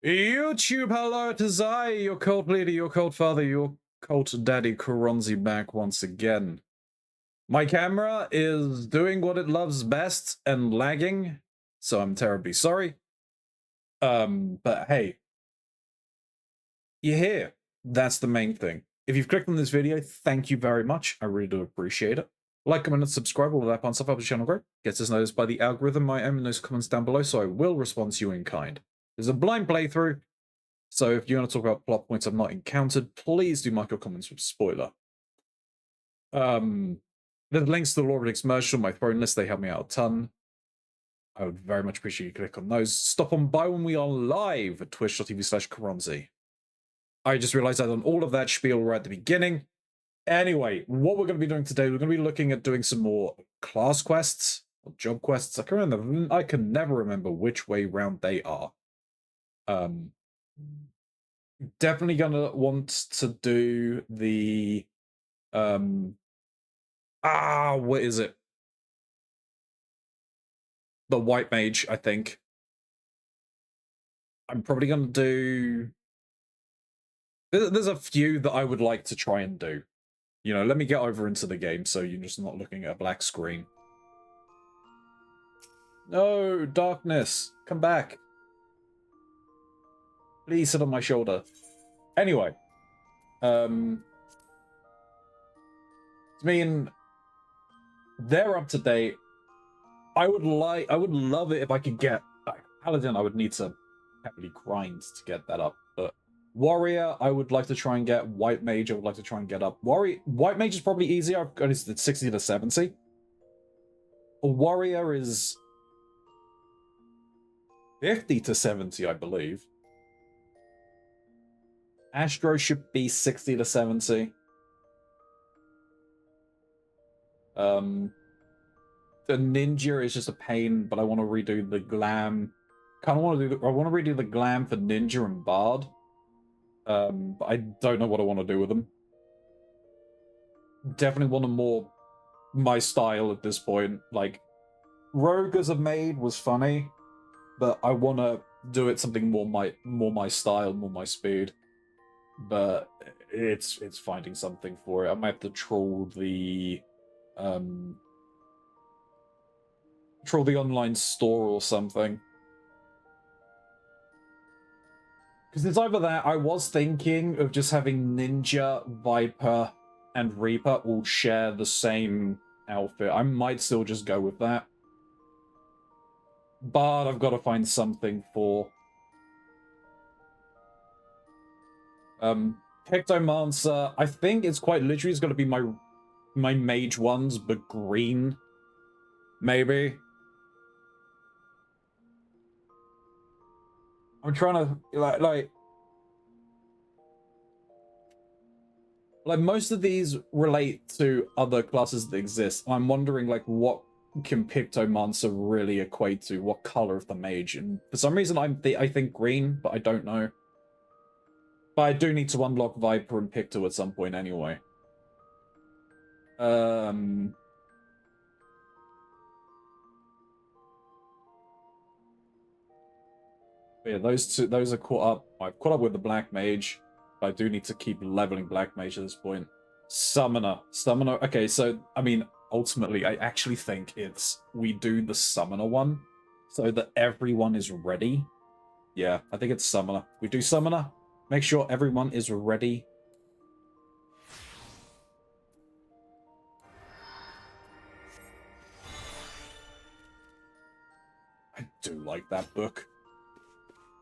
YouTube, hello, it is I, your cult leader, your cult father, your cult daddy, Keronzi, back once again. My camera is doing what it loves best and lagging, so I'm terribly sorry. But hey, you're here. That's the main thing. If you've clicked on this video, thank you very much. I really do appreciate it. Like, comment, and subscribe, all of that fun stuff helps the channel grow. Gets us noticed by the algorithm. I am in those comments down below, so I will respond to you in kind. There's a blind playthrough, so if you want to talk about plot points I've not encountered, please do mark your comments with spoiler. There's links to the Lord of commercial, my throne list, they help me out a ton. I would very much appreciate you click on those. Stop on by when we are live at twitch.tv/Keronzi. I just realized I'd done all of that spiel right at the beginning. Anyway, what we're going to be doing today, we're going to be looking at doing some more class quests, or job quests. I can never remember which way round they are. Definitely gonna want to do the what is it? The white mage, I think. I'm probably gonna do... There's a few that I would like to try and do. You know, let me get over into the game so you're just not looking at a black screen. No, darkness, come back. Please sit on my shoulder. Anyway, I mean, they're up to date. I would love it if I could get like, Paladin. I would need to heavily grind to get that up, but Warrior, I would like to try and get. White Mage, I would like to try and get up. White Mage is probably easier. It's 60 to 70. Warrior is 50 to 70, I believe. Astro should be 60 to 70. The Ninja is just a pain, but I want to redo the Glam. I want to redo the Glam for Ninja and Bard. But I don't know what I want to do with them. Definitely want a more my style at this point. Like, Rogue as a maid was funny, but I want to do it something more my style, more my speed. But it's finding something for it. I might have to troll the online store or something. Because it's either that, I was thinking of just having Ninja, Viper, and Reaper all share the same outfit. I might still just go with that. But I've got to find something for... Pictomancer, I think it's quite literally it's going to be my mage ones, but green. Maybe. I'm trying to, like most of these relate to other classes that exist. I'm wondering, like, what can Pictomancer really equate to? What color of the mage? And for some reason, I think green, but I don't know. But I do need to unlock Viper and Picto at some point anyway. Yeah, those are caught up. I've caught up with the Black Mage, but I do need to keep leveling Black Mage at this point. Summoner. Okay, so, I mean, ultimately, I actually think we do the Summoner one, so that everyone is ready. Yeah, I think it's Summoner. We do Summoner, make sure everyone is ready. I do like that book.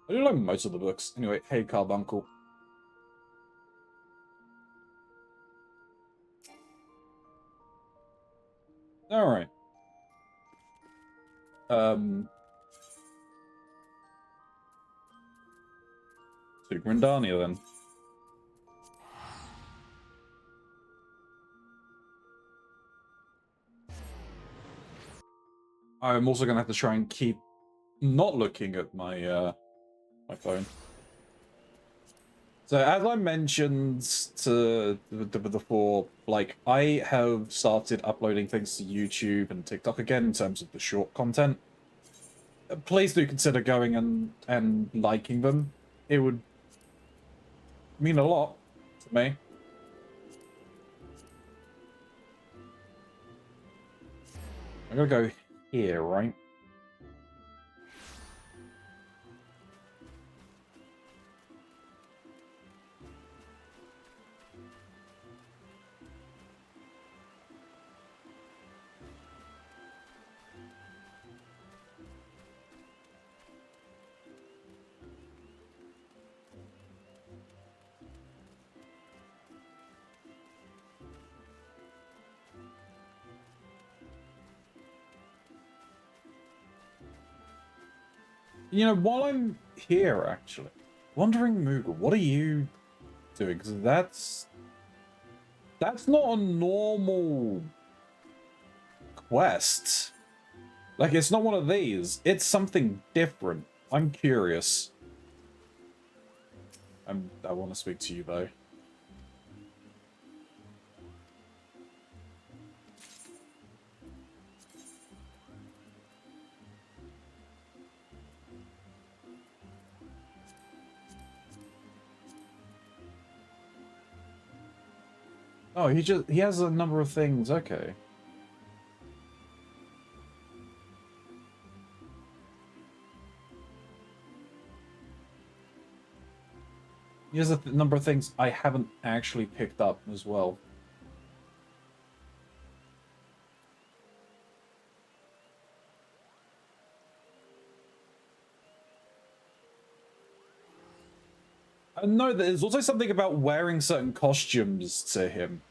I do like most of the books. Anyway, hey, Carbuncle. Alright. To Grindania, then. I'm also gonna have to try and keep not looking at my my phone. So as I mentioned to before, like, I have started uploading things to YouTube and TikTok again in terms of the short content. Please do consider going and liking them. it would mean a lot to me. I'm gonna go here, right? You know, while I'm here, actually, Wandering Moogle, what are you doing? Because that's not a normal quest. Like, it's not one of these. It's something different. I'm curious. I want to speak to you, though. Oh, he has a number of things. Okay. He has a number of things I haven't actually picked up as well. I know that there's also something about wearing certain costumes to him.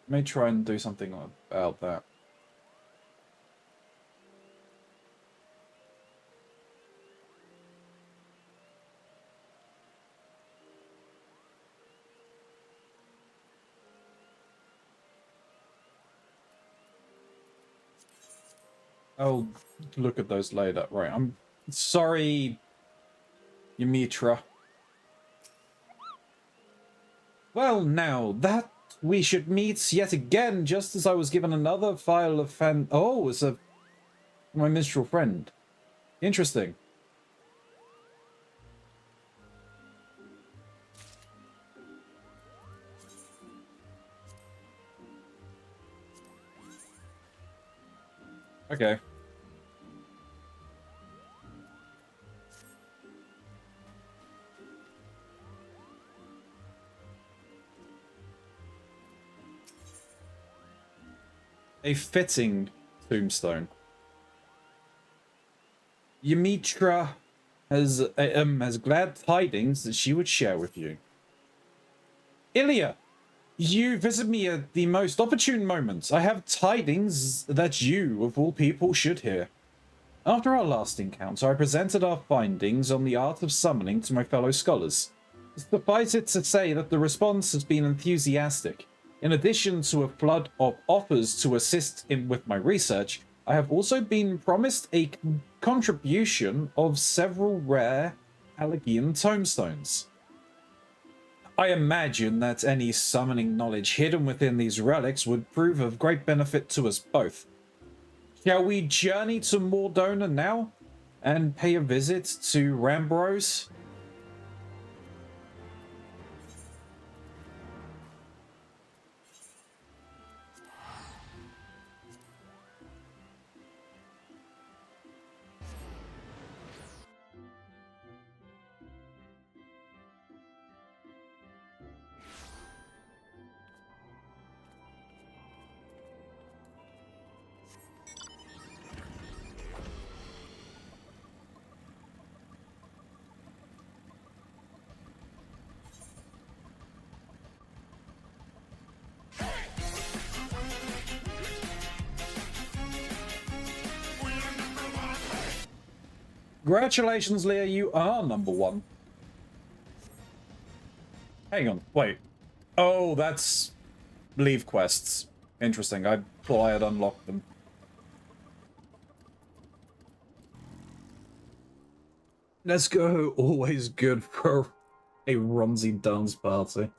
I may try and do something about that. I'll look at those later. Right, I'm sorry, Yamitra. Well, now, that we should meet yet again, just as I was given another file of Oh, it's my minstrel friend. Interesting. Okay. A fitting tombstone. Yamitra has glad tidings that she would share with you. Ilya, you visit me at the most opportune moment. I have tidings that you, of all people, should hear. After our last encounter, I presented our findings on the art of summoning to my fellow scholars. Suffice it to say that the response has been enthusiastic. In addition to a flood of offers to assist with my research, I have also been promised a contribution of several rare Allegian tombstones. I imagine that any summoning knowledge hidden within these relics would prove of great benefit to us both. Shall we journey to Mordona now and pay a visit to Rambros? Congratulations, Leah, you are #1. Hang on, wait. Oh, that's leave quests. Interesting, I thought I had unlocked them. Let's go, always good for a Ronzi dance party.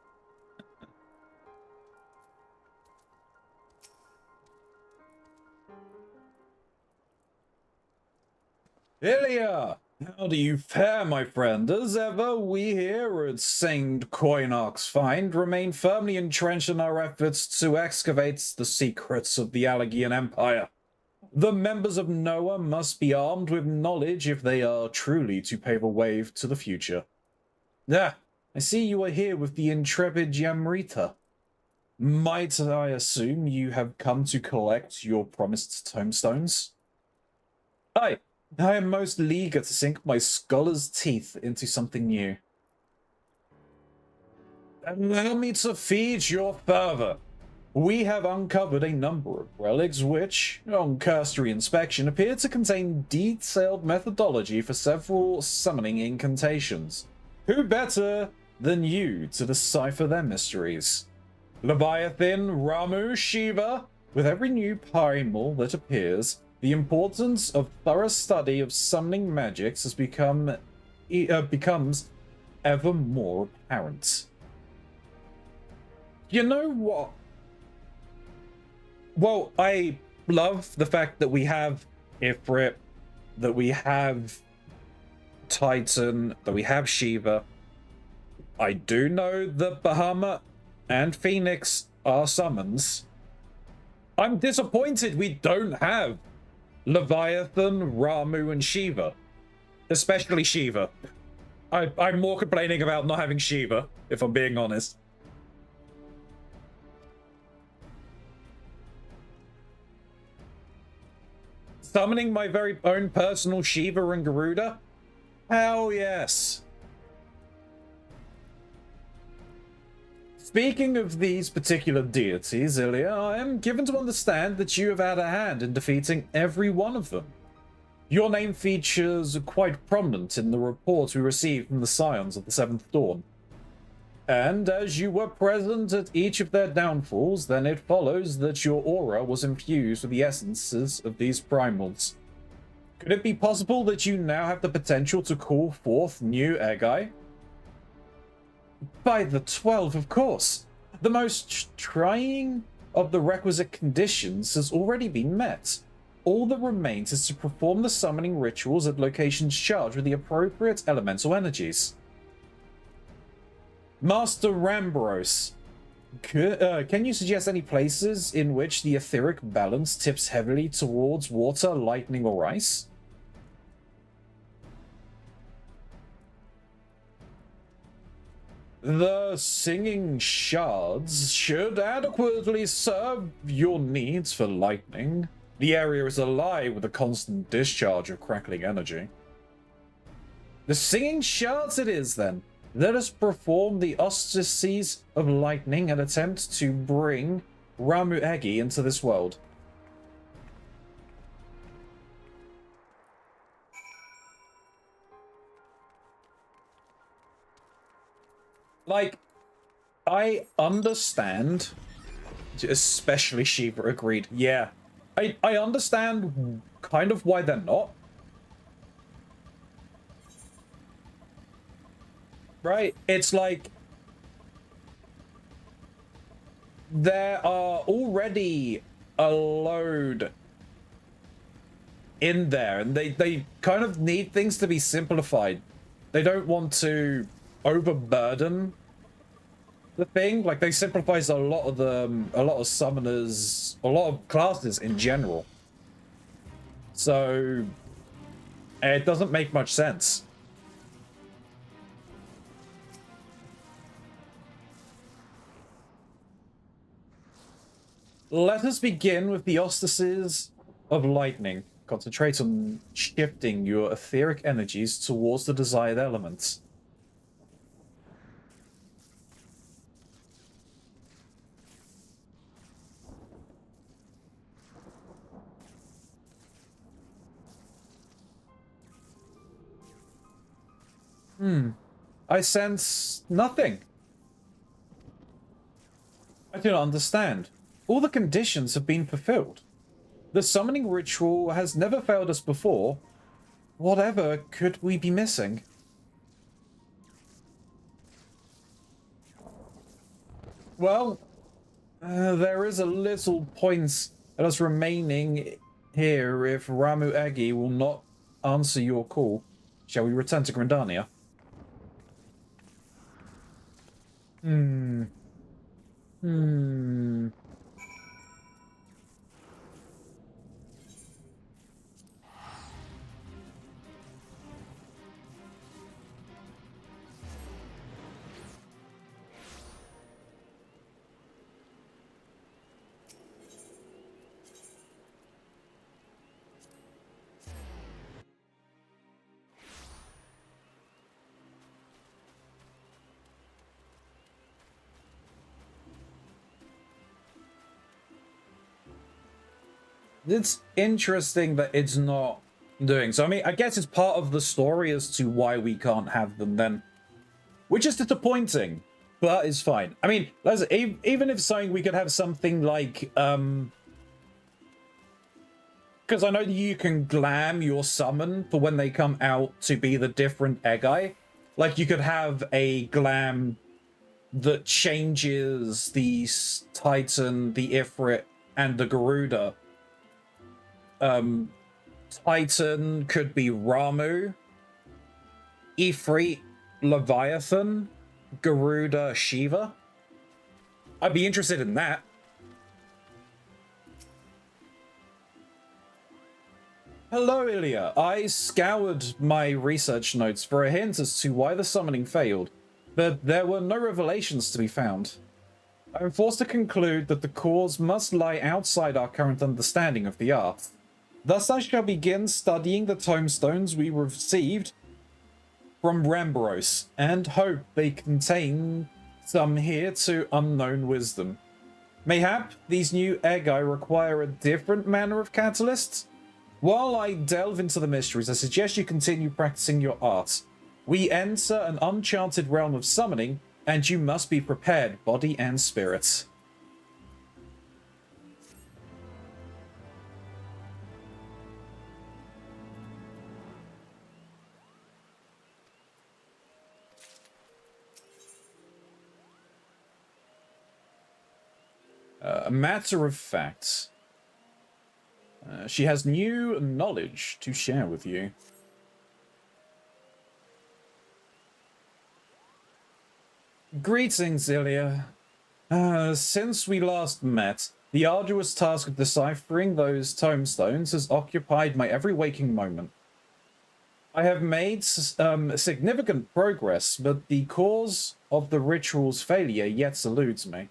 Ilya! How do you fare, my friend? As ever, we here at St. Coinox Find remain firmly entrenched in our efforts to excavate the secrets of the Allergian Empire. The members of Noah must be armed with knowledge if they are truly to pave a way to the future. I see you are here with the intrepid Yamrita. Might I assume you have come to collect your promised tombstones? Aye. I am most eager to sink my scholar's teeth into something new. Allow me to feed your fervor. We have uncovered a number of relics which, on cursory inspection, appear to contain detailed methodology for several summoning incantations. Who better than you to decipher their mysteries? Leviathan, Ramu, Shiva, with every new primal that appears, the importance of thorough study of summoning magics has becomes ever more apparent. You know what? Well, I love the fact that we have Ifrit, that we have Titan, that we have Shiva. I do know that Bahamut and Phoenix are summons. I'm disappointed we don't have Leviathan, Ramu, and Shiva. Especially Shiva. I'm more complaining about not having Shiva, if I'm being honest. Summoning my very own personal Shiva and Garuda? Hell yes. Speaking of these particular deities, Ilya, I am given to understand that you have had a hand in defeating every one of them. Your name features quite prominent in the report we received from the Scions of the Seventh Dawn. And as you were present at each of their downfalls, then it follows that your aura was infused with the essences of these primals. Could it be possible that you now have the potential to call forth new Egai? By the 12, of course. The most trying of the requisite conditions has already been met. All that remains is to perform the summoning rituals at locations charged with the appropriate elemental energies. Master Rambros, can you suggest any places in which the etheric balance tips heavily towards water, lightning, or ice? The singing shards should adequately serve your needs for lightning. The area is alive with a constant discharge of crackling energy. The singing shards it is, then. Let us perform the auspices of lightning and attempt to bring Ramu Egi into this world. Like, I understand, especially Shiva agreed. Yeah, I understand kind of why they're not. Right? It's like there are already a load in there, and they kind of need things to be simplified. They don't want to overburden the thing. Like, they simplifies a lot of summoners, a lot of classes in general. So it doesn't make much sense. Let us begin with the auspices of lightning. Concentrate on shifting your etheric energies towards the desired elements. I sense nothing. I do not understand. All the conditions have been fulfilled. The summoning ritual has never failed us before. Whatever could we be missing? Well, there is a little point at us remaining here if Ramu Egi will not answer your call. Shall we return to Grindania? Hmm. Hmm. It's interesting that it's not doing so. I mean, I guess it's part of the story as to why we can't have them then, which is disappointing, but it's fine. I mean, even if saying we could have something like, because I know that you can glam your summon for when they come out to be the different Eggai. Like, you could have a glam that changes the Titan, the Ifrit, and the Garuda. Titan could be Ramu, Ifrit, Leviathan, Garuda, Shiva. I'd be interested in that. Hello, Ilya. I scoured my research notes for a hint as to why the summoning failed, but there were no revelations to be found. I am forced to conclude that the cause must lie outside our current understanding of the art. Thus I shall begin studying the tomestones we received from Rambros, and hope they contain some here to unknown wisdom. Mayhap these new Eggai require a different manner of catalysts? While I delve into the mysteries, I suggest you continue practicing your art. We enter an uncharted realm of summoning, and you must be prepared, body and spirit. A matter of fact, she has new knowledge to share with you. Greetings, Ilya. Since we last met, the arduous task of deciphering those tomestones has occupied my every waking moment. I have made significant progress, but the cause of the ritual's failure yet eludes me.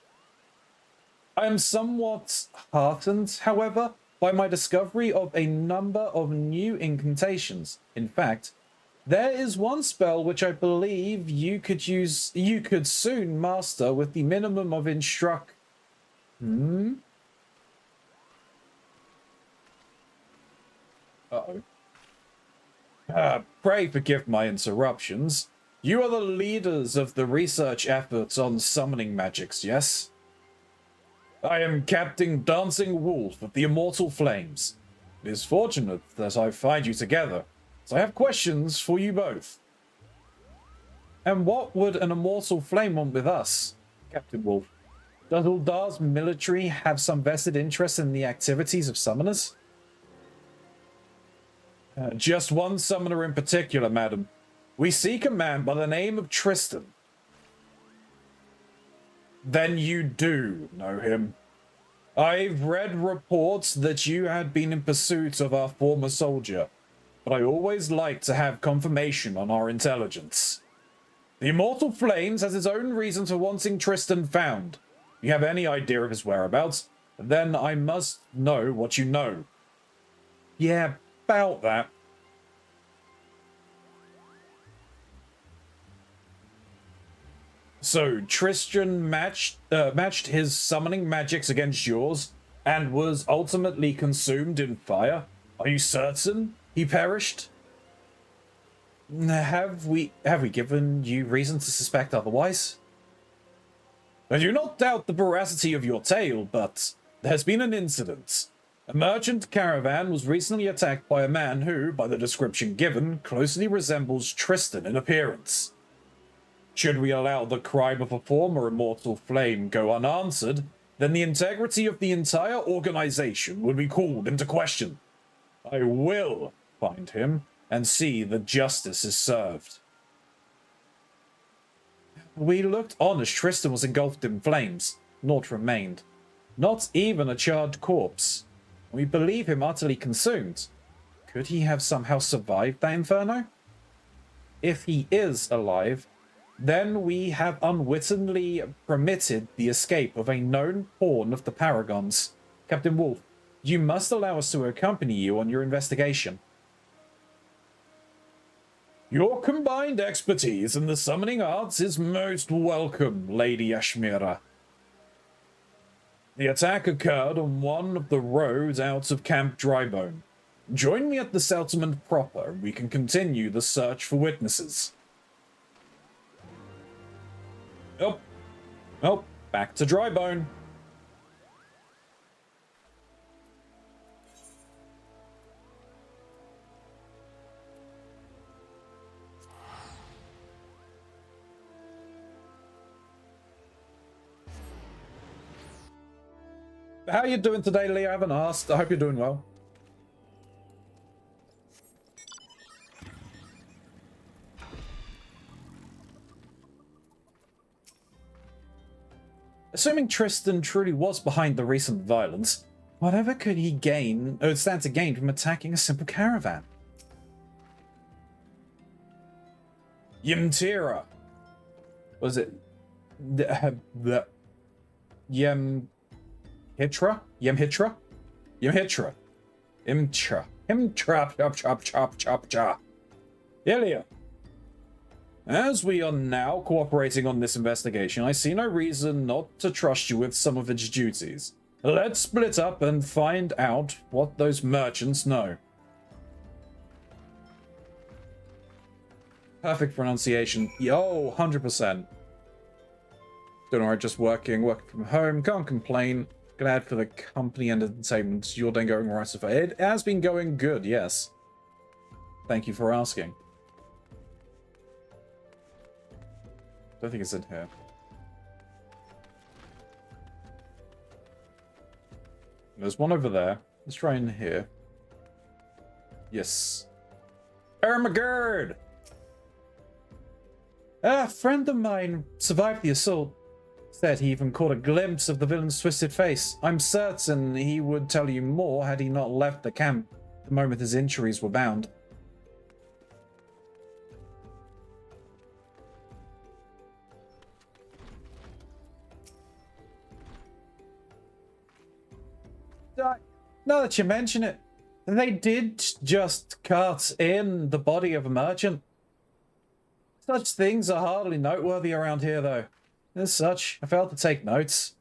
I am somewhat heartened, however, by my discovery of a number of new incantations. In fact, there is one spell which I believe you could soon master with the minimum of instruct. Uh-oh. Pray forgive my interruptions. You are the leaders of the research efforts on summoning magics, yes? I am Captain Dancing Wolf of the Immortal Flames. It is fortunate that I find you together, so I have questions for you both. And what would an Immortal Flame want with us, Captain Wolf? Does Uldar's military have some vested interest in the activities of summoners? Just one summoner in particular, madam. We seek a man by the name of Tristan. Then you do know him. I've read reports that you had been in pursuit of our former soldier, but I always like to have confirmation on our intelligence. The Immortal Flames has its own reason for wanting Tristan found. If you have any idea of his whereabouts, then I must know what you know. Yeah, about that. So Tristan matched his summoning magics against yours and was ultimately consumed in fire. Are you certain he perished? Have we given you reason to suspect otherwise? I do not doubt the veracity of your tale, but there's been an incident. A merchant caravan was recently attacked by a man who, by the description given, closely resembles Tristan in appearance. Should we allow the crime of a former Immortal Flame go unanswered, then the integrity of the entire organization would be called into question. I will find him and see that justice is served. We looked on as Tristan was engulfed in flames. Naught remained. Not even a charred corpse. We believe him utterly consumed. Could he have somehow survived that inferno? If he is alive, then we have unwittingly permitted the escape of a known pawn of the Paragons. Captain Wolf, you must allow us to accompany you on your investigation. Your combined expertise in the summoning arts is most welcome, Lady Ashmira. The attack occurred on one of the roads out of Camp Drybone. Join me at the settlement proper, and we can continue the search for witnesses. Oh, back to Drybone. How are you doing today, Lee? I haven't asked. I hope you're doing well. Assuming Tristan truly was behind the recent violence, whatever could he gain, or stand to gain from attacking a simple caravan? Yemtira. Was it the Yemhitra? Yemhitra? Yemhitra. Imtra. Ilya. As we are now cooperating on this investigation, I see no reason not to trust you with some of its duties. Let's split up and find out what those merchants know. Perfect pronunciation. Yo, 100%. Doing alright, just working from home. Can't complain. Glad for the company and entertainment. Your day going right so far. It has been going good, yes. Thank you for asking. Don't think it's in here. There's one over there. Let's try in here. Yes. Ermagerd! A friend of mine survived the assault. Said he even caught a glimpse of the villain's twisted face. I'm certain he would tell you more had he not left the camp the moment his injuries were bound. Now that you mention it, they did just cut in the body of a merchant. Such things are hardly noteworthy around here, though. As such, I failed to take notes.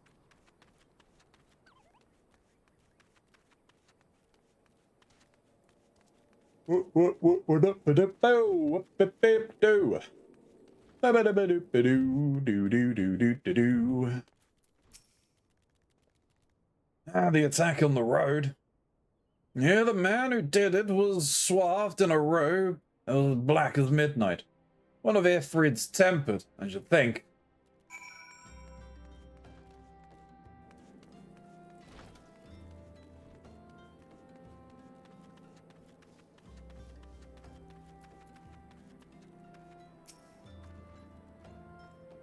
The attack on the road. Yeah, the man who did it was swathed in a robe as black as midnight. One of Ifrid's tempered, I should think.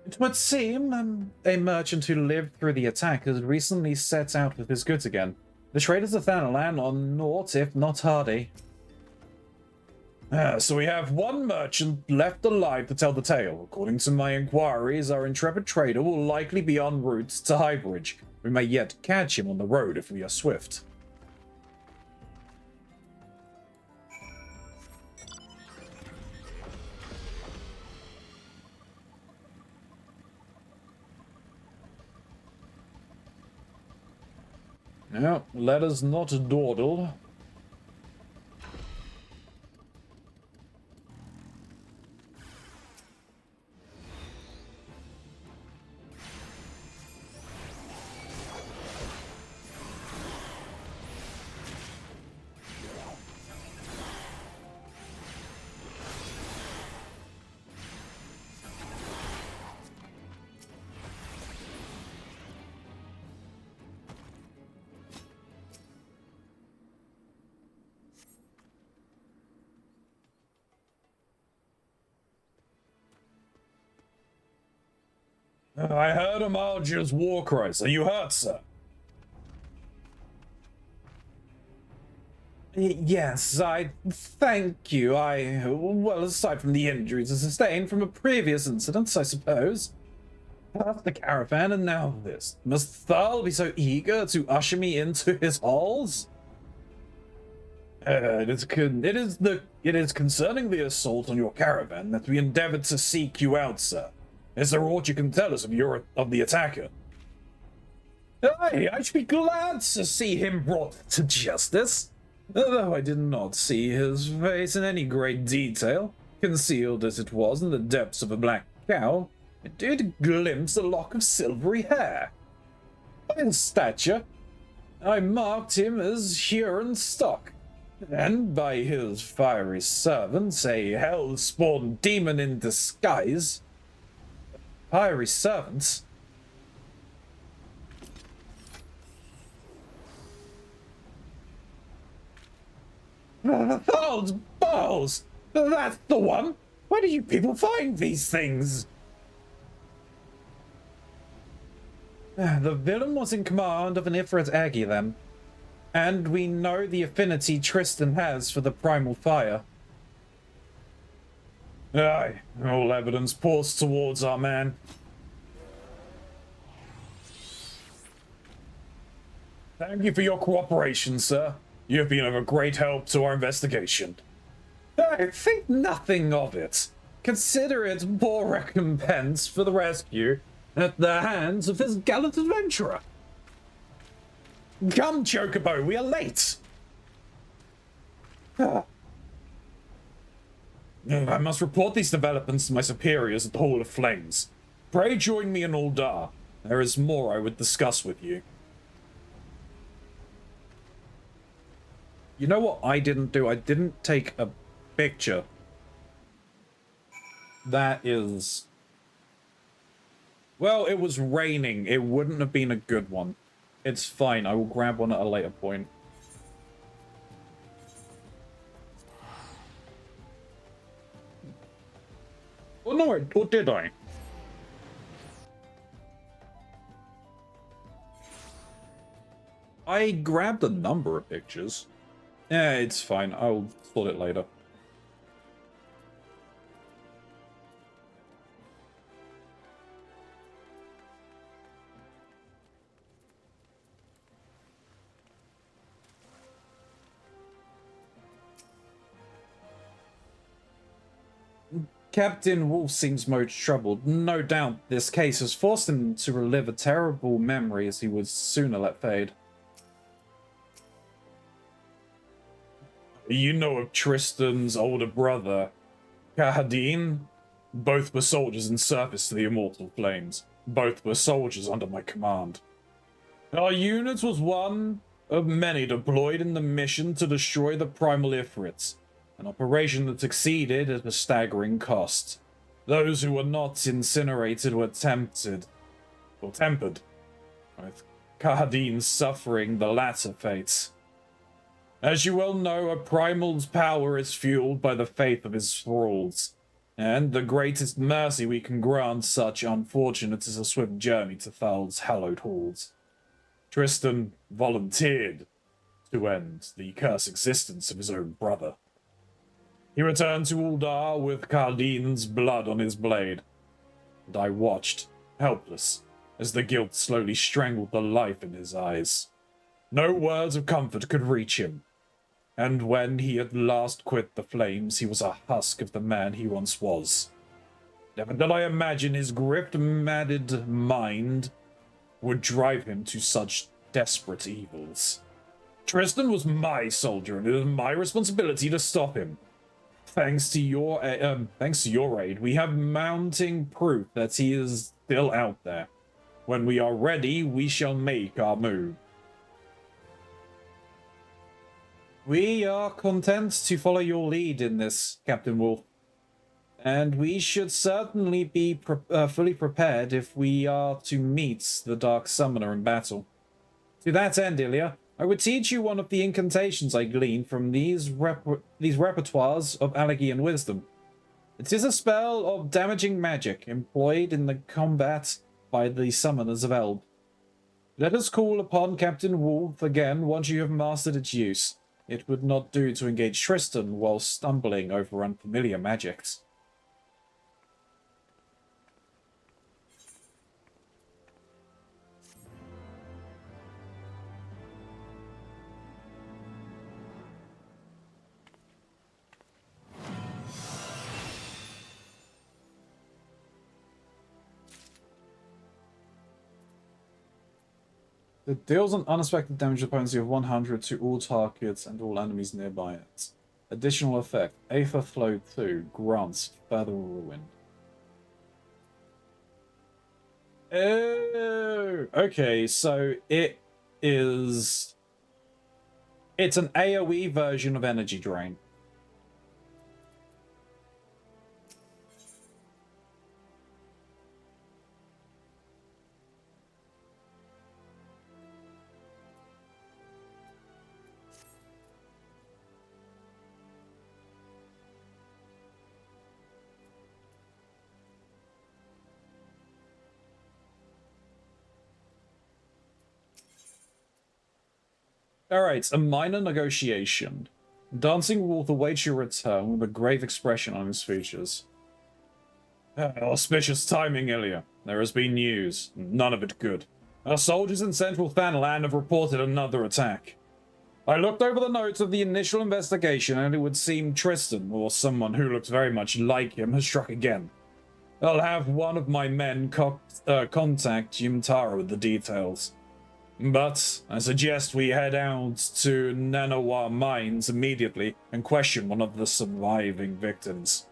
It would seem a merchant who lived through the attack has recently set out with his goods again. The traders of Thanalan are naught if not hardy. So we have one merchant left alive to tell the tale. According to my inquiries, our intrepid trader will likely be en route to Highbridge. We may yet catch him on the road if we are swift. Now, let us not dawdle. I heard Amarja's war cries. Are you hurt, sir? Yes, I thank you. Well, aside from the injuries I sustained from a previous incident, I suppose. First the caravan and now this. Must Tharl be so eager to usher me into his halls? It is concerning the assault on your caravan that we endeavored to seek you out, sir. Is there aught you can tell us of the attacker? Aye, I should be glad to see him brought to justice. Though I did not see his face in any great detail, concealed as it was in the depths of a black cowl, it did glimpse a lock of silvery hair. By his stature, I marked him as Huron stock, and by his fiery servants, a hell-spawned demon in disguise. Fiery servants? Tharl's balls! That's the one! Where do you people find these things? The villain was in command of an Ifrit Aggie then, and we know the affinity Tristan has for the primal fire. Aye, all evidence points towards our man. Thank you for your cooperation, sir. You have been of a great help to our investigation. I think nothing of it. Consider it poor recompense for the rescue at the hands of this gallant adventurer. Come, Chocobo, we are late. I must report these developments to my superiors at the Hall of Flames. Pray join me in Uldar. There is more I would discuss with you. You know what I didn't do? I didn't take a picture. That is... Well, it was raining. It wouldn't have been a good one. It's fine. I will grab one at a later point. Oh no, or did I? I grabbed a number of pictures. Yeah, it's fine. I'll sort it later. Captain Wolf seems most troubled. No doubt this case has forced him to relive a terrible memory as he would sooner let fade. You know of Tristan's older brother, Kahadin? Both were soldiers in service to the Immortal Flames. Both were soldiers under my command. Our unit was one of many deployed in the mission to destroy the Primal Ifrits, an operation that succeeded at a staggering cost. Those who were not incinerated were tempered, with Kahadin suffering the latter fate. As you well know, a primal's power is fueled by the faith of his thralls, and the greatest mercy we can grant such unfortunates is a swift journey to Thal's hallowed halls. Tristan volunteered to end the cursed existence of his own brother. He returned to Uldar with Khaldin's blood on his blade, and I watched, helpless, as the guilt slowly strangled the life in his eyes. No words of comfort could reach him, and when he at last quit the flames, he was a husk of the man he once was. Never did I imagine his grift-madded mind would drive him to such desperate evils. Tristan was my soldier, and it was my responsibility to stop him. Thanks to your aid, we have mounting proof that he is still out there. When we are ready, we shall make our move. We are content to follow your lead in this, Captain Wolf. And we should certainly be fully prepared if we are to meet the Dark Summoner in battle. To that end, Ilya, I would teach you one of the incantations I gleaned from these repertoires of Allegian wisdom. It is a spell of damaging magic employed in the combat by the summoners of Elb. Let us call upon Captain Wolf again once you have mastered its use. It would not do to engage Tristan while stumbling over unfamiliar magics. It deals an unexpected damage potency of 100 to all targets and all enemies nearby it. Additional effect, Aether Flow 2 grants further ruin. Oh, okay, so it's an AoE version of Energy Drain. Alright, a minor negotiation. Dancing Wolf awaits your return with a grave expression on his features. Auspicious timing, Ilya. There has been news. None of it good. Our soldiers in central Fanland have reported another attack. I looked over the notes of the initial investigation and it would seem Tristan, or someone who looks very much like him, has struck again. I'll have one of my men contact Yimtara with the details. But I suggest we head out to Nanawa Mines immediately and question one of the surviving victims.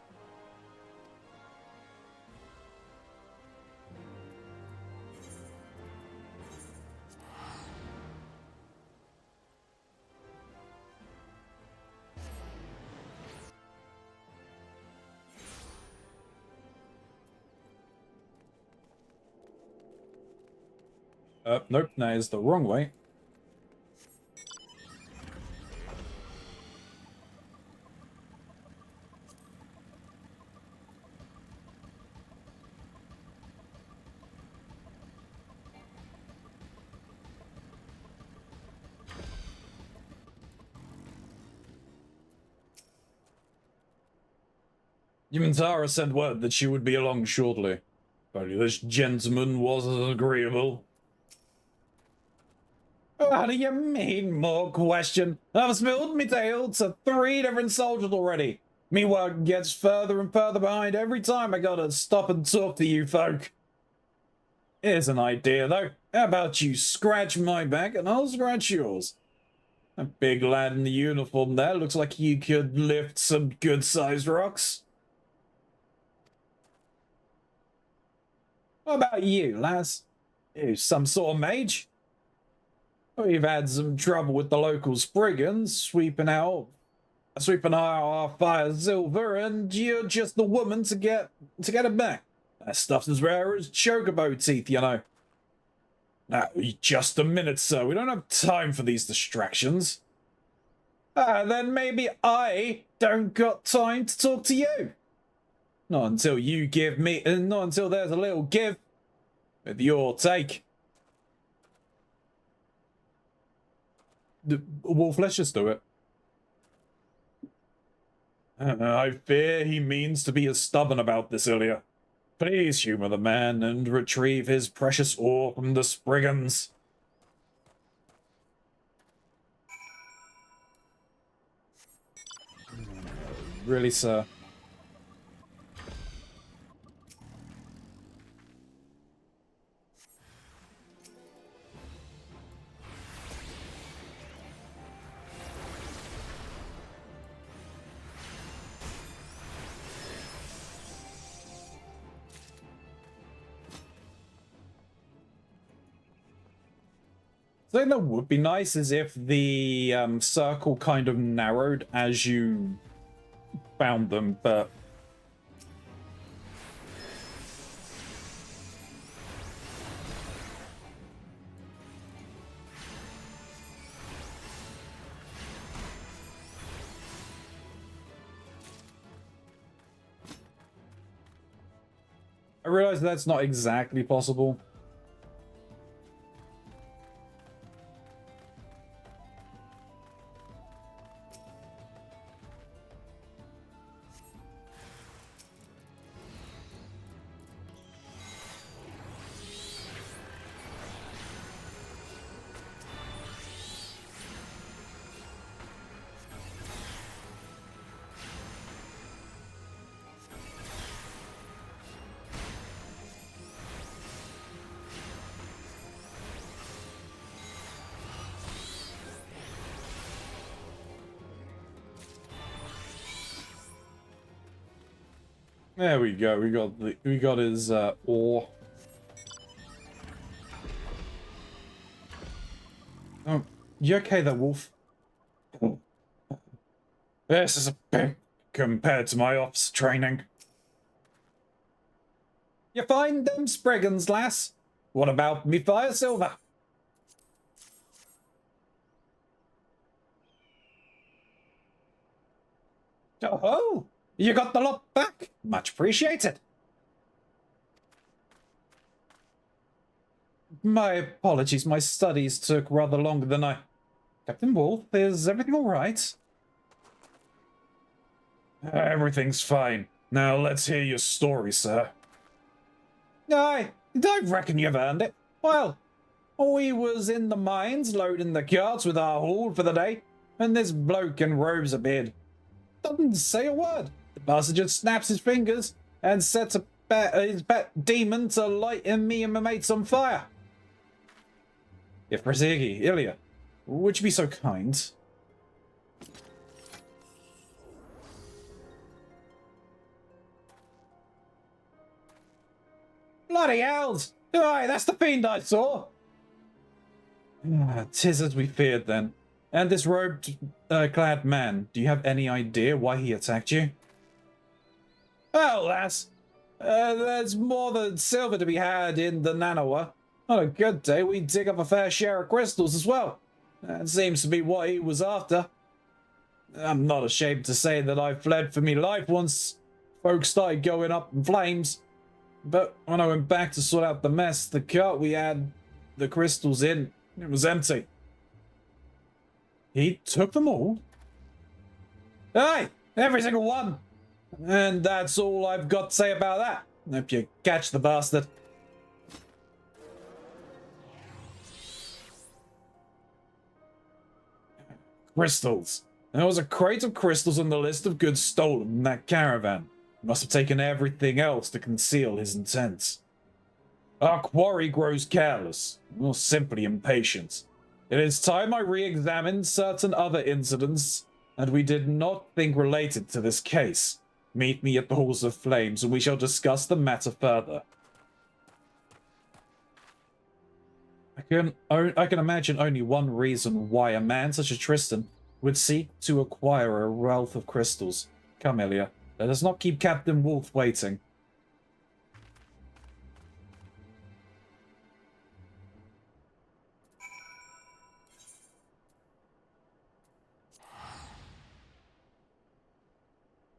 Nope, that is the wrong way. Yimantara sent word that she would be along shortly. If only this gentleman was as agreeable. What do you mean, more question? I've spilled me tale to 3 different soldiers already. Me work gets further and further behind every time I gotta stop and talk to you folk. Here's an idea, though. How about you scratch my back and I'll scratch yours? A big lad in the uniform there looks like you could lift some good-sized rocks. What about you, lass? You some sort of mage? We've had some trouble with the local brigands sweeping out our fire silver, and you're just the woman to get it back. That stuff's as rare as chocobo teeth, you know. Now, just a minute, sir. We don't have time for these distractions. Then maybe I don't got time to talk to you. Not until you give me, not until there's a little give with your take. Wolf, let's just do it. I fear he means to be as stubborn about this earlier. Please humor the man and retrieve his precious ore from the brigands. Really, sir? Something that would be nice is if the circle kind of narrowed as you found them, but... I realize that's not exactly possible. There we go. We got his ore. Oh, you okay there, Wolf? This is a bit compared to my ops training. You find them spriggans, lass? What about me fire silver? Oh, you got the lot back. Much appreciated. My apologies, my studies took rather longer than I... Captain Wolf, is everything all right? Everything's fine. Now let's hear your story, sir. I reckon you've earned it. Well, we was in the mines loading the carts with our haul for the day, and this bloke in robes appeared. Doesn't say a word. The bastard just snaps his fingers and sets his pet demon to lighting me and my mates on fire. If Brazigi, Ilya, would you be so kind? Bloody hells! Aye, that's the fiend I saw! Tis as we feared then. And this robed, clad man, do you have any idea why he attacked you? Well, lass, there's more than silver to be had in the Nanoa. On a good day, we dig up a fair share of crystals as well. That seems to be what he was after. I'm not ashamed to say that I fled for me life once folks started going up in flames. But when I went back to sort out the mess, the cart we had the crystals in, it was empty. He took them all? Aye, every single one. And that's all I've got to say about that. Hope you catch the bastard. Crystals. There was a crate of crystals on the list of goods stolen in that caravan. He must have taken everything else to conceal his intent. Our quarry grows careless, or simply impatient. It is time I re-examined certain other incidents, and we did not think related to this case. Meet me at the Halls of Flames, and we shall discuss the matter further. I can imagine only one reason why a man such as Tristan would seek to acquire a wealth of crystals. Come, Ilya, let us not keep Captain Wolf waiting.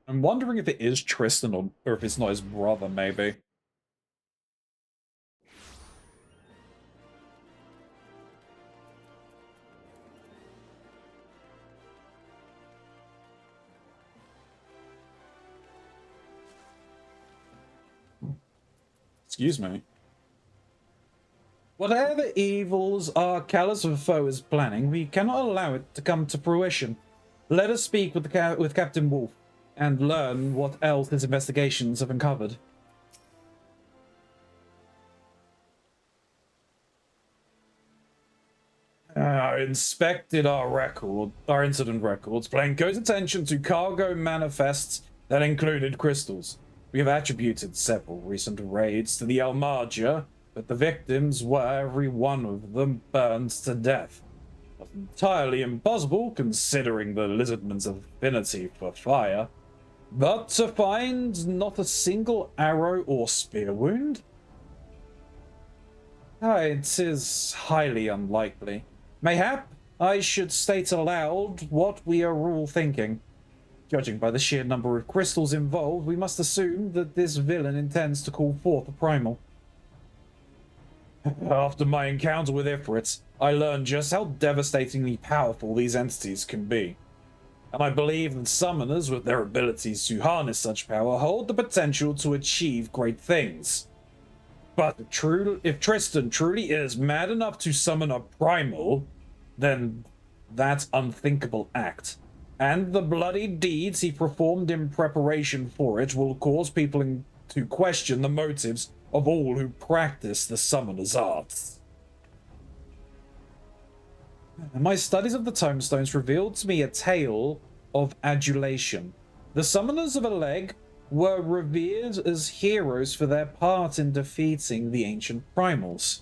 I'm wondering if it is Tristan or if it's not his brother, maybe. Excuse me. Whatever evils our callous foe is planning, we cannot allow it to come to fruition. Let us speak with Captain Wolf and learn what else his investigations have uncovered. Inspected our incident records, paying close attention to cargo manifests that included crystals. We have attributed several recent raids to the Almarja, but the victims were every one of them burned to death. Not entirely impossible, considering the lizardman's affinity for fire, but to find not a single arrow or spear wound? It is highly unlikely. Mayhap I should state aloud what we are all thinking. Judging by the sheer number of crystals involved, we must assume that this villain intends to call forth a primal. After my encounter with Ifrits, I learned just how devastatingly powerful these entities can be. And I believe that summoners with their abilities to harness such power hold the potential to achieve great things. But if Tristan truly is mad enough to summon a primal, then that unthinkable act, and the bloody deeds he performed in preparation for it, will cause people to question the motives of all who practice the summoner's arts. My studies of the tomestones revealed to me a tale of adulation. The summoners of Aleg were revered as heroes for their part in defeating the ancient primals.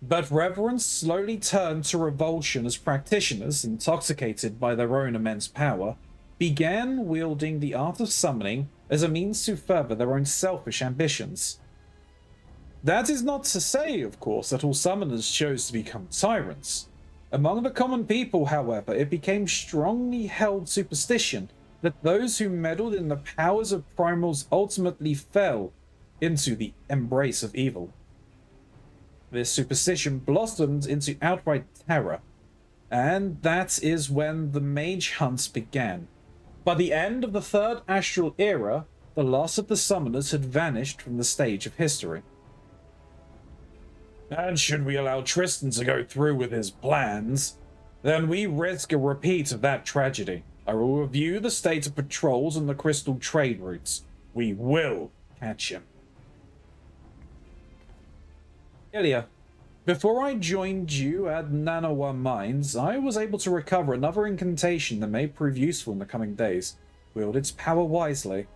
But reverence slowly turned to revulsion as practitioners, intoxicated by their own immense power, began wielding the art of summoning as a means to further their own selfish ambitions. That is not to say, of course, that all summoners chose to become tyrants. Among the common people, however, it became strongly held superstition that those who meddled in the powers of primals ultimately fell into the embrace of evil. This superstition blossomed into outright terror, and that is when the mage hunts began. By the end of the Third Astral Era, the last of the summoners had vanished from the stage of history. And should we allow Tristan to go through with his plans, then we risk a repeat of that tragedy. I will review the state of patrols on the crystal trade routes. We will catch him. Ilya, before I joined you at Nanowa Mines, I was able to recover another incantation that may prove useful in the coming days. Wield its power wisely.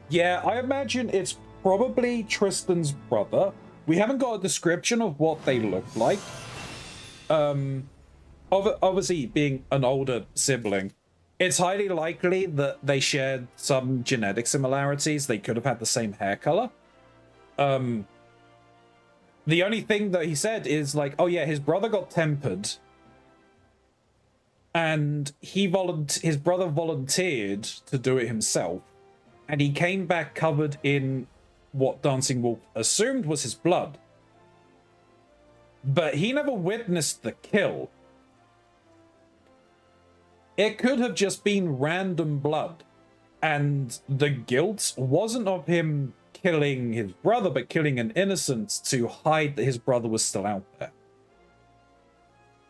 Yeah, I imagine it's probably Tristan's brother. We haven't got a description of what they look like. Obviously, being an older sibling, it's highly likely that they shared some genetic similarities. They could have had the same hair color. The only thing that he said is like, oh yeah, his brother got tempered. And his brother volunteered to do it himself. And he came back covered in what Dancing Wolf assumed was his blood. But he never witnessed the kill. It could have just been random blood. And the guilt wasn't of him killing his brother, but killing an innocent to hide that his brother was still out there.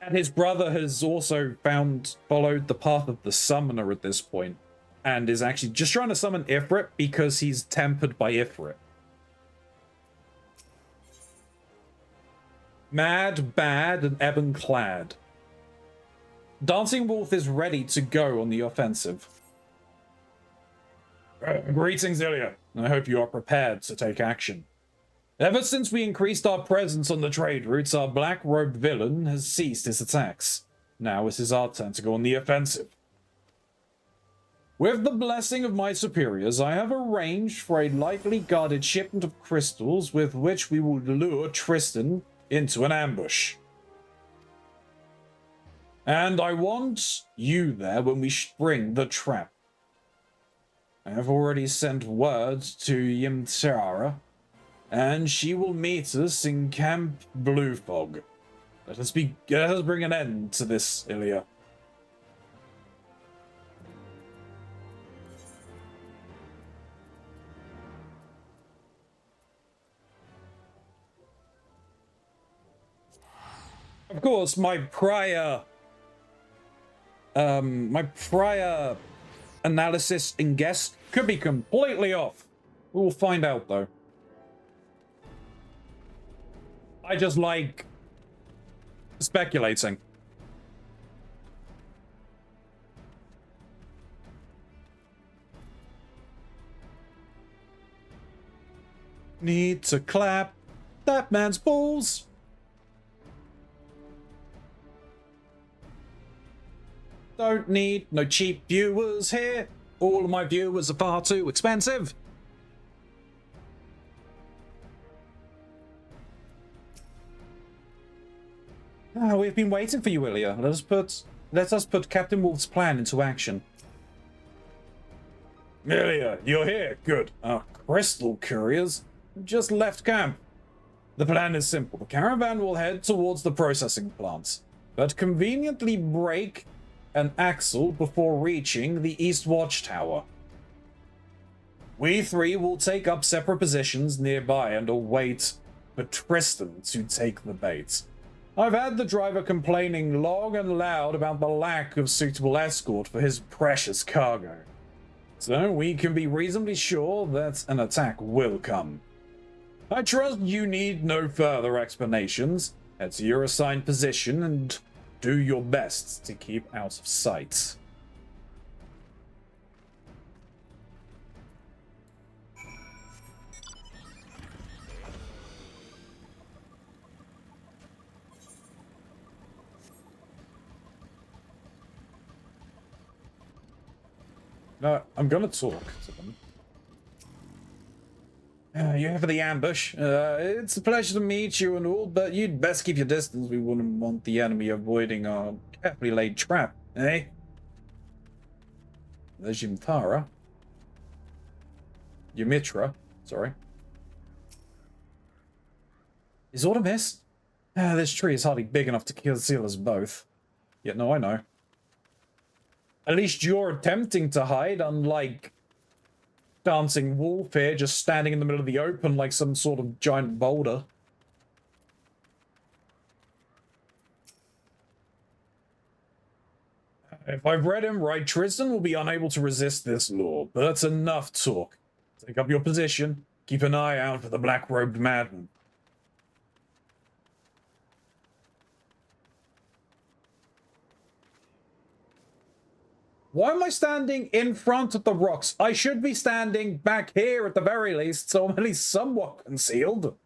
And his brother has also followed the path of the summoner at this point, and is actually just trying to summon Ifrit because he's tempered by Ifrit. Mad, bad, and ebon-clad. Dancing Wolf is ready to go on the offensive. Greetings, Ilya. I hope you are prepared to take action. Ever since we increased our presence on the trade routes, our black-robed villain has ceased his attacks. Now it is our turn to go on the offensive. With the blessing of my superiors, I have arranged for a lightly guarded shipment of crystals with which we will lure Tristan into an ambush. And I want you there when we spring the trap. I have already sent word to Yimtara, and she will meet us in Camp Blue Fog. Let us bring an end to this, Ilya. Of course, my prior analysis and guess could be completely off. We'll find out, though. I just like speculating. Need to clap that man's balls. Don't need no cheap viewers here. All of my viewers are far too expensive. We've been waiting for you, Ilya. Let us put Captain Wolf's plan into action. Ilya, you're here. Good. Our crystal couriers just left camp. The plan is simple. The caravan will head towards the processing plants, but conveniently break an axle before reaching the East Watchtower. We three will take up separate positions nearby and await for Tristan to take the bait. I've had the driver complaining long and loud about the lack of suitable escort for his precious cargo, so we can be reasonably sure that an attack will come. I trust you need no further explanations. Head to your assigned position and do your best to keep out of sight. No, I'm gonna talk to them. You here for the ambush? It's a pleasure to meet you and all, but you'd best keep your distance. We wouldn't want the enemy avoiding our carefully laid trap, eh? There's Yumthara. Ymitra, sorry. Is aught amiss? This tree is hardly big enough to conceal us both. Yet no, I know. At least you're attempting to hide, unlike Dancing Wolf here, just standing in the middle of the open like some sort of giant boulder. If I've read him right, Tristan will be unable to resist this law, but that's enough talk. Take up your position. Keep an eye out for the black-robed madman. Why am I standing in front of the rocks? I should be standing back here at the very least, so I'm at least somewhat concealed.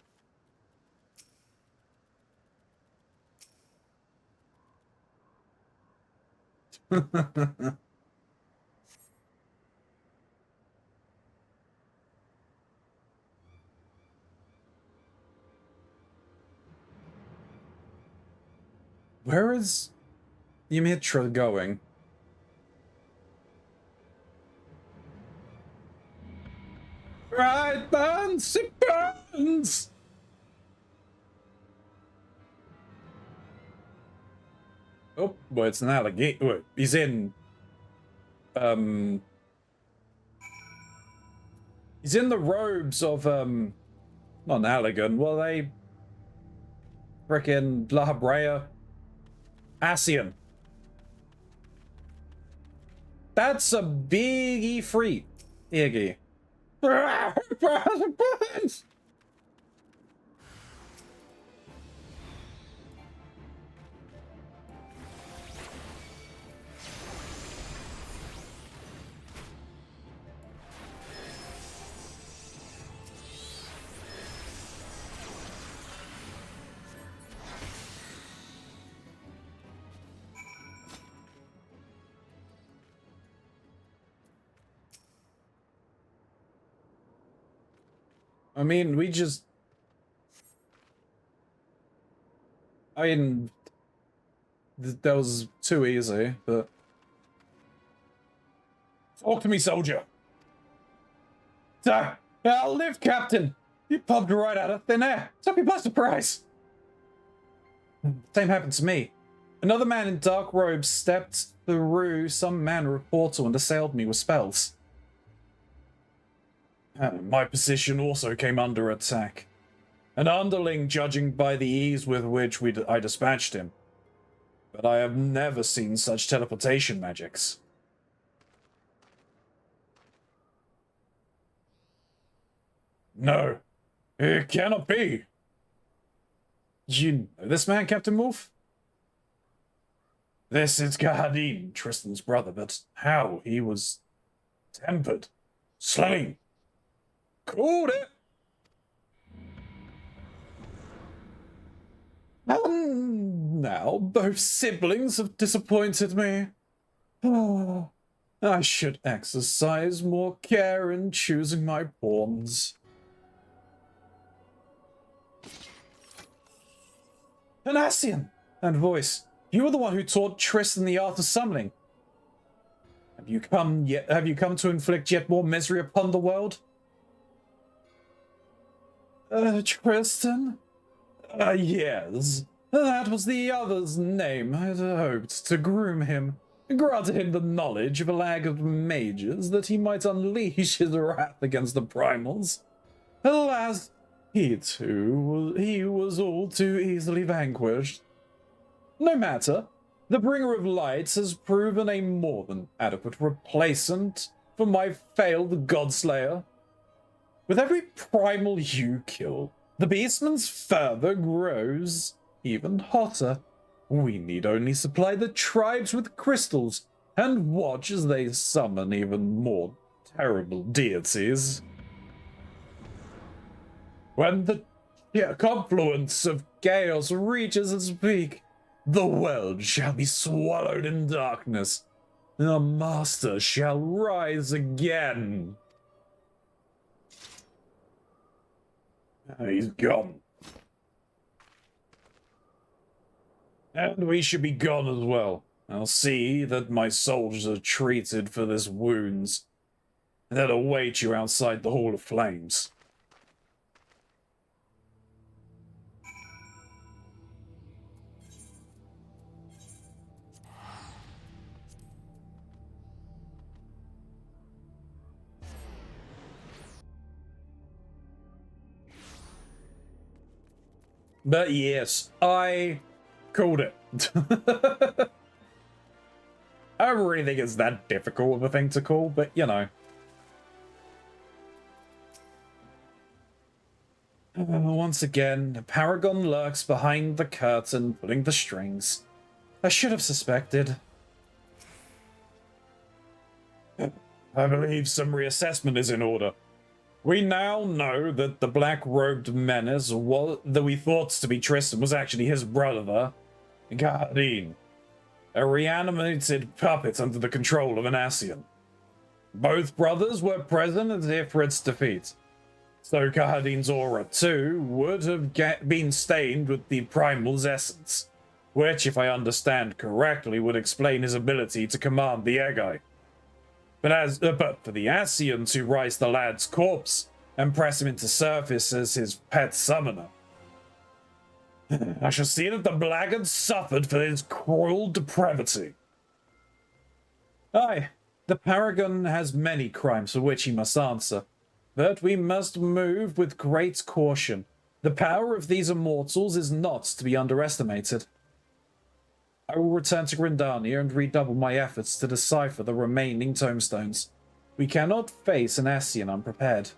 Where is Ymitra going? Right, burns! It burns! Oh, well, it's an alligator. Wait, he's in... He's in the robes of, not an Allagan. Well, they... Frickin' La Habrea. Asian. That's a big Ifrit. Iggy. Burns! I mean, we just... I mean... That was too easy, but... Talk to me, soldier! I'll live, Captain! You popped right out of thin air! Took me by surprise! Same happened to me. Another man in dark robes stepped through some manner of portal and assailed me with spells. My position also came under attack. An underling, judging by the ease with which I dispatched him. But I have never seen such teleportation magics. No, it cannot be. You know this man, Captain Wolf? This is Gahadin, Tristan's brother, but how he was tempered, slain. Called it! And now both siblings have disappointed me. Oh, I should exercise more care in choosing my pawns. An Asian! And voice, you were the one who taught Tristan the art of summoning. Have you come to inflict yet more misery upon the world? Tristan? Yes. That was the other's name. I'd hoped to groom him, granted him the knowledge of a lag of mages that he might unleash his wrath against the primals. Alas, he was all too easily vanquished. No matter, the Bringer of Lights has proven a more than adequate replacement for my failed Godslayer. With every primal you kill, the beastman's fervor grows. even hotter. We need only supply the tribes with crystals and watch as they summon even more terrible deities. When the confluence of chaos reaches its peak, the world shall be swallowed in darkness. The master shall rise again. He's gone. And we should be gone as well. I'll see that my soldiers are treated for their wounds. They'll await you outside the Hall of Flames. But yes, I called it. I don't really think it's that difficult of a thing to call, but you know. Once again, the Paragon lurks behind the curtain, pulling the strings. I should have suspected. I believe some reassessment is in order. We now know that the black-robed menace that we thought to be Tristan was actually his brother, Gardine, a reanimated puppet under the control of an Ascian. Both brothers were present at Ifrit's defeat, so Gardine's aura too would have been stained with the Primal's essence, which, if I understand correctly, would explain his ability to command the Eggai. But for the Ascian to rise the lad's corpse and press him into surface as his pet summoner, I shall see that the blackguard suffered for his cruel depravity. Aye, the Paragon has many crimes for which he must answer, but we must move with great caution. The power of these immortals is not to be underestimated. I will return to Grindania and redouble my efforts to decipher the remaining tomestones. We cannot face an Ascian unprepared.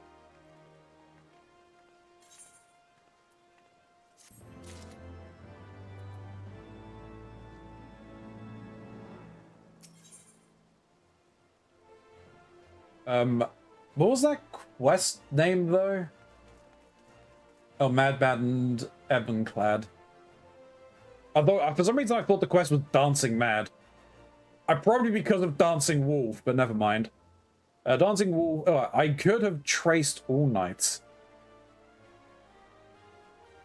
What was that quest name though? Oh, Madbad and Ebenclad. Although, for some reason, I thought the quest was Dancing Mad. Probably because of Dancing Wolf, but never mind. Dancing Wolf... Oh, I could have traced All Night.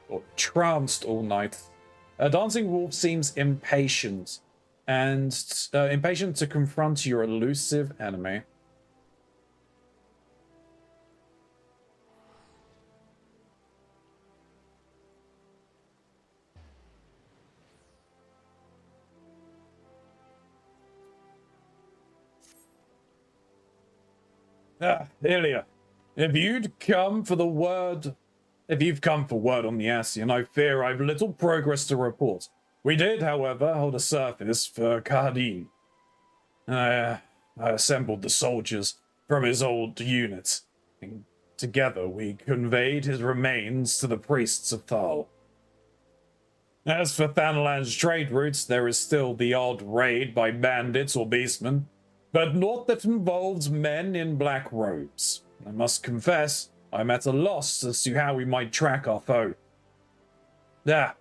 Or tranced All Night. Dancing Wolf seems impatient. And impatient to confront your elusive enemy. Ilya, if you've come for word on the Ascian, I fear I've little progress to report. We did, however, hold a service for Cardine. I assembled the soldiers from his old unit, and together we conveyed his remains to the priests of Thal. As for Thanalan's trade routes, there is still the odd raid by bandits or beastmen, but naught that involves men in black robes. I must confess, I'm at a loss as to how we might track our foe. Have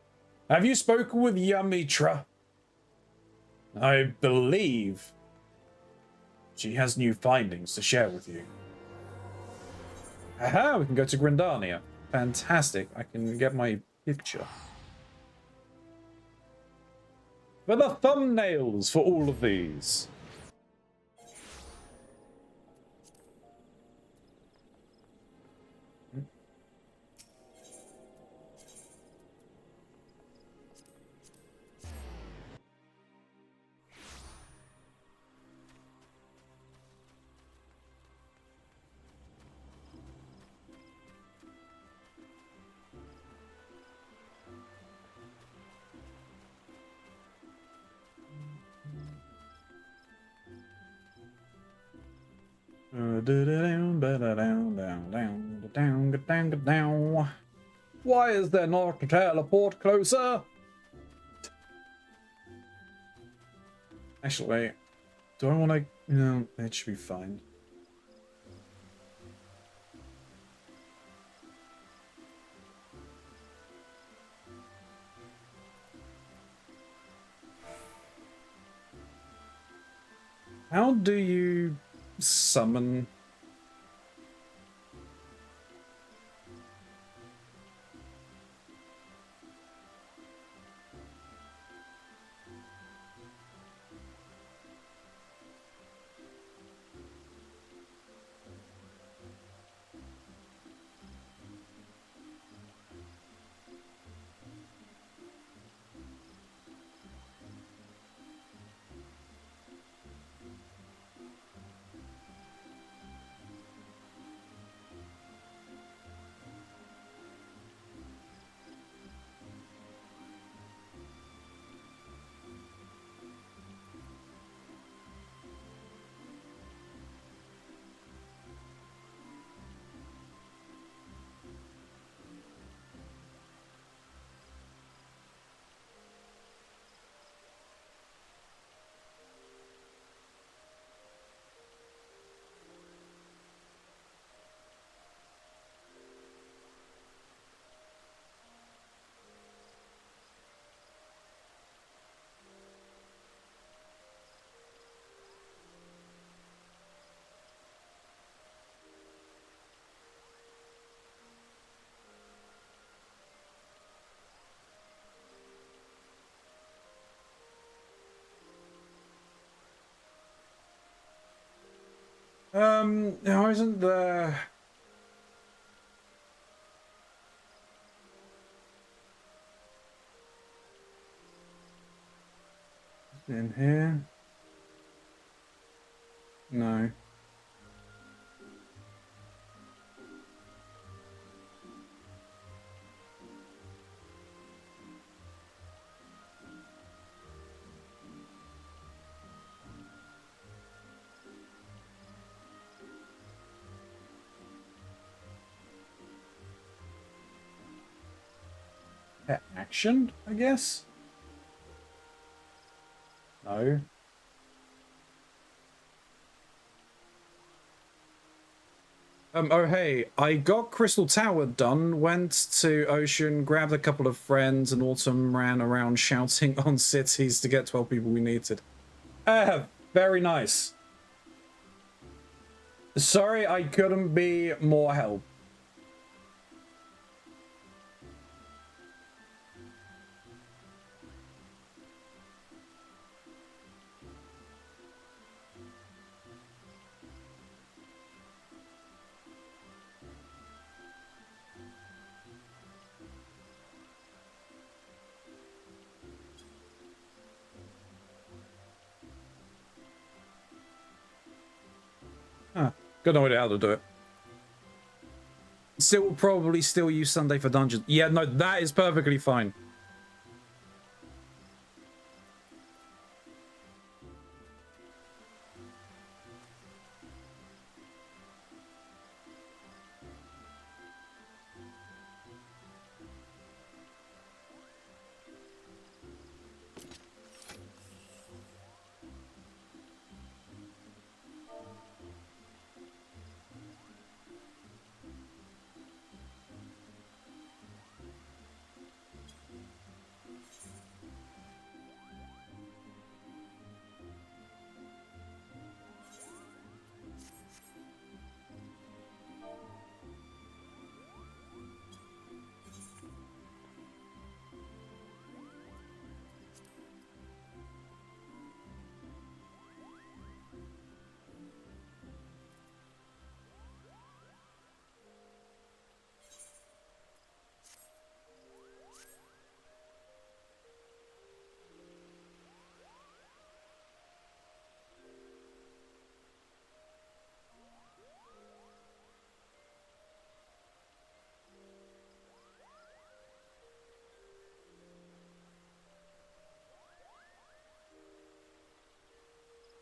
you spoken with Yamitra? I believe she has new findings to share with you. Aha, we can go to Grindania. Fantastic, I can get my picture. For the thumbnails for all of these. Why is there not a teleport closer? Actually, wait. Do I want to... No, it should be fine. How do you summon... How isn't there... In here? No. Action, I guess? No. Oh hey, I got Crystal Tower done, went to Ocean, grabbed a couple of friends, and Autumn ran around shouting on cities to get 12 people we needed. Very nice. Sorry I couldn't be more help. Huh. Got no idea how to do it. Still probably still use Sunday for dungeons. Yeah, no, that is perfectly fine.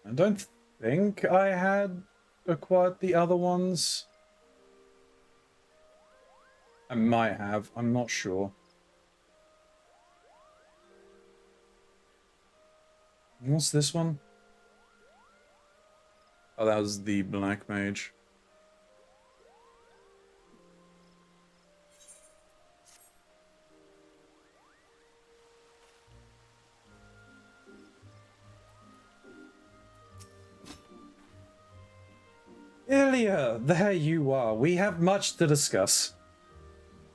I don't think I had acquired the other ones. I might have, I'm not sure. What's this one? Oh, that was the Black Mage. Ilya, there you are. We have much to discuss.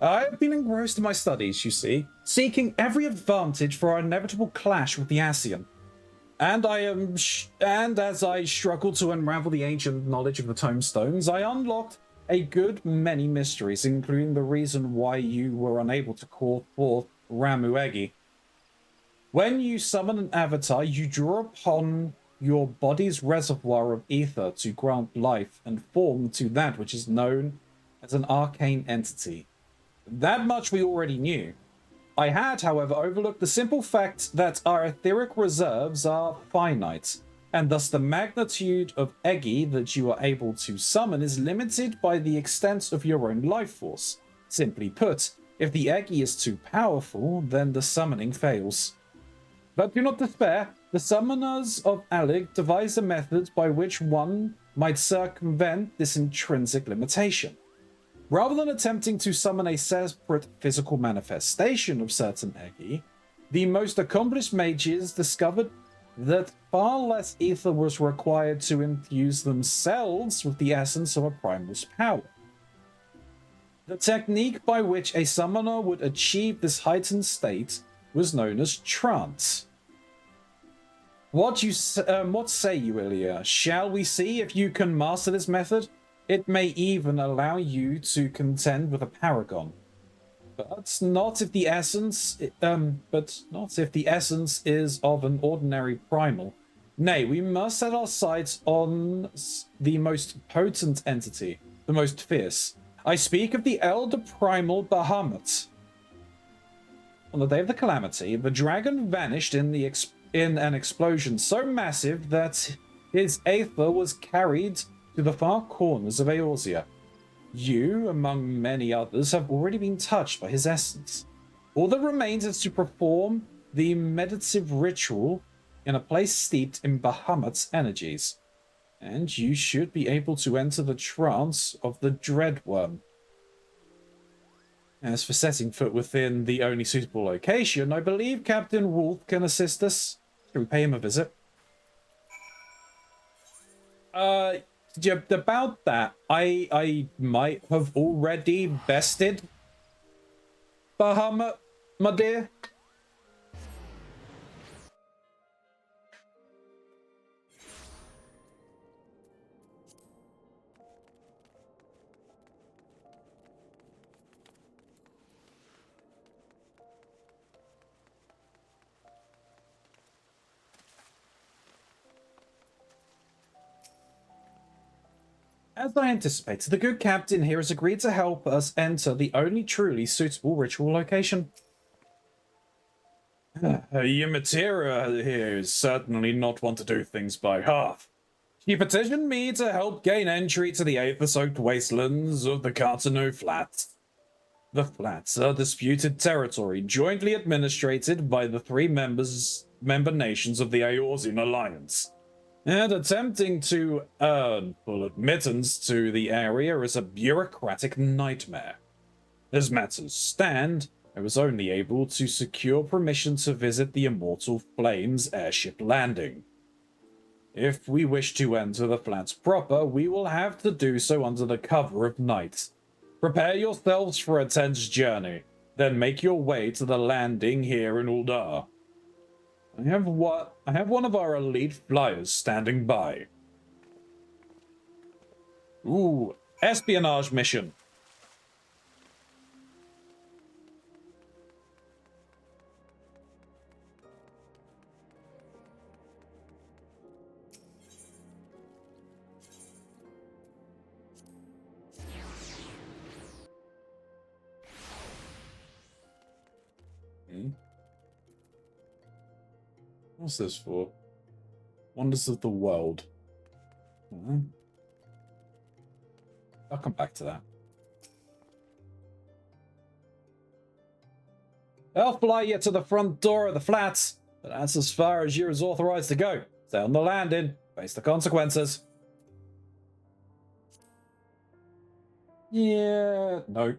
I have been engrossed in my studies, you see, seeking every advantage for our inevitable clash with the Ascian. And as I struggled to unravel the ancient knowledge of the tomestones, I unlocked a good many mysteries, including the reason why you were unable to call forth Ramu Egi. When you summon an avatar, you draw upon your body's reservoir of ether to grant life and form to that which is known as an arcane entity. That much we already knew. I had, however, overlooked the simple fact that our etheric reserves are finite, and thus the magnitude of Egi that you are able to summon is limited by the extent of your own life force. Simply put, if the Egi is too powerful, then the summoning fails. But do not despair. The summoners of Alig devised a method by which one might circumvent this intrinsic limitation. Rather than attempting to summon a separate physical manifestation of certain Egi, the most accomplished mages discovered that far less ether was required to infuse themselves with the essence of a primal's power. The technique by which a summoner would achieve this heightened state was known as trance. What say you, Ilya? Shall we see if you can master this method? It may even allow you to contend with a paragon, but not if the essence is of an ordinary primal. Nay, we must set our sights on the most potent entity, the most fierce. I speak of the elder primal Bahamut. On the day of the calamity, the dragon vanished in an explosion so massive that his aether was carried to the far corners of Eorzea. You, among many others, have already been touched by his essence. All that remains is to perform the meditative ritual in a place steeped in Bahamut's energies, and you should be able to enter the trance of the Dreadworm. As for setting foot within the only suitable location, I believe Captain Wolf can assist us. Should we pay him a visit? About that, I might have already bested Bahamut, my dear. As I anticipated, the good captain here has agreed to help us enter the only truly suitable ritual location. Ymatera here is certainly not one to do things by half. She petitioned me to help gain entry to the aether-soaked wastelands of the Cartano Flats. The Flats are disputed territory jointly administrated by the three member nations of the Eorzean Alliance. And attempting to earn full admittance to the area is a bureaucratic nightmare. As matters stand, I was only able to secure permission to visit the Immortal Flames airship landing. If we wish to enter the flats proper, we will have to do so under the cover of night. Prepare yourselves for a tense journey, then make your way to the landing here in Uldar. I have one of our elite flyers standing by. Ooh, espionage mission. What's this for? Wonders of the world. I'll come back to that. I'll fly you to the front door of the flats, but that's as far as you're authorized to go. Stay on the landing, face the consequences. Yeah, no.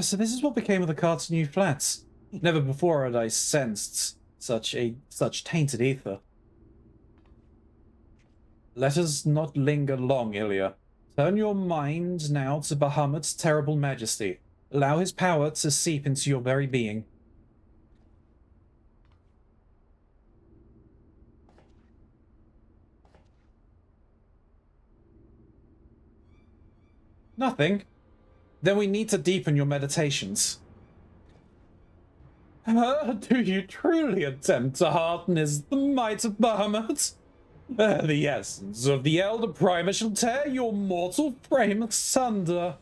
So this is what became of the cart's new flats. Never before had I sensed such tainted ether. Let us not linger long, Ilya. Turn your mind now to Bahamut's terrible majesty. Allow his power to seep into your very being. Nothing. Then we need to deepen your meditations. Do you truly attempt to harness the might of Bahamut? The essence of the Elder Primer shall tear your mortal frame asunder.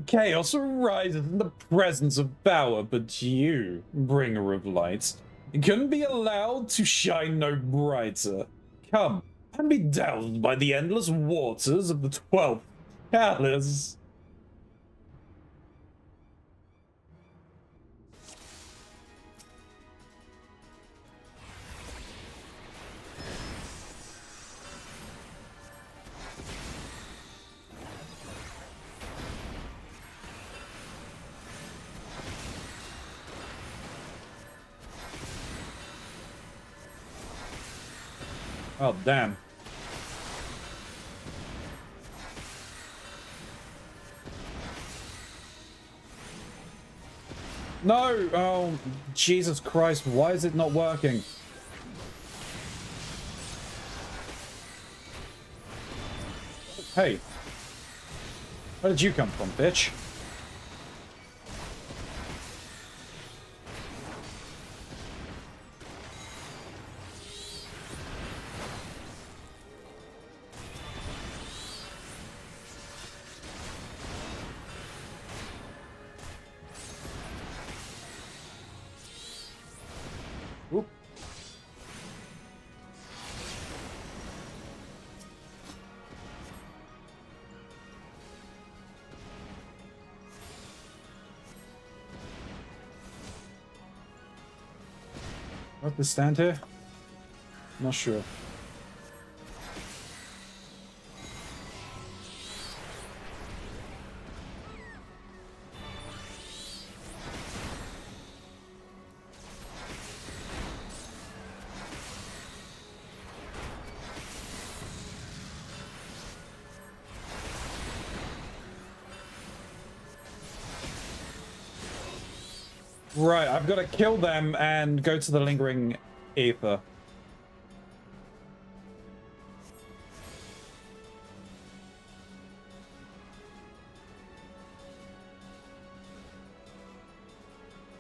Chaos arises in the presence of power, but you, bringer of light, can be allowed to shine no brighter. Come and be doused by the endless waters of the 12th chalice. Oh, damn. No! Oh, Jesus Christ, why is it not working? Hey. Where did you come from, bitch? Oop. What, this stand here? Not sure. Right, I've got to kill them and go to the lingering ether.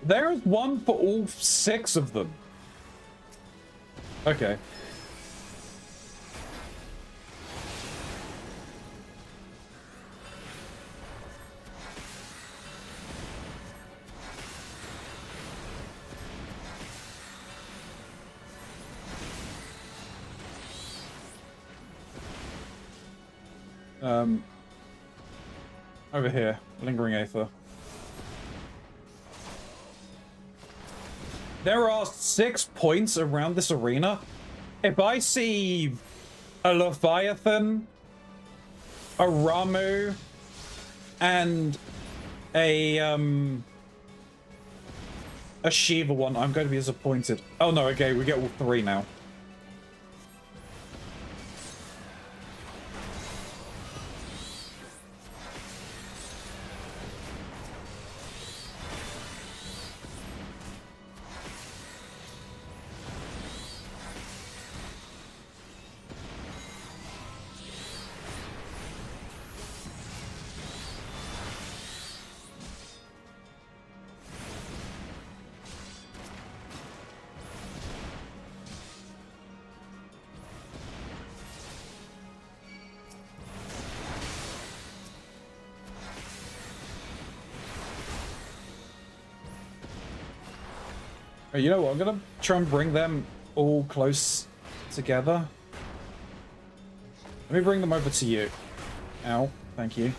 There is one for all 6 of them. Okay. Over here, lingering ether. There are 6 points around this arena. If I see a Leviathan, a Ramu, and a Shiva one, I'm going to be disappointed. Oh no, okay, we get all 3 now. You know what? I'm gonna try and bring them all close together. Let me bring them over to you. Ow. Thank you.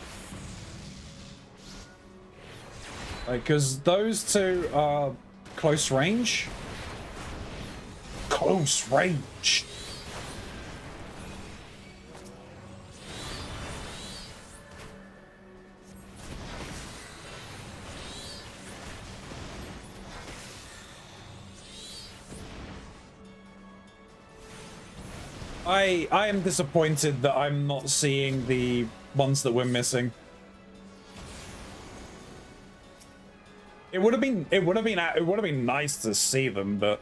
Because those two are close range. Close range. I am disappointed that I'm not seeing the ones that we're missing. It would have been nice to see them, but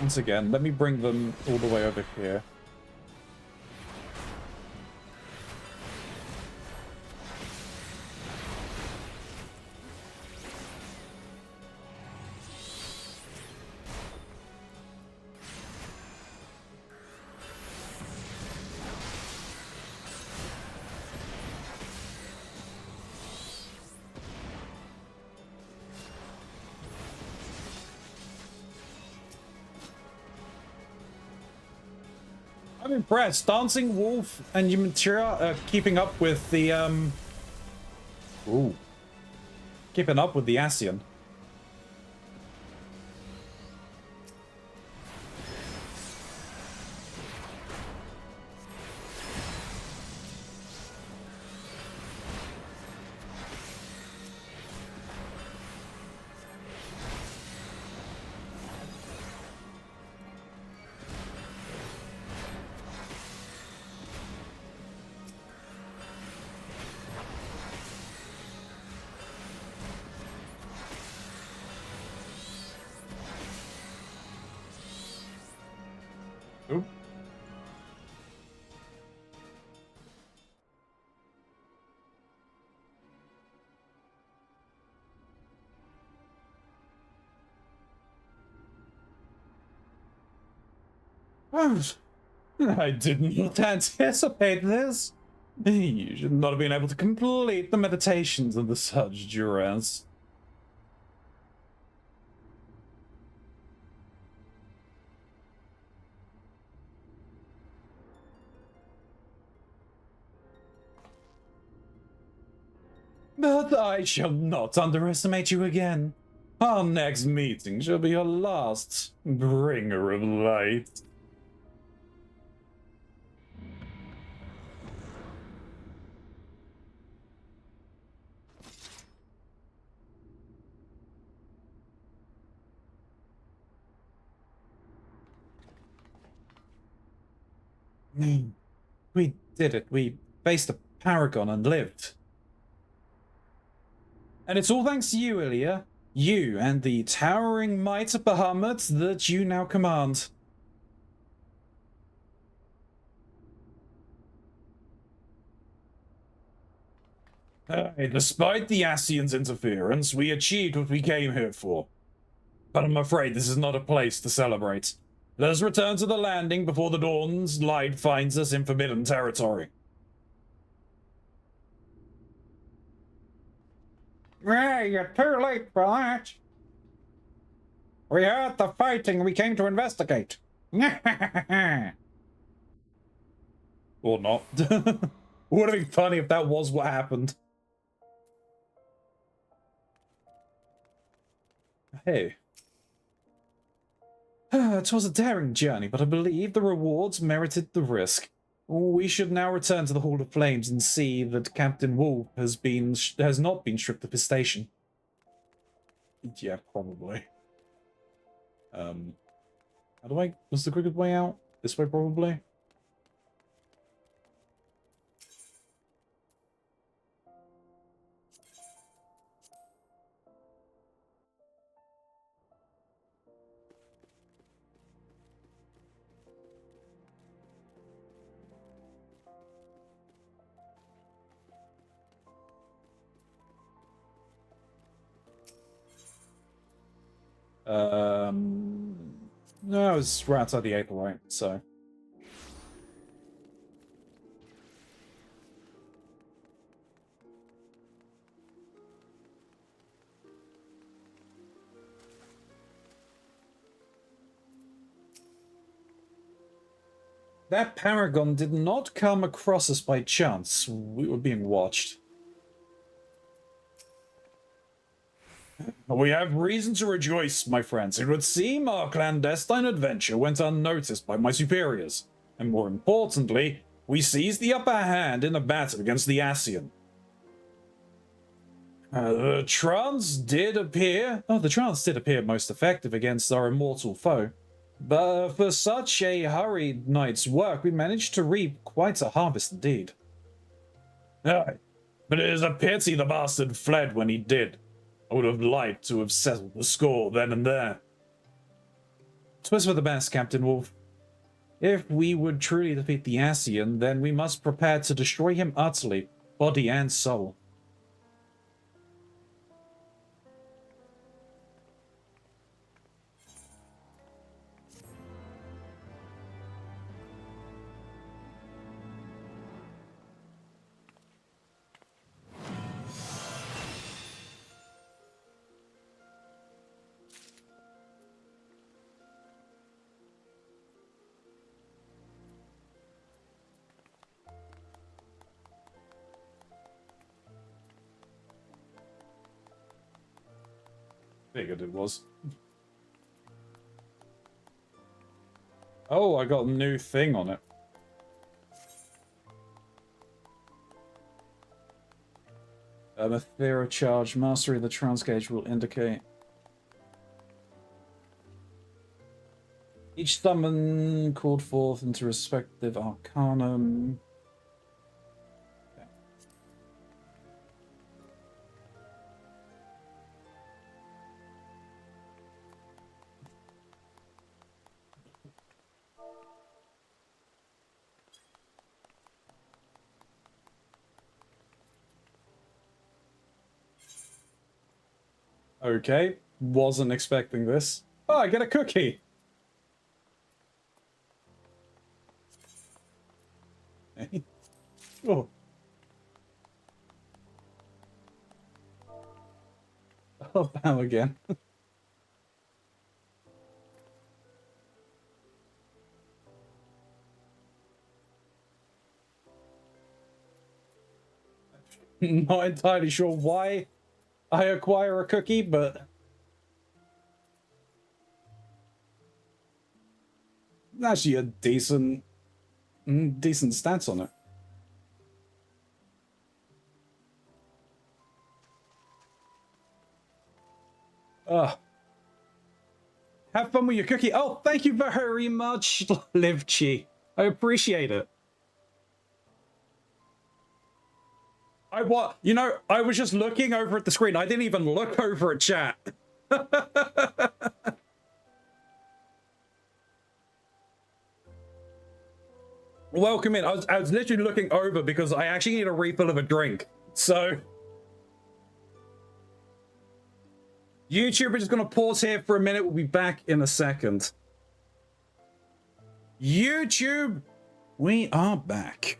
once again, let me bring them all the way over here. I'm impressed. Dancing Wolf and Yamatura are keeping up with the, Ooh. Keeping up with the Asian. Ooh. Oh, I did not anticipate this. You should not have been able to complete the meditations of the such duress. But I shall not underestimate you again. Our next meeting shall be your last, bringer of light. We did it. We faced a paragon and lived. And it's all thanks to you, Ilya. You and the towering might of Bahamut that you now command. Despite the Asians' interference, we achieved what we came here for. But I'm afraid this is not a place to celebrate. Let us return to the landing before the dawn's light finds us in forbidden territory. You're too late for that. We heard the fighting and we came to investigate. Or not. Would have been funny if that was what happened. Hey. It was a daring journey, but I believe the rewards merited the risk. We should now return to the Hall of Flames and see that Captain Wolf has not been stripped of his station. Yeah, probably. How do I... What's the quickest way out? This way, probably? No, it's right outside the Aetherite, so... That paragon did not come across us by chance. We were being watched. We have reason to rejoice, my friends. It would seem our clandestine adventure went unnoticed by my superiors. And more importantly, we seized the upper hand in a battle against the Ascian. The trance did appear most effective against our immortal foe. But for such a hurried night's work, we managed to reap quite a harvest indeed. Aye, but it is a pity the bastard fled when he did. I would have liked to have settled the score then and there. 'Twas for the best, Captain Wolf. If we would truly defeat the Ascian, then we must prepare to destroy him utterly, body and soul. Figured it was. Oh, I got a new thing on it. A Thera charge. Mastery of the trance gauge will indicate. Each summon called forth into respective arcanum. Okay, wasn't expecting this. Oh, I get a cookie! Oh. Oh, bam again. Not entirely sure why I acquire a cookie, but actually a decent stats on it. Have fun with your cookie. Oh, thank you very much, Livchi. I appreciate it. I was just looking over at the screen. I didn't even look over at chat. Welcome in. I was literally looking over because I actually need a refill of a drink. So YouTube, we're just going to pause here for a minute. We'll be back in a second. YouTube, we are back.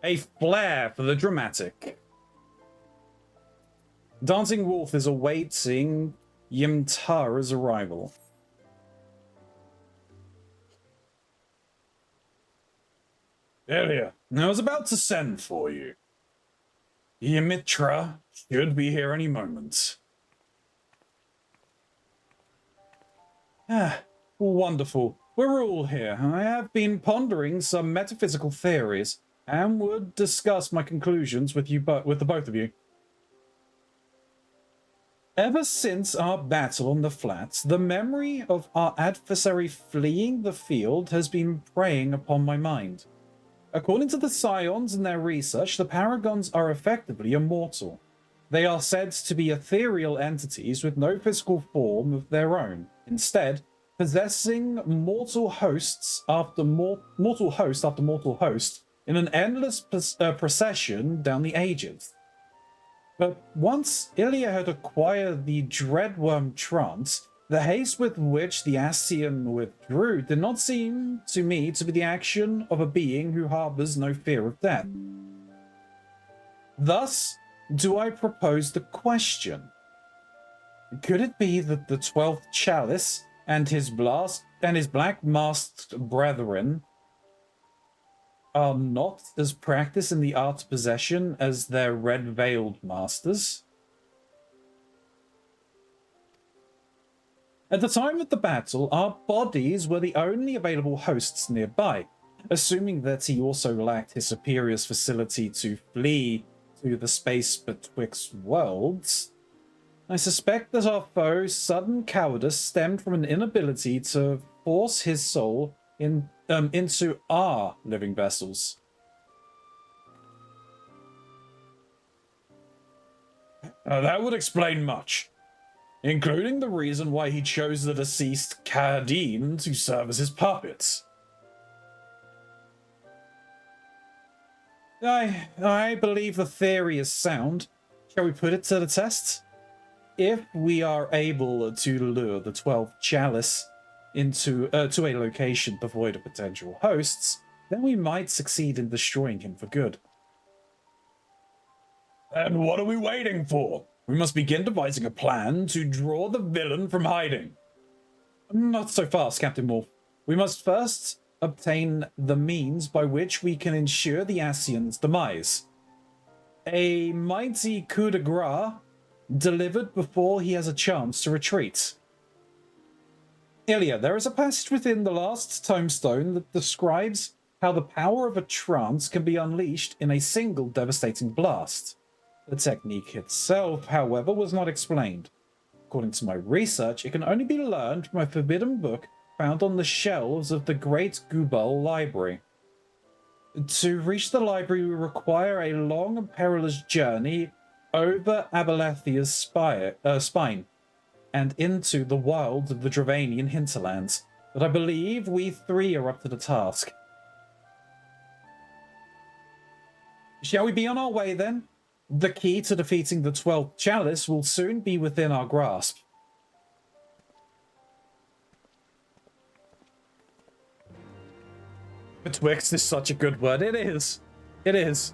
A flair for the dramatic. Dancing Wolf is awaiting Yimtara's arrival. Elia, I was about to send for you. Ymitra should be here any moment. Ah, wonderful. We're all here. I have been pondering some metaphysical theories and would discuss my conclusions with the both of you. Ever since our battle on the flats, the memory of our adversary fleeing the field has been preying upon my mind. According to the Scions and their research, the Paragons are effectively immortal. They are said to be ethereal entities with no physical form of their own, instead possessing mortal host after mortal host in an endless procession down the ages. But once Ilya had acquired the Dreadworm trance, the haste with which the Ascian withdrew did not seem to me to be the action of a being who harbors no fear of death. Thus, do I propose the question. Could it be that the 12th Chalice and his black masked brethren are not as practiced in the art of possession as their red-veiled masters? At the time of the battle, our bodies were the only available hosts nearby. Assuming that he also lacked his superior's facility to flee to the space betwixt worlds, I suspect that our foe's sudden cowardice stemmed from an inability to force his soul into our living vessels. That would explain much, including the reason why he chose the deceased Karadin to serve as his puppets. I believe the theory is sound. Shall we put it to the test? If we are able to lure the 12th Chalice to a location devoid of potential hosts, then we might succeed in destroying him for good. And what are we waiting for? We must begin devising a plan to draw the villain from hiding. Not so fast, Captain Wolf. We must first obtain the means by which we can ensure the Ascian's demise. A mighty coup de grace delivered before he has a chance to retreat. Ilya, there is a passage within the last tomestone that describes how the power of a trance can be unleashed in a single devastating blast. The technique itself, however, was not explained. According to my research, it can only be learned from a forbidden book found on the shelves of the Great Gubal Library. To reach the library, we require a long and perilous journey over Abalathia's spine and into the wilds of the Dravanian hinterlands, but I believe we three are up to the task. Shall we be on our way then? The key to defeating the 12th Chalice will soon be within our grasp. Betwixt is such a good word. It is. It is.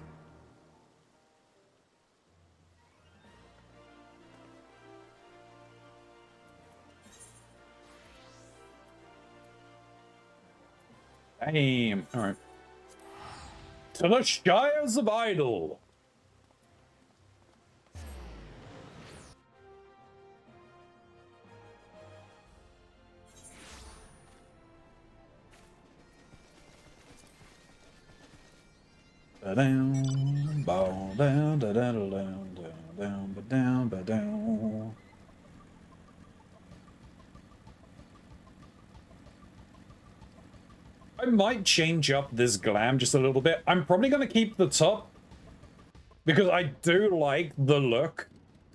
Damn. All right. To the Shires of Idle. Ba-down, bow down, da da da down, down, ba down, ba down. I might change up this glam just a little bit. I'm probably going to keep the top because I do like the look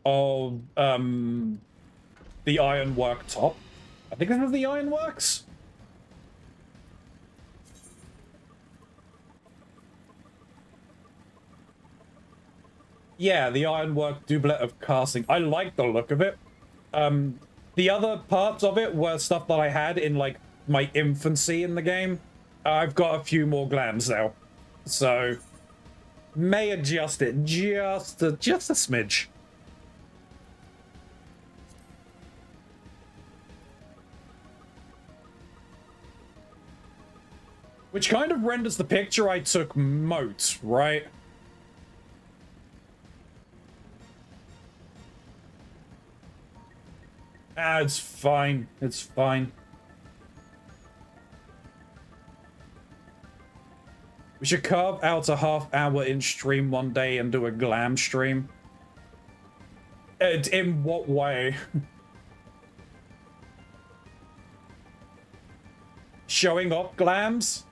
of the ironwork top. I think this is the ironworks. Yeah, the ironwork doublet of casting. I like the look of it. The other parts of it were stuff that I had in like my infancy in the game. I've got a few more glams now, so may adjust it just a smidge. Which kind of renders the picture I took moat, right? Ah, it's fine. It's fine. We should carve out a half-hour in stream one day and do a glam stream. In what way? Showing off glams?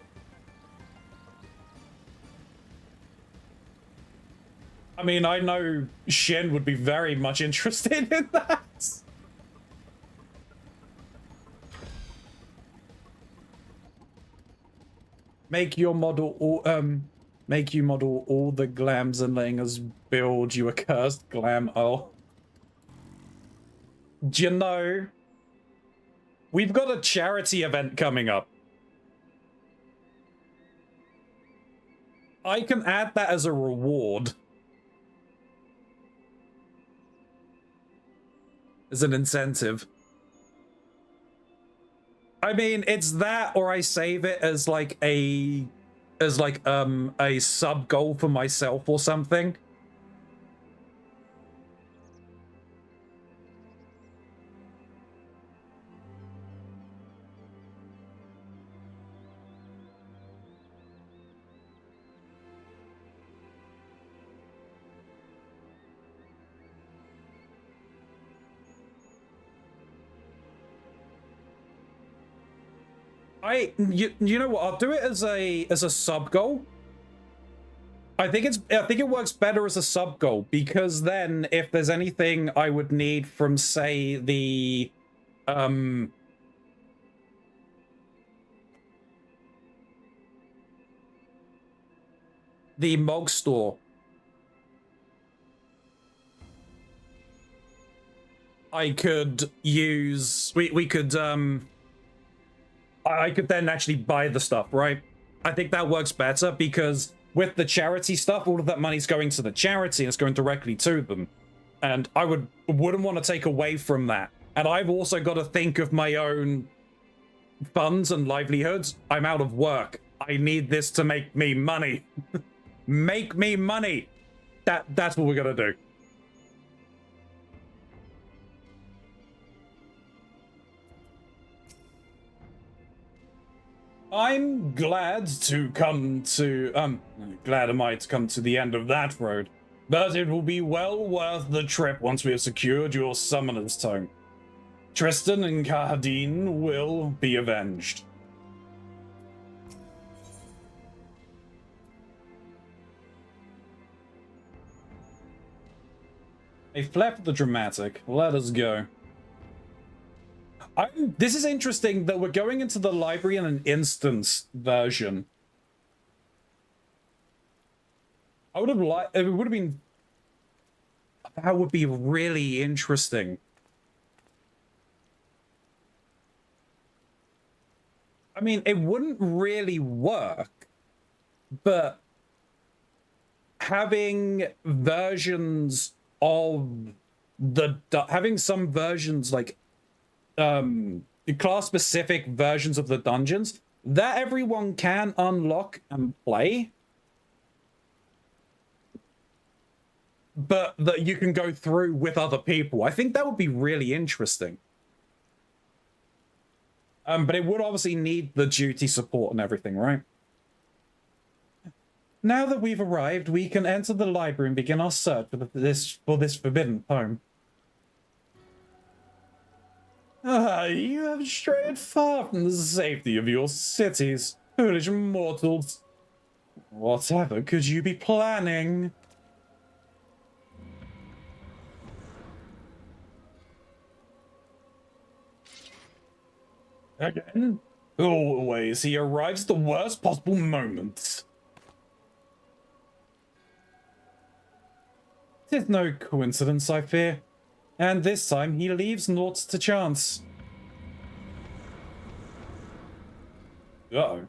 I mean, I know Shen would be very much interested in that. Make you model all the glams and letting us build you a cursed glam. Oh. Do you know, we've got a charity event coming up. I can add that as a reward. as an incentive. I mean, it's that, or I save it as like a sub goal for myself or something. You know what? I'll do it as a sub goal. I think it works better as a sub goal, because then if there's anything I would need from, say, the Mog store, I could use we could I could then actually buy the stuff, right? I think that works better, because with the charity stuff, all of that money's going to the charity and it's going directly to them. And I wouldn't want to take away from that. And I've also got to think of my own funds and livelihoods. I'm out of work. I need this to make me money. Make me money. That's what we're gonna do. I'm glad am I to come to the end of that road, but it will be well worth the trip once we have secured your summoner's tongue. Tristan and Kahadin will be avenged. A flap of the dramatic. Let us go. This is interesting that we're going into the library in an instance version. I would have liked... It would have been... That would be really interesting. I mean, it wouldn't really work, but having versions of having some versions like class specific versions of the dungeons that everyone can unlock and play, but that you can go through with other people. I think that would be really interesting. But it would obviously need the duty support and everything, right? Now that we've arrived, we can enter the library and begin our search for this forbidden poem. You have strayed far from the safety of your cities, foolish mortals. Whatever could you be planning? Again? Always, he arrives at the worst possible moments. 'Tis no coincidence, I fear. And this time he leaves naught to chance. Uh-oh.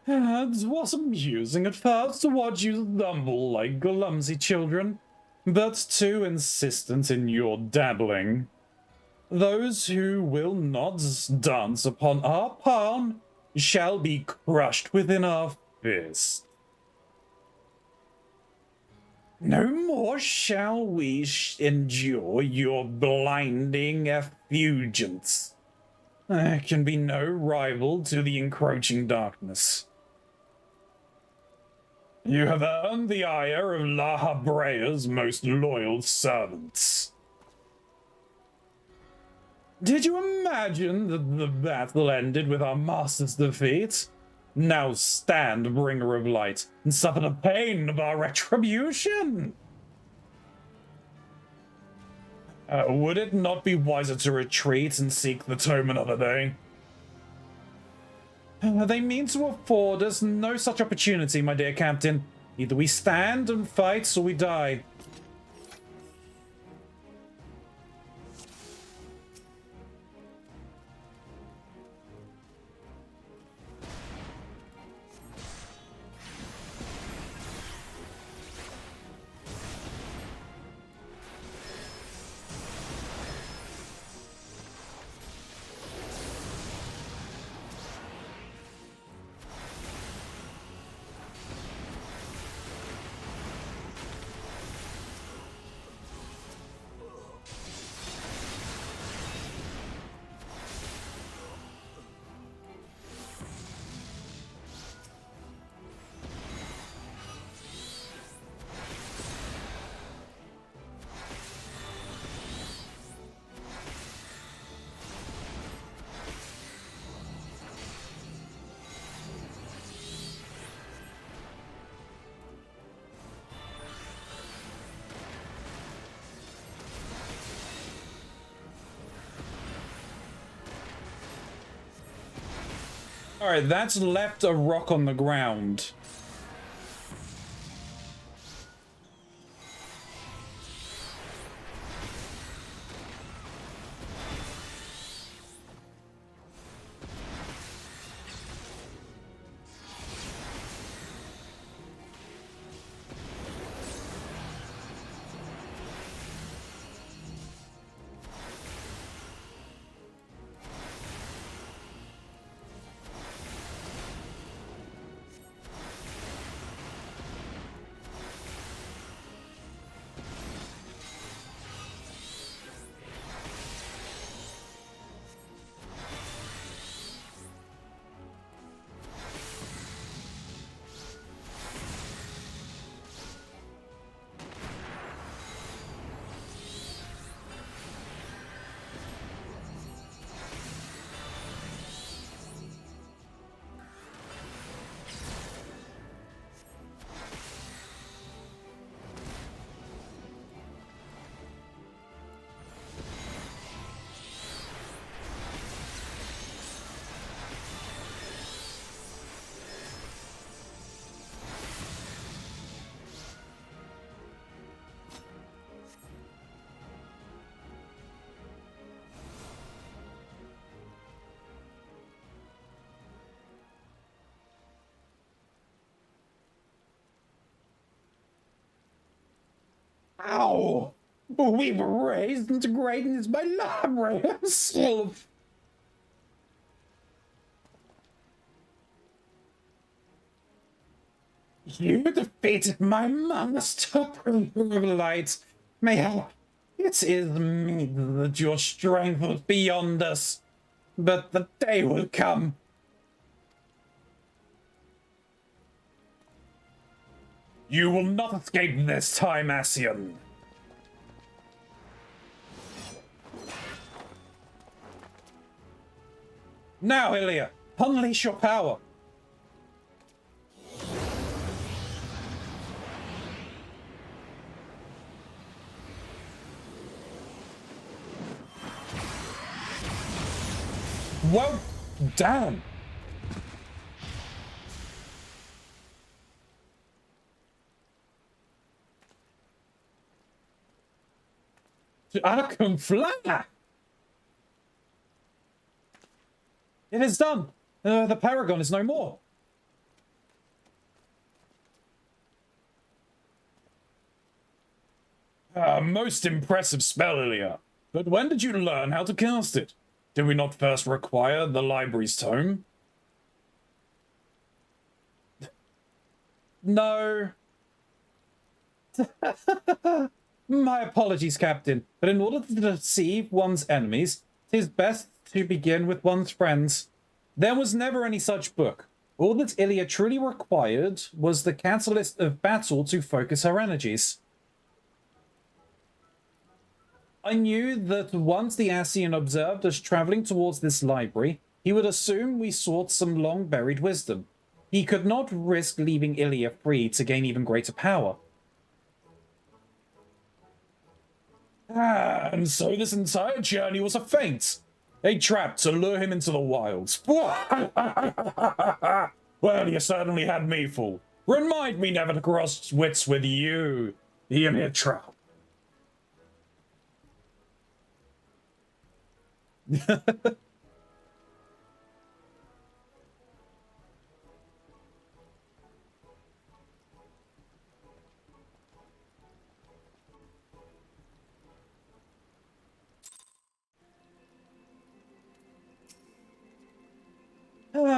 It was amusing at first to watch you stumble like clumsy children, but too insistent in your dabbling. Those who will not dance upon our palm shall be crushed within our fist. No more shall we endure your blinding effulgence. There can be no rival to the encroaching darkness. You have earned the ire of La Habrea's most loyal servants. Did you imagine that the battle ended with our master's defeat? Now stand, bringer of light, and suffer the pain of our retribution! Would it not be wiser to retreat and seek the tome another day? They mean to afford us no such opportunity, my dear captain. Either we stand and fight, or we die. Alright, that's left a rock on the ground. Ow! We were raised into greatness by library himself. You defeated my master, Prince of Light. Mayhap it is me that your strength was beyond us, but the day will come. You will not escape this time, Ascian. Now, Ilya, unleash your power. Well, damn. Arkham Flat! It is done! The Paragon is no more. Most impressive spell, Ilya. But when did you learn how to cast it? Did we not first require the library's tome? No. My apologies, Captain, but in order to deceive one's enemies, it is best to begin with one's friends. There was never any such book. All that Ilya truly required was the catalyst of battle to focus her energies. I knew that once the Ascian observed us traveling towards this library, he would assume we sought some long-buried wisdom. He could not risk leaving Ilya free to gain even greater power. And so this entire journey was a feint. A trap to lure him into the wilds. Well, you certainly had me fooled. Remind me never to cross wits with you, Yamitra.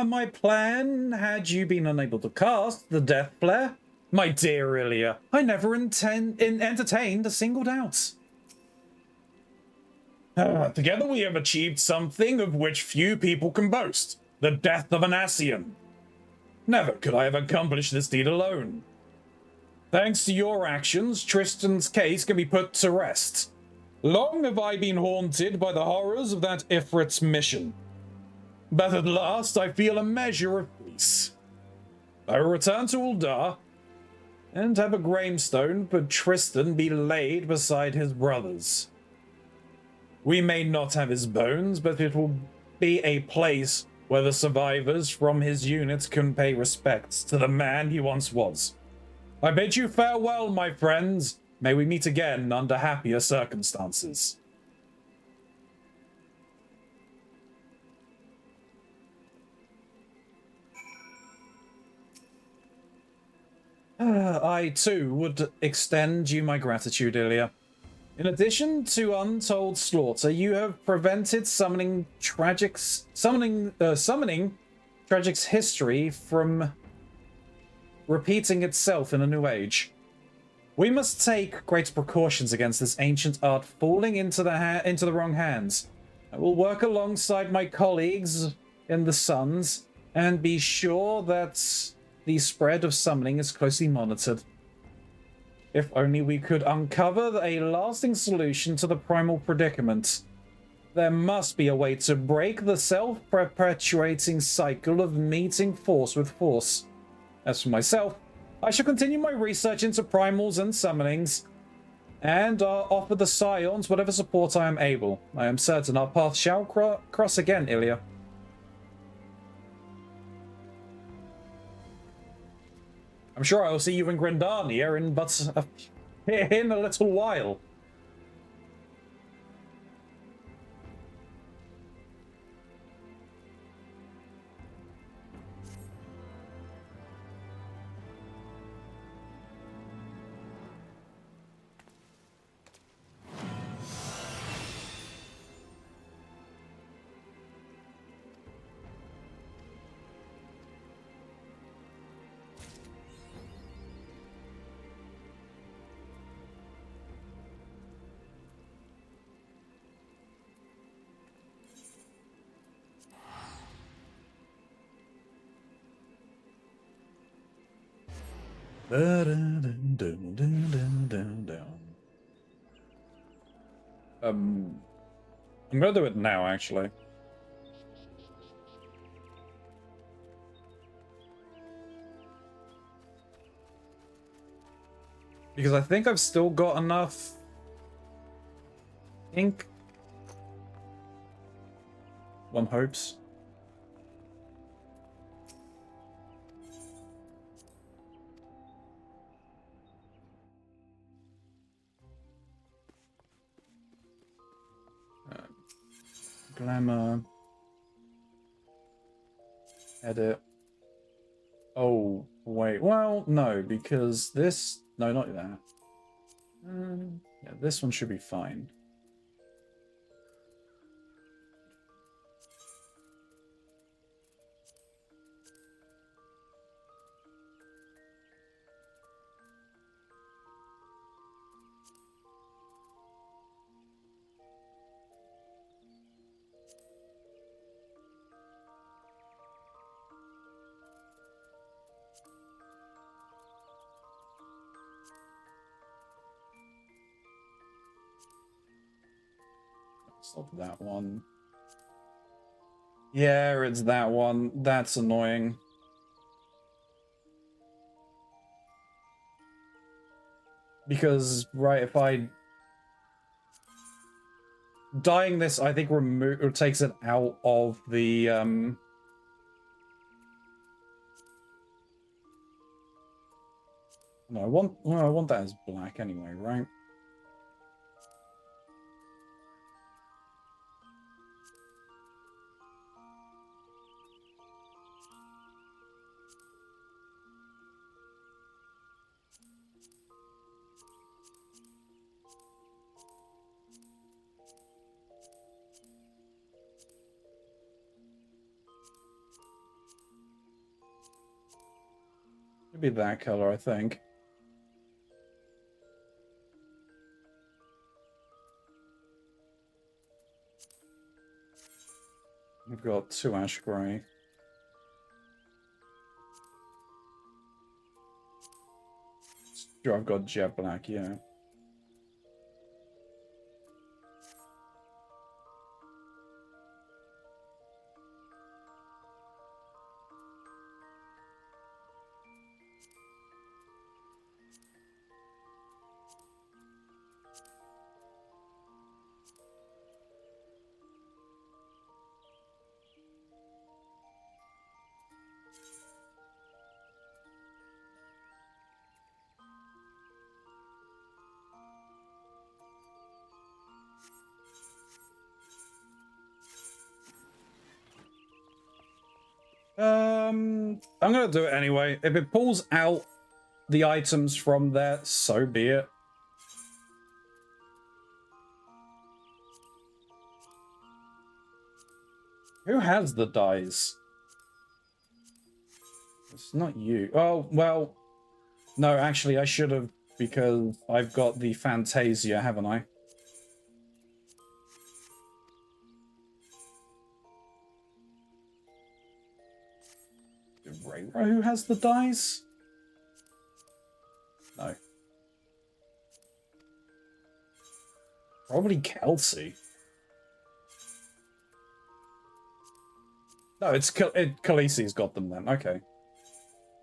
My plan, had you been unable to cast the Death Flare? My dear Ilya, I never entertained a single doubt. Together we have achieved something of which few people can boast. The death of an Ascian. Never could I have accomplished this deed alone. Thanks to your actions, Tristan's case can be put to rest. Long have I been haunted by the horrors of that Ifrit's mission. But at last I feel a measure of peace. I will return to Uldar and have a gravestone for Tristan be laid beside his brothers. We may not have his bones, but it will be a place where the survivors from his unit can pay respects to the man he once was. I bid you farewell, my friends. May we meet again under happier circumstances. I, too, would extend you my gratitude, Ilya. In addition to untold slaughter, you have prevented summoning Tragic's history from repeating itself in a new age. We must take great precautions against this ancient art falling into the wrong hands. I will work alongside my colleagues in the Suns and be sure that the spread of summoning is closely monitored. If only we could uncover a lasting solution to the primal predicament. There must be a way to break the self-perpetuating cycle of meeting force with force. As for myself, I shall continue my research into primals and summonings, and offer the Scions whatever support I am able. I am certain our paths shall cross again, Ilya. I'm sure I will see you in Grindania in a little while. I'm gonna do it now, actually. Because I think I've still got enough ink. One hopes. Glamour. Edit. Oh, wait. Well, no, because this... No, not that. Yeah, this one should be fine. Stop that one. Yeah, it's that one. That's annoying. Because, right, if I... Dyeing this, I think, takes it out of the, No, I want that as black anyway, right? It'd be that color, I think. We've got 2 ash gray. Sure, I've got jet black, yeah. I'm gonna do it anyway. If it pulls out the items from there, so be it. Who has the dice? It's not you. Oh, well, no, actually, I should have, because I've got the Fantasia, haven't I? Rayra who has the dice? No. Probably Kelsey. No, it's Khaleesi's got them then. Okay.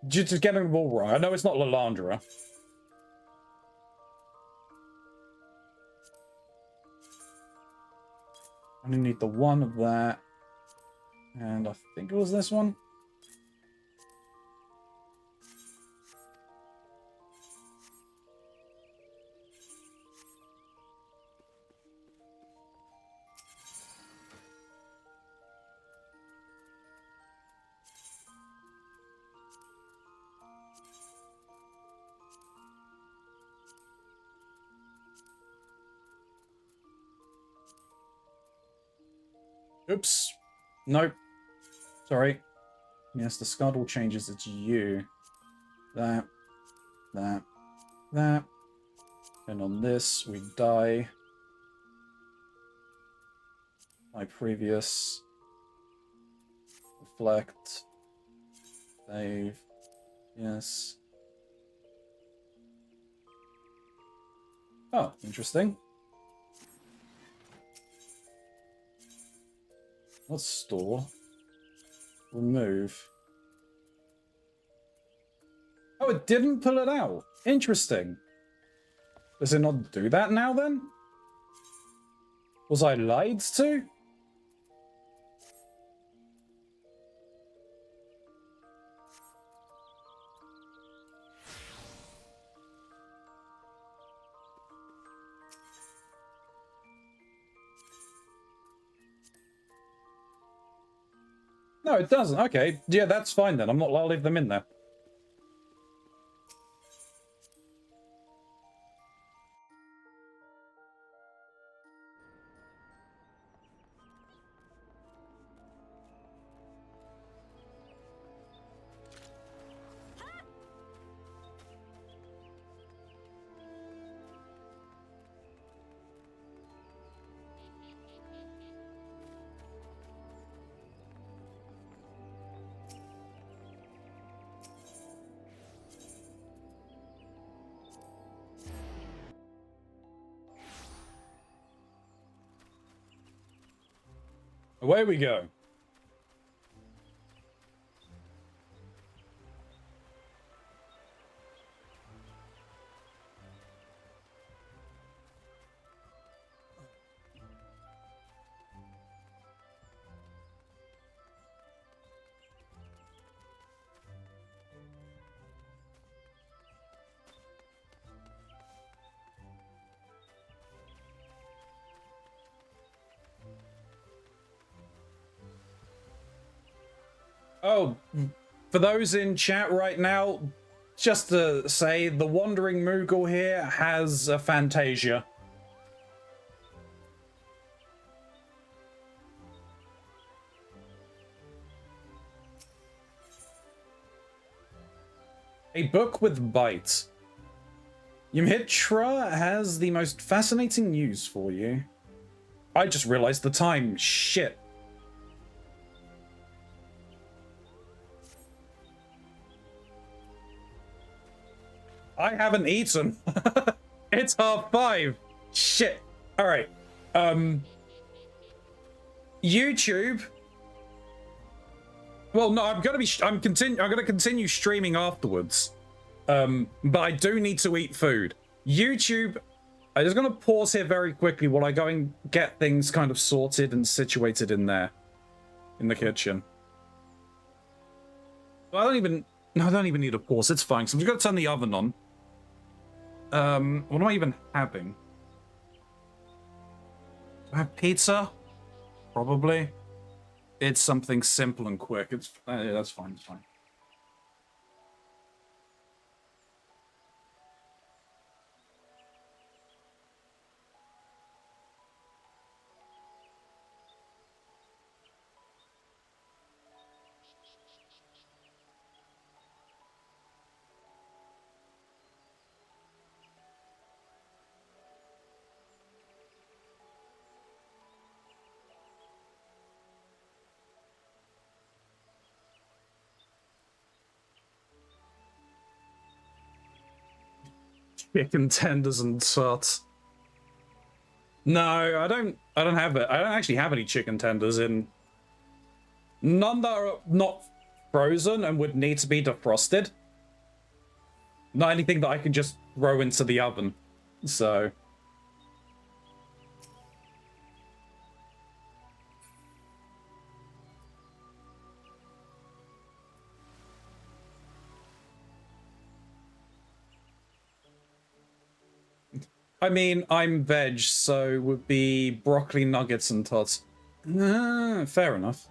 Just getting them all wrong. I know it's not Lalandra. I only need the one of that. And I think it was this one. Oops. Nope. Sorry. Yes, the Scuttle changes. It's you. That. That. That. And on this, we die. My previous. Reflect. Save. Yes. Oh, interesting. Let's store. Remove. Oh, it didn't pull it out. Interesting. Does it not do that now then? Was I lied to? No, it doesn't. Okay. Yeah, that's fine then. I'll leave them in there. Away we go. Oh, for those in chat right now, just to say, the Wandering Moogle here has a Fantasia. A book with bite. Ymhitra has the most fascinating news for you. I just realized the time. Shit. I haven't eaten. It's 5:30. Shit. All right. YouTube. Well, no, I'm gonna continue streaming afterwards. But I do need to eat food. YouTube. I'm just gonna pause here very quickly while I go and get things kind of sorted and situated in there, in the kitchen. Well, I don't even need a pause. It's fine. So I'm just gonna turn the oven on. What am I even having? Do I have pizza? Probably. it's something simple and quick. It's yeah, that's fine. It's fine. Chicken tenders and tots. No, I don't have it. I don't actually have any chicken tenders in. None that are not frozen and would need to be defrosted. Not anything that I can just throw into the oven. So. I mean, I'm veg, so it would be broccoli nuggets and tots. Fair enough.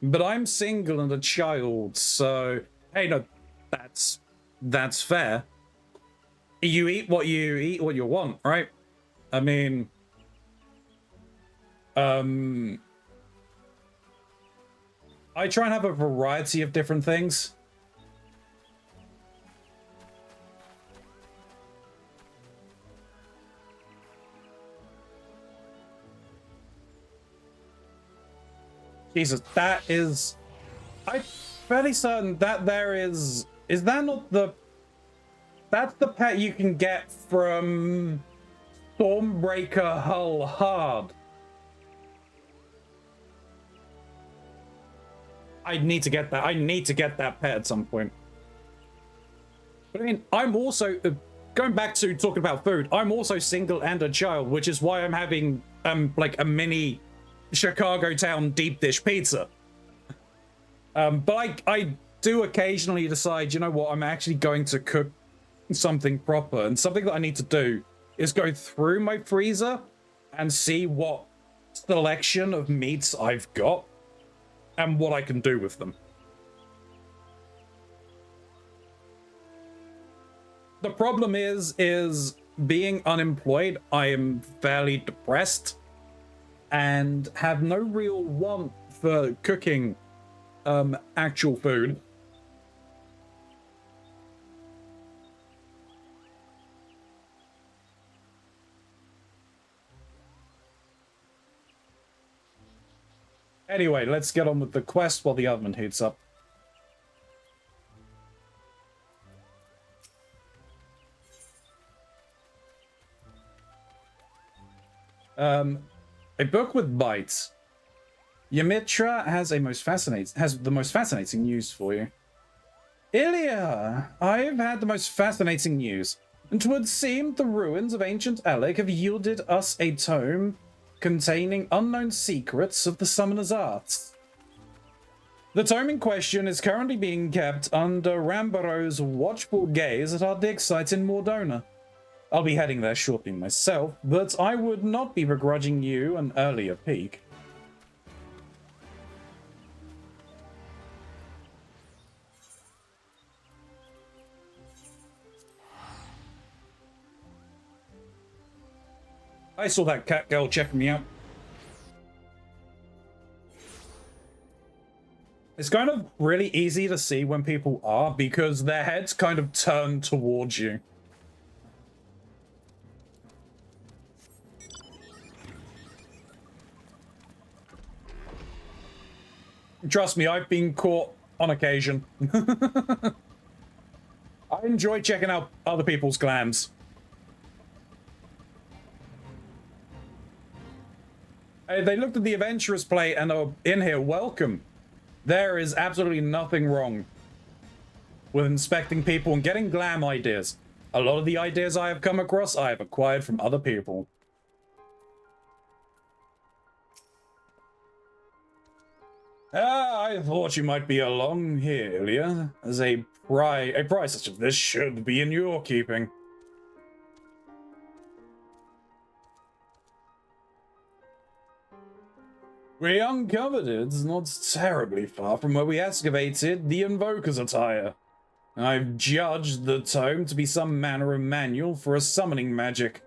But I'm single and a child, so hey, no, that's fair. You eat what you want, right? I mean, I try and have a variety of different things. Jesus, that is... I'm fairly certain that there is... Is that not the... That's the pet you can get from Stormbreaker Hull Hard. I need to get that. I need to get that pet at some point. But I mean, I'm also... going back to talking about food, I'm also single and a child, which is why I'm having, like, a mini... Chicago town deep dish pizza. But I do occasionally decide, you know what, I'm actually going to cook something proper, and something that I need to do is go through my freezer and see what selection of meats I've got and what I can do with them. The problem is being unemployed, I am fairly depressed and have no real want for cooking actual food. Anyway, let's get on with the quest while the oven heats up. A book with bites. Yamitra has the most fascinating news for you. Ilya, I've had the most fascinating news. And 'twould seem the ruins of ancient Alec have yielded us a tome containing unknown secrets of the summoner's arts. The tome in question is currently being kept under Rambaro's watchful gaze at our dig site in Mordona. I'll be heading there shortly myself, but I would not be begrudging you an earlier peek. I saw that cat girl checking me out. It's kind of really easy to see when people are, because their heads kind of turn towards you. Trust me, I've been caught on occasion. I enjoy checking out other people's clams. Hey, they looked at the adventurers plate and are in here. Welcome. There is absolutely nothing wrong with inspecting people and getting glam ideas. A lot of the ideas I have come across, I have acquired from other people. I thought you might be along here, Ilya, as a prize such as this should be in your keeping. We uncovered it not terribly far from where we excavated the Invoker's attire. I've judged the tome to be some manner of manual for a summoning magic.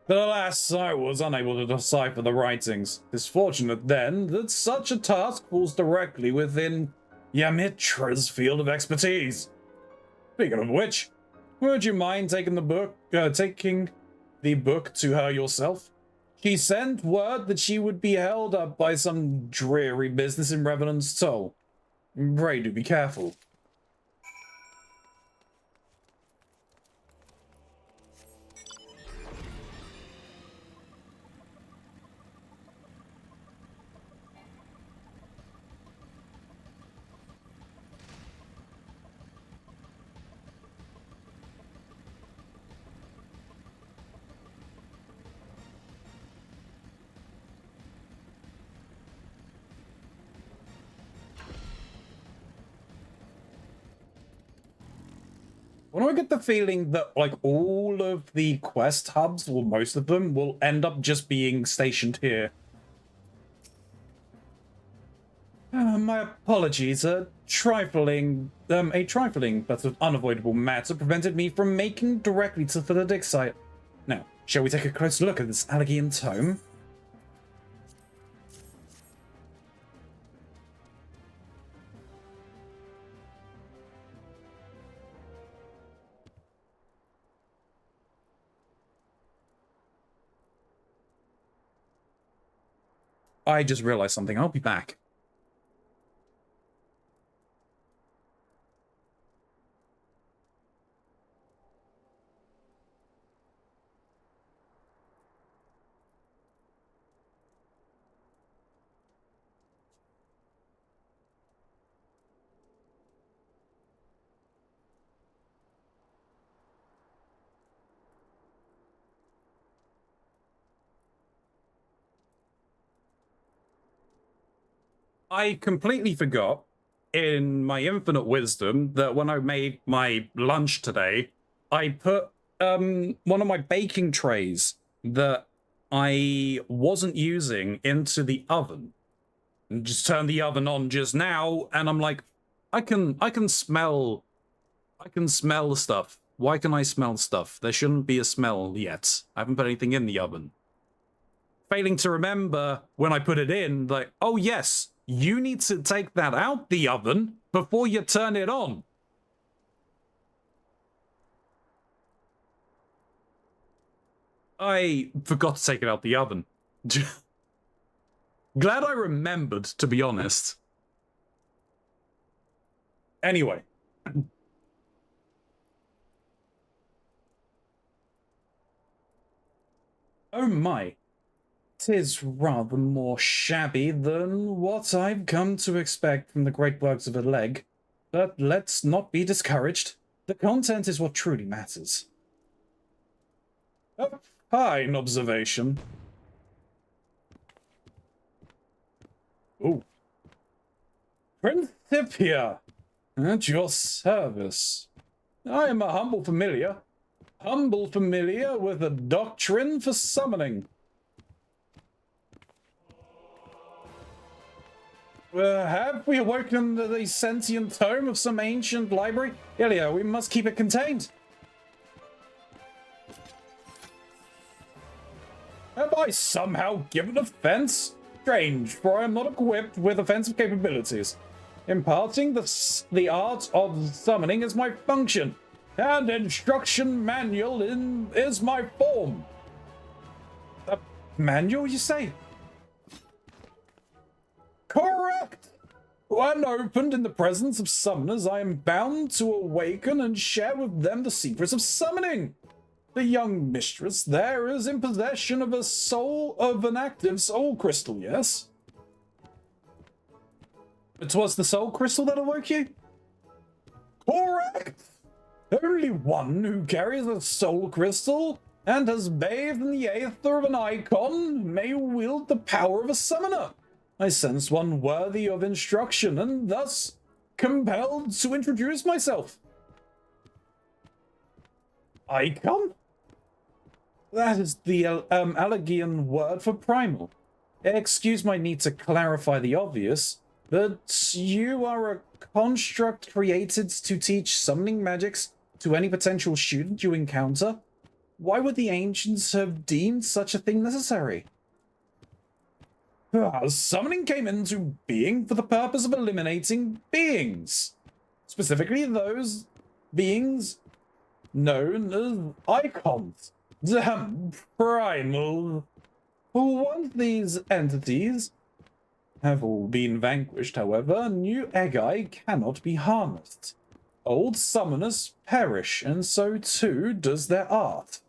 But alas, I was unable to decipher the writings. It's fortunate, then, that such a task falls directly within Yamitra's field of expertise. Speaking of which, would you mind taking the book to her yourself? She sent word that she would be held up by some dreary business in Revenant's Toll. Pray do be careful. When I get the feeling that, like, all of the quest hubs, or most of them, will end up just being stationed here. My apologies. A trifling but unavoidable matter prevented me from making directly to the dig site. Now, shall we take a closer look at this Allegian tome? I just realized something. I'll be back. I completely forgot, in my infinite wisdom, that when I made my lunch today, I put one of my baking trays that I wasn't using into the oven. And just turned the oven on just now, and I'm like, I can smell stuff. Why can I smell stuff? There shouldn't be a smell yet. I haven't put anything in the oven. Failing to remember when I put it in, like, oh yes, you need to take that out the oven before you turn it on. I forgot to take it out the oven. Glad I remembered, to be honest. Anyway. Oh my. 'Tis rather more shabby than what I've come to expect from the great works of a leg. But let's not be discouraged. The content is what truly matters. A fine observation. Ooh. Principia, at your service. I am a humble familiar with a doctrine for summoning. Have we awoken the sentient tome of some ancient library? Ilya, we must keep it contained. Have I somehow given offense? Strange, for I am not equipped with offensive capabilities. Imparting the art of summoning is my function, and instruction manual is my form. A manual, you say? Correct! When opened in the presence of summoners, I am bound to awaken and share with them the secrets of summoning. The young mistress there is in possession of an active soul crystal, yes? It was the soul crystal that awoke you? Correct! Only one who carries a soul crystal and has bathed in the aether of an icon may wield the power of a summoner. I sense one worthy of instruction and thus compelled to introduce myself. Icon? That is the Allegian word for primal. Excuse my need to clarify the obvious, but you are a construct created to teach summoning magics to any potential student you encounter. Why would the ancients have deemed such a thing necessary? Summoning came into being for the purpose of eliminating beings. Specifically those beings known as icons. Damn primal. Once these entities have all been vanquished, however, new Egi cannot be harnessed. Old summoners perish, and so too does their art.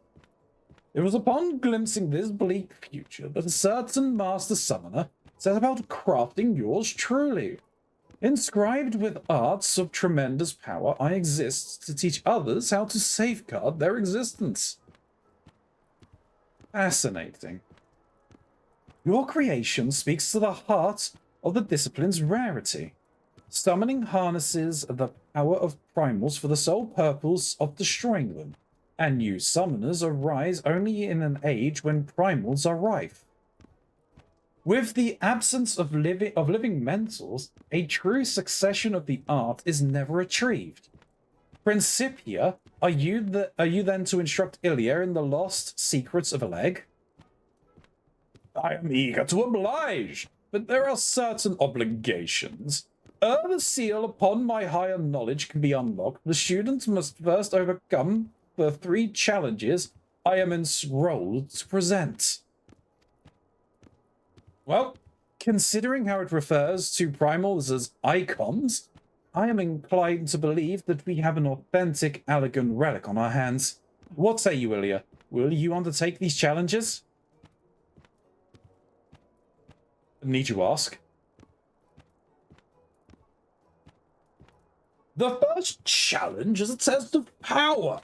It was upon glimpsing this bleak future that a certain master summoner set about crafting yours truly. Inscribed with arts of tremendous power, I exist to teach others how to safeguard their existence. Fascinating. Your creation speaks to the heart of the discipline's rarity. Summoning harnesses the power of primals for the sole purpose of destroying them, and new summoners arise only in an age when primals are rife. With the absence of living mentals, a true succession of the art is never achieved. Principia, are you then to instruct Ilya in the lost secrets of Oleg? I am eager to oblige, but there are certain obligations. Ere the seal upon my higher knowledge can be unlocked, the student must first overcome the 3 challenges I am enrolled to present. Well, considering how it refers to primals as icons, I am inclined to believe that we have an authentic Allegan relic on our hands. What say you, Ilya? Will you undertake these challenges? Need you ask? The first challenge is a test of power.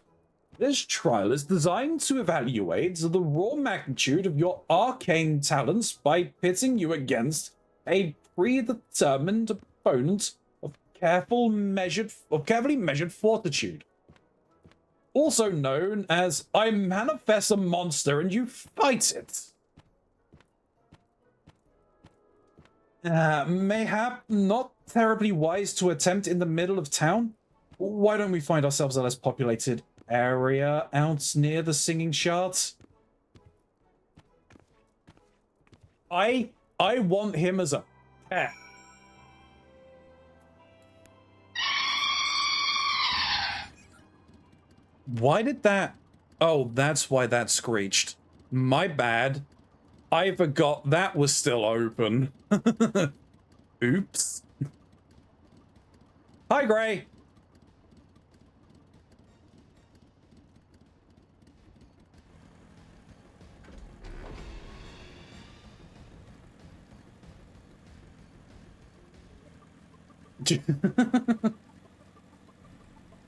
This trial is designed to evaluate the raw magnitude of your arcane talents by pitting you against a predetermined opponent of carefully measured fortitude. Also known as I manifest a monster and you fight it. Mayhap not terribly wise to attempt in the middle of town. Why don't we find ourselves a less populated area out near the singing shards? I want him as a pet. Why did that? Oh, that's why that screeched. My bad. I forgot that was still open. Oops. Hi, Gray.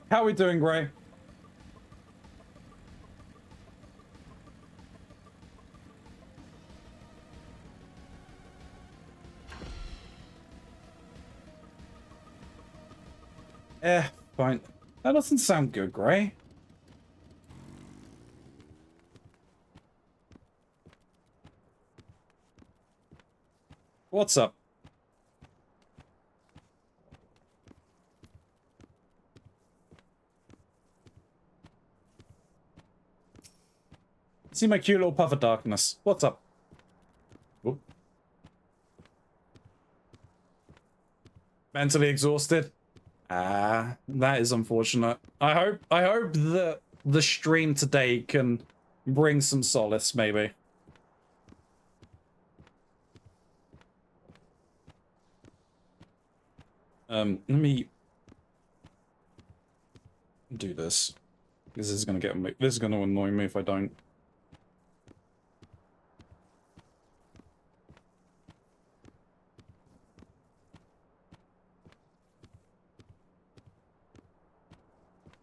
How are we doing, Gray? Fine. That doesn't sound good, Gray. What's up? See my cute little puff of darkness. What's up? Oop. Mentally exhausted. That is unfortunate. I hope that the stream today can bring some solace, maybe. Let me do this. This is gonna get me. This is gonna annoy me if I don't.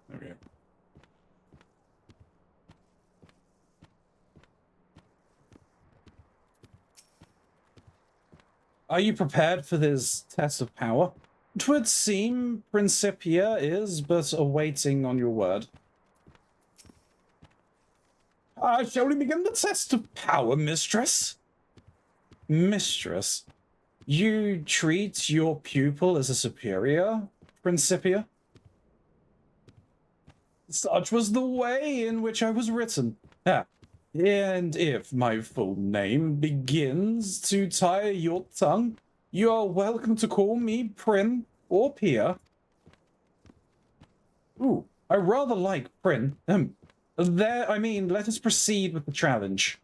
There we go. Are you prepared for this test of power? 'Twould seem Principia is, but awaiting on your word. Shall we begin the test of power, mistress? Mistress, you treat your pupil as a superior, Principia? Such was the way in which I was written. Ah, and if my full name begins to tire your tongue, you are welcome to call me Prin or Pia. Ooh, I rather like Prin. Let us proceed with the challenge.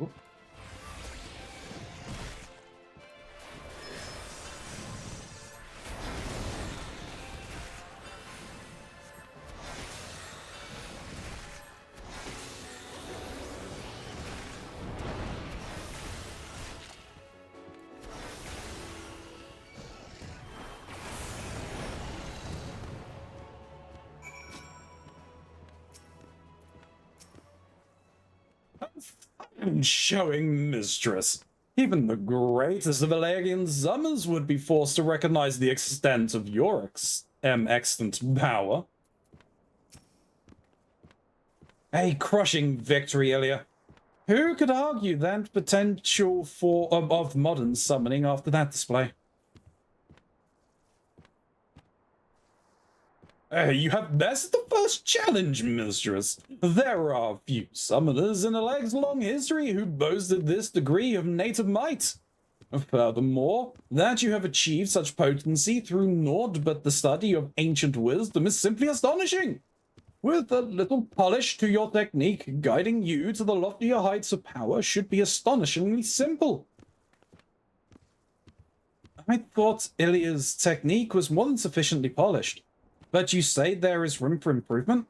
Ooh. Showing, mistress. Even the greatest of Valerian summons would be forced to recognize the extent of your extant power. A crushing victory, Ilya. Who could argue that potential of modern summoning after that display? That's the first challenge, mistress. There are few summoners in Aleg's long history who boasted this degree of native might. Furthermore, that you have achieved such potency through naught but the study of ancient wisdom is simply astonishing. With a little polish to your technique, guiding you to the loftier heights of power should be astonishingly simple. I thought Ilya's technique was more than sufficiently polished. But you say there is room for improvement?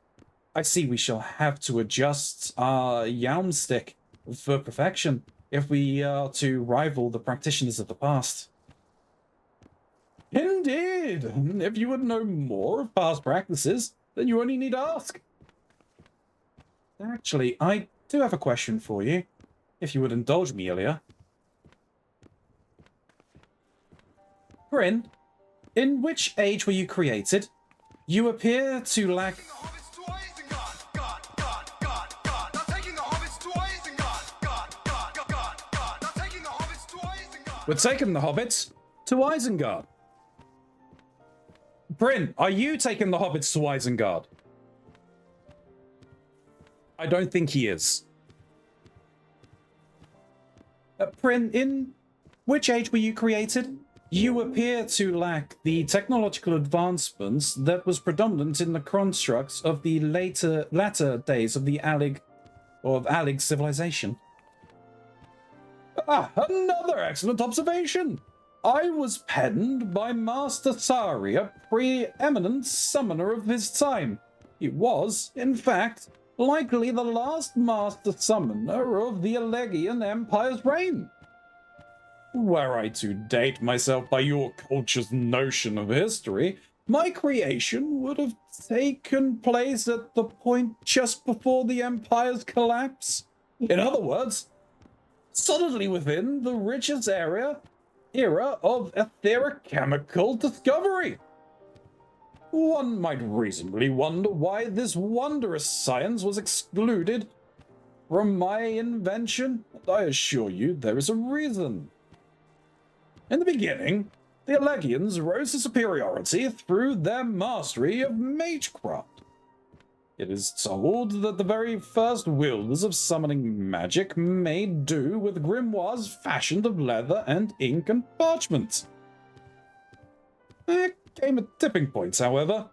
I see we shall have to adjust our yalmstick for perfection if we are to rival the practitioners of the past. Indeed! If you would know more of past practices, then you only need ask. Actually, I do have a question for you, if you would indulge me, Ilya. Bryn, in which age were you created? You appear to lack... We're taking the hobbits to Isengard. Bryn, are you taking the hobbits to Isengard? I don't think he is. Bryn, in which age were you created? You appear to lack the technological advancements that was predominant in the constructs of the latter days of the Alig civilization. Ah, another excellent observation! I was penned by Master Sari, a preeminent summoner of his time. He was, in fact, likely the last master summoner of the Allegian Empire's reign. Were I to date myself by your culture's notion of history, my creation would have taken place at the point just before the Empire's collapse. In other words, solidly within the richest era of etheric-chemical discovery. One might reasonably wonder why this wondrous science was excluded from my invention, and I assure you there is a reason. In the beginning, the Allegians rose to superiority through their mastery of magecraft. It is told that the very first wielders of summoning magic made do with grimoires fashioned of leather and ink and parchment. There came a tipping point, however,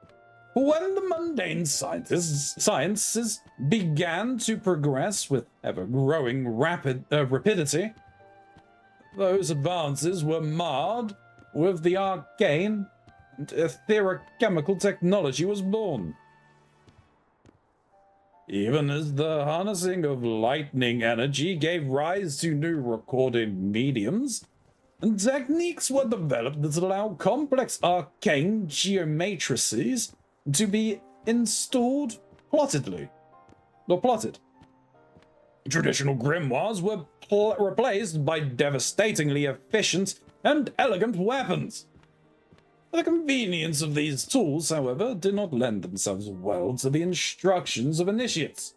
when the mundane sciences began to progress with ever-growing rapidity. Those advances were marred with the arcane and etheric chemical technology was born. Even as the harnessing of lightning energy gave rise to new recording mediums, and techniques were developed that allow complex arcane geometrices to be installed plotted. Traditional grimoires were replaced by devastatingly efficient and elegant weapons. The convenience of these tools, however, did not lend themselves well to the instructions of initiates.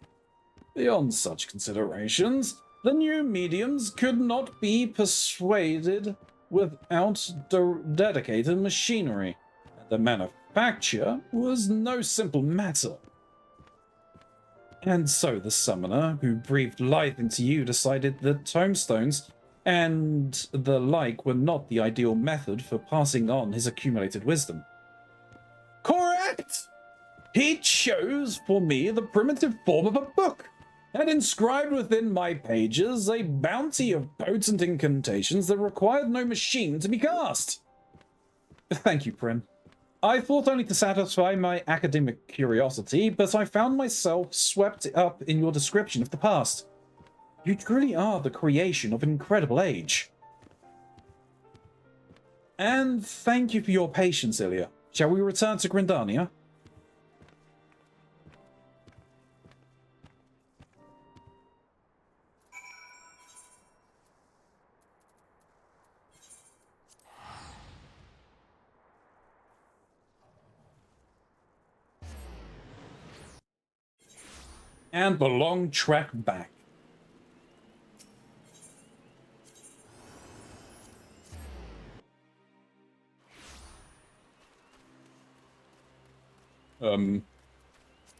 Beyond such considerations, the new mediums could not be persuaded without dedicated machinery, and the manufacture was no simple matter. And so the summoner, who breathed life into you, decided that tomestones and the like were not the ideal method for passing on his accumulated wisdom. Correct! He chose for me the primitive form of a book, and inscribed within my pages a bounty of potent incantations that required no machine to be cast. Thank you, Prin. I thought only to satisfy my academic curiosity, but I found myself swept up in your description of the past. You truly are the creation of an incredible age. And thank you for your patience, Ilya. Shall we return to Grindania? And the long trek back.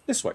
This way.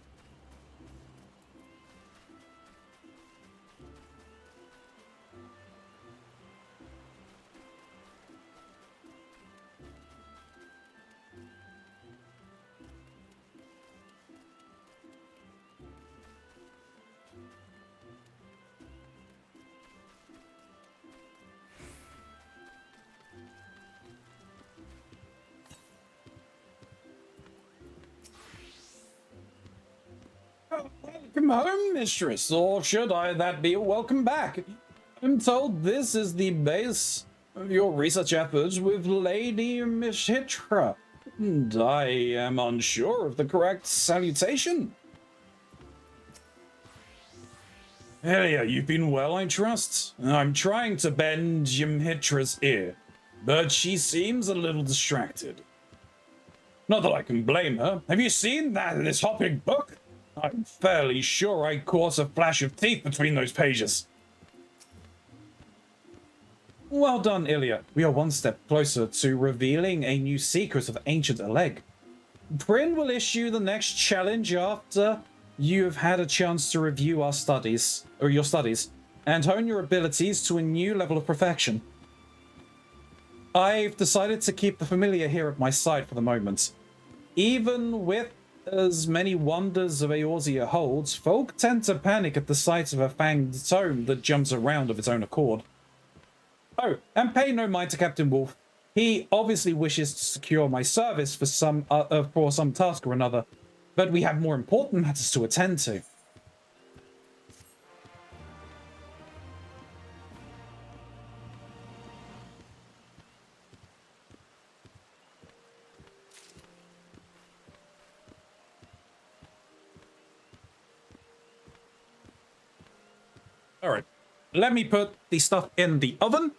Welcome home, mistress, or should that be a welcome back? I'm told this is the base of your research efforts with Lady Mishitra, and I am unsure of the correct salutation. Elia, you've been well, I trust? I'm trying to bend Mhitra's ear, but she seems a little distracted. Not that I can blame her. Have you seen this hopping book? I'm fairly sure I caught a flash of teeth between those pages. Well done, Ilya. We are one step closer to revealing a new secret of ancient Aleg. Bryn will issue the next challenge after you have had a chance to review your studies, and hone your abilities to a new level of perfection. I've decided to keep the familiar here at my side for the moment. Even with as many wonders of Eorzea holds, folk tend to panic at the sight of a fanged tome that jumps around of its own accord. Oh, and pay no mind to Captain Wolf. He obviously wishes to secure my service for some task or another, but we have more important matters to attend to. All right, let me put the stuff in the oven.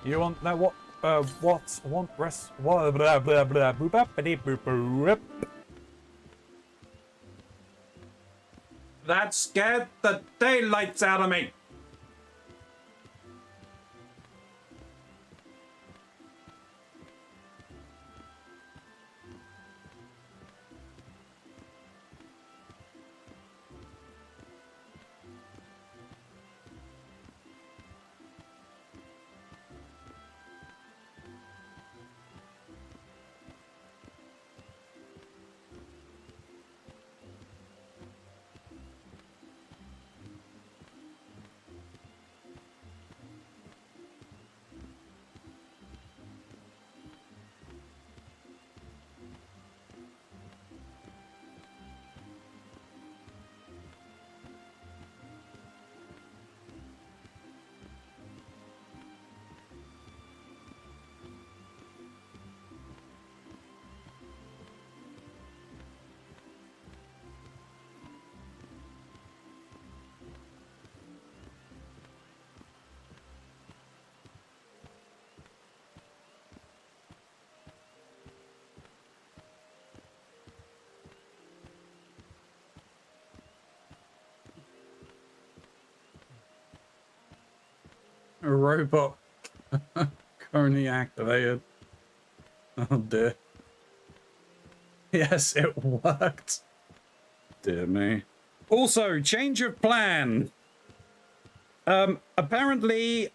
You want that what? what? I want rest. Blah, blah, blah, blah, boop, bop, ba-dee, boop, boop. That scared the daylights out of me. A robot currently activated. Oh dear. Yes, it worked. Dear me. Also, change of plan. Apparently,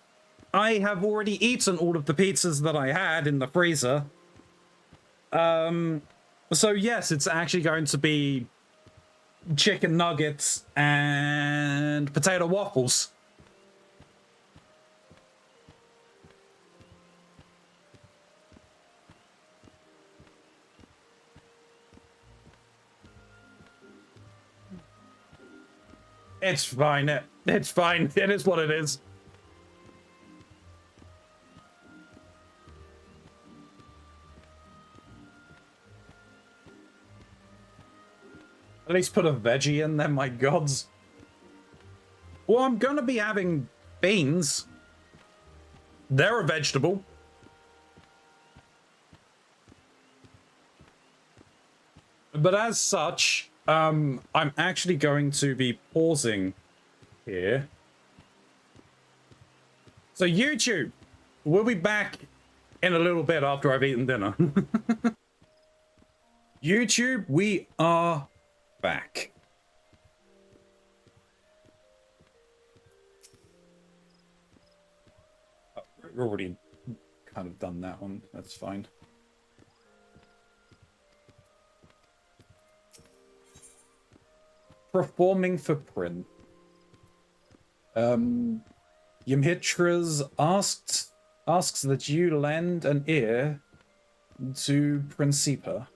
I have already eaten all of the pizzas that I had in the freezer. So yes, it's actually going to be chicken nuggets and potato waffles. It's fine. It's fine. It is what it is. At least put a veggie in there, my gods. Well, I'm gonna be having beans. They're a vegetable. But as such, I'm actually going to be pausing here. So YouTube, we'll be back in a little bit after I've eaten dinner. YouTube, we are back. Oh, we've already kind of done that one. That's fine. Performing for Prin. Yamhitras asks that you lend an ear to Principa.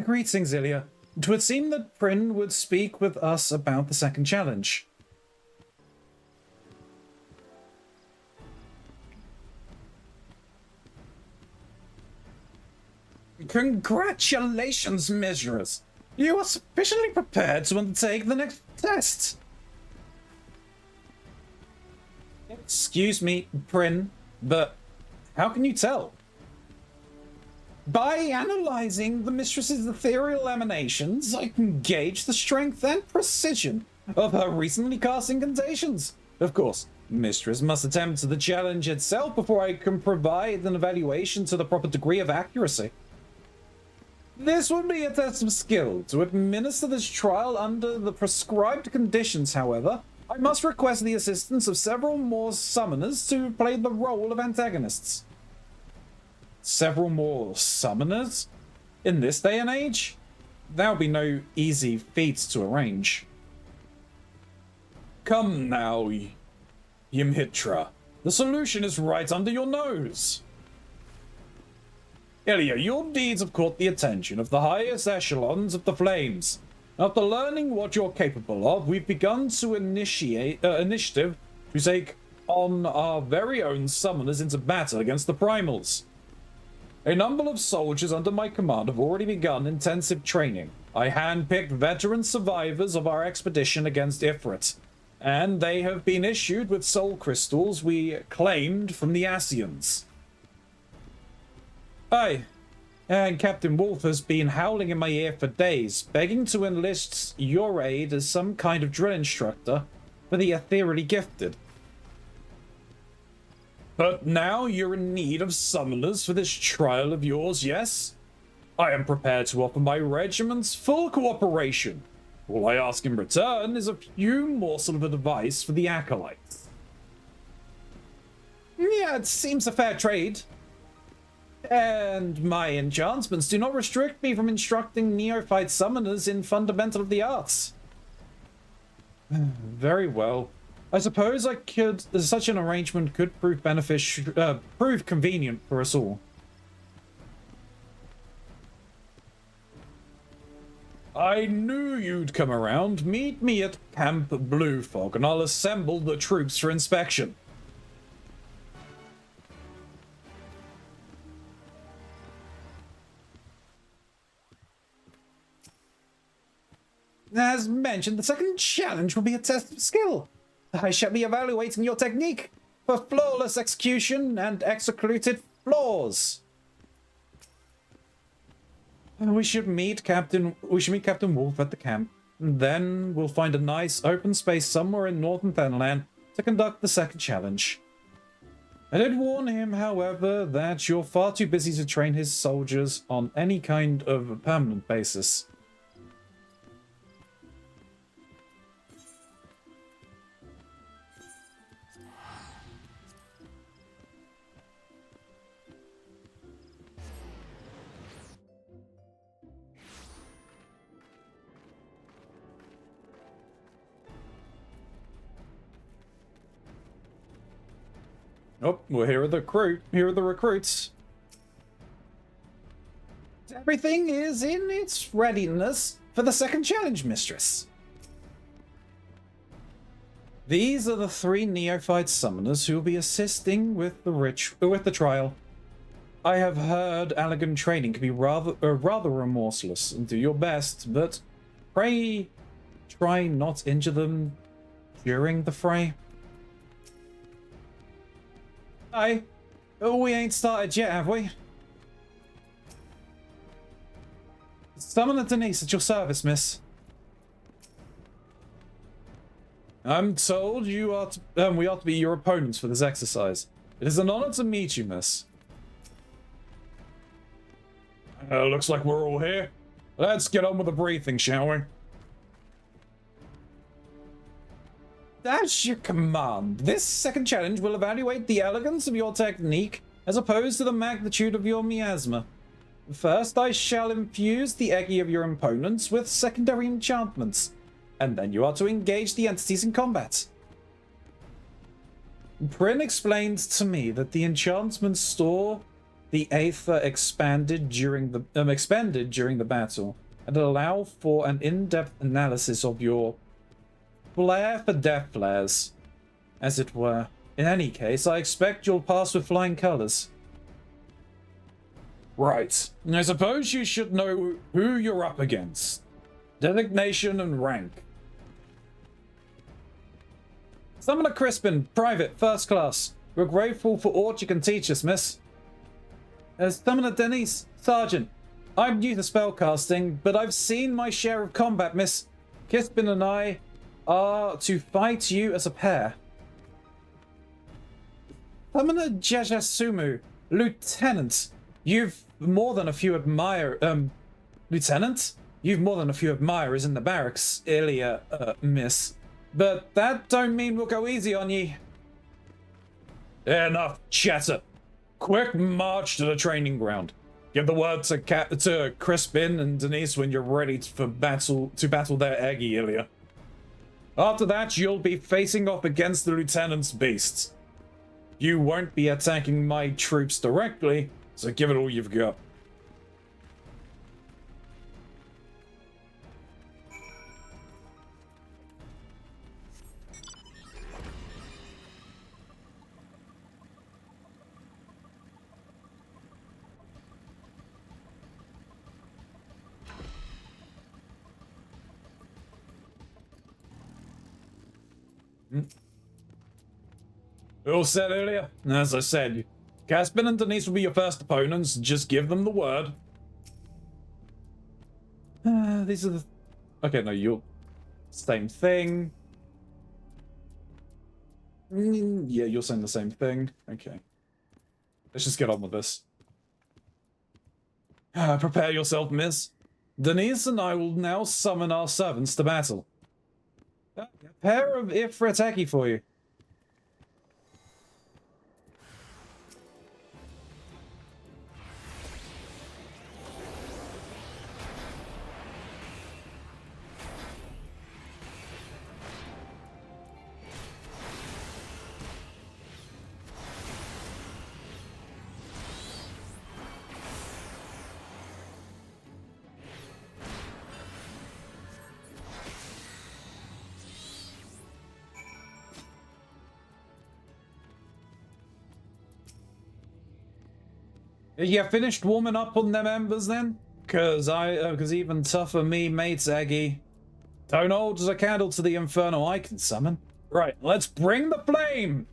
Greetings, Ilya. 'Twould seem that Prin would speak with us about the second challenge. Congratulations, measurers! You are sufficiently prepared to undertake the next test. Excuse me, Prin, but how can you tell? By analyzing the mistress's ethereal emanations, I can gauge the strength and precision of her recently cast incantations. Of course, mistress must attempt the challenge itself before I can provide an evaluation to the proper degree of accuracy. This would be a test of skill. To administer this trial under the prescribed conditions, however, I must request the assistance of several more summoners to play the role of antagonists. Several more summoners? In this day and age? That would be no easy feat to arrange. Come now, Yamhitra. The solution is right under your nose. Ilya, your deeds have caught the attention of the highest echelons of the Flames. After learning what you're capable of, we've begun to initiate initiative to take on our very own summoners into battle against the Primals. A number of soldiers under my command have already begun intensive training. I handpicked veteran survivors of our expedition against Ifrit. and they have been issued with soul crystals we claimed from the Asians. Aye, and Captain Wolf has been howling in my ear for days, begging to enlist your aid as some kind of drill instructor for the ethereally gifted. But now you're in need of summoners for this trial of yours, yes? I am prepared to offer my regiment's full cooperation. All I ask in return is a few morsels of advice for the acolytes. Yeah, it seems a fair trade. And my enchantments do not restrict me from instructing neophyte summoners in fundamental of the arts. Very well. I suppose such an arrangement could prove prove convenient for us all. I knew you'd come around. Meet me at Camp Blue Fog, and I'll assemble the troops for inspection. As mentioned, the second challenge will be a test of skill. I shall be evaluating your technique for flawless execution and executed flaws. We should meet Captain Wolf at the camp. And then we'll find a nice open space somewhere in northern Fenland to conduct the second challenge. I did warn him, however, that you're far too busy to train his soldiers on any kind of permanent basis. Oh, well, here are the recruits. Everything is in its readiness for the second challenge, mistress. These are the 3 neophyte summoners who will be assisting with the trial. I have heard Allegan training can be rather remorseless, and do your best, but pray try not injure them during the fray. Aye. Oh, we ain't started yet, have we? Summoner Denise at your service, miss. I'm told we are to be your opponents for this exercise. It is an honor to meet you, miss. Looks like we're all here. Let's get on with the briefing, shall we? That's your command. This second challenge will evaluate the elegance of your technique as opposed to the magnitude of your miasma. First, I shall infuse the eggy of your opponents with secondary enchantments, and then you are to engage the entities in combat. Prin explained to me that the enchantments store the aether expended during the battle and allow for an in-depth analysis of your flare for death flares, as it were. In any case, I expect you'll pass with flying colors. Right. I suppose you should know who you're up against. Designation and rank. Summoner Crispin, Private, First Class. We're grateful for aught you can teach us, miss. Summoner Denise, Sergeant. I'm new to spellcasting, but I've seen my share of combat, miss. Crispin and I are to fight you as a pair. Summoner Jajasumu, Lieutenant. You've more than a few Lieutenant? You've more than a few admirers in the barracks, Ilya, miss. But that don't mean we'll go easy on ye. Enough chatter. Quick march to the training ground. Give the word to Crispin and Denise when you're ready to battle their eggy, Ilya. After that, you'll be facing off against the Lieutenant's beasts. You won't be attacking my troops directly, so give it all you've got. All said earlier. As I said, Caspian and Denise will be your first opponents. Just give them the word. These are the... Okay, no, you're... Same thing. Yeah, you're saying the same thing. Okay. Let's just get on with this. Prepare yourself, miss. Denise and I will now summon our servants to battle. A pair of Ifriteki for you. You finished warming up on them embers then? Cause even tougher me mates, Aggie. Don't hold a candle to the inferno I can summon. Right, let's bring the flame!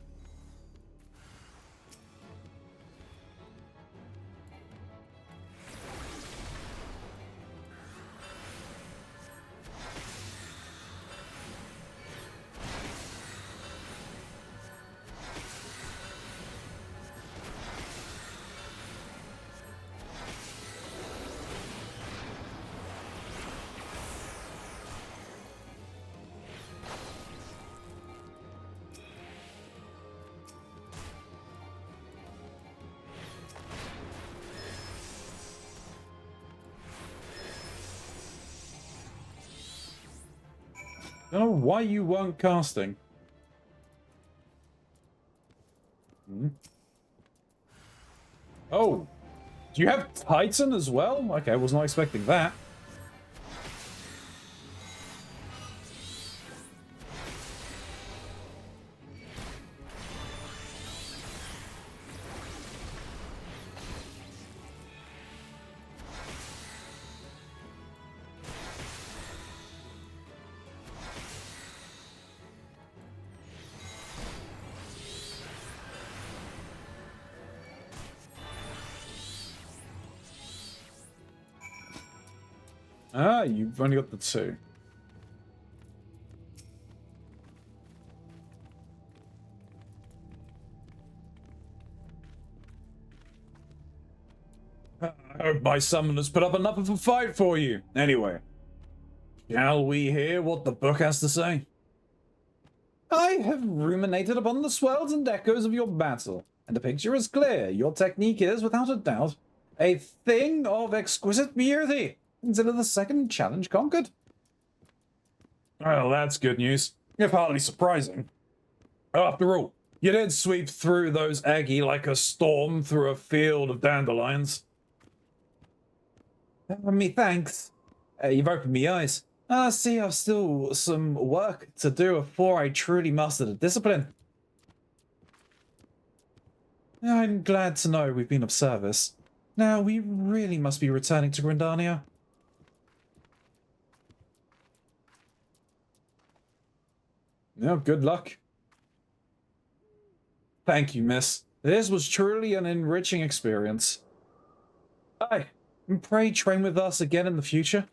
I don't know why you weren't casting. Oh, do you have Titan as well? Okay, I was not expecting that. Ah, you've only got the two. I hope my summoners put up enough of a fight for you. Anyway, shall we hear what the book has to say? I have ruminated upon the swells and echoes of your battle, and the picture is clear. Your technique is, without a doubt, a thing of exquisite beauty. Consider the second challenge conquered. Well, that's good news, if hardly surprising. After all, you did sweep through those Aggie like a storm through a field of dandelions. Me thanks. You've opened me eyes. See, I've still some work to do before I truly master the discipline. I'm glad to know we've been of service. Now, we really must be returning to Grindania. Yeah, good luck. Thank you, miss. This was truly an enriching experience. Aye, and pray train with us again in the future.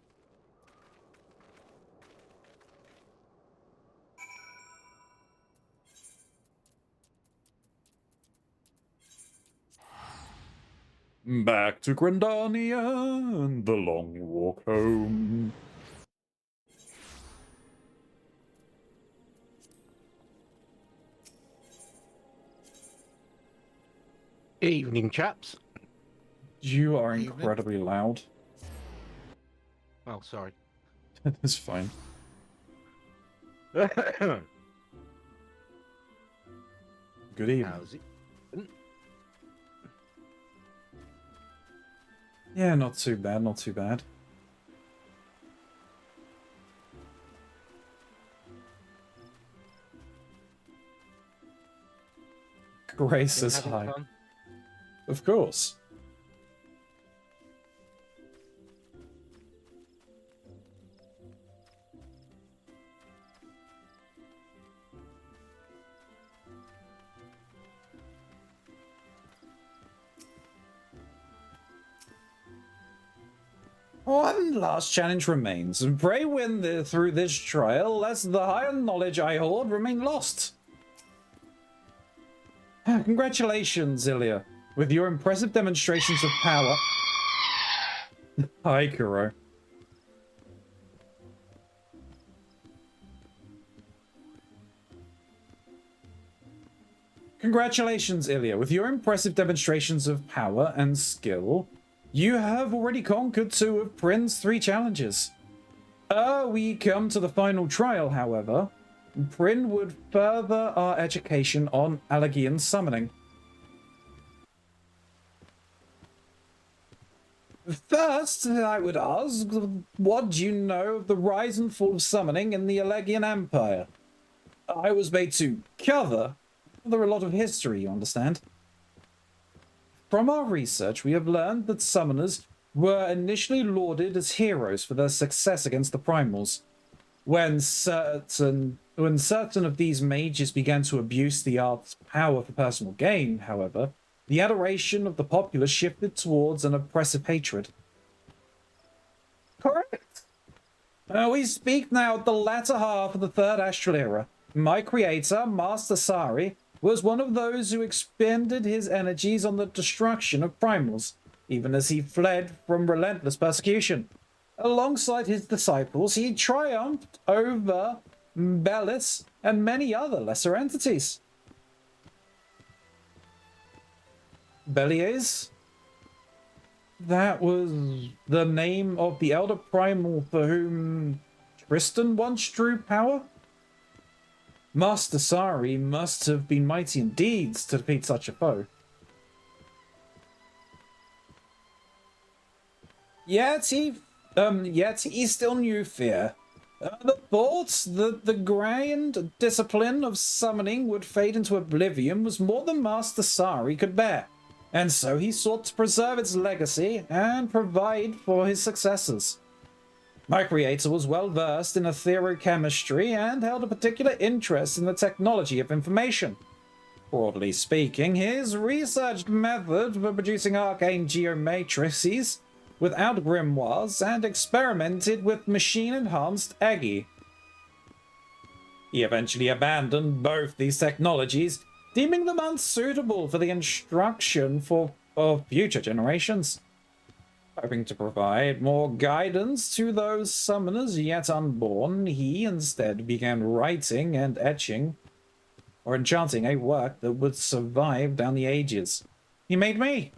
Back to Grindania and the long walk home. Evening, chaps. You are incredibly loud. Oh, sorry. That's fine. Good evening. How's it? Yeah, not too bad, not too bad. Grace is high. Fun? Of course. One last challenge remains, and pray win through this trial, lest the higher knowledge I hold remain lost. Congratulations, Ilya, with your impressive demonstrations of power. Hi, Kuro. Congratulations, Ilya, with your impressive demonstrations of power and skill. You have already conquered 2 of Prin's 3 challenges. We come to the final trial, however. Prin would further our education on Allergian summoning. First, I would ask, what do you know of the rise and fall of summoning in the Allergian Empire? I was made to cover a lot of history, you understand. From our research, we have learned that summoners were initially lauded as heroes for their success against the primals. When certain of these mages began to abuse the art's power for personal gain, however, the adoration of the populace shifted towards an oppressive hatred. Correct. We speak now of the latter half of the Third Astral Era. My creator, Master Sari, was one of those who expended his energies on the destruction of primals, even as he fled from relentless persecution. Alongside his disciples, he triumphed over Bellis and many other lesser entities. Bellies? That was the name of the elder primal for whom Tristan once drew power? Master Sari must have been mighty in deeds to defeat such a foe. Yet he still knew fear. The thoughts that the grand discipline of summoning would fade into oblivion was more than Master Sari could bear, and so he sought to preserve its legacy and provide for his successors. My creator was well versed in etherochemistry and held a particular interest in the technology of information. Broadly speaking, his researched method for producing arcane geomatrices without grimoires and experimented with machine-enhanced Egi. He eventually abandoned both these technologies, deeming them unsuitable for the instruction of future generations. Hoping to provide more guidance to those summoners yet unborn, he instead began writing and etching, or enchanting a work that would survive down the ages. He made me.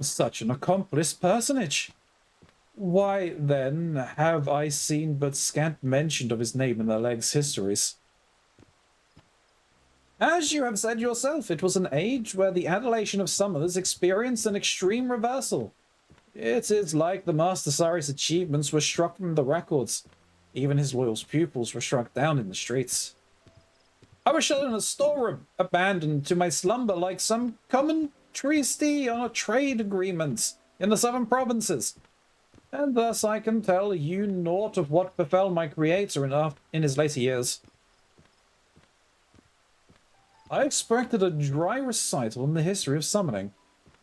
Such an accomplished personage. Why, then, have I seen but scant mention of his name in the Leg's histories? As you have said yourself, it was an age where the adulation of summoners experienced an extreme reversal. It is like the Master Sari's achievements were struck from the records. Even his loyal pupils were struck down in the streets. I was shut in a storeroom, abandoned to my slumber like some common trustee on a trade agreement in the southern provinces. And thus I can tell you naught of what befell my creator in his later years. I expected a dry recital in the history of summoning,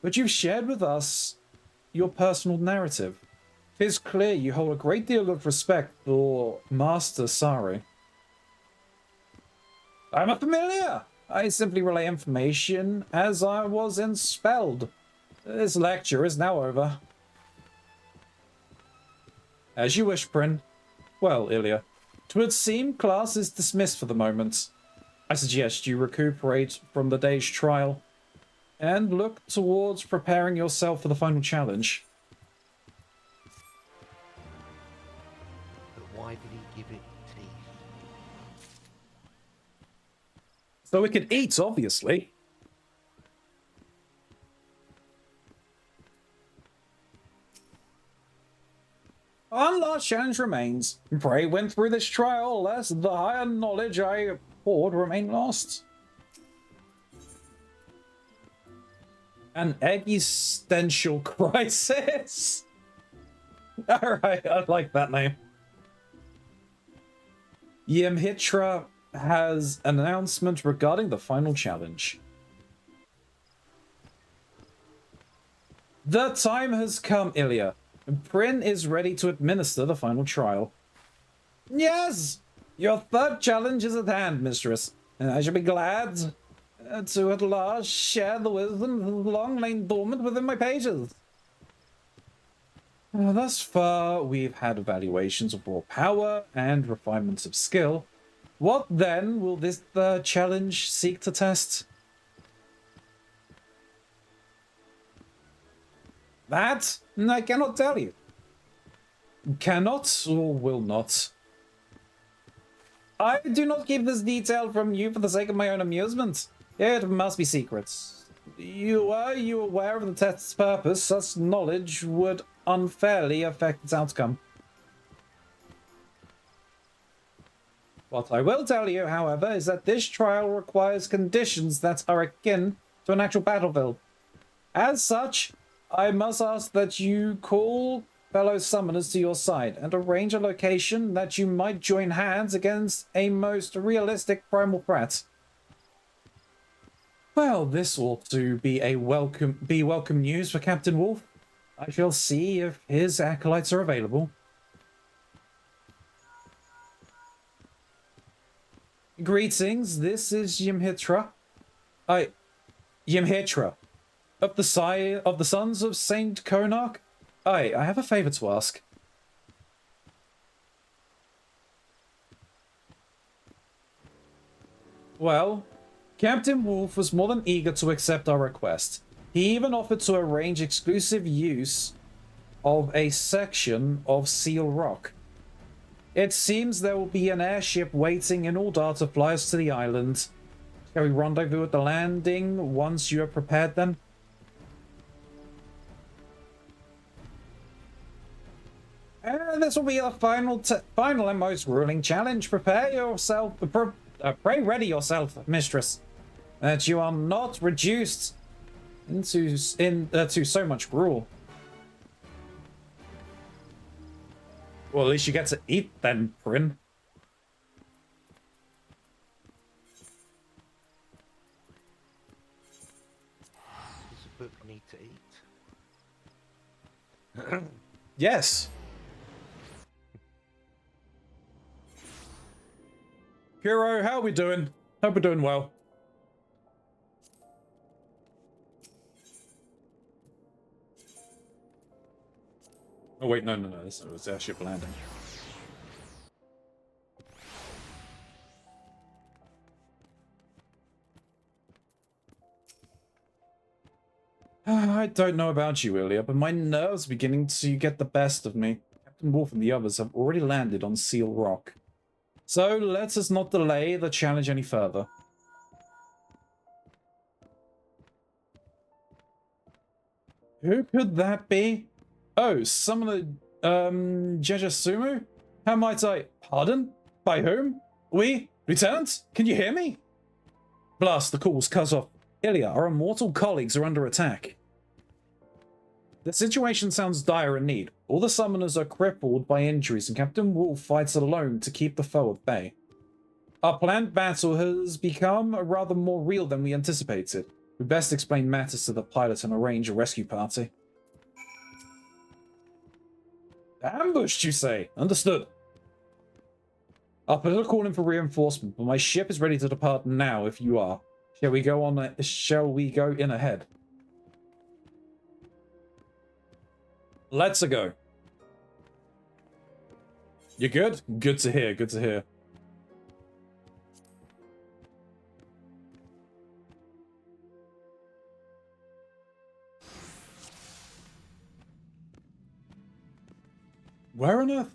but you've shared with us your personal narrative. It is clear you hold a great deal of respect for Master Sari. I'm a familiar. I simply relay information as I was enspelled. This lecture is now over. As you wish, Prin. Well, Ilya, 'twould seem class is dismissed for the moment. I suggest you recuperate from the day's trial and look towards preparing yourself for the final challenge. But why did he give it teeth? So it could eat, obviously. One last challenge remains. Pray win through this trial, lest the higher knowledge I hoard remain lost. An existential crisis. Alright, I like that name. Yemhitra has an announcement regarding the final challenge. The time has come, Ilya, and Prin is ready to administer the final trial. Yes! Your third challenge is at hand, mistress, and I shall be glad to at last share the wisdom that has long lain dormant within my pages. Thus far, we've had evaluations of raw power and refinements of skill. What then will this third challenge seek to test? That I cannot tell you. Cannot or will not. I do not keep this detail from you for the sake of my own amusement. It must be secrets. Are you aware of the test's purpose? Such knowledge would unfairly affect its outcome. What I will tell you, however, is that this trial requires conditions that are akin to an actual battlefield. As such, I must ask that you call fellow summoners to your side and arrange a location that you might join hands against a most realistic primal threat. Well, this ought to be welcome news for Captain Wolf. I shall see if his acolytes are available. Greetings, this is Yimhitra. Yimhitra. Of the Sons of Saint Konark? I have a favor to ask. Well, Captain Wolf was more than eager to accept our request. He even offered to arrange exclusive use of a section of Seal Rock. It seems there will be an airship waiting in Uldar to fly us to the island. Shall we rendezvous at the landing once you are prepared then? This will be the final and most grueling challenge. Prepare yourself, pray ready yourself, mistress, that you are not reduced to so much gruel. Well, at least you get to eat then, Prin. Does a book need to eat? Yes. Kuro, how are we doing? Hope we're doing well. Oh wait, no, this was airship landing. I don't know about you, Ilya, but my nerves are beginning to get the best of me. Captain Wolf and the others have already landed on Seal Rock. So let us not delay the challenge any further. Who could that be? Oh, Summoner, Jejasumu? How might I... Pardon? By whom? We? Lieutenant? Can you hear me? Blast, the call's cut off. Ilya, our immortal colleagues are under attack. The situation sounds dire indeed. All the summoners are crippled by injuries and Captain Wolf fights alone to keep the foe at bay. Our planned battle has become rather more real than we anticipated. We best explain matters to the pilot and arrange a rescue party. Ambushed, you say? Understood. I'll put a call in for reinforcement, but my ship is ready to depart now if you are. Shall we go in ahead? Let's go. You good? Good to hear, good to hear. Where on earth?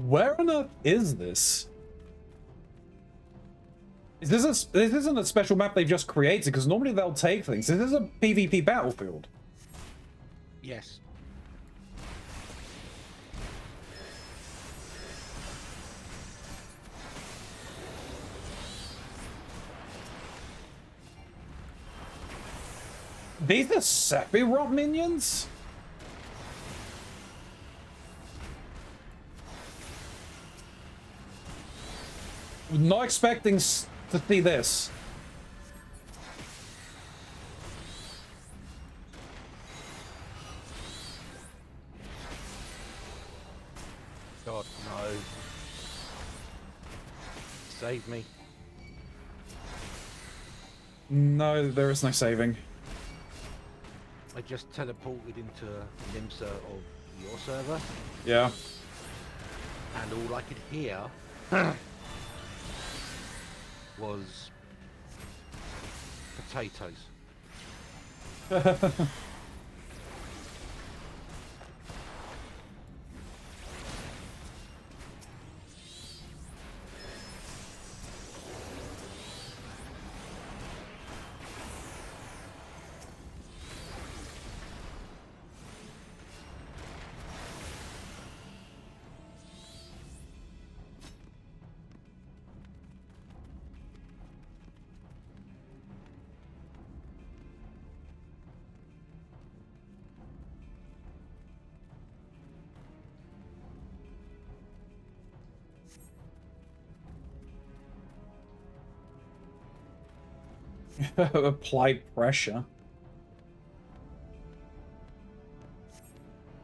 Where on earth is this? This isn't a special map they've just created, because normally they'll take things. This is a PvP battlefield. Yes. these are Sephiroth minions? Not expecting to see this. God, no. Save me. No, there is no saving. I just teleported into Nimsa of your server, Yeah. and all I could hear was potatoes. Applied pressure.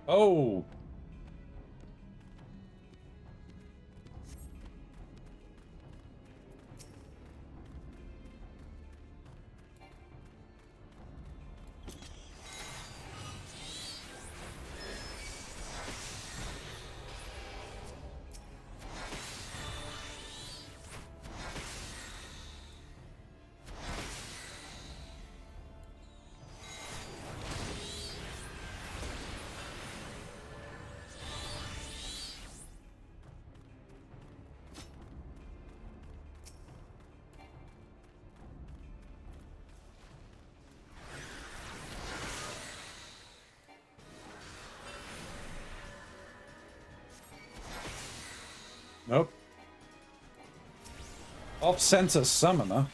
Oh. Nope. Off-center summoner.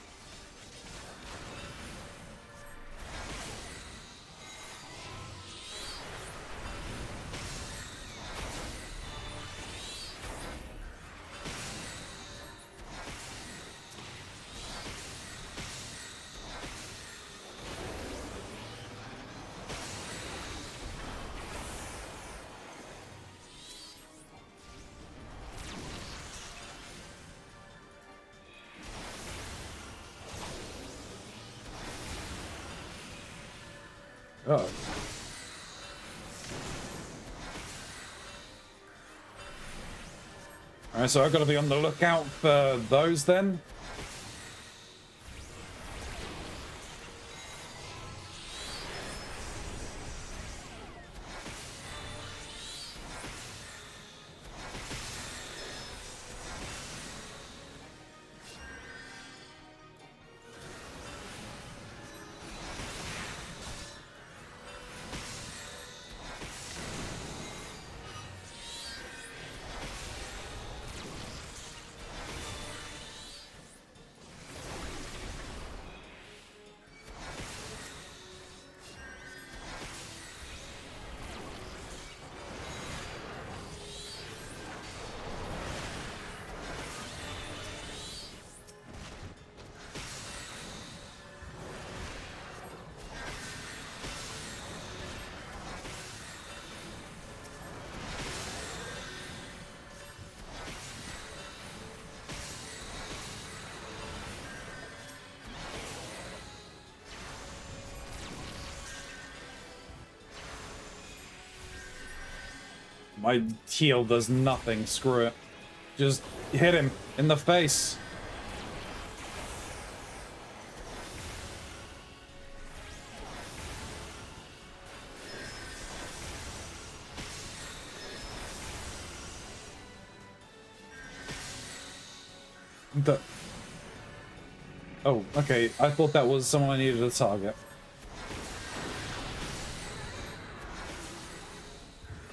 Oh. Alright, so I've got to be on the lookout for those then. My heal does nothing, screw it. Just hit him in the face. Oh, okay. I thought that was someone I needed to target.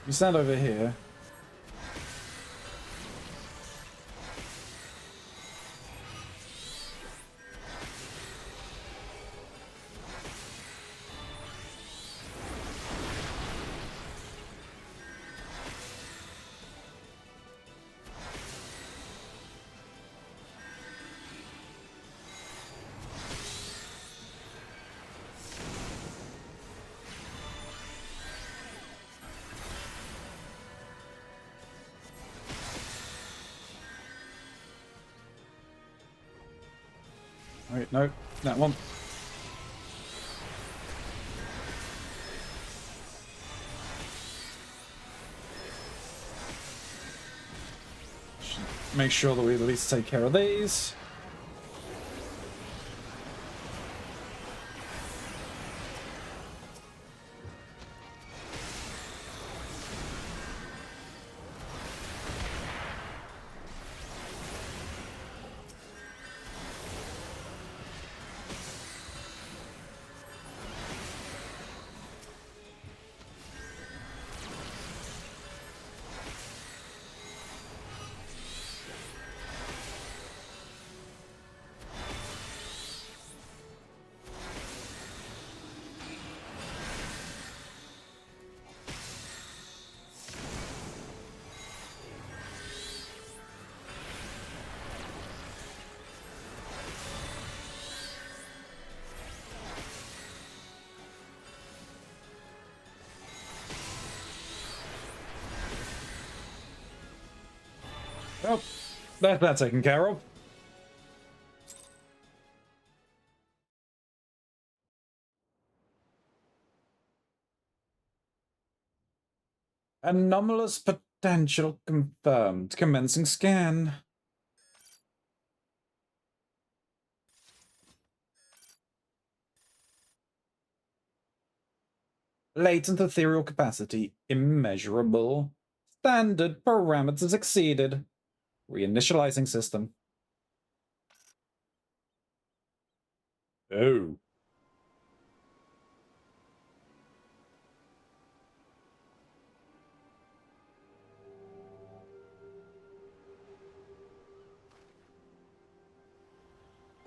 You stand over here. Wait, no, that one. Make sure that we at least take care of these. Oh, that's that taken care of. Anomalous potential confirmed. Commencing scan. Latent ethereal capacity immeasurable. Standard parameters exceeded. Reinitializing system. Oh.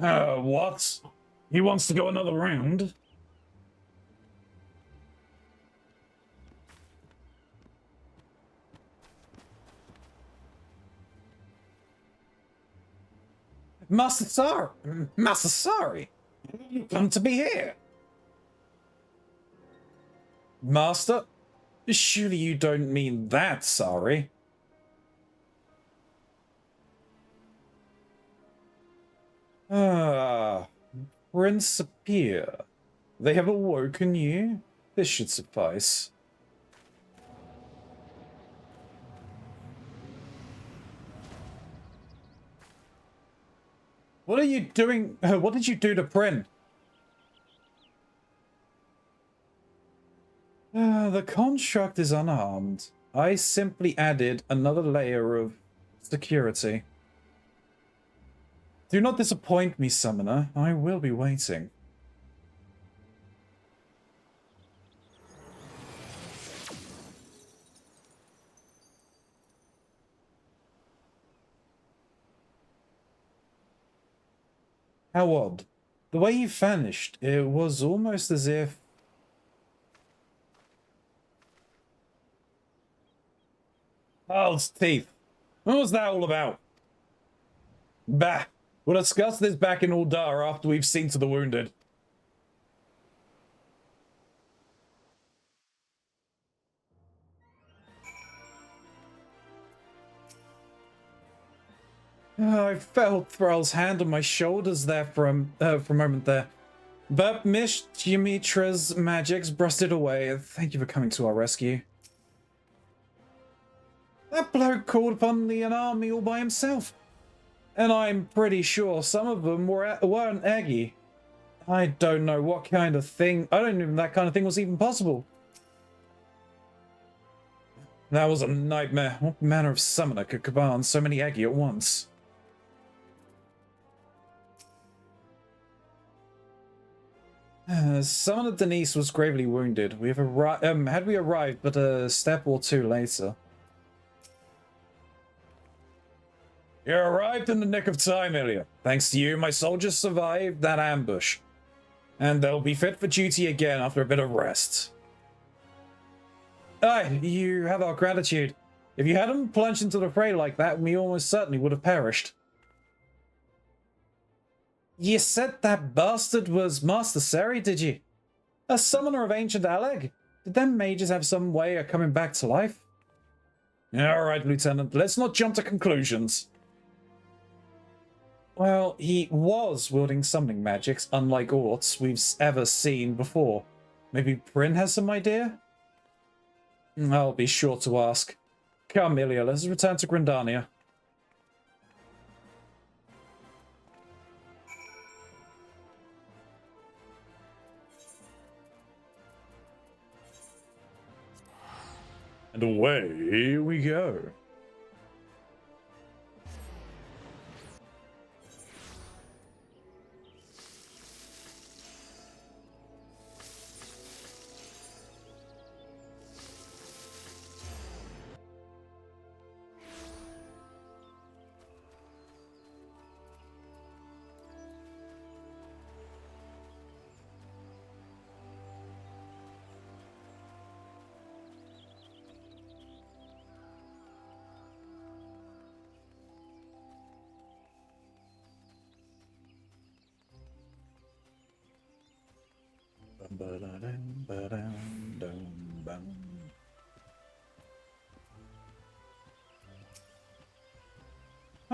What? He wants to go another round? Master Sari, you come to be here. Master? Surely you don't mean that, Sari. Ah, Principia. They have awoken you? This should suffice. What are you doing? What did you do to Prin? The construct is unharmed. I simply added another layer of security. Do not disappoint me, Summoner. I will be waiting. How odd. The way you vanished, it was almost as if... Owl's teeth. What was that all about? Bah. We'll discuss this back in Uldar after we've seen to the wounded. I felt Thrall's hand on my shoulders there for a moment there. But Mish Ymitra's magics brushed it away. Thank you for coming to our rescue. That bloke called upon an army all by himself. And I'm pretty sure some of them weren't eggy. I don't know what kind of thing... I don't even that kind of thing was even possible. That was a nightmare. What manner of summoner could command so many eggy at once? Summoner Denise was gravely wounded. We have had we arrived but a step or two later. You arrived in the nick of time, Ilya. Thanks to you, my soldiers survived that ambush. And they'll be fit for duty again after a bit of rest. Aye, you have our gratitude. If you hadn't plunged into the fray like that, we almost certainly would have perished. You said that bastard was Master Sari, did you? A summoner of ancient Aleg? Did them mages have some way of coming back to life? Alright, Lieutenant, let's not jump to conclusions. Well, he was wielding summoning magics, unlike aught we've ever seen before. Maybe Bryn has some idea? I'll be sure to ask. Come, Ilya, let's return to Grindania. And away we go.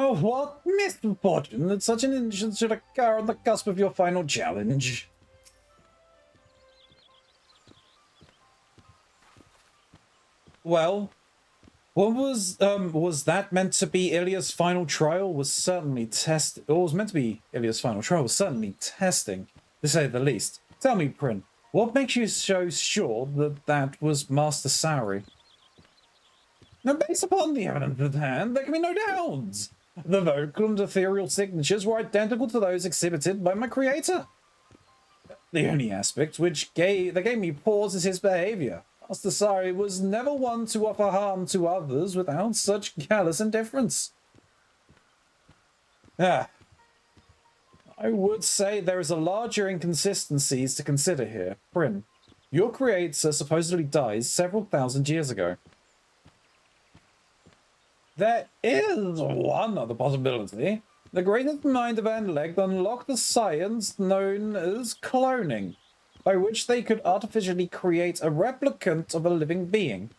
Oh, what misfortune that such an incident should occur on the cusp of your final challenge. Well, what was that meant to be Ilya's final trial? Was certainly test. Or was meant to be Ilya's final trial was certainly testing, to say the least. Tell me, Prin, what makes you so sure that that was Master Sari? Now, based upon the evidence at hand, there can be no doubts. The vocal and ethereal signatures were identical to those exhibited by my creator. The only aspect that gave me pause is his behavior. Master Sari was never one to offer harm to others without such callous indifference. I would say there is a larger inconsistencies to consider here. Prin, your creator supposedly died several thousand years ago. There is one other possibility. The greatest mind of intellect unlocked the science known as cloning, by which they could artificially create a replicant of a living being.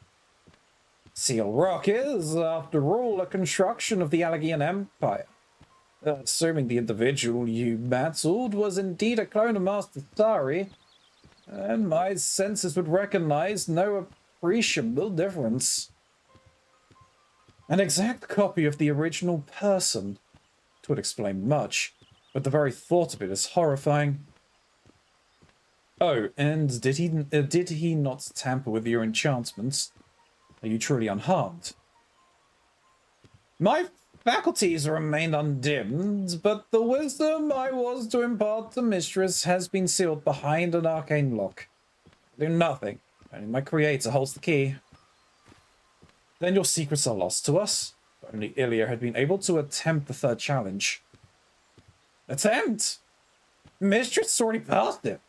Seal Rock is, after all, a construction of the Allegian Empire. Assuming the individual you battled was indeed a clone of Master Sari, and my senses would recognize no appreciable difference. An exact copy of the original person. It would explain much, but the very thought of it is horrifying. Oh, and did he not tamper with your enchantments? Are you truly unharmed? My faculties remained undimmed, but the wisdom I was to impart to Mistress has been sealed behind an arcane lock. I do nothing. Only my creator holds the key. Then your secrets are lost to us. Only Ilya had been able to attempt the third challenge. Attempt? Mistress already passed it.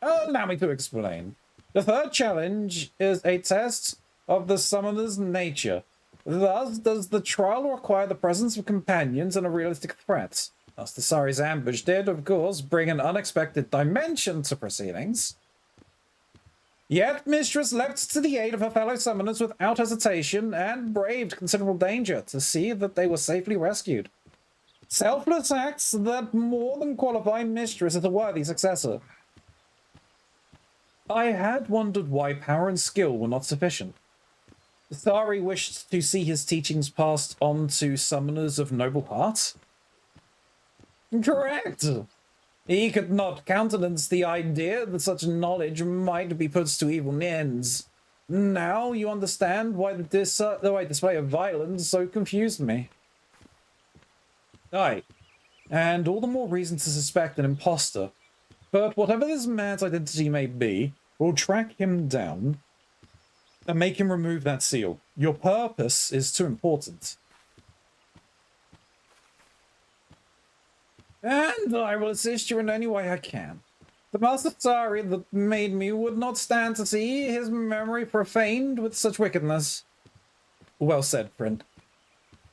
Allow me to explain. The third challenge is a test of the summoner's nature. Thus, does the trial require the presence of companions and a realistic threat? Master Sari's ambush did, of course, bring an unexpected dimension to proceedings. Yet Mistress leapt to the aid of her fellow summoners without hesitation and braved considerable danger to see that they were safely rescued. Selfless acts that more than qualify Mistress as a worthy successor. I had wondered why power and skill were not sufficient. Sari wished to see his teachings passed on to summoners of noble heart? Correct! He could not countenance the idea that such knowledge might be put to evil ends. Now you understand why the display of violence so confused me. Aye, and all the more reason to suspect an imposter. But whatever this man's identity may be, we'll track him down and make him remove that seal. Your purpose is too important. And I will assist you in any way I can. The Master Sari that made me would not stand to see his memory profaned with such wickedness. Well said, friend.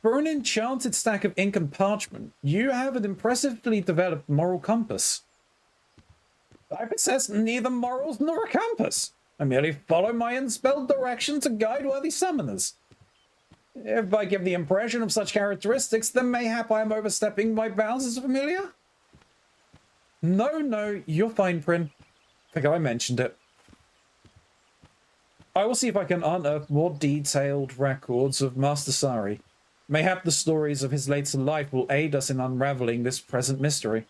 For an enchanted stack of ink and parchment, you have an impressively developed moral compass. I possess neither morals nor a compass. I merely follow my unspelled direction to guide worthy summoners. If I give the impression of such characteristics, then mayhap I am overstepping my bounds as a familiar? No, you're fine, Prin. I think I mentioned it. I will see if I can unearth more detailed records of Master Sari. Mayhap the stories of his later life will aid us in unraveling this present mystery.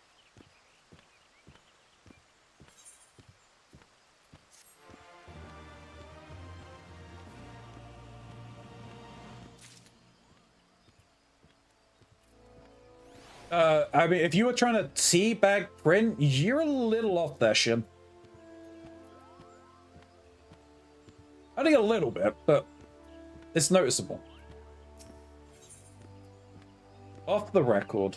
I mean, if you were trying to teabag Prin, you're a little off there, Shim. Only a little bit, but it's noticeable. Off the record,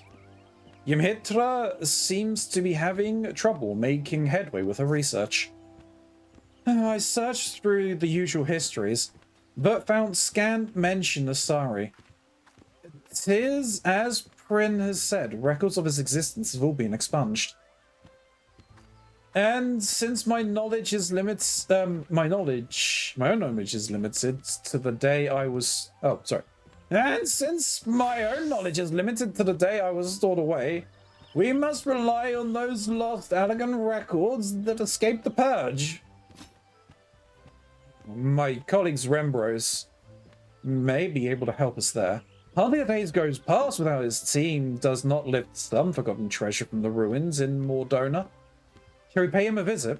Yamhitra seems to be having trouble making headway with her research. I searched through the usual histories, but found scant mention of Sari. 'Tis as Prin has said, records of his existence have all been expunged. And since my knowledge is my own knowledge is limited to the day I was... Oh, sorry. And since my own knowledge is limited to the day I was stored away, we must rely on those lost elegant records that escaped the purge. My colleagues Rembros may be able to help us there. Hardly a day goes past without his team does not lift some forgotten treasure from the ruins in Mordona. Shall we pay him a visit?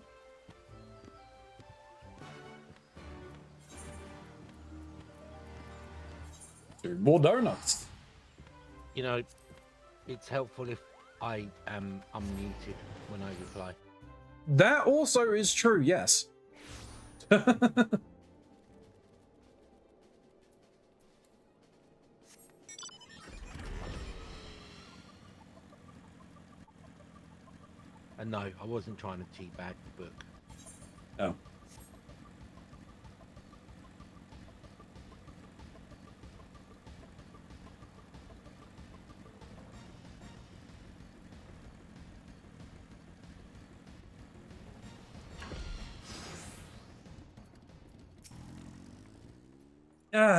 To Mordona. You know, it's helpful if I am unmuted when I reply. That also is true, yes. And no, I wasn't trying to teabag the book. Oh.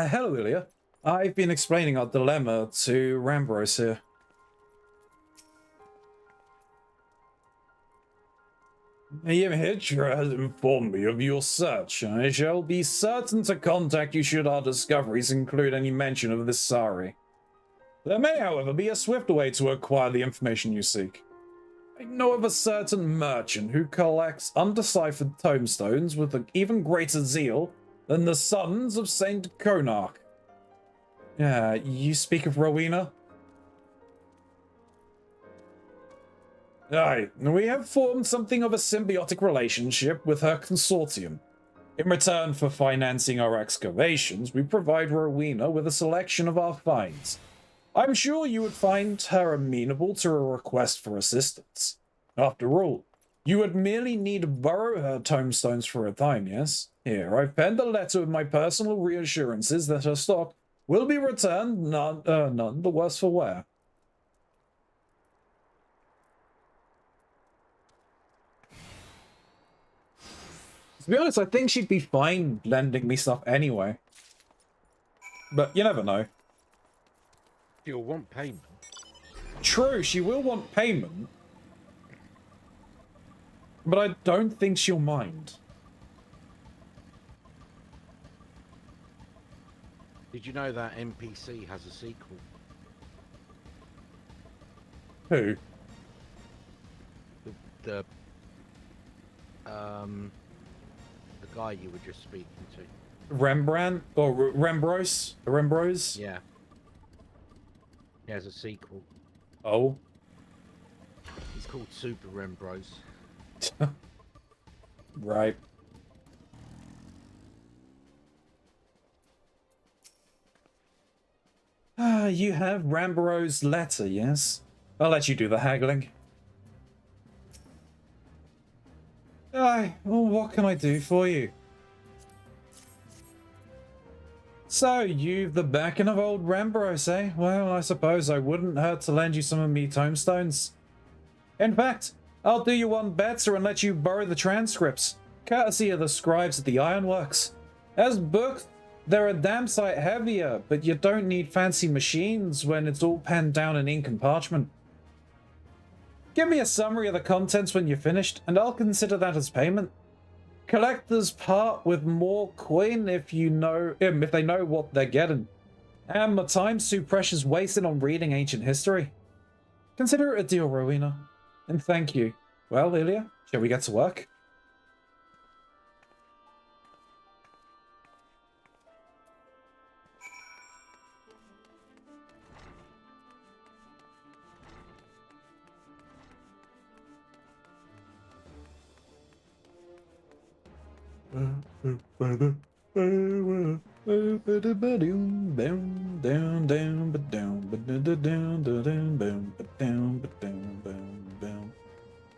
Hello, Ilya. I've been explaining our dilemma to Rambros here. Yamhitra has informed me of your search, and I shall be certain to contact you should our discoveries include any mention of this Sari. There may, however, be a swifter way to acquire the information you seek. I know of a certain merchant who collects undeciphered tomestones with an even greater zeal than the sons of Saint Konark. Yeah, you speak of Rowena? Aye, we have formed something of a symbiotic relationship with her consortium. In return for financing our excavations, we provide Rowena with a selection of our finds. I'm sure you would find her amenable to a request for assistance. After all, you would merely need to borrow her tomestones for a time, yes? Here, I've penned a letter with my personal reassurances that her stock will be returned none the worse for wear. To be honest, I think she'd be fine lending me stuff anyway. But you never know. You'll want payment. True, she will want payment. But I don't think she'll mind. Did you know that NPC has a sequel? Who? The guy you were just speaking to. Rembrandt? Or Rembros? Rembros? Yeah. He has a sequel. Oh. It's called Super Rembros. Right. You have Rambro's letter, yes? I'll let you do the haggling. Aye, well, what can I do for you? So, you've the backing of old Rambros, eh? Well, I suppose I wouldn't hurt to lend you some of me tomestones. In fact, I'll do you one better and let you borrow the transcripts, courtesy of the scribes at the Ironworks. As books They're a damn sight heavier, but you don't need fancy machines when it's all penned down in ink and parchment. Give me a summary of the contents when you're finished, and I'll consider that as payment. Collectors part with more coin if they know what they're getting. And my time's too precious wasted on reading ancient history. Consider it a deal, Rowena. And thank you. Well, Ilya, shall we get to work?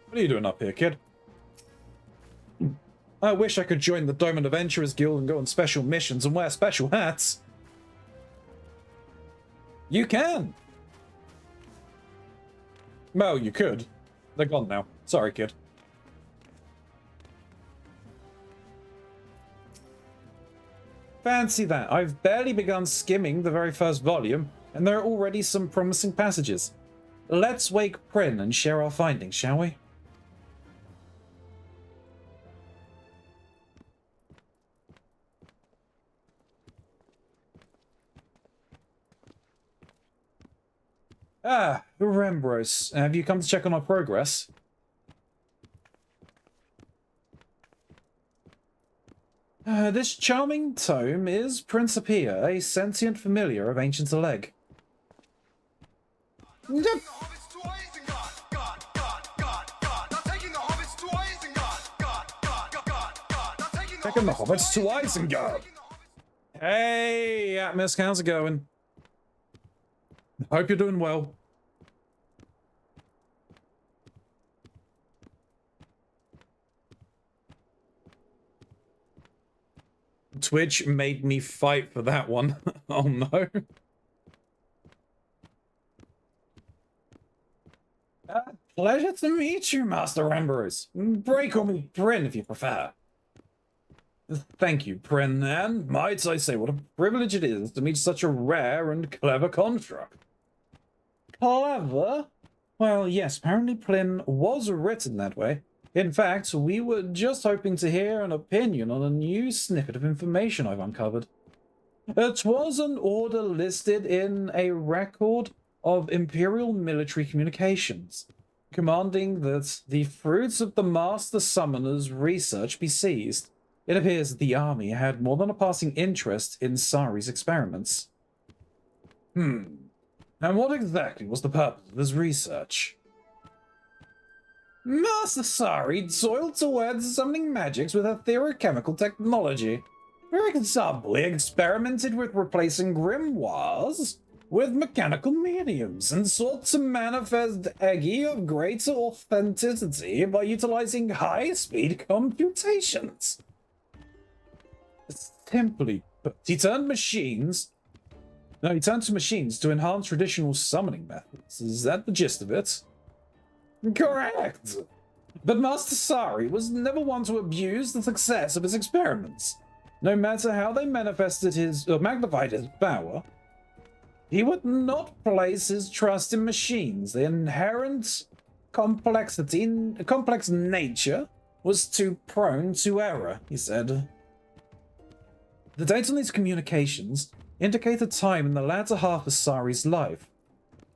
What are you doing up here, kid? I wish I could join the Diamond Adventurers Guild and go on special missions and wear special hats. You can. Well, you could. They're gone now. Sorry, kid. Fancy that. I've barely begun skimming the very first volume, and there are already some promising passages. Let's wake Prin and share our findings, shall we? Ah, Rembros, have you come to check on our progress? This charming tome is Principia, a sentient familiar of ancient Aleg. Taking the hobbits to Isengard. Hey, Atmos, how's it going? Hope you're doing well. Twitch made me fight for that one. Oh no. Pleasure to meet you, Master Rembros. Break or me Prin if you prefer. Thank you, Prin, and might I say what a privilege it is to meet such a rare and clever construct. Clever? Well, yes, apparently Plin was written that way. In fact, we were just hoping to hear an opinion on a new snippet of information I've uncovered. It was an order listed in a record of Imperial military communications, commanding that the fruits of the Master Summoner's research be seized. It appears the army had more than a passing interest in Sari's experiments. And what exactly was the purpose of this research? Master Sari toiled towards summoning magics with etheric chemical technology. For example, he experimented with replacing grimoires with mechanical mediums and sought to manifest Eggy of greater authenticity by utilizing high-speed computations. Simply put, he turned to machines to enhance traditional summoning methods. Is that the gist of it? Correct! But Master Sari was never one to abuse the success of his experiments. No matter how they magnified his power, he would not place his trust in machines. The inherent complex nature was too prone to error, he said. The dates on these communications indicate a time in the latter half of Sari's life.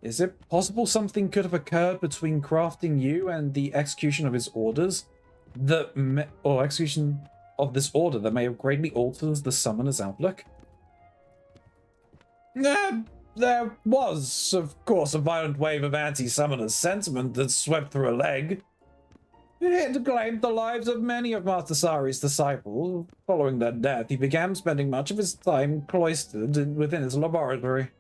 Is it possible something could have occurred between crafting you and the execution of his orders, execution of this order that may have greatly altered the summoner's outlook? There was, of course, a violent wave of anti-summoner's sentiment that swept through Aleg. It claimed the lives of many of Master Sari's disciples. Following their death, he began spending much of his time cloistered within his laboratory.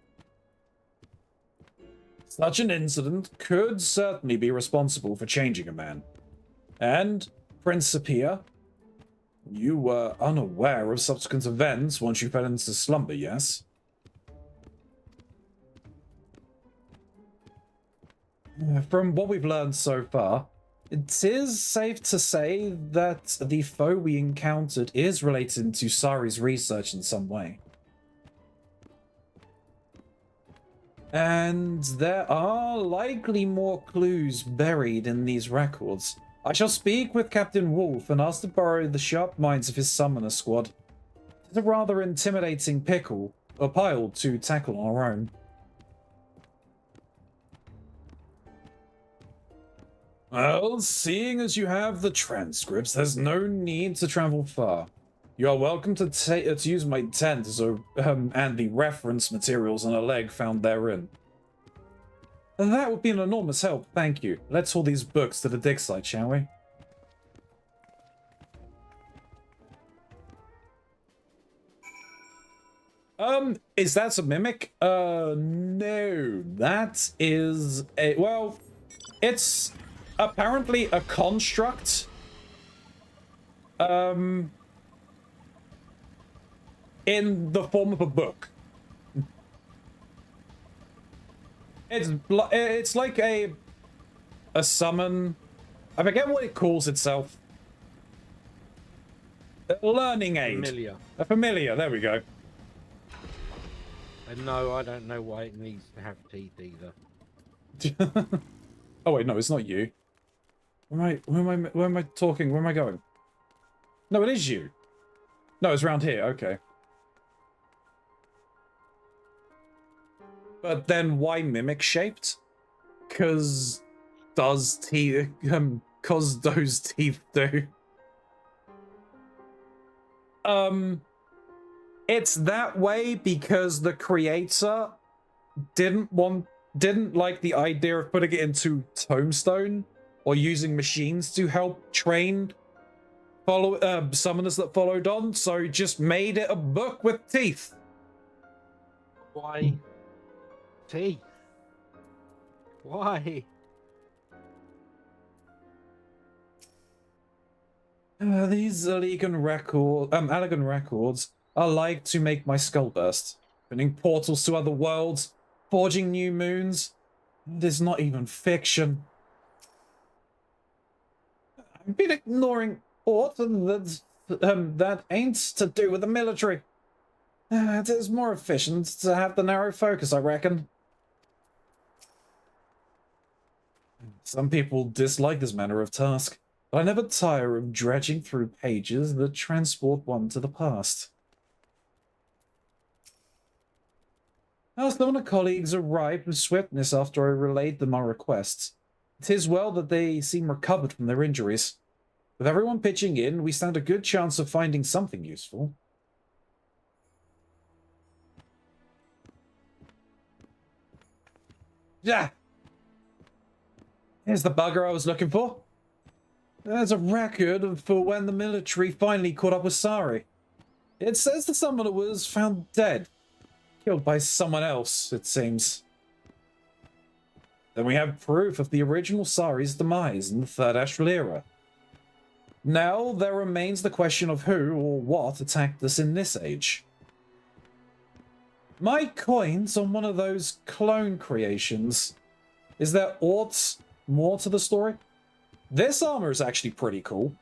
Such an incident could certainly be responsible for changing a man. And, Principia, you were unaware of subsequent events once you fell into slumber, yes? From what we've learned so far, It is safe to say that the foe we encountered is related to Sari's research in some way. And there are likely more clues buried in these records. I shall speak with Captain Wolf and ask to borrow the sharp minds of his summoner squad. It's a rather intimidating pile to tackle on our own. Well, seeing as you have the transcripts, there's no need to travel far. You are welcome to use my tent and the reference materials on a leg found therein. That would be an enormous help, thank you. Let's haul these books to the dig site, shall we? Is that a mimic? No. That is a... Well, it's apparently a construct. In the form of a book. It's like a summon. I forget what it calls itself. A learning aid. Familiar. A familiar. There we go. And no, I don't know why it needs to have teeth either. Oh wait, no, it's not you. Where am I talking? Where am I going? No, it is you. No, it's around here. Okay. But then why mimic shaped? Cause those teeth do. It's that way because the creator didn't like the idea of putting it into Tombstone or using machines to help train summoners that followed on, so just made it a book with teeth. Why? Teeth? Why? These Allegan records are like to make my skull burst, opening portals to other worlds, forging new moons. It is not even fiction. I've been ignoring aught that ain't to do with the military. It is more efficient to have the narrow focus, I reckon. Some people dislike this manner of task, but I never tire of dredging through pages that transport one to the past. Our summoner colleagues arrived with swiftness after I relayed them our requests. It is well that they seem recovered from their injuries. With everyone pitching in, we stand a good chance of finding something useful. Yeah! Here's the bugger I was looking for. There's a record for when the military finally caught up with Sari. It says the summoner was found dead. Killed by someone else, it seems. Then we have proof of the original Sari's demise in the Third Astral Era. Now there remains the question of who or what attacked us in this age. My coins on one of those clone creations. Is there aught more to the story? This armor is actually pretty cool.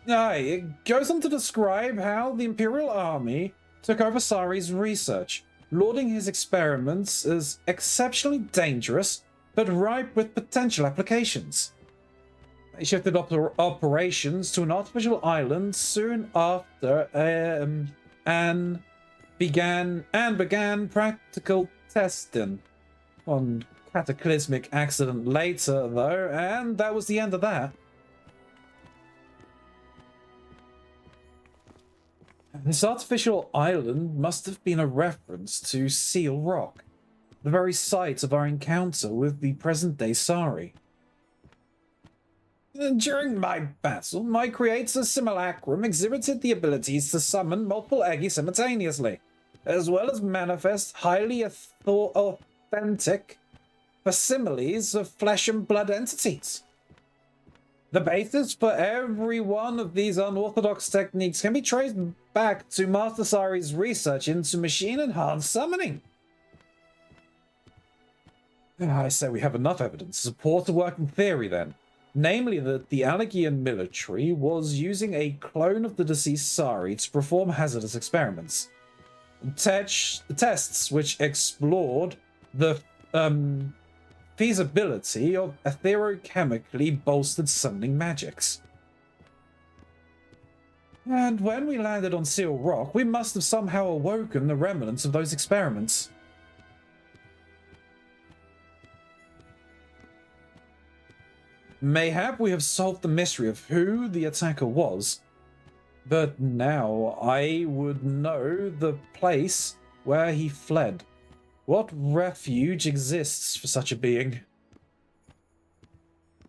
It goes on to describe how the Imperial Army took over Sari's research, lauding his experiments as exceptionally dangerous, but ripe with potential applications. They shifted operations to an artificial island soon after, and began practical testing. On cataclysmic accident later, though, and that was the end of that. This artificial island must have been a reference to Seal Rock, the very site of our encounter with the present-day Sari. During my battle, my creator Simulacrum exhibited the abilities to summon multiple Eggy simultaneously, as well as manifest highly authentic facsimiles of flesh and blood entities. The basis for every one of these unorthodox techniques can be traced back to Master Sari's research into machine-enhanced summoning. I say we have enough evidence to support a working theory then. Namely that the Allergian military was using a clone of the deceased Sari to perform hazardous experiments. Tests which explored the feasibility of etherochemically bolstered summoning magics. And when we landed on Seal Rock, we must have somehow awoken the remnants of those experiments. Mayhap we have solved the mystery of who the attacker was, but now I would know the place where he fled. What refuge exists for such a being?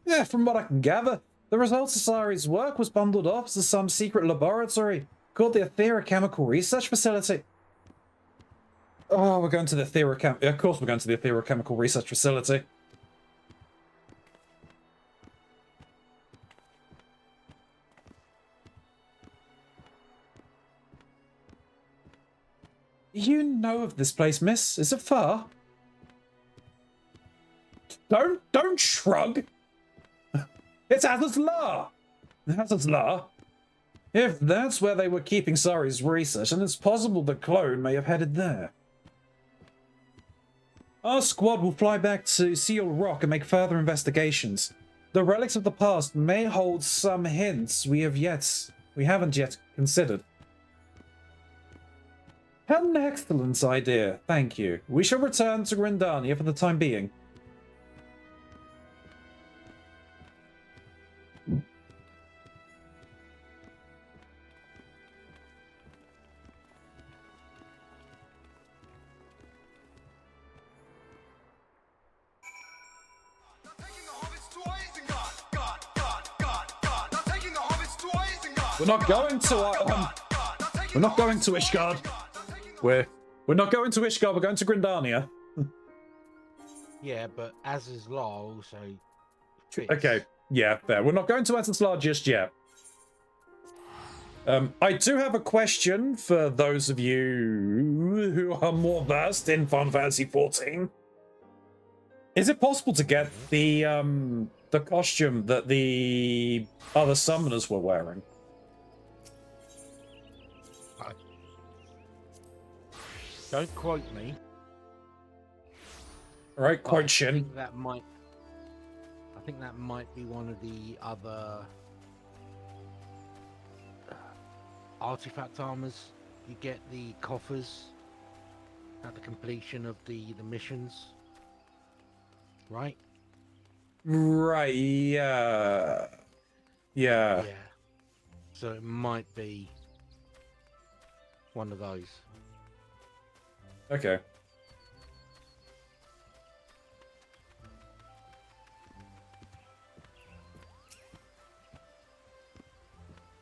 Yeah, from what I can gather, the results of Sari's work was bundled off to some secret laboratory called the Etherochemical Research Facility. Oh, we're going to the of course we're going to the Etherochemical Research Facility. You know of this place, miss? Is it far? Don't shrug! It's Atlas Law! Atlas Law? If that's where they were keeping Sari's research, then it's possible the clone may have headed there. Our squad will fly back to Seal Rock and make further investigations. The relics of the past may hold some hints we haven't yet considered. An excellent idea, thank you. We shall return to Grindania for the time being. We're not going to Ishgard. We're not going to Ishgard, we're going to Grindania. Yeah, but Az's Law also fits. Okay, yeah, fair. We're not going to Atlas Law just yet. I do have a question for those of you who are more versed in Final Fantasy XIV. Is it possible to get the costume that the other summoners were wearing? Don't quote me. All right, quote Shin. I think that might be one of the other artifact armors. You get the coffers at the completion of the missions, right? Right. Yeah. Yeah. So it might be one of those. Okay.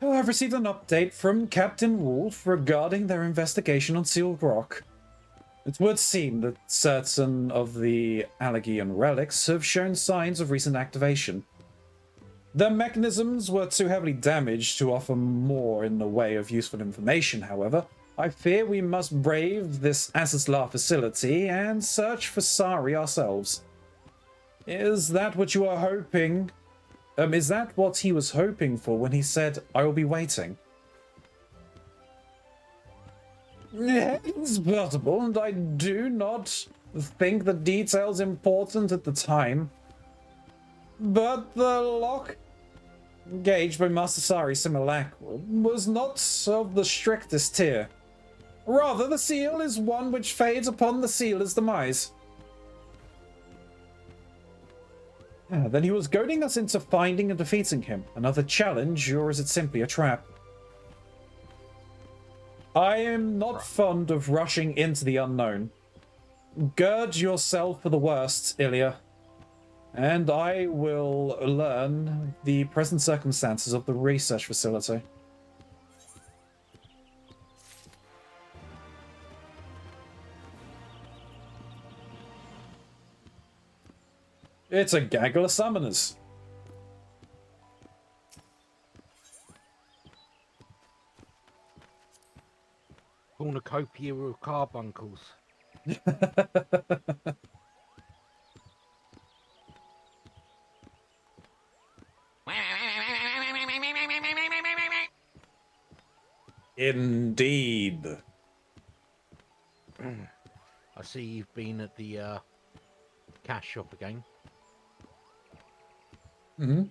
I've received an update from Captain Wolf regarding their investigation on Sealed Rock. It would seem that certain of the Allergian relics have shown signs of recent activation. Their mechanisms were too heavily damaged to offer more in the way of useful information, however. I fear we must brave this Asislar facility and search for Sari ourselves. Is that what you are hoping? Is that what he was hoping for when he said, "I will be waiting"? It's possible, and I do not think the details important at the time. But the lock engaged by Master Sari Simulacrum was not of the strictest tier. Rather, the seal is one which fades upon the sealer's demise. Then he was goading us into finding and defeating him. Another challenge, or is it simply a trap? I am not fond of rushing into the unknown. Gird yourself for the worst, Ilya. And I will learn the present circumstances of the research facility. It's a gaggle of summoners. cornucopia of carbuncles. Indeed. I see you've been at the cash shop again. Mm-hmm.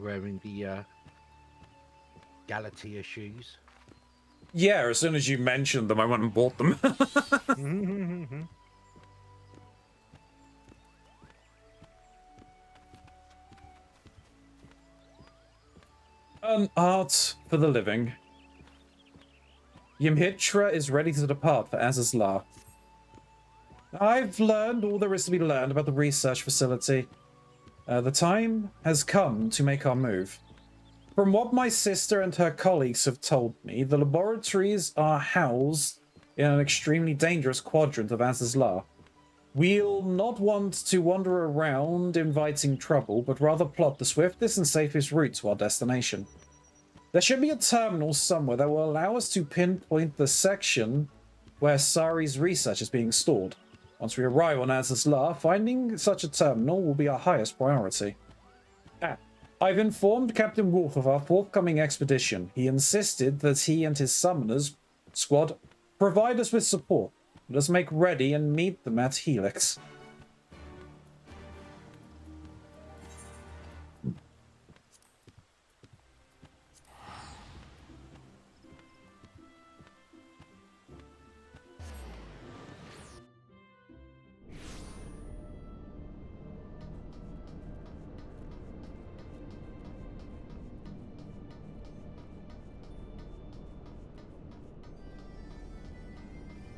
Wearing the Galatea shoes. Yeah, as soon as you mentioned them, I went and bought them. An art for the living. Yamhitra is ready to depart for Azazlar. I've learned all there is to be learned about the research facility. The time has come to make our move. From what my sister and her colleagues have told me, the laboratories are housed in an extremely dangerous quadrant of Azazlar. We'll not want to wander around inviting trouble, but rather plot the swiftest and safest route to our destination. There should be a terminal somewhere that will allow us to pinpoint the section where Sari's research is being stored. Once we arrive on Azazlar, finding such a terminal will be our highest priority. I've informed Captain Wolf of our forthcoming expedition. He insisted that he and his summoners squad provide us with support. Let us make ready and meet them at Helix.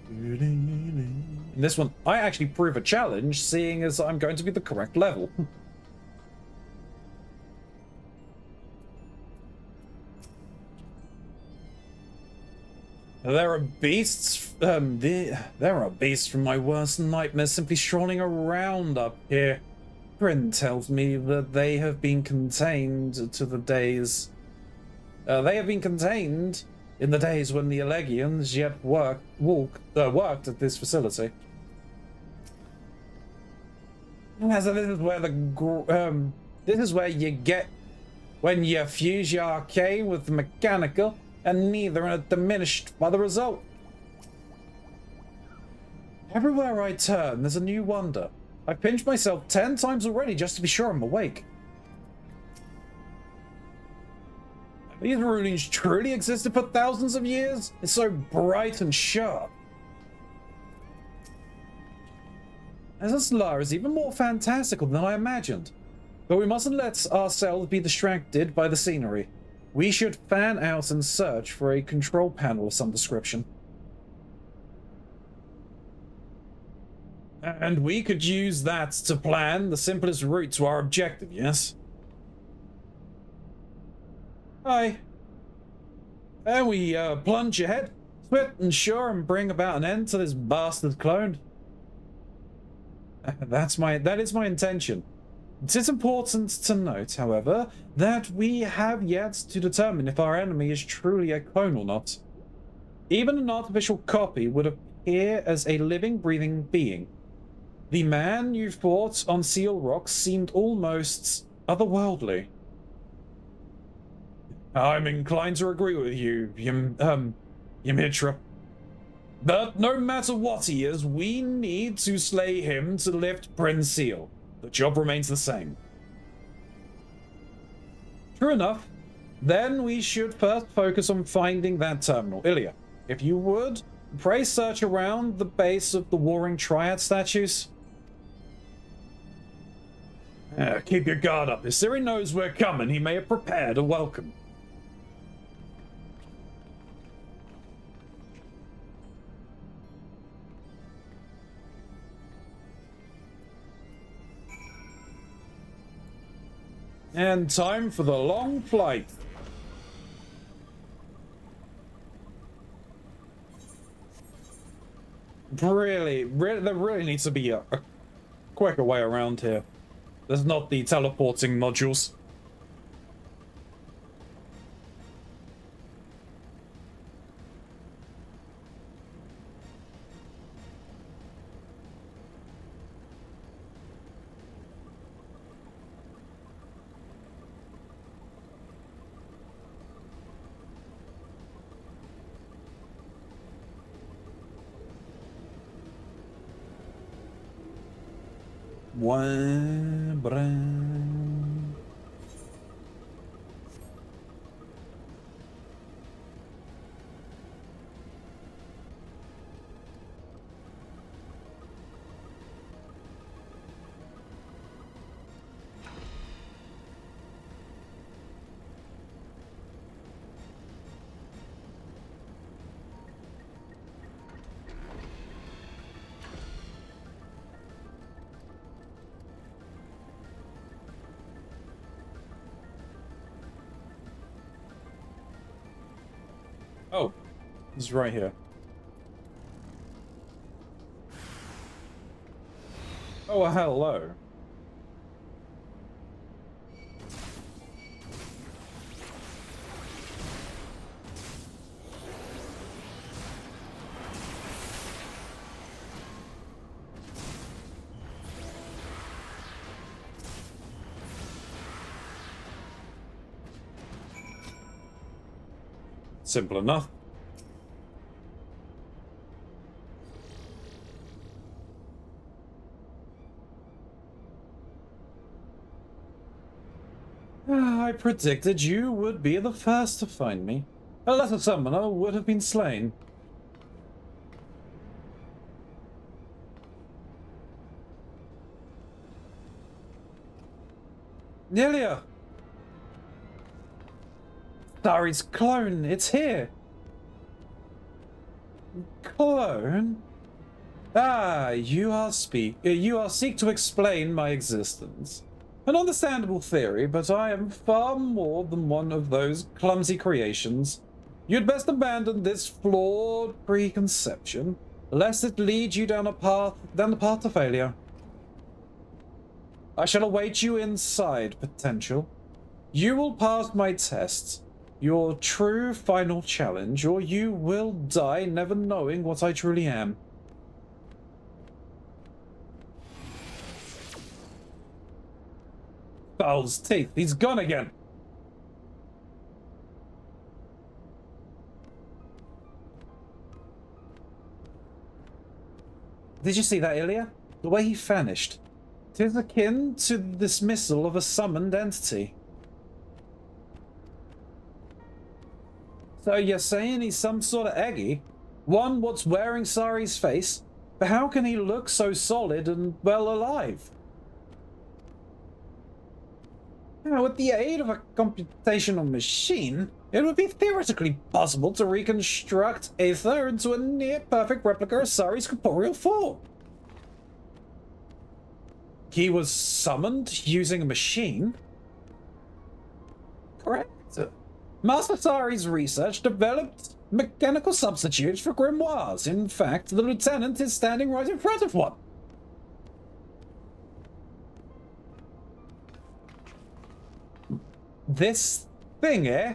In this one, I actually prove a challenge, seeing as I'm going to be the correct level. There are beasts. There are beasts from my worst nightmares simply strolling around up here. Bryn tells me that they have been contained to the days. They have been contained in the days when the Elegians yet worked at this facility. So this is where this is where you get when you fuse your arcane with the mechanical, and neither are diminished by the result. Everywhere I turn, there's a new wonder. I've pinched myself 10 times already just to be sure I'm awake. These rulings truly existed for thousands of years? It's so bright and sharp. Azazlar is even more fantastical than I imagined. But we mustn't let ourselves be distracted by the scenery. We should fan out and search for a control panel of some description. And we could use that to plan the simplest route to our objective, yes? Aye. And we plunge ahead, swift and sure, and bring about an end to this bastard clone. That is my intention. It is important to note, however, that we have yet to determine if our enemy is truly a clone or not. Even an artificial copy would appear as a living, breathing being. The man you fought on Seal Rock seemed almost otherworldly. I'm inclined to agree with you, Yamhitra. But no matter what he is, we need to slay him to lift Prince Seal. The job remains the same. True enough. Then we should first focus on finding that terminal. Ilya, if you would, pray search around the base of the Warring Triad statues. Keep your guard up. If Ciri knows we're coming, he may have prepared a welcome. And time for the long flight. Really, there really needs to be a quicker way around here. There's not the teleporting modules. One, oh, it's right here. Oh, hello. Simple enough. I predicted you would be the first to find me. A lesser summoner would have been slain. Nelia! Dari's clone, it's here! Clone? Ah, you seek to explain my existence. An understandable theory, but I am far more than one of those clumsy creations. You'd best abandon this flawed preconception, lest it lead you down the path to failure. I shall await you inside, Potential. You will pass my test, your true final challenge, or you will die never knowing what I truly am. Owl's teeth, he's gone again! Did you see that, Ilya? The way he vanished. 'Tis akin to the dismissal of a summoned entity. So you're saying he's some sort of eggy? One what's wearing Sari's face? But how can he look so solid and well alive? Now, with the aid of a computational machine, it would be theoretically possible to reconstruct Aether into a near-perfect replica of Sari's corporeal form. He was summoned using a machine? Correct. Master Sari's research developed mechanical substitutes for grimoires. In fact, the lieutenant is standing right in front of one. This thing, eh?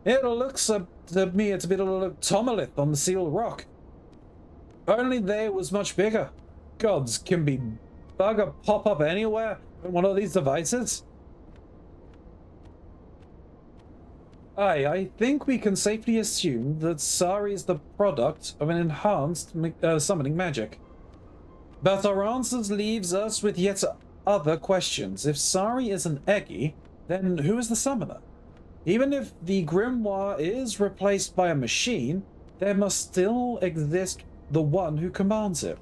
It looks to me it's a bit of a tomolith on the sealed rock. Only they was much bigger. Gods can be bugger pop up anywhere in one of these devices. I think we can safely assume that Sari is the product of an enhanced summoning magic. But our answers leaves us with yet other questions. If Sari is an Eggy, then who is the summoner? Even if the grimoire is replaced by a machine, there must still exist the one who commands it.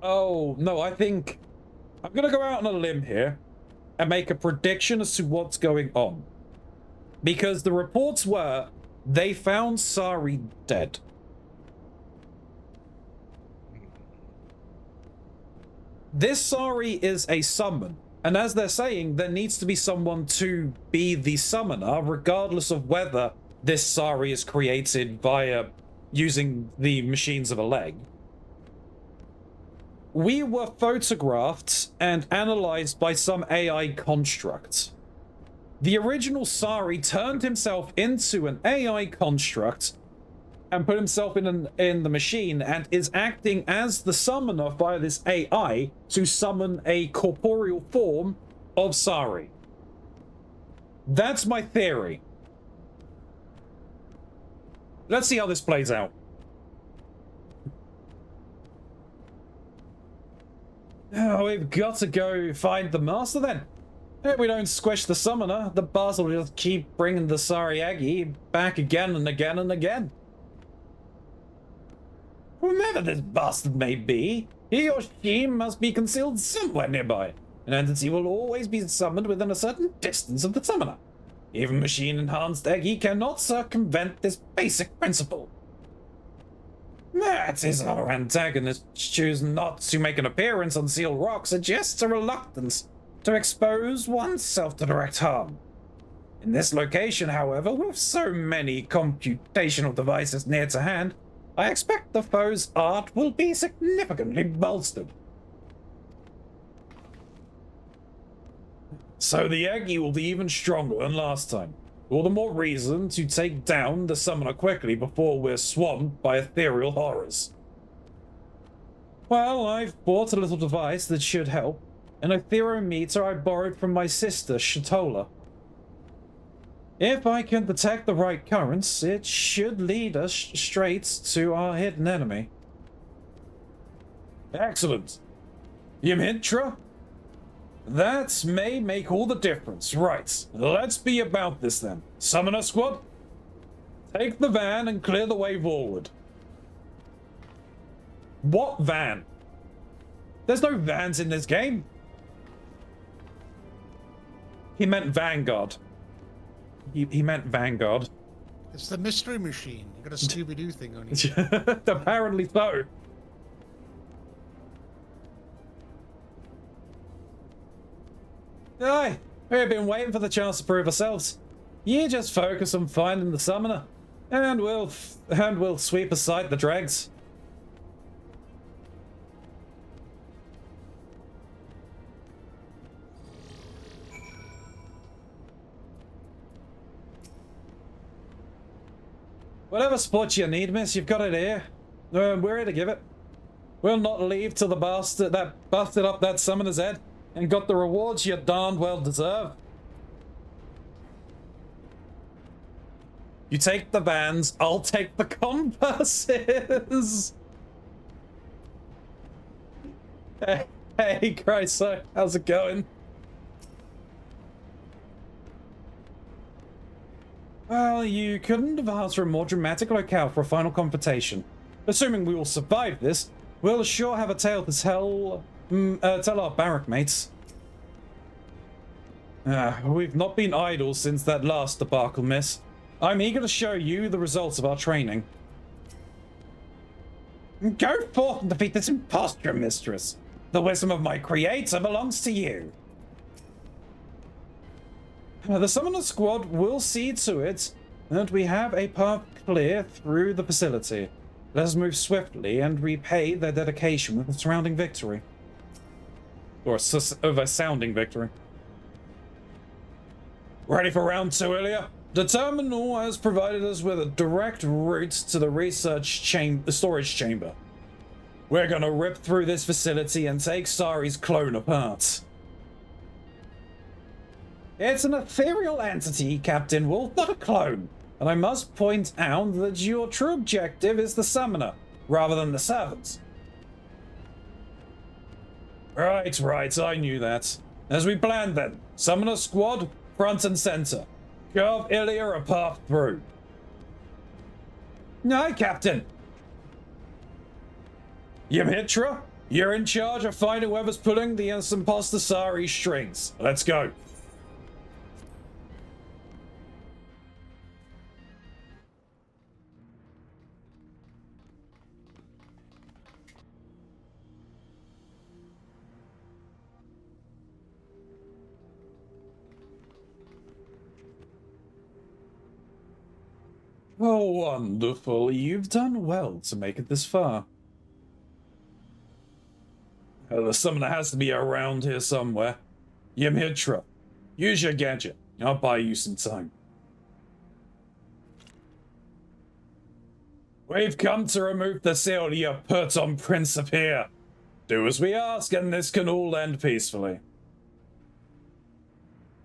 Oh, no, I think I'm gonna go out on a limb here and make a prediction as to what's going on. Because the reports were they found Sari dead. This Sari is a summon, and as they're saying, there needs to be someone to be the summoner, regardless of whether this Sari is created via using the machines of a leg. We were photographed and analyzed by some AI construct. The original Sari turned himself into an AI construct and put himself in the machine and is acting as the summoner via this AI to summon a corporeal form of Sari. That's my theory. Let's see how this plays out. Oh, we've got to go find the master then. If we don't squish the summoner, the boss will just keep bringing the Sariagi back again and again and again. Whomever this bastard may be, he or she must be concealed somewhere nearby. An entity will always be summoned within a certain distance of the summoner. Even machine-enhanced Eggy cannot circumvent this basic principle. That is our antagonist choose not to make an appearance on Seal Rock suggests a reluctance to expose oneself to direct harm. In this location, however, with so many computational devices near to hand, I expect the foe's art will be significantly bolstered. So the Eggy will be even stronger than last time. All the more reason to take down the summoner quickly before we're swamped by ethereal horrors. Well, I've bought a little device that should help. An etherometer I borrowed from my sister, Shatola. If I can detect the right currents, it should lead us straight to our hidden enemy. Excellent. Ymhitra? That may make all the difference. Right, let's be about this then. Summoner squad, take the van and clear the way forward. What van? There's no vans in this game. He meant Vanguard. He meant Vanguard. It's the mystery machine. You got a Scooby-Doo thing on you. Apparently so. Aye, we've been waiting for the chance to prove ourselves. You just focus on finding the summoner, and we'll sweep aside the dregs. Whatever support you need, miss, you've got it here. We're here to give it. We'll not leave till the bastard that busted up that summoner's head and got the rewards you darned well deserve. You take the vans, I'll take the compasses. Hey, Chryso, how's it going? Well, you couldn't have asked for a more dramatic locale for a final confrontation. Assuming we will survive this, we'll sure have a tale to tell our barrack mates. We've not been idle since that last debacle, miss. I'm eager to show you the results of our training. Go forth and defeat this imposture, mistress. The wisdom of my creator belongs to you. The summoner squad will see to it that we have a path clear through the facility. Let us move swiftly and repay their dedication with a surrounding victory. Or a sounding victory. Ready for round 2, Ilya? The terminal has provided us with a direct route to the storage chamber. We're gonna rip through this facility and take Sari's clone apart. It's an ethereal entity, Captain Wolf, not a clone. And I must point out that your true objective is the summoner, rather than the servants. Right, I knew that. As we planned then, summoner squad, front and center. Carve Ilya a path through. Aye, Captain. Ymhitra, you're in charge of finding whoever's pulling the imposter Sari strings. Let's go. Oh, wonderful. You've done well to make it this far. The summoner has to be around here somewhere. Ymhitra, use your gadget. I'll buy you some time. We've come to remove the seal you put on Prince of here. Do as we ask and this can all end peacefully.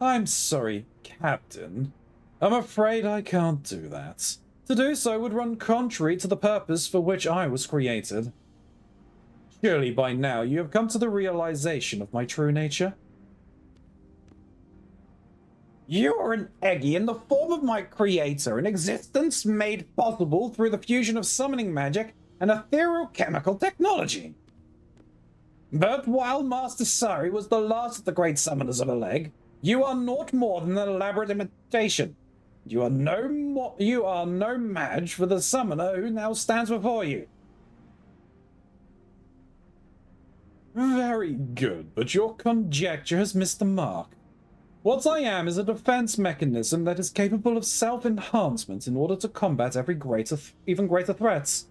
I'm sorry, Captain. I'm afraid I can't do that. To do so would run contrary to the purpose for which I was created. Surely by now you have come to the realization of my true nature. You are an Eggy in the form of my creator, an existence made possible through the fusion of summoning magic and ethereal chemical technology. But while Master Sari was the last of the great summoners of Aleg, you are naught more than an elaborate imitation. You are no match for the summoner who now stands before you. Very good, but your conjecture has missed the mark. What I am is a defense mechanism that is capable of self-enhancement in order to combat even greater threats.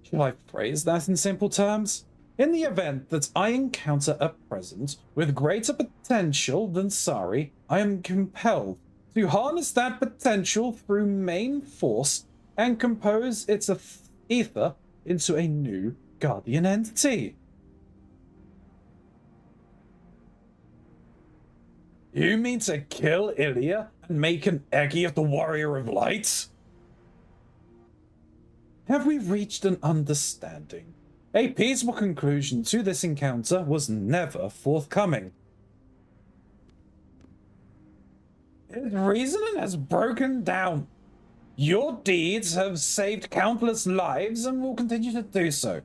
Shall I phrase that in simple terms? In the event that I encounter a presence with greater potential than Sari, I am compelled to harness that potential through main force and compose its ether into a new guardian entity. You mean to kill Ilya and make an Eggy of the Warrior of Light? Have we reached an understanding? A peaceful conclusion to this encounter was never forthcoming. His reasoning has broken down. Your deeds have saved countless lives and will continue to do so.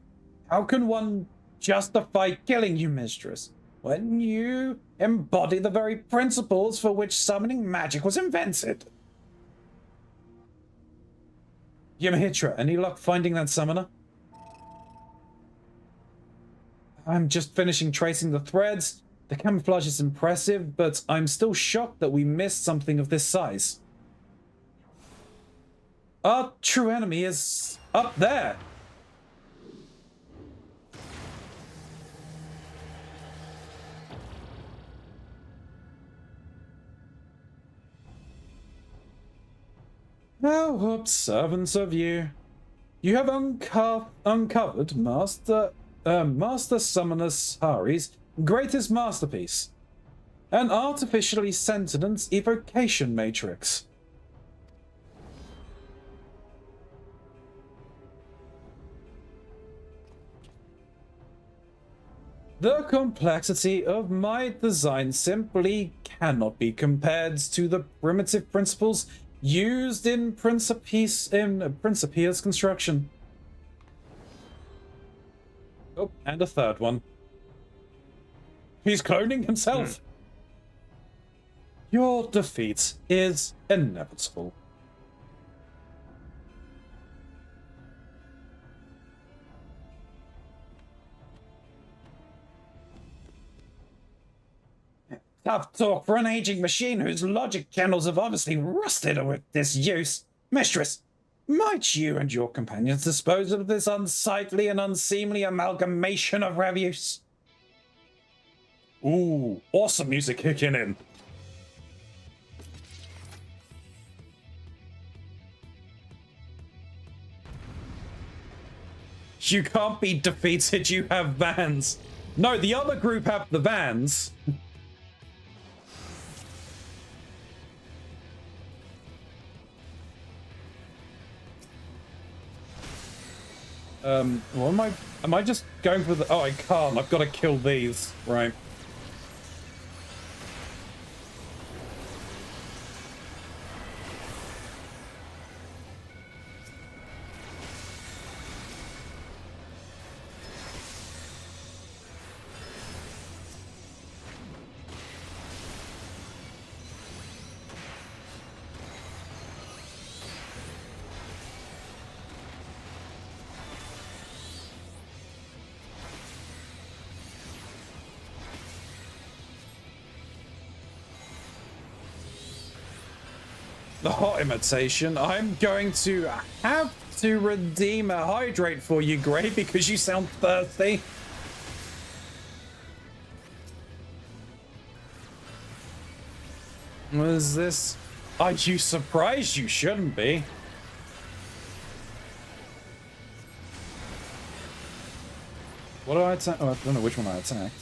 How can one justify killing you, mistress, when you embody the very principles for which summoning magic was invented? Yamahitra, any luck finding that summoner? I'm just finishing tracing the threads. The camouflage is impressive, but I'm still shocked that we missed something of this size. Our true enemy is up there. How observant of you. You have uncovered Master Summoner Sari's greatest masterpiece, an artificially sentient evocation matrix. The complexity of my design simply cannot be compared to the primitive principles used in Principia's construction. Oh, and a third one. He's cloning himself. Your defeat is inevitable. Tough talk for an aging machine whose logic channels have obviously rusted with disuse. Mistress, might you and your companions dispose of this unsightly and unseemly amalgamation of refuse? Ooh, awesome music kicking in. You can't be defeated, you have vans. No, the other group have the vans. What am I just going for the, oh, I can't, I've got to kill these, right. The hot imitation. I'm going to have to redeem a hydrate for you, Gray, because you sound thirsty. What is this? Are you surprised? You shouldn't be. What did I attack? Oh, I don't know which one I attacked.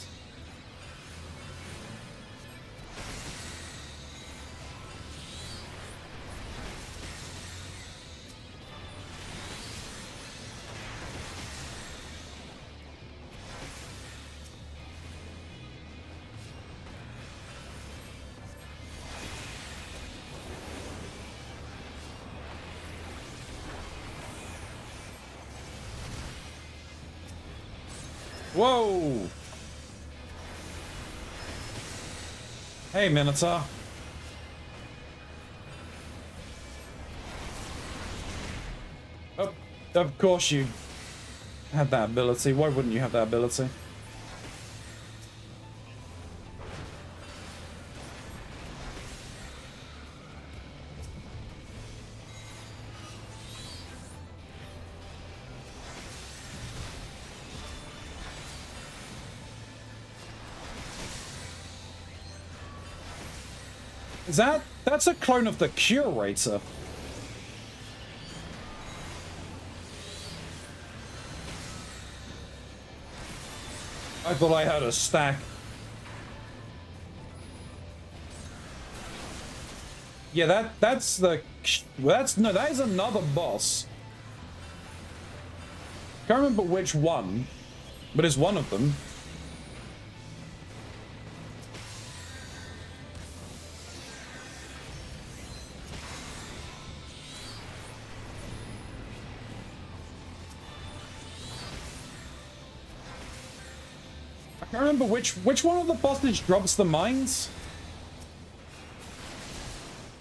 Whoa! Hey, Minotaur. Oh, of course you had that ability. Why wouldn't you have that ability? That's a clone of the Curator. I thought I had a stack. Yeah, that's the... Well, that is another boss. Can't remember which one, but it's one of them. I can't remember which one of the bosses drops the mines.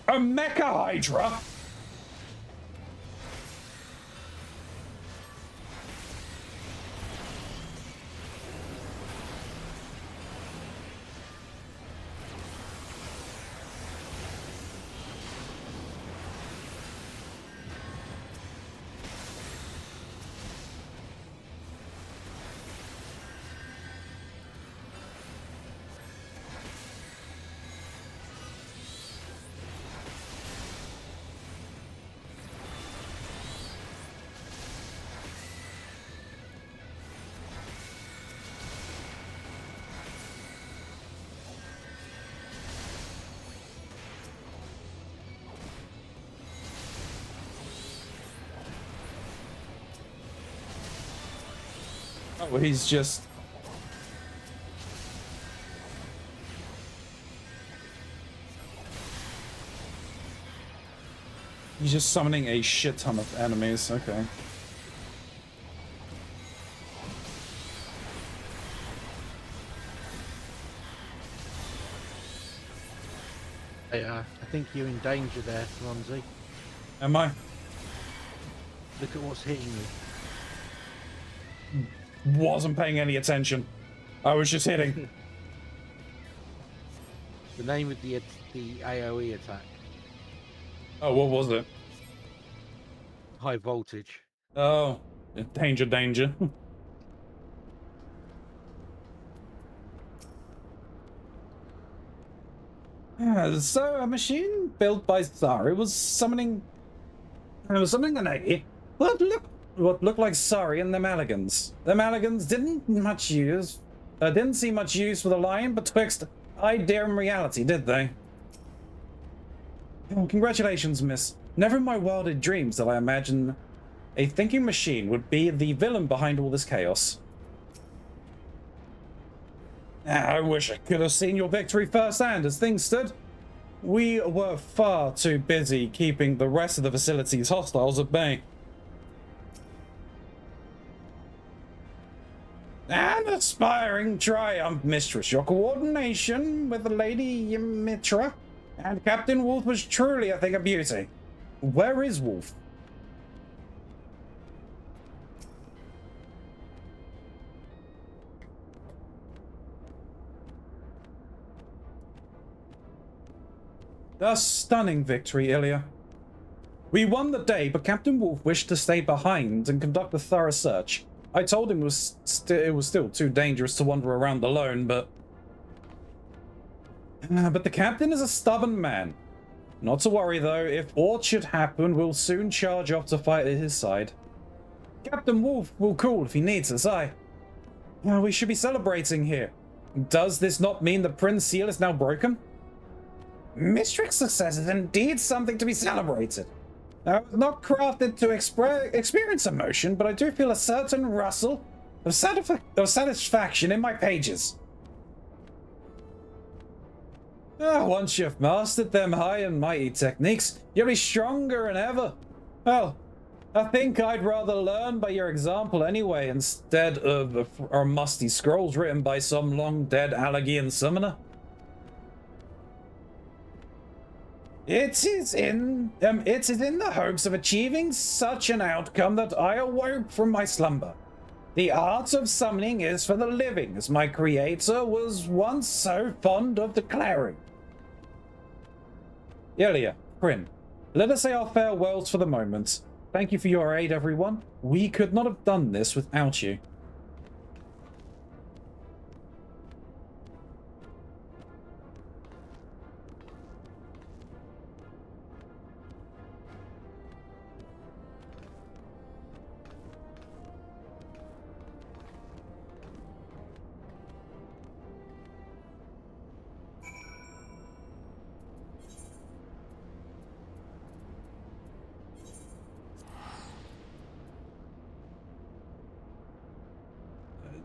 A Mecha Hydra? Oh, he's just... He's just summoning a shit ton of enemies, okay. I think you're in danger there, Keronzi. Am I? Look at what's hitting you. Wasn't paying any attention. I was just hitting. The name of the AoE attack. Oh, what was it? High voltage. Oh, danger, danger. So a machine built by Sari was summoning... It was summoning an A. What looked like Sari and the Maligans. The Maligans didn't see much use for the lion betwixt idea and reality, did they? Oh, congratulations, miss. Never in my wildest dreams did I imagine a thinking machine would be the villain behind all this chaos. I wish I could have seen your victory firsthand. As things stood, we were far too busy keeping the rest of the facility's hostiles at bay. An aspiring triumph, mistress. Your coordination with the Lady Mitra and Captain Wolf was truly a thing of beauty. Where is Wolf? A stunning victory, Ilya. We won the day, but Captain Wolf wished to stay behind and conduct a thorough search. I told him it was still too dangerous to wander around alone, but the captain is a stubborn man. Not to worry, though. If aught should happen, we'll soon charge off to fight at his side. Captain Wolf will call if he needs us, we should be celebrating here. Does this not mean the Prince Seal is now broken? Mistrix success is indeed something to be celebrated. I was not crafted to experience emotion, but I do feel a certain rustle of satisfaction in my pages. Once you've mastered them high and mighty techniques, you'll be stronger than ever. Well, I think I'd rather learn by your example anyway, instead of our musty scrolls written by some long-dead Allergian summoner. It is in the hopes of achieving such an outcome that I awoke from my slumber. The art of summoning is for the living, as my creator was once so fond of declaring. Ilya, Kryn, let us say our farewells for the moment. Thank you for your aid, everyone. We could not have done this without you.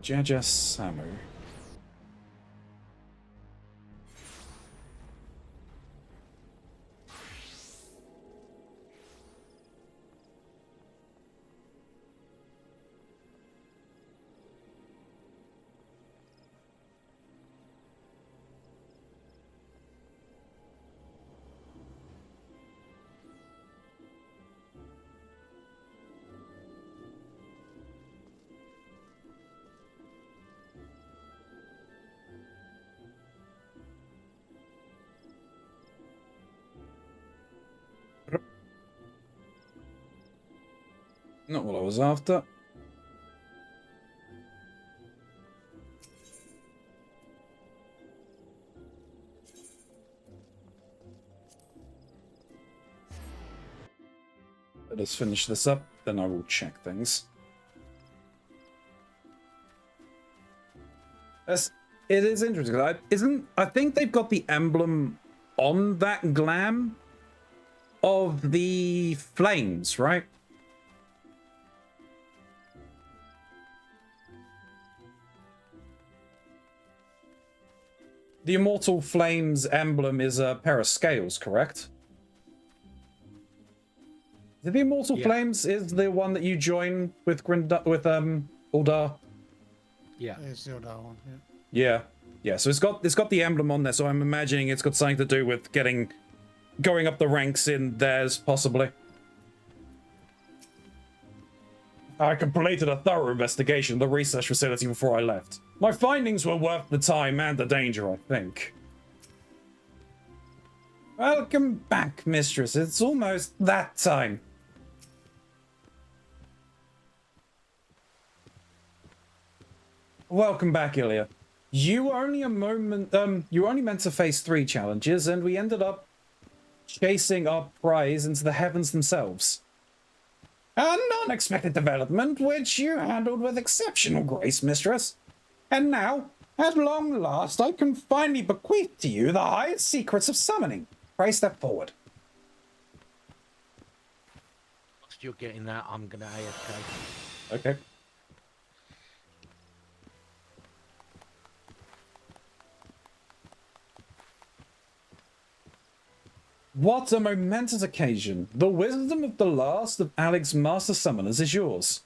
Jaja Samu. Not what I was after. Let us finish this up, then I will check things. It is interesting. I think they've got the emblem on that glam of the flames, right? The Immortal Flames emblem is a pair of scales, correct? The Immortal Flames is the one that you join with Uldar? Yeah. It's the other one, yeah. Yeah. So it's got the emblem on there, so I'm imagining it's got something to do with going up the ranks in theirs, possibly. I completed a thorough investigation of the research facility before I left. My findings were worth the time and the danger, I think. Welcome back, mistress. It's almost that time. Welcome back, Ilya. You were only meant to face 3 challenges, and we ended up chasing our prize into the heavens themselves. An unexpected development, which you handled with exceptional grace, mistress. And now, at long last, I can finally bequeath to you the highest secrets of summoning. Pray step forward. Whilst you're getting that, I'm gonna AFK. Okay. What a momentous occasion. The wisdom of the last of Alec's master summoners is yours.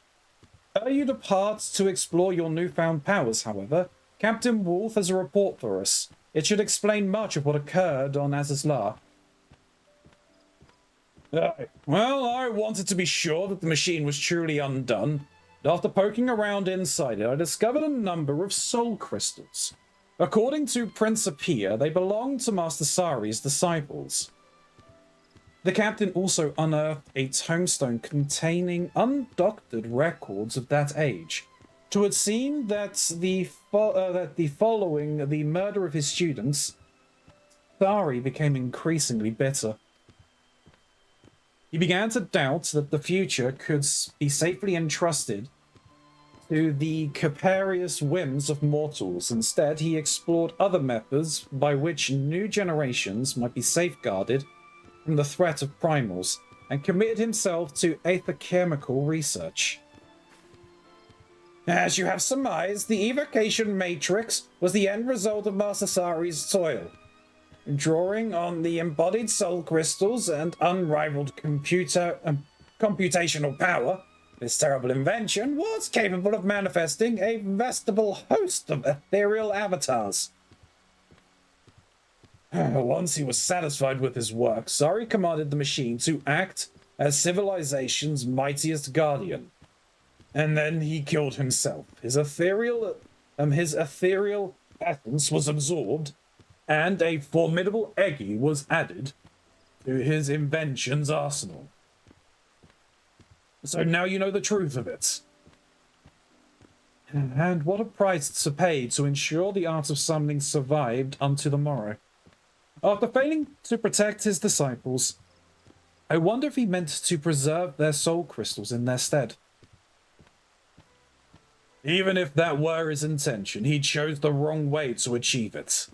Ere you depart to explore your newfound powers, however, Captain Wolf has a report for us. It should explain much of what occurred on Azizlar. Well, I wanted to be sure that the machine was truly undone. After poking around inside it, I discovered a number of soul crystals. According to Principia, they belong to Master Sari's disciples. The captain also unearthed a tombstone containing undoctored records of that age. It would seem that following the murder of his students, Sari became increasingly bitter. He began to doubt that the future could be safely entrusted to the capricious whims of mortals. Instead, he explored other methods by which new generations might be safeguarded from the threat of primals, and committed himself to aether-chemical research. As you have surmised, the evocation matrix was the end result of Master Sari's toil. Drawing on the embodied soul crystals and unrivaled computer computational power, this terrible invention was capable of manifesting a veritable host of ethereal avatars. Once he was satisfied with his work, Sari commanded the machine to act as civilization's mightiest guardian. And then he killed himself. His ethereal essence was absorbed, and a formidable Eggy was added to his invention's arsenal. So now you know the truth of it. And what a price to pay to ensure the art of summoning survived unto the morrow. After failing to protect his disciples, I wonder if he meant to preserve their soul crystals in their stead. Even if that were his intention, he chose the wrong way to achieve it.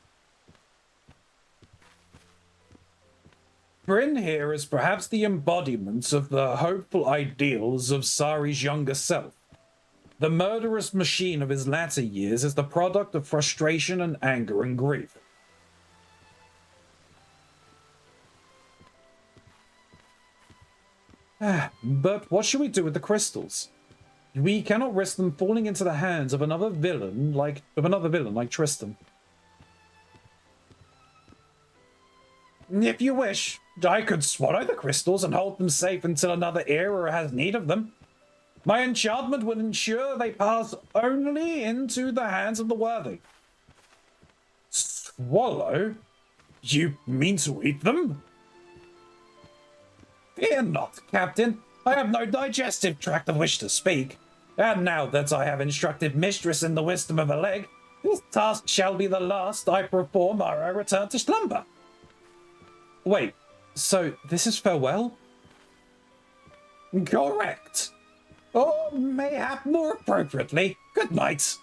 Bryn here is perhaps the embodiment of the hopeful ideals of Sari's younger self. The murderous machine of his latter years is the product of frustration and anger and grief. But what should we do with the crystals? We cannot risk them falling into the hands of another villain like Tristan. If you wish, I could swallow the crystals and hold them safe until another era has need of them. My enchantment would ensure they pass only into the hands of the worthy. Swallow? You mean to eat them? Fear not, Captain. I have no digestive tract of which to speak. And now that I have instructed Mistress in the wisdom of a leg, this task shall be the last I perform ere I return to slumber. Wait, so this is farewell? Correct. Or mayhap more appropriately, good night.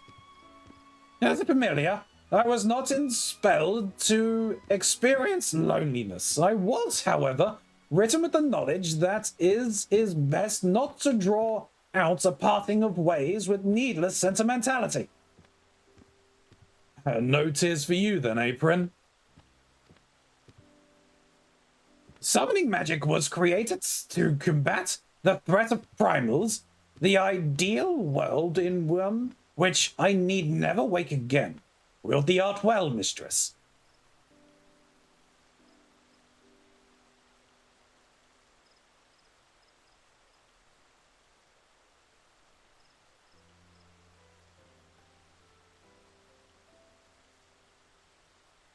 As a familiar, I was not inspelled to experience loneliness. I was, however, written with the knowledge that it is best not to draw out a parting of ways with needless sentimentality. No tears for you then, Apron. Summoning magic was created to combat the threat of primals, the ideal world in one which I need never wake again. Wield the art well, mistress.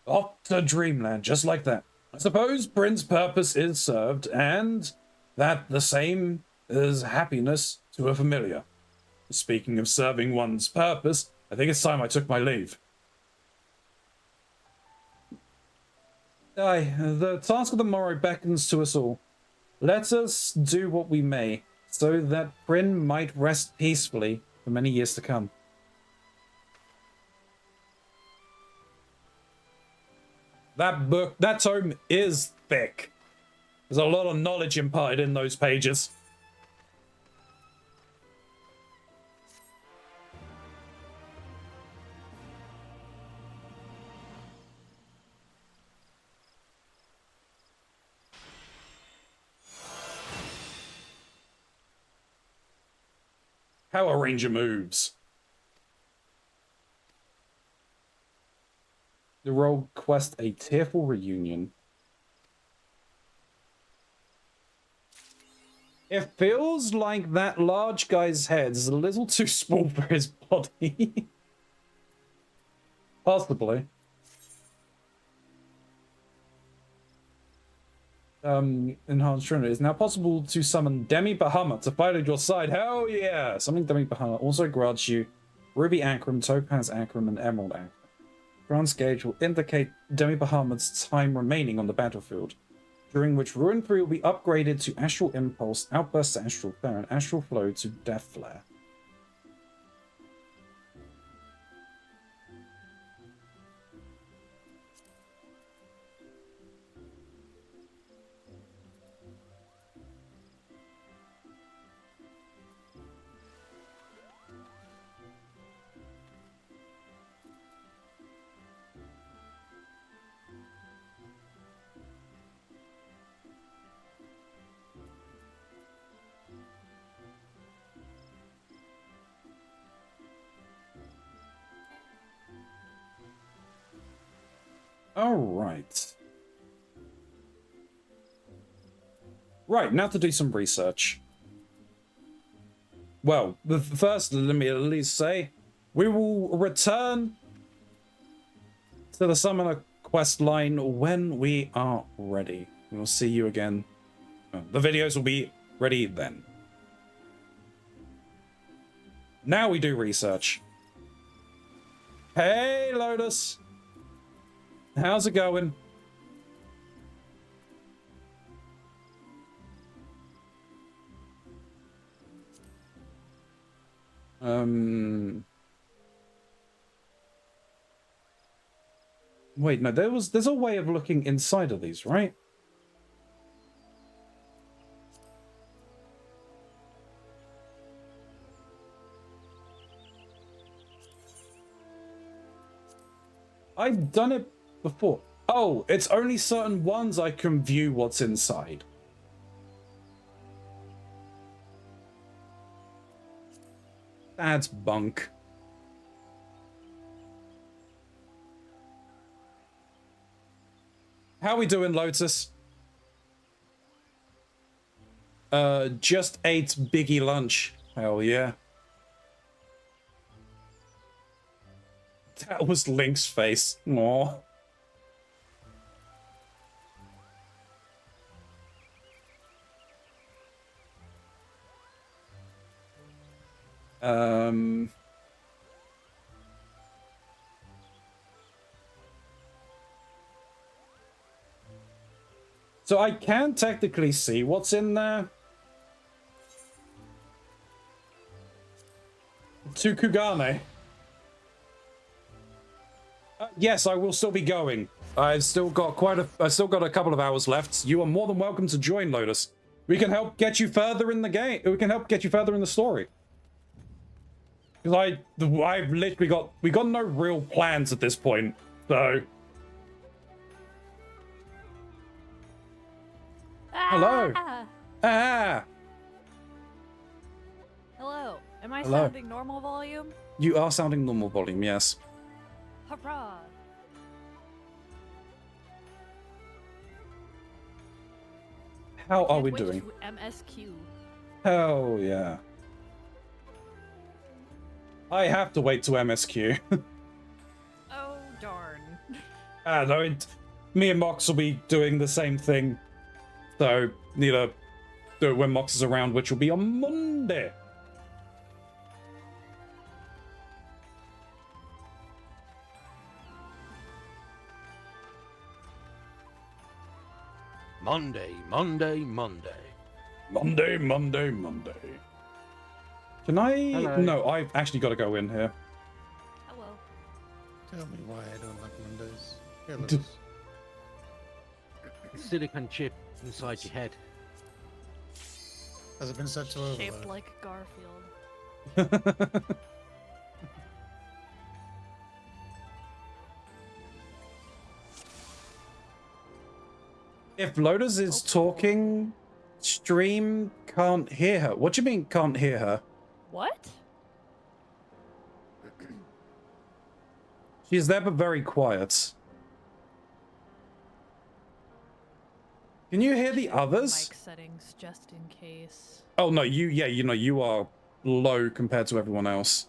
Off to dreamland, just like that. I suppose Bryn's purpose is served, and that the same is happiness to a familiar. Speaking of serving one's purpose, I think it's time I took my leave. Aye, the task of the morrow beckons to us all. Let us do what we may, so that Bryn might rest peacefully for many years to come. That tome is thick. There's a lot of knowledge imparted in those pages. Power Ranger moves. The rogue quest a tearful reunion. It feels like that large guy's head is a little too small for his body. Possibly. Enhanced Trinity. It's now possible to summon Demi Bahamut to fight at your side. Hell yeah! Summoning Demi Bahamut also grants you Ruby Akram, Topaz Akram, and Emerald Akram. Grant's gauge will indicate Demi Bahamut's time remaining on the battlefield, during which Ruin 3 will be upgraded to Astral Impulse, Outburst to Astral Flare, and Astral Flow to Death Flare. All right. Right, now to do some research. Well, first, let me at least say, we will return to the Summoner quest line when we are ready. We'll see you again. The videos will be ready then. Now we do research. Hey, Lotus. How's it going? Wait, no, there's a way of looking inside of these, right? I've done it before. Oh, it's only certain ones I can view what's inside. That's bunk. How we doing, Lotus? Just ate Biggie lunch. Hell yeah. That was Link's face. Aww. So I can technically see what's in there. To Kugane. Yes, I will still be going. I've still got a couple of hours left. You are more than welcome to join, Lotus. We can help get you further in the game. We can help get you further in the story. Because I've literally we got no real plans at this point, so. Hello. Ah. Hello. Am I Hello. sounding normal volume? You are sounding normal volume, yes. Hurrah. How are Can't we wait doing? to MSQ. Hell yeah. I have to wait to MSQ. Oh, darn. No, me and Mox will be doing the same thing. So, need to do it when Mox is around, which will be on Monday. Monday, Monday, Monday. Monday, Monday, Monday. Can I? Hello. No, I've actually got to go in here. Hello. Tell me why I don't like Mondays. Here, Lotus. The silicon chip inside your head. Has it been set to Shaped overload? like Garfield. If Lotus is talking, stream can't hear her. What do you mean can't hear her? What? She's there but very quiet. Can you hear the others? Mic settings just in case. Oh no, you are low compared to everyone else.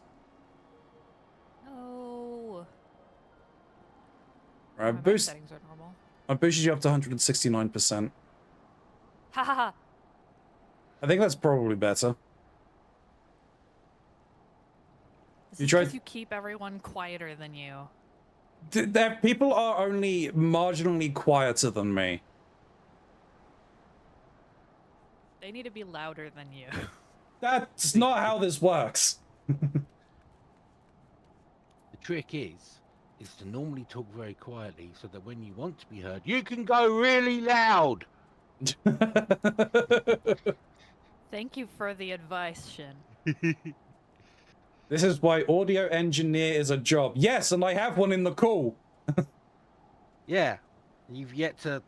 No. Right, My mic boost. settings are normal. I boosted you up to 169%. Ha ha ha. I think that's probably better. This You is tried- because you keep everyone quieter than you. People are only marginally quieter than me. They need to be louder than you. That's not how this works. The trick is to normally talk very quietly so that when you want to be heard, you can go really loud. Thank you for the advice, Shin. This is why audio engineer is a job. Yes, and I have one in the call. Yeah, you've yet to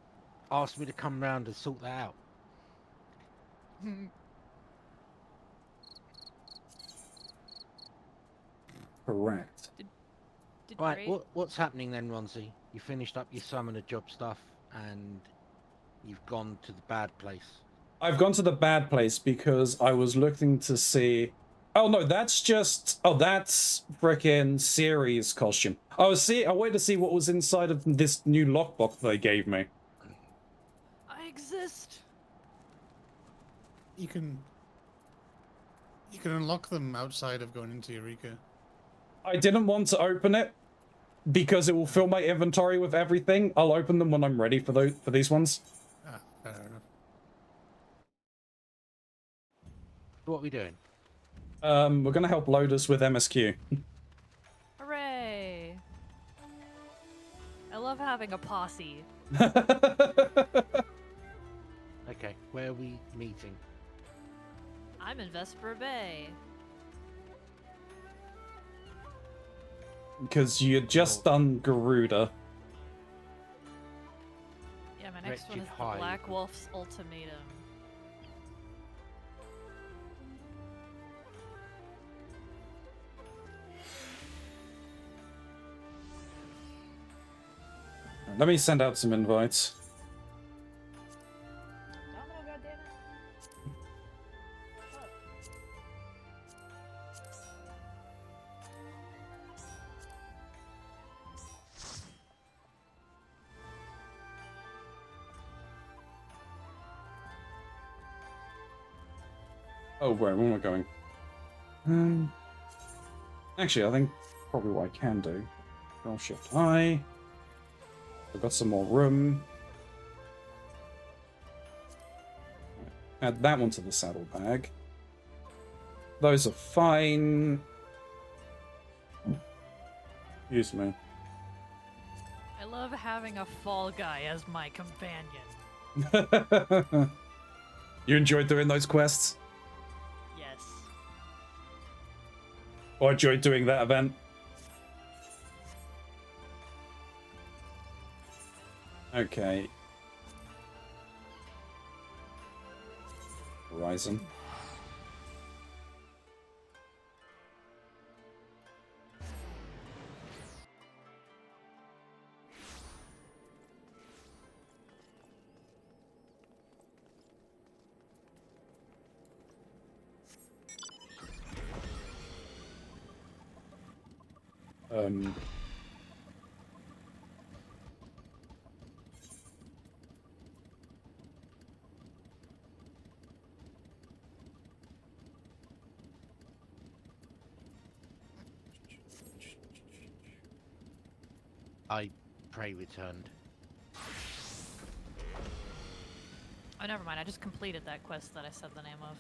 ask me to come round and sort that out. Correct. Did Right, Great. what's happening then, Ronzi? You finished up your summoner job stuff, and you've gone to the bad place. I've gone to the bad place because I was looking to see... Oh no, that's just... Oh, that's frickin' Siri's costume. I wanted to see what was inside of this new lockbox they gave me. I exist. You can unlock them outside of going into Eureka. I didn't want to open it because it will fill my inventory with everything. I'll open them when I'm ready for these ones. Ah, fair enough. What are we doing? We're gonna help Lotus with MSQ. Hooray! I love having a posse. Okay, where are we meeting? I'm in Vesper Bay. Because you had just done Garuda. Yeah, my next one Wretched is the Hive. Black Wolf's Ultimatum. Let me send out some invites. Domino, goddammit. Oh, wait, where am I going? Actually, I think probably what I can do. Control Shift I. I've got some more room. Add that one to the saddlebag. Those are fine. Excuse me. I love having a fall guy as my companion. You enjoyed doing those quests? Yes. Or enjoyed doing that event? Okay. Horizon. I pray returned. Oh, never mind. I just completed that quest that I said the name of.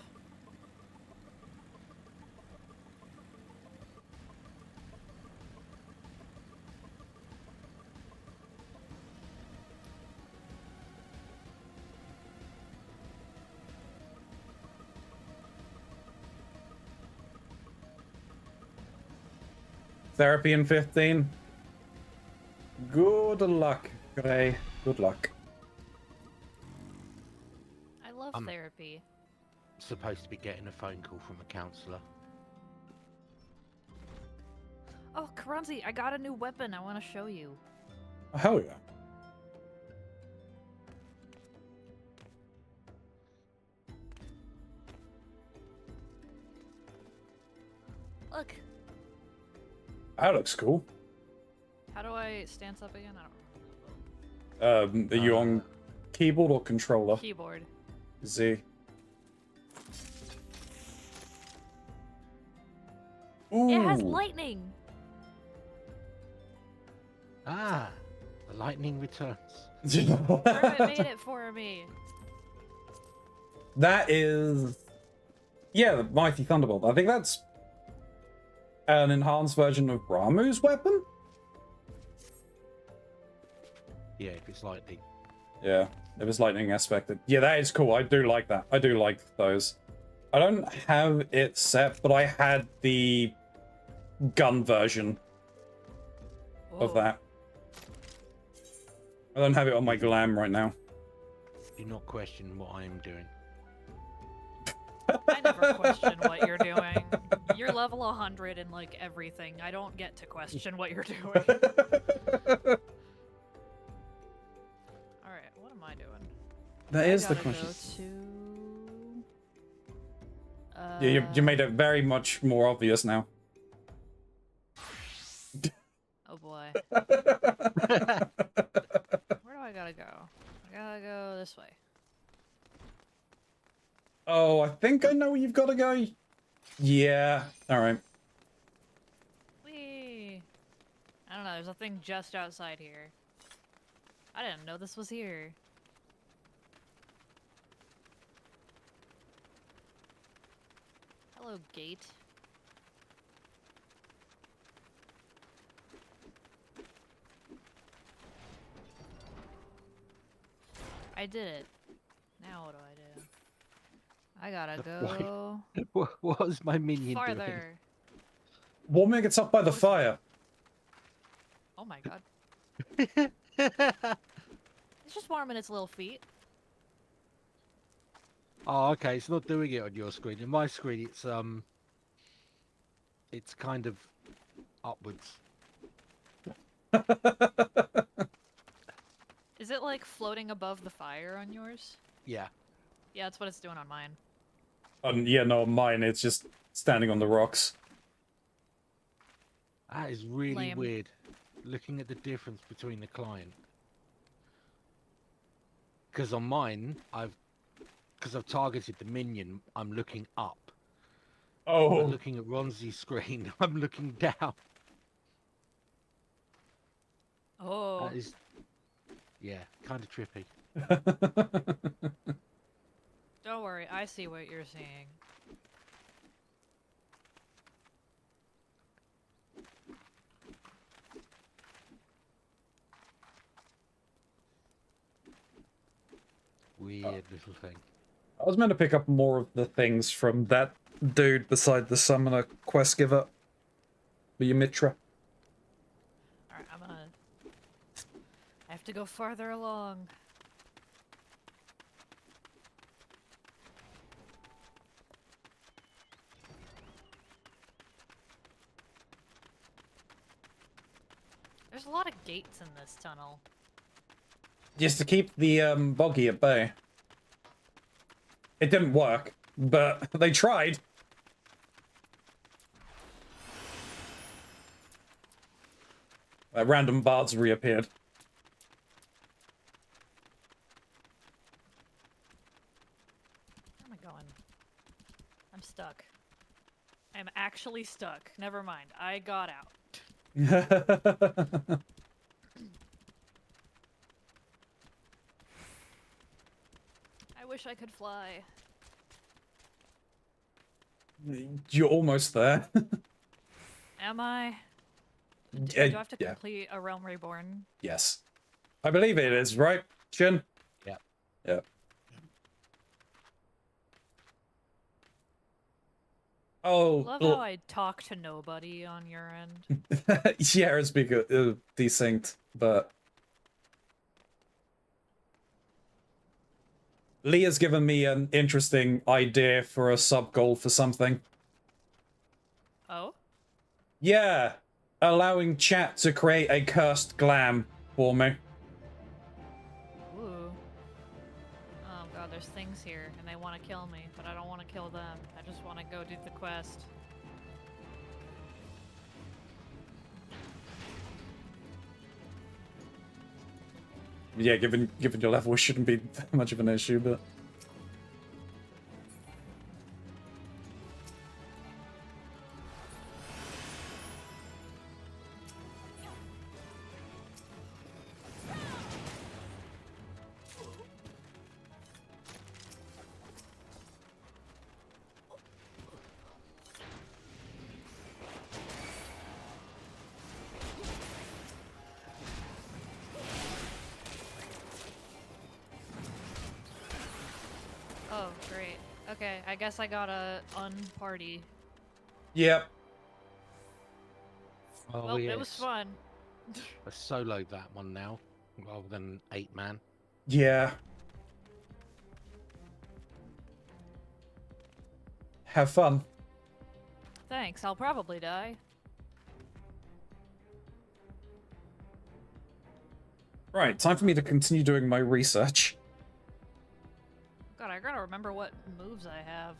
Therapy in 15. Good luck, Gray. Good luck. I love therapy. Supposed to be getting a phone call from a counselor. Oh, Keronzi, I got a new weapon I want to show you. Oh, hell yeah. Look. That looks cool. How do I stance up again? I don't remember. Are you on keyboard or controller? Keyboard. Z. Ooh. It has lightning. Ah, the lightning returns. Kermit made it for me. That is... Yeah, the Mighty Thunderbolt. I think that's an enhanced version of Ramu's weapon? Yeah, if it's lightning. Yeah, if it's lightning aspected. Yeah, that is cool. I do like that. I do like those. I don't have it set, but I had the gun version of Whoa. that. I don't have it on my glam right now. Do not question what I am doing. I never question what you're doing. you're level 100 in like everything. I don't get to question what you're doing. Alright, what am I doing? That is the gotta question. Go to... Yeah, you made it very much more obvious now. Oh boy. Where do I gotta go? I gotta go this way. Oh, I think I know where you've got to go. Yeah. All right. Whee! I don't know, there's a thing just outside here. I didn't know this was here. Hello, gate. I did it. Now what do I do? I gotta go What was my minion doing? farther. Warming gets up by the fire. Oh my god. It's just warming its little feet. Oh, okay. It's not doing it on your screen. In my screen, it's kind of upwards. Is it like floating above the fire on yours? Yeah. Yeah, that's what it's doing on mine. Yeah, no, mine, it's just standing on the rocks. That is really Lame. weird. Looking at the difference between the client. Because on mine, because I've targeted the minion, I'm looking up. Oh. But looking at Ronzi's screen, I'm looking down. Oh. That is, yeah, kind of trippy. Don't worry, I see what you're seeing. Weird little thing. I was meant to pick up more of the things from that dude beside the summoner quest giver. With your Mitra. Alright, I have to go farther along. There's a lot of gates in this tunnel. Just to keep the boggy at bay. It didn't work, but they tried. Random bards reappeared. Where am I going? I'm stuck. I'm actually stuck. Never mind. I got out. I wish I could fly. You're almost there. Am I? Do I have to complete a Realm Reborn? Yes. I believe it is, right, Shin? Yeah. Yeah. Oh, Love how I talk to nobody on your end. yeah, it's because desynced, but Leah's given me an interesting idea for a sub goal for something. Oh? Yeah, allowing chat to create a cursed glam for me. Ooh. Oh god, there's things here, and they want to kill me, but I don't want to kill them. I just want to go do the quest. Yeah, given your level, it shouldn't be that much of an issue, but... Oh, great. Okay, I guess I gotta unparty. Yep. Oh, Well, yes. it was fun. I soloed that one now, rather than 8-man. Yeah. Have fun. Thanks, I'll probably die. Right, time for me to continue doing my research. God, I gotta remember what moves I have.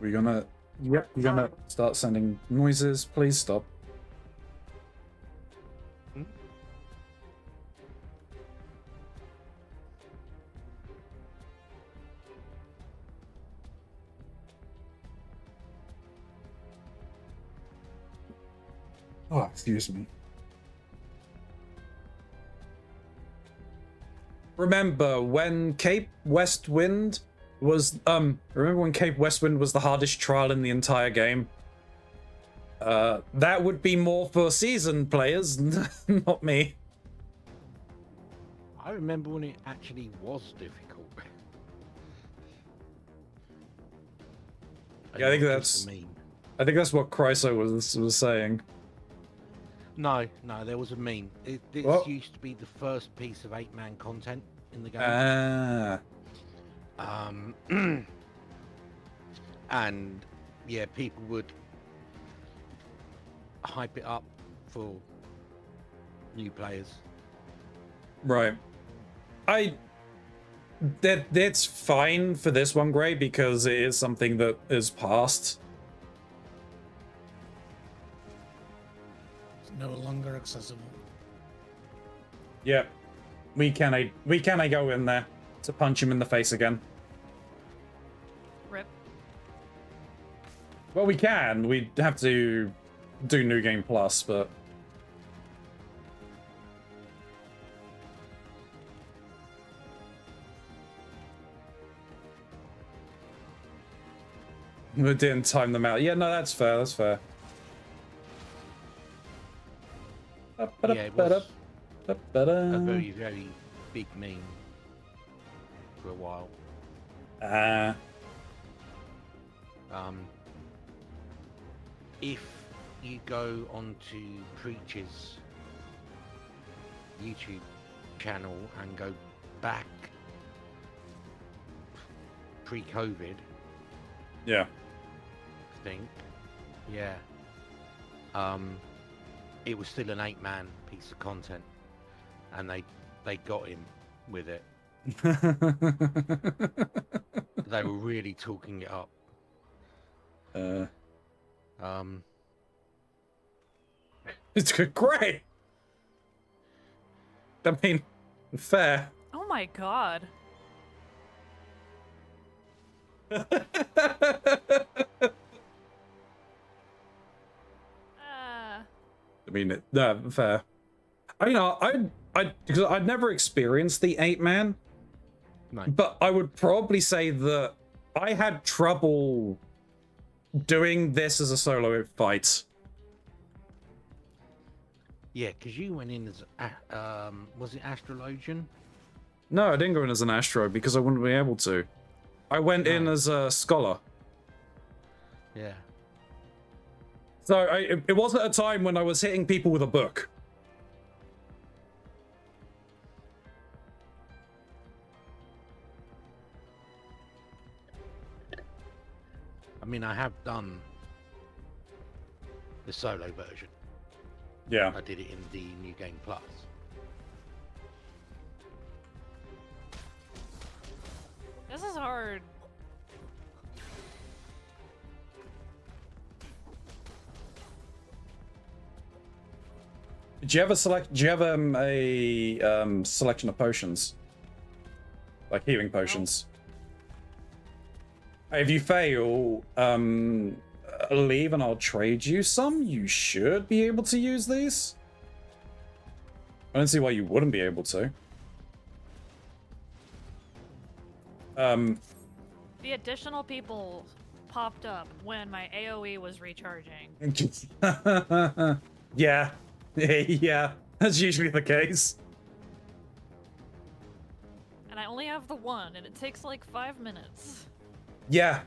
We're gonna... Yep, we're gonna start sending noises. Please stop. Oh, excuse me. Remember when Cape Westwind was remember when Cape Westwind was the hardest trial in the entire game? That would be more for seasoned players, not me. I remember when it actually was difficult. Yeah, I think Not that's just a meme. I think that's what Chryso was saying. No, there was a meme. This What? used to be the first piece of 8-man content in the game. Ah. And yeah, people would hype it up for new players. Right. That's fine for this one, Gray, because it is something that is past. It's no longer accessible. Yep. We can go in there to punch him in the face again. Rip. Well, we can. We'd have to do New Game Plus, but... We didn't time them out. Yeah, no, that's fair, that's fair. Yeah, it was a Ba-da. very, very big meme for a while. If you go onto Preach's YouTube channel and go back pre-COVID, Yeah. I think, yeah, it was still an 8-man piece of content, and they got him with it. They were really talking it up. It's great. I mean, fair. Oh my god. I mean, fair. I mean, because I'd never experienced the 8-man, No. but I would probably say that I had trouble doing this as a solo fight. Yeah, because you went in as was it Astrologian? No, I didn't go in as an Astro because I wouldn't be able to. I went in as a Scholar. Yeah. So it wasn't a time when I was hitting people with a book. I mean, I have done the solo version. Yeah. I did it in the New Game Plus. This is hard. Do you have a selection of potions? Like healing potions? If you fail, leave and I'll trade you some. You should be able to use these. I don't see why you wouldn't be able to. The additional people popped up when my AoE was recharging. Yeah. Yeah, that's usually the case. And I only have the one, and it takes like 5 minutes. Yeah,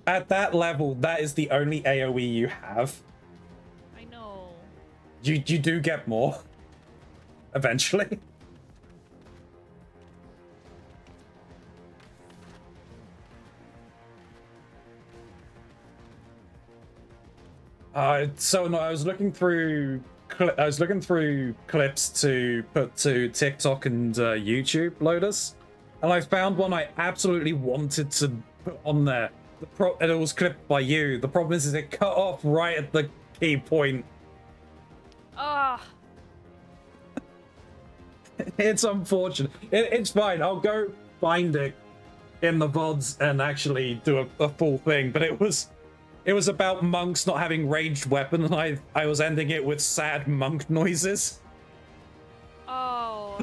at that level, that is the only AoE you have. I know. You do get more. Eventually. So no, I was looking through clips to put to TikTok and YouTube loaders, and I found one I absolutely wanted to put on there. And it was clipped by you. The problem is it cut off right at the key point. Ah. It's unfortunate. It's fine. I'll go find it in the VODs and actually do a full thing. But it was about monks not having ranged weapon, and I was ending it with sad monk noises. Oh.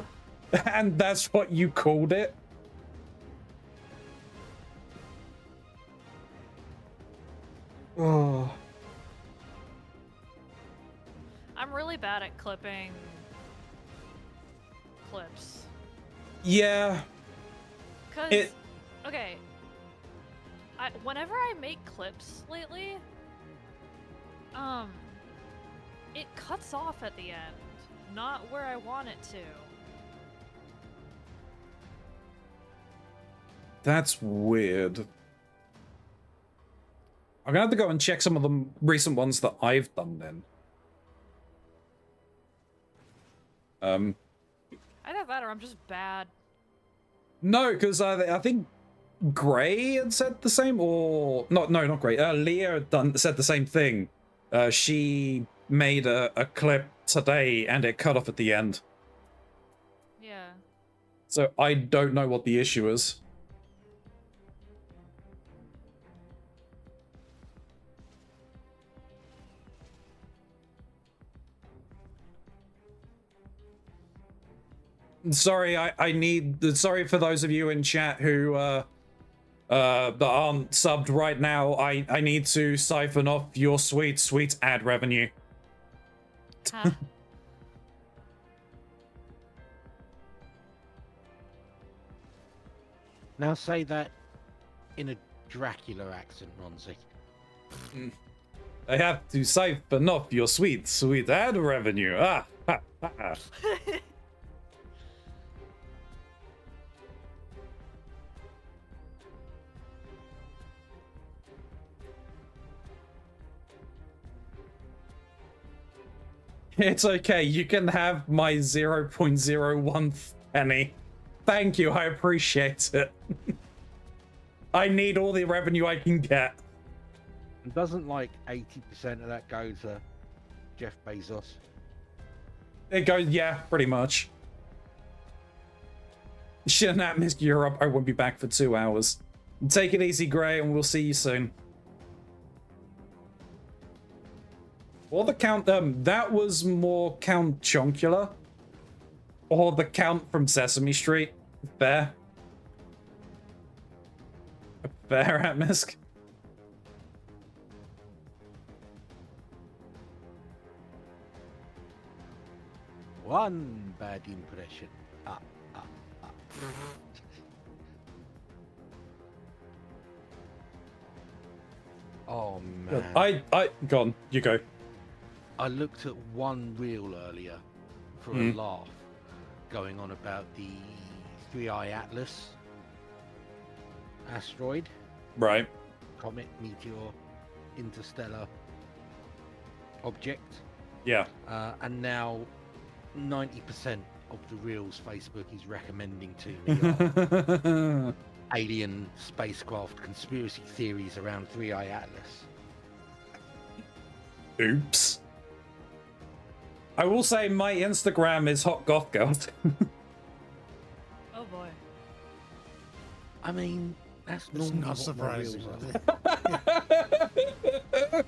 And that's what you called it. Oh. I'm really bad at clipping clips. Yeah. Cause okay. Whenever I make clips lately, it cuts off at the end, not where I want it to. That's weird. I'm gonna have to go and check some of the recent ones that I've done then. Either that or I'm just bad. No, because I think Gray had said the same, or not Gray. Leah had said the same thing. She made a clip today and it cut off at the end. Yeah. So I don't know what the issue is. Sorry, I need. Sorry for those of you in chat who that aren't subbed right now. I need to siphon off your sweet ad revenue. Huh. Now say that in a Dracula accent, Ronzi. I have to siphon off your sweet ad revenue. Ah, ha, ha, ha. It's okay, you can have my 0.01 penny. Thank you, I appreciate it. I need all the revenue I can get. And doesn't like 80% of that go to Jeff Bezos? It goes, yeah, pretty much. Shit, not miss Europe, I won't be back for 2 hours. Take it easy, Gray, and we'll see you soon. Or the Count, that was more Count Chonkula. Or the Count from Sesame Street. Fair. Fair, Atmisk. One bad impression. Oh man. Go on, you go. I looked at one reel earlier for a laugh, going on about the 3i Atlas asteroid, Right. comet, meteor, interstellar object. Yeah. And now 90% of the reels Facebook is recommending to me are alien spacecraft conspiracy theories around 3i Atlas. Oops. I will say my Instagram is Hot Goth Girl. Oh boy. I mean, that's It's normally not what my surprising. reels is are. it?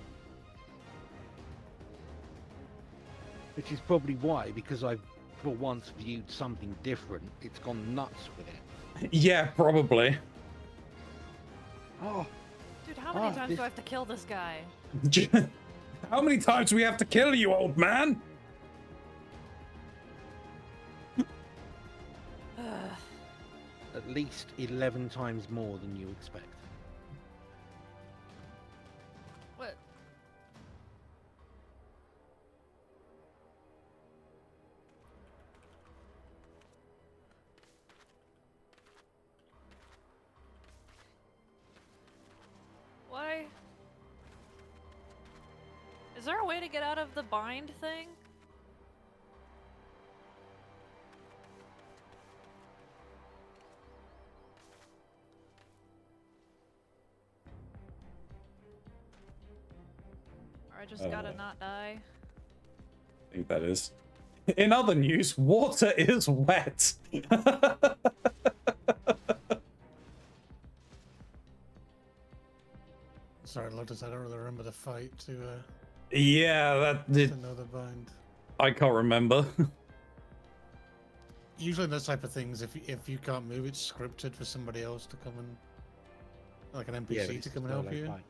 Which is probably why, because I've for once viewed something different, it's gone nuts with it. Yeah, probably. Oh, Dude, how many times this- do I have to kill this guy? How many times do we have to kill you, old man? at least 11 times more than you expect. What? Why? Is there a way to get out of the bind thing? Or I just gotta not die? I think that is. In other news, water is wet. Sorry, Lotus, I don't really remember the fight Yeah, that did. to know the bind. I can't remember. Usually in those type of things, if you can't move, it's scripted for somebody else to come and, like an Yeah, NPC but to it's come and still help you. okay.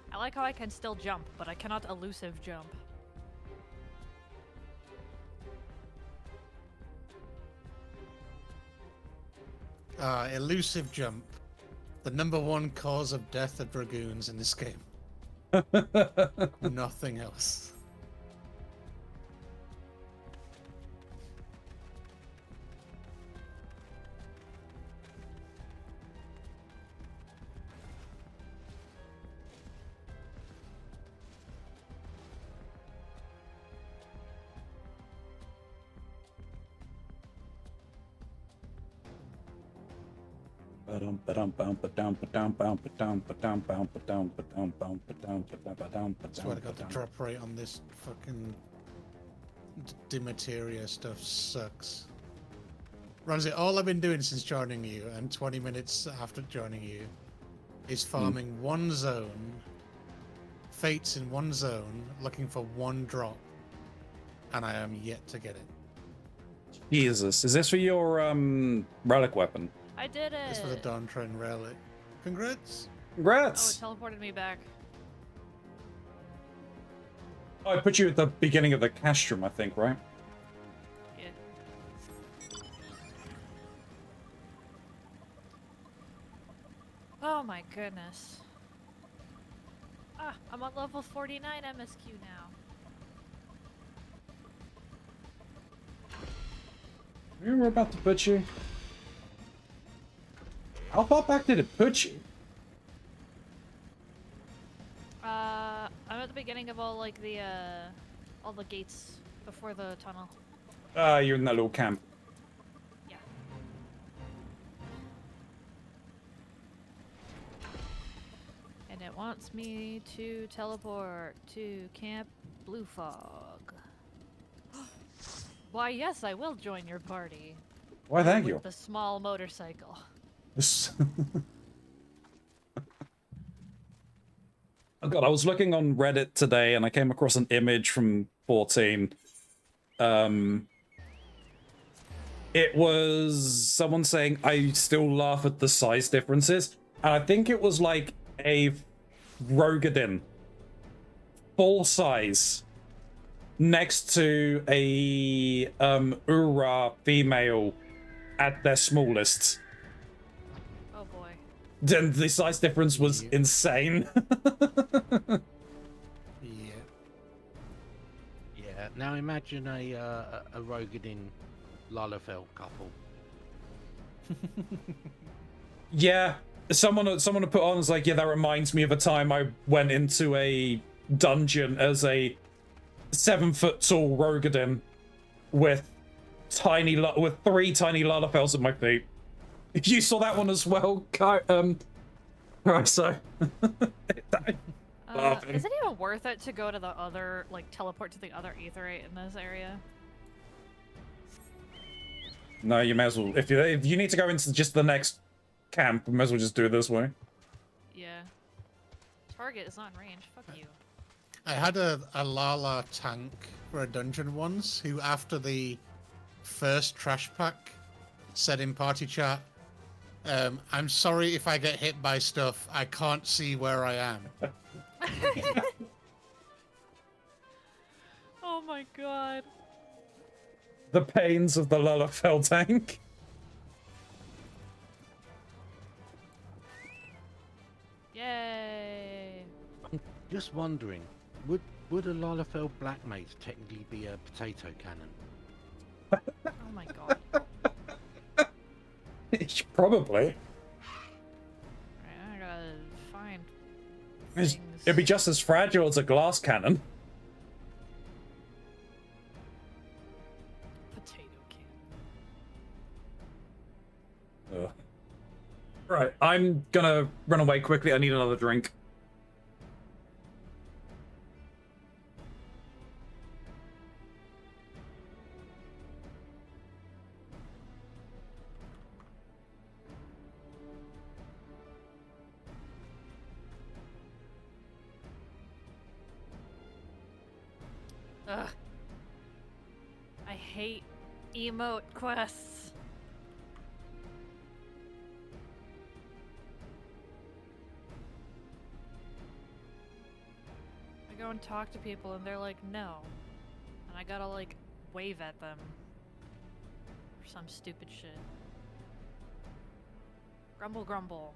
I like how I can still jump, but I cannot elusive jump. Elusive jump. The #1 cause of death of dragoons in this game. Nothing else. Swear to God, the drop rate on this fucking Dimateria stuff sucks. Ramsey, all I've been doing since joining you, and 20 minutes after joining you, is farming one zone, fates in one zone, looking for one drop, and I am yet to get it. Jesus, is this for your relic weapon? I did it! This was a Dawn Train relic. Congrats! Oh, it Congrats! teleported me back. Oh, I put you at the beginning of the castrum, I think, right? Yeah. Oh my goodness. Ah, I'm on level 49 MSQ now. We were about to put you. How far back did it put you? I'm at the beginning of all the gates before the tunnel. You're in that little camp. Yeah. And it wants me to teleport to Camp Blue Fog. Why, yes, I will join your party. Why, thank With you. the small motorcycle. Oh god, I was looking on Reddit today and I came across an image from 14. It was someone saying, I still laugh at the size differences. And I think it was like a Rogadin. Full size. Next to a Ura female at their smallest. Oh boy. Then the size difference was insane. Yeah. Yeah. Now imagine a Rogadin Lalafell couple. Yeah, someone had put on, was like, yeah, that reminds me of a time I went into a dungeon as a 7-foot tall Rogadin with with 3 tiny Lalafells at my feet. You saw that one as well, right, so laughing. Is it even worth it to go to the other, teleport to the other aetherite in this area? No, you may as well. If you need to go into just the next camp, you may as well just do it this way. Yeah. Target is not in range. Fuck you. I had a Lala tank for a dungeon once who, after the first trash pack, said in party chat, I'm sorry if I get hit by stuff. I can't see where I am. my god. The pains of the Lalafell tank. Yay. I'm just wondering, would a Lalafell Black Mage technically be a potato cannon? Oh my god. Probably. Alright, I gotta find It'd things. be just as fragile as a glass cannon. Potato can. Ugh. Right, I'm gonna run away quickly. I need another drink. Ugh. I hate emote quests. I go and talk to people and they're like, no. And I gotta like wave at them. Or some stupid shit. Grumble grumble.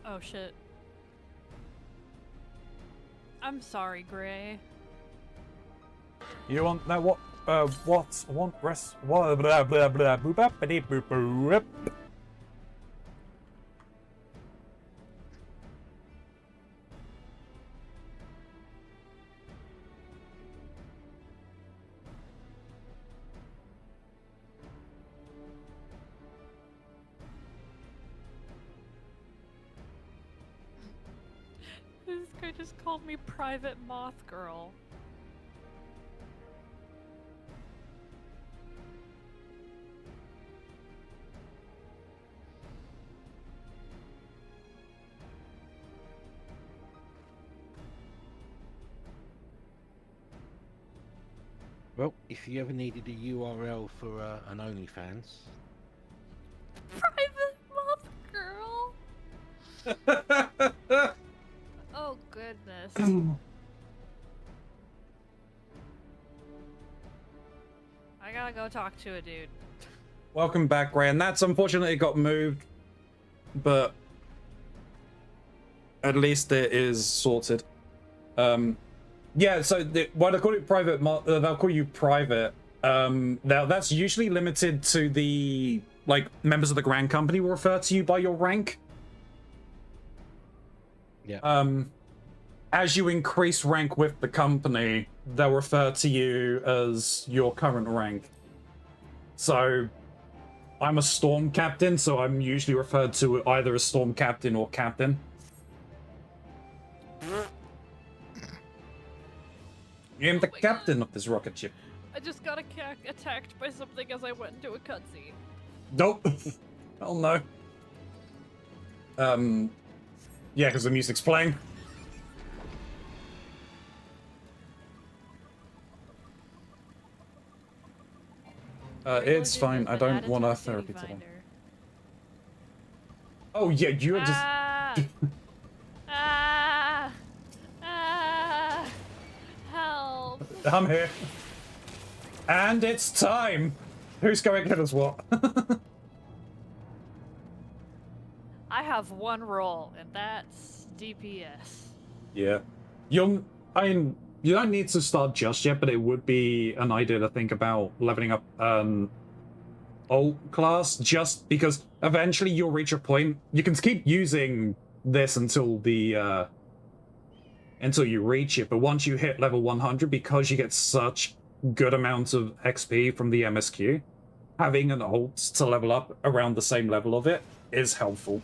Oh shit. I'm sorry, Gray. You want know what? What? Want rest? Blah blah blah blah. Boop up, boop boop boop. This guy just called me Private Moth Girl. Well, if you ever needed a URL for an OnlyFans, Private Moth Girl? Oh goodness. I gotta go talk to a dude. Welcome back, Ray. And that's unfortunately got moved, but at least it is sorted. Yeah, so why they call it private, they'll call you private. Now that's usually limited to the, like, members of the Grand Company will refer to you by your rank. yeah. As you increase rank with the company, they'll refer to you as your current rank. So, I'm a Storm Captain, so I'm usually referred to either as Storm Captain or Captain. I'm the my captain of this rocket ship. I just got attacked by something as I went into a cutscene. Nope. Oh no. Yeah, because the music's playing. It's fine. I don't want a therapy today. Oh yeah, you're just. Help! I'm here. And it's time. Who's going to hit us what? I have one role, and that's DPS. Yeah. I mean, you don't need to start just yet, but it would be an idea to think about leveling up alt class, just because eventually you'll reach a point. You can keep using this until the until you reach it, but once you hit level 100, because you get such good amounts of XP from the MSQ, having an alt to level up around the same level of it is helpful.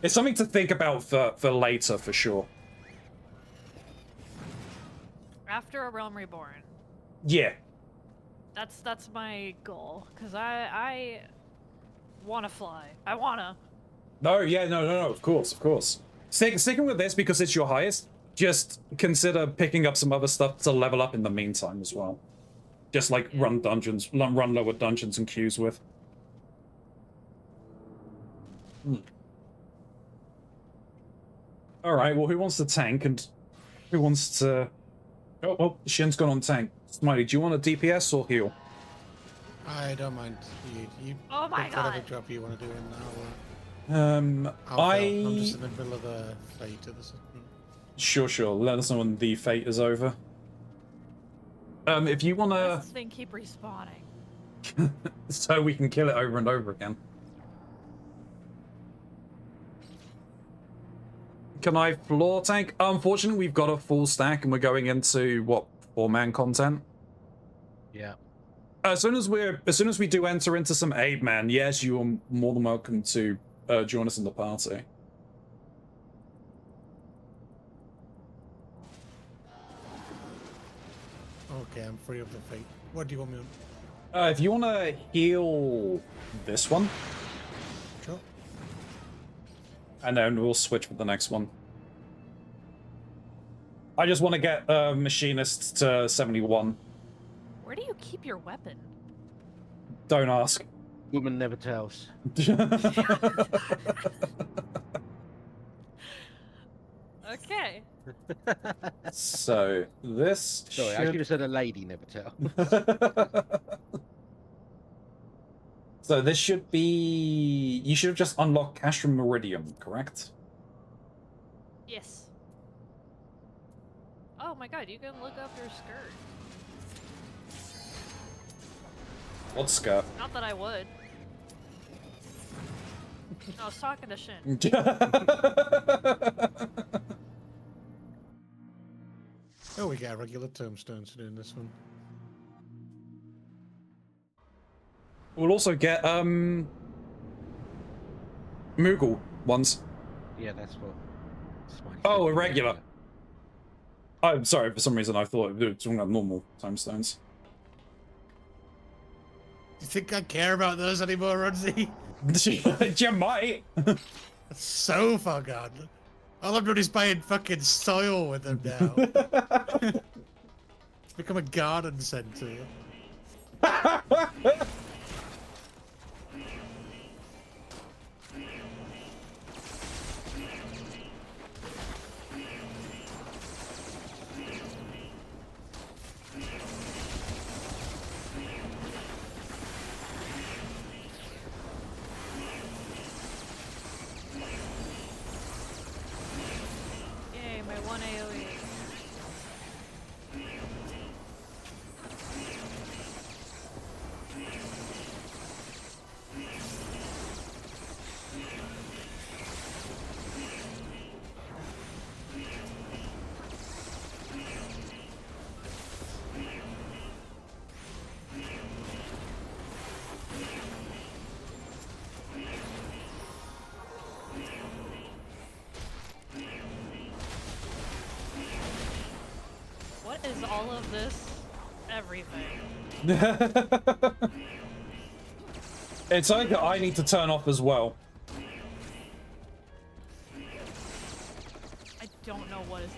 It's something to think about for later, for sure. After A Realm Reborn. Yeah. That's my goal, cause I wanna fly. I wanna. No, yeah, no, of course. Sticking with this because it's your highest, just consider picking up some other stuff to level up in the meantime as well. Just like run lower dungeons and queues with. Alright, well, who wants to tank and who wants to... Oh, well, Shin's gone on tank. Smiley, do you want a DPS or heal? I don't mind. You Oh my pick whatever God. job you want to do, and Um, I'm just in the middle of a fate at the second. Sure. Let us know when the fate is over. If you Why wanna... does this thing keep respawning? so we can kill it over and over again. Can I floor tank? Unfortunately, we've got a full stack and we're going into, what, 4-man content? Yeah. As soon as we do enter into some 8-man, yes, you are more than welcome to join us in the party. Okay, I'm free of the fate. What do you want me to... If you want to heal this one, Sure. and then we'll switch with the next one. I just want to get Machinist to 71. Where do you keep your weapon? Don't ask. Woman never tells. Okay. So, this Sorry, I should have said a lady never tells. So this should be... You should have just unlocked Castrum Meridium, correct? Yes. Oh my God, you can look up your skirt. What skirt? Not that I would. No, I was talking to Shin. Oh, we got regular tombstones to do in this one. We'll also get, Moogle ones. Yeah, that's what. Smiley Oh, said. irregular. I'm sorry, for some reason I thought we were talking about normal tombstones. Do you think I care about those anymore, Runzi? You might. So far gone. All I'm doing is buying fucking soil with them now. It's become a garden centre. Yay, my one AoE. What is all of this? Everything. It's something that I need to turn off as well. I don't know what is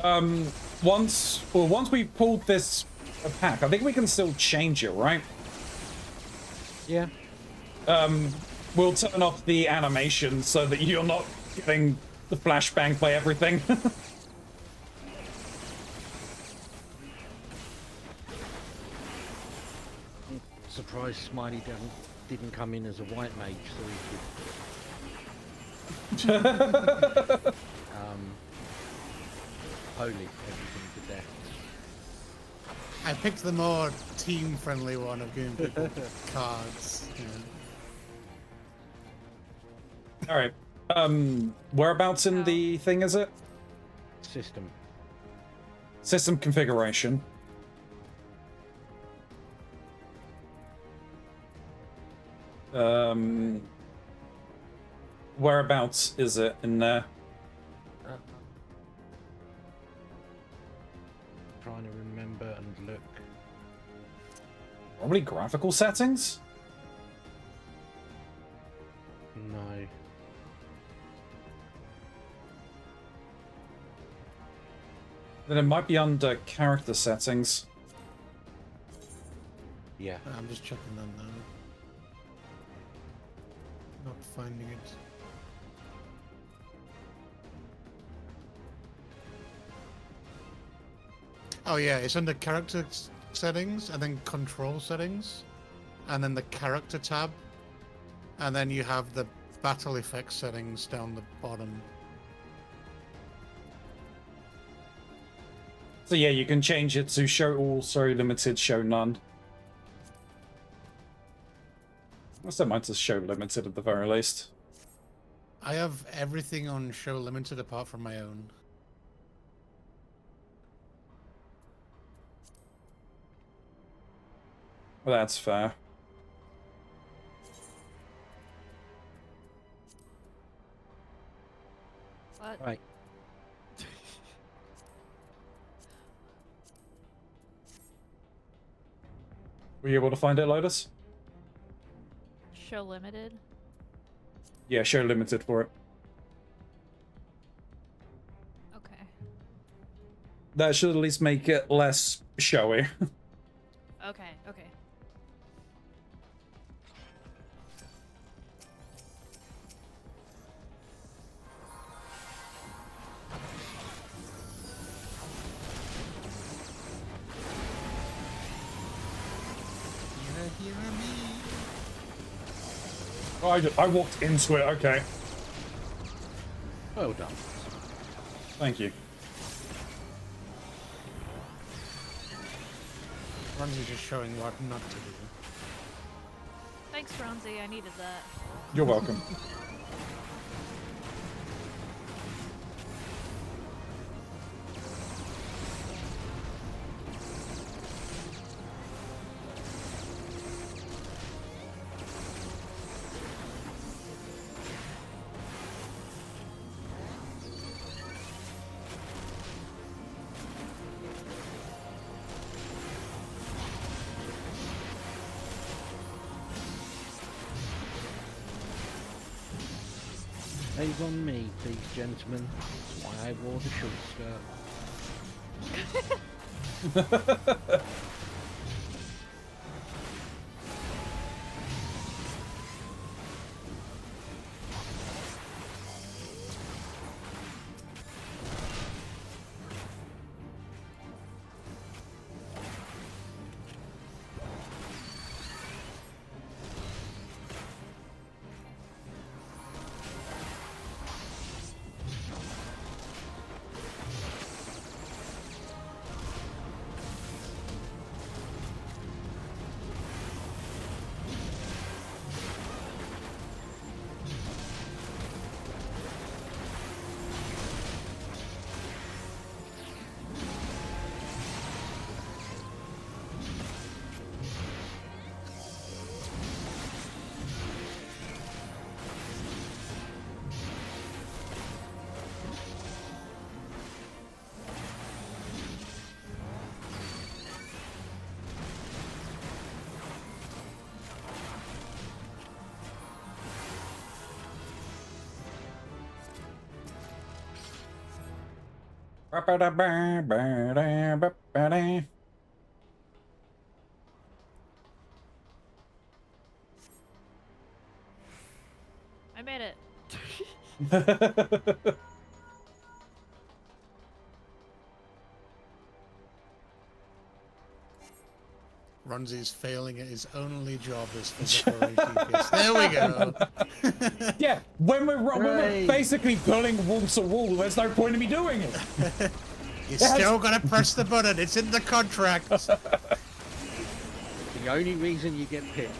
happening. Once we pulled this pack, I think we can still change it, right? Yeah. We'll turn off the animation so that you're not getting the flashbang by everything. Surprised Smiley didn't come in as a white mage so he could holy everything to death. I picked the more team-friendly one of giving people cards. Yeah. Alright. Whereabouts in the thing is it? System. System configuration. Whereabouts is it in there? Trying to remember and look. Probably graphical settings? No. Then it might be under character settings. Yeah. I'm just checking them now. Not finding it. Oh yeah, it's under character settings and then control settings and then the character tab and then you have the battle effects settings down the bottom. So yeah, you can change it to show all, sorry, limited, show none. I set mine to show limited at the very least. I have everything on show limited apart from my own. Well, that's fair. What? Right. Were you able to find it, Lotus? Show limited? Yeah, show limited for it. Okay. That should at least make it less showy. Okay, okay. Oh, I walked into it, okay. Well done. Thank you. Runsy's just showing what not to do. Thanks, Keronzi. I needed that. You're welcome. Eyes on me, please, gentlemen. That's why I wore the short skirt. I made it. Runsy's failing at his only job as physical HDPS. There we go. Yeah, when we're Hooray. basically pulling wall to wall, there's no point in me doing it. You still gotta press the button. It's in the contract. The only reason you get picked.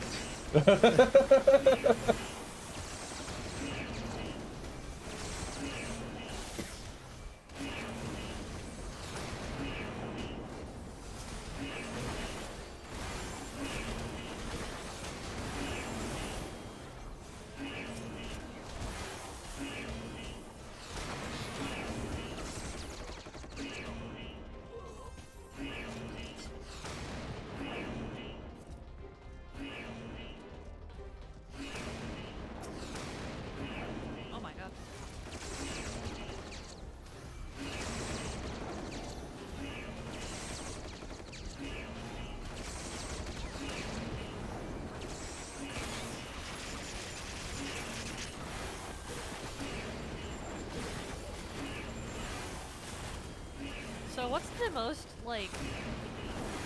my most, like,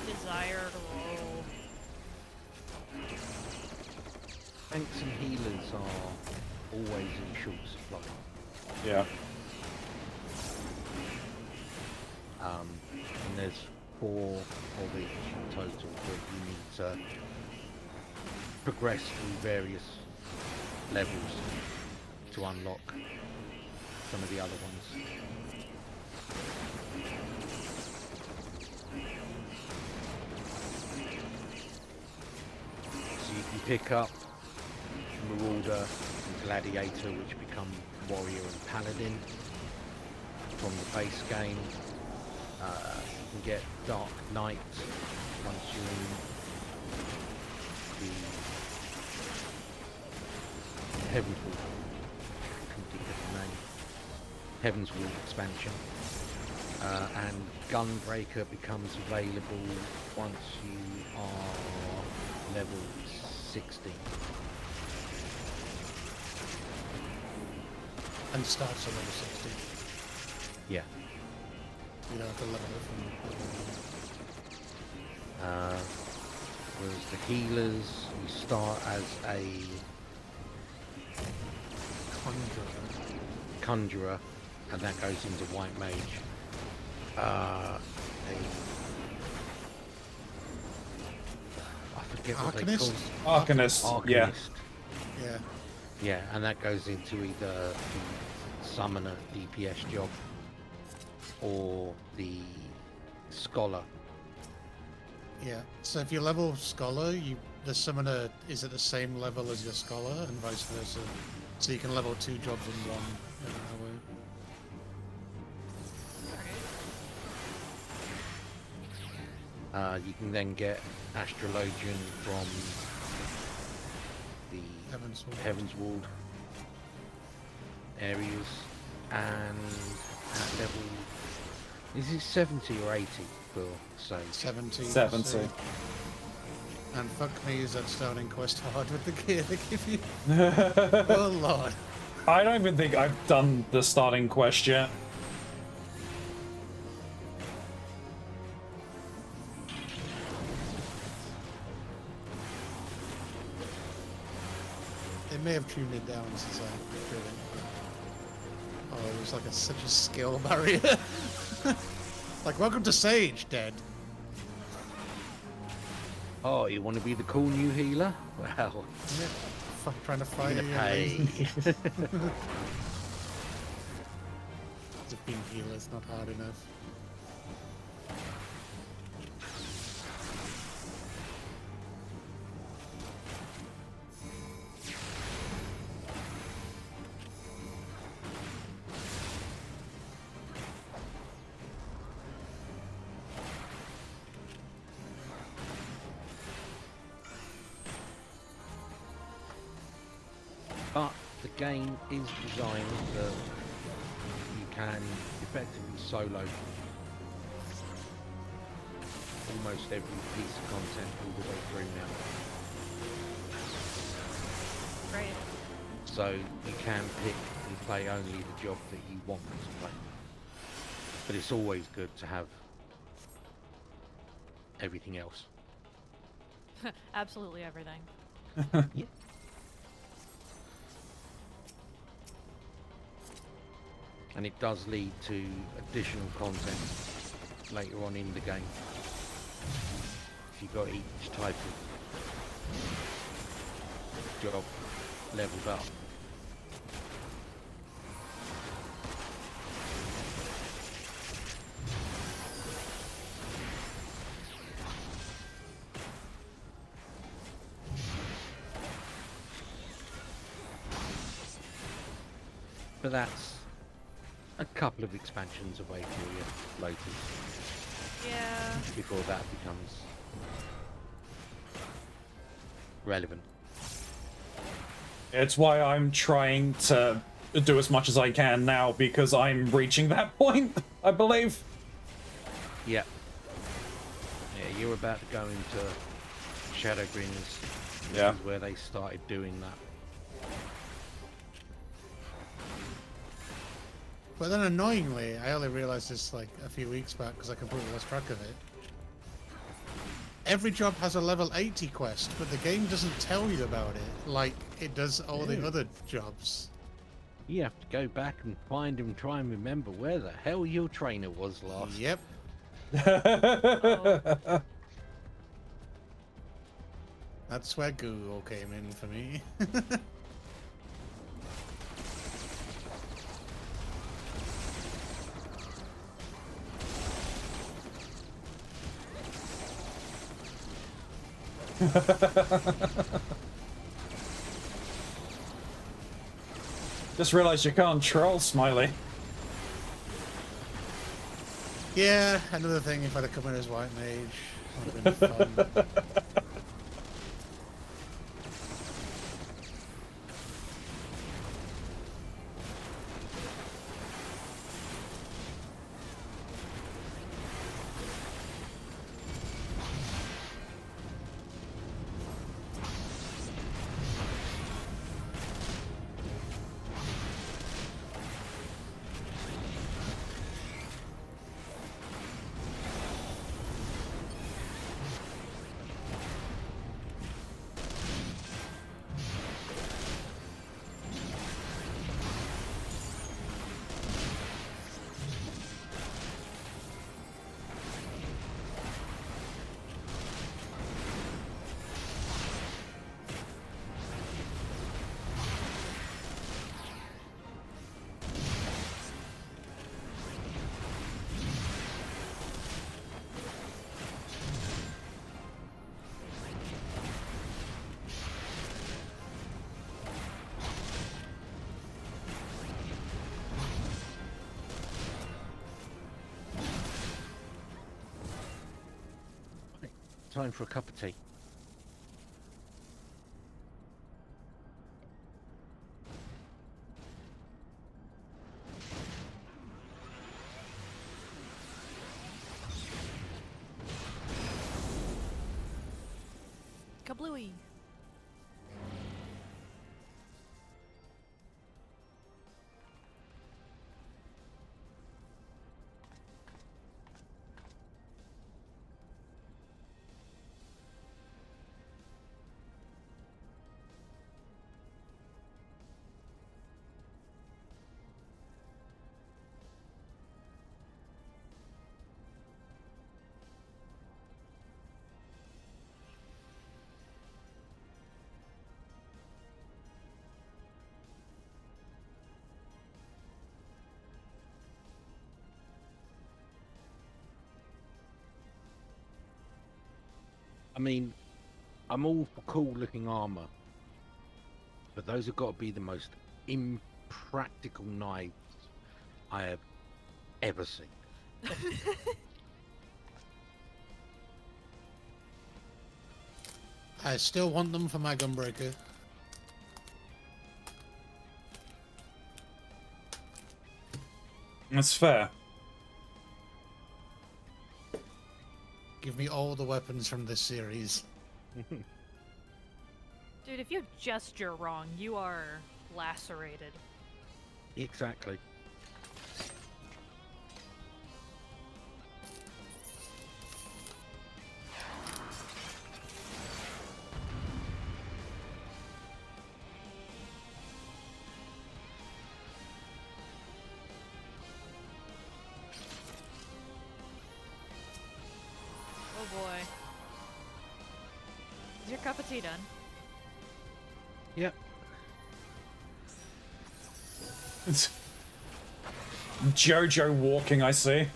desired role? Tanks and healers are always in short supply. Yeah. And there's 4 of each in total that you need to progress through various levels to unlock some of the other ones. So you can pick up Marauder and Gladiator, which become Warrior and Paladin from the base game. You can get Dark Knight once you're in the Heavensward, Heavensward expansion. And Gunbreaker becomes available once you are level 60. And starts at level 60. Yeah. You don't have to level it from. Whereas the healers, you start as a conjurer, and that goes into white mage. I forget what they call Arcanist? Arcanist, yeah. Arcanist. Yeah. Yeah, and that goes into either the summoner DPS job or the scholar. Yeah. So if you level Scholar, the summoner is at the same level as your Scholar, and vice versa. So you can level 2 jobs in one. In that way. You can then get Astrologian from the Heavensward areas, and at level, is it 70 or 80 for save? 70. 70. So. And fuck me, is that starting quest hard with the gear they give you? Oh lord. I don't even think I've done the starting quest yet. They may have tuned it down since I did it. But... Oh, it was like such a skill barrier. Like, welcome to Sage, dead. Oh, you want to be the cool new healer? Well, Yeah. Trying to fight you're you. gonna pay. Just being healer is not hard enough. But the game is designed that you can effectively solo almost every piece of content all the way through now. Great. So you can pick and play only the job that you want to play. But it's always good to have everything else. Absolutely everything. Yeah. And it does lead to additional content later on in the game. If you've got each type of job leveled up. But that's a couple of expansions away for you later, Yeah. before that becomes relevant. It's why I'm trying to do as much as I can now, because I'm reaching that point, I believe. Yeah. Yeah, you're about to go into Shadowbringers. Yeah. This is where they started doing that. But then annoyingly, I only realised this like a few weeks back because I completely lost track of it. Every job has a level 80 quest, but the game doesn't tell you about it like it does all the other jobs. You have to go back and find and try and remember where the hell your trainer was last. Yep. Oh. That's where Google came in for me. Just realized you can't troll Smiley. Yeah, another thing if I'd have come in as White Mage, would have been fun. Time for a cup of tea. Kablooey. I mean, I'm all for cool looking armor, but those have got to be the most impractical knives I have ever seen. I still want them for my gunbreaker. That's fair. Give me all the weapons from this series. Dude, if you gesture wrong, you are lacerated. Exactly. Oh boy. Is your cup of tea done? Yep. Jojo walking, I see.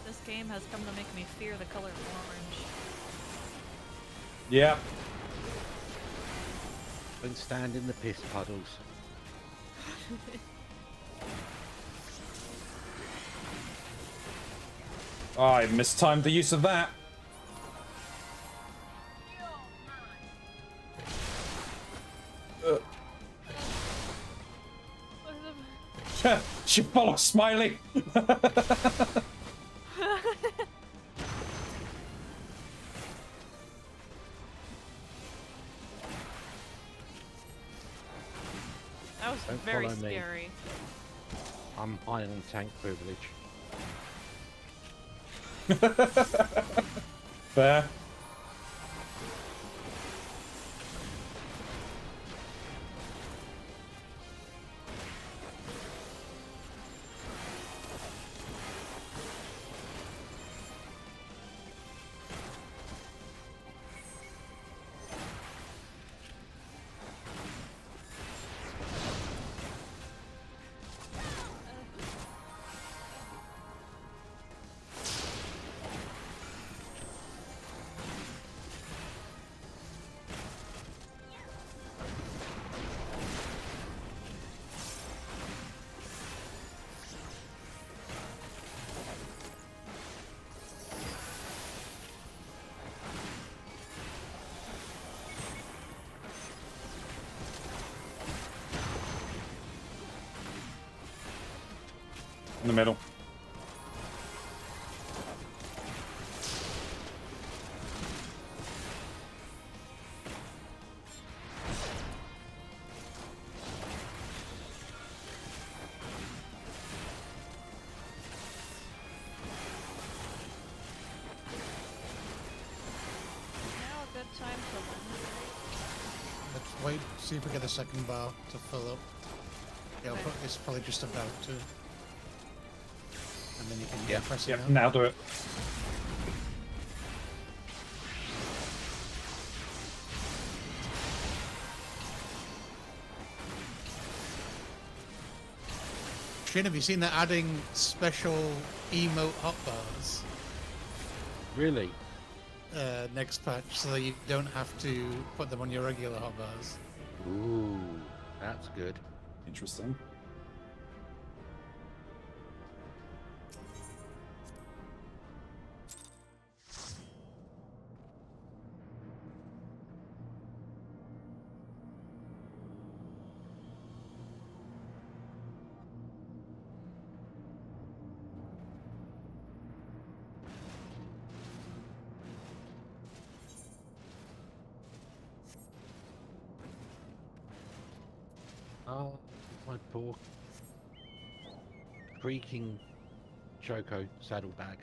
This game has come to make me fear the color orange. Yeah. Don't stand in the piss puddles. Oh, I mistimed the use of that. She follows Smiley. That was Don't very follow me. scary. I'm high on tank privilege. Fair. In the middle. Now a good time to win. Let's wait, see if we get a second bar to fill up. Yeah, Okay. it's probably just about to. And then you can Yep, press it Yep, out. now do it. Shane, have you seen they're adding special emote hotbars Really? next patch so that you don't have to put them on your regular hotbars? Ooh, that's good. Interesting. Oh, my poor creaking Choco saddlebag.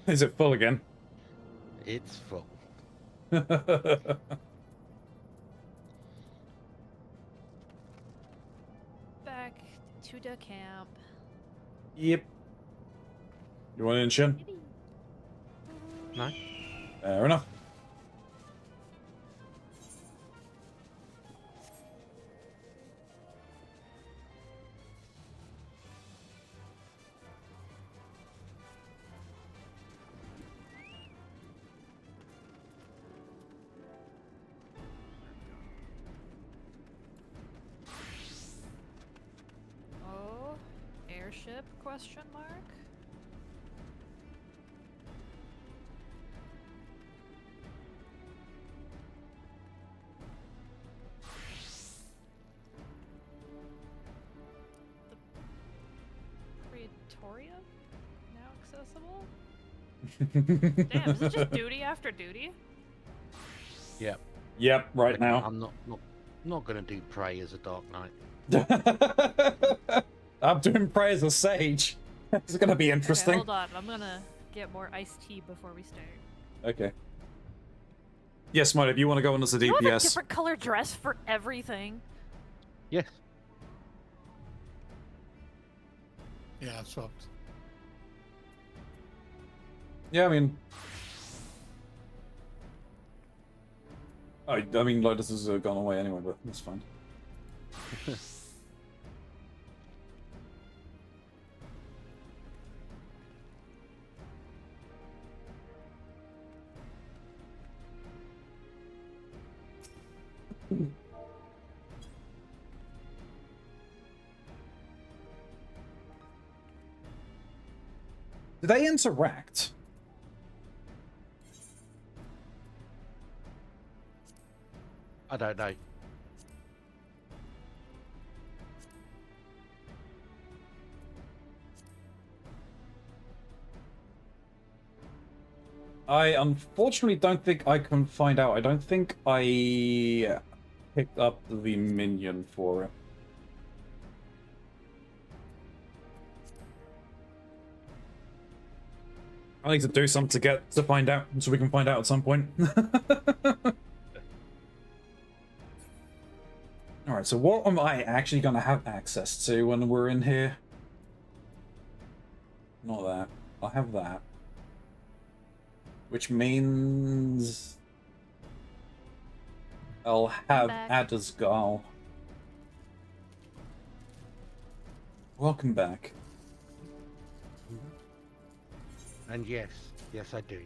Is it full again? It's full. Back to the camp. Yep. You want in, Shin? No? Fair enough. Oh, airship? Question mark. The Pretoria now accessible? Damn, is it just duty after duty? Yep. Yep, right now. I'm not gonna do Prey as a Dark Knight. I'm doing Prey as a Sage. It's gonna be Okay, interesting. hold on. I'm gonna get more iced tea before we start. Okay. Yes, Mike, if you want to go on as a Do you have a DPS. different color dress for everything? Yes. Yeah, I've swapped. Yeah, I mean... I mean, Lotus has gone away anyway, but that's fine. Do they interact? I don't know. I unfortunately don't think I can find out. I don't think I picked up the minion for it. I need to do something to find out, so we can find out at some point. Alright, so what am I actually going to have access to when we're in here? Not that. I'll have that. Which means... I'll have Ada's Gall. Welcome back. And yes, I do.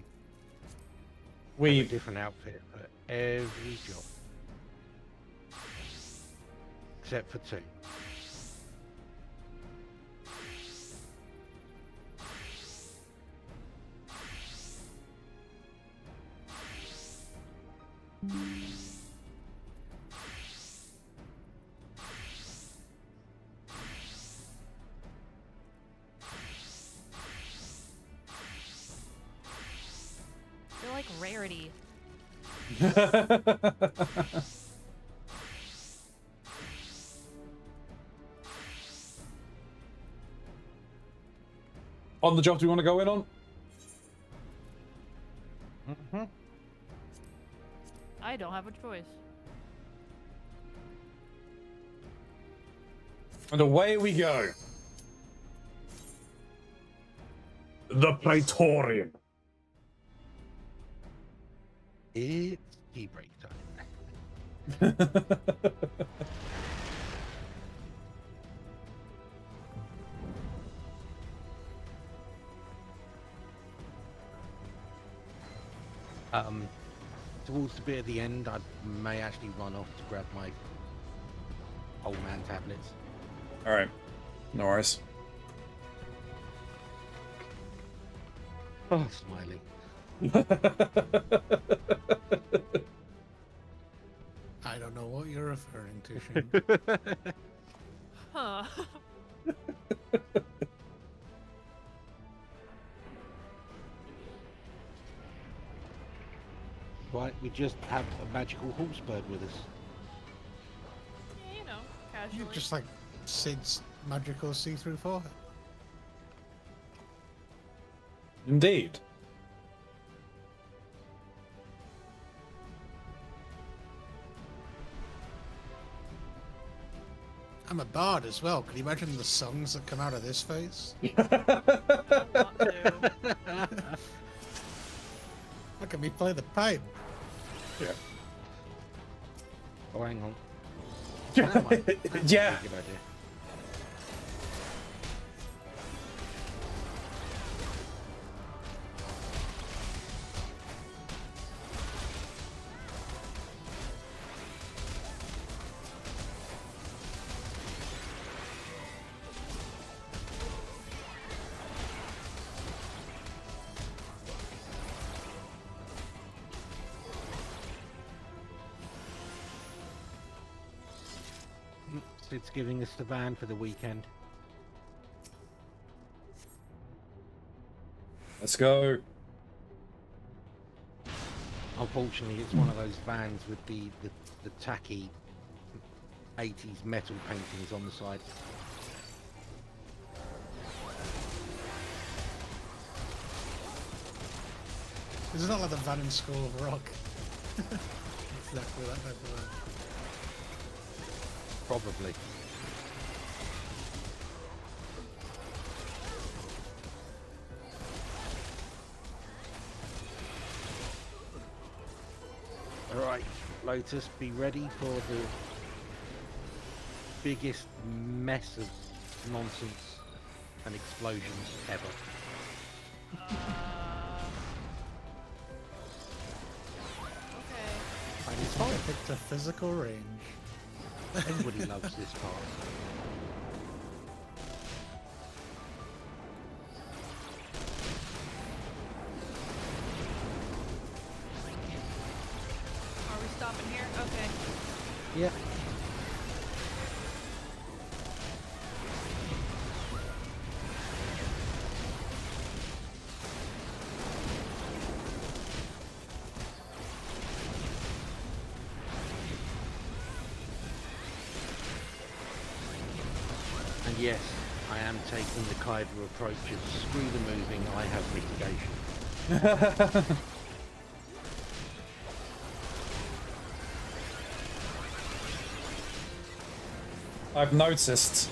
We have a different outfit for every job. Except for 2. You're like Rarity. On the jobs we want to go in on? Mm-hmm. I don't have a choice. And away we go. The Praetorium. It's tea break time. Towards the bit at the end, I may actually run off to grab my old man tablets. Alright. No worries. Oh, smiling. I don't know what you're referring to, Shane. Huh. Right, we just have a magical horse bird with us. Yeah, you know, casually. Just like Sid's magical see-through forehead. Indeed. I'm a bard as well. Can you imagine the songs that come out of this face? I want to. Look at me play the pipe. Yeah. Oh, hang on. Yeah. That might be Yeah. a good idea. It's giving us the van for the weekend. Let's go. Unfortunately, it's one of those vans with the tacky 80s metal paintings on the side. It's not like the van in School of Rock. Exactly that type of van. Probably. Alright, Lotus, be ready for the biggest mess of nonsense and explosions ever. Okay. And it's I fine. picked a physical range. Everybody loves this part. Yeah. And yes, I am taking the Kaiba approach of screw the moving, I have mitigation. I've noticed.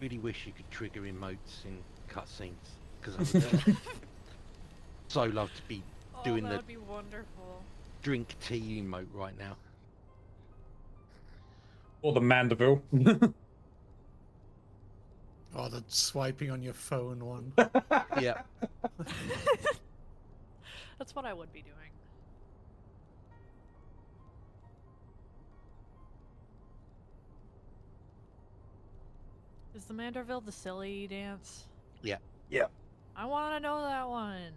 Really wish you could trigger emotes in cutscenes, because I would so love to be doing that the would be wonderful. drink tea emote right now. Or the Mandeville. Or the swiping on your phone one. Yeah. That's what I would be doing. Is the Manderville the silly dance? Yeah. Yeah. I want to know that one.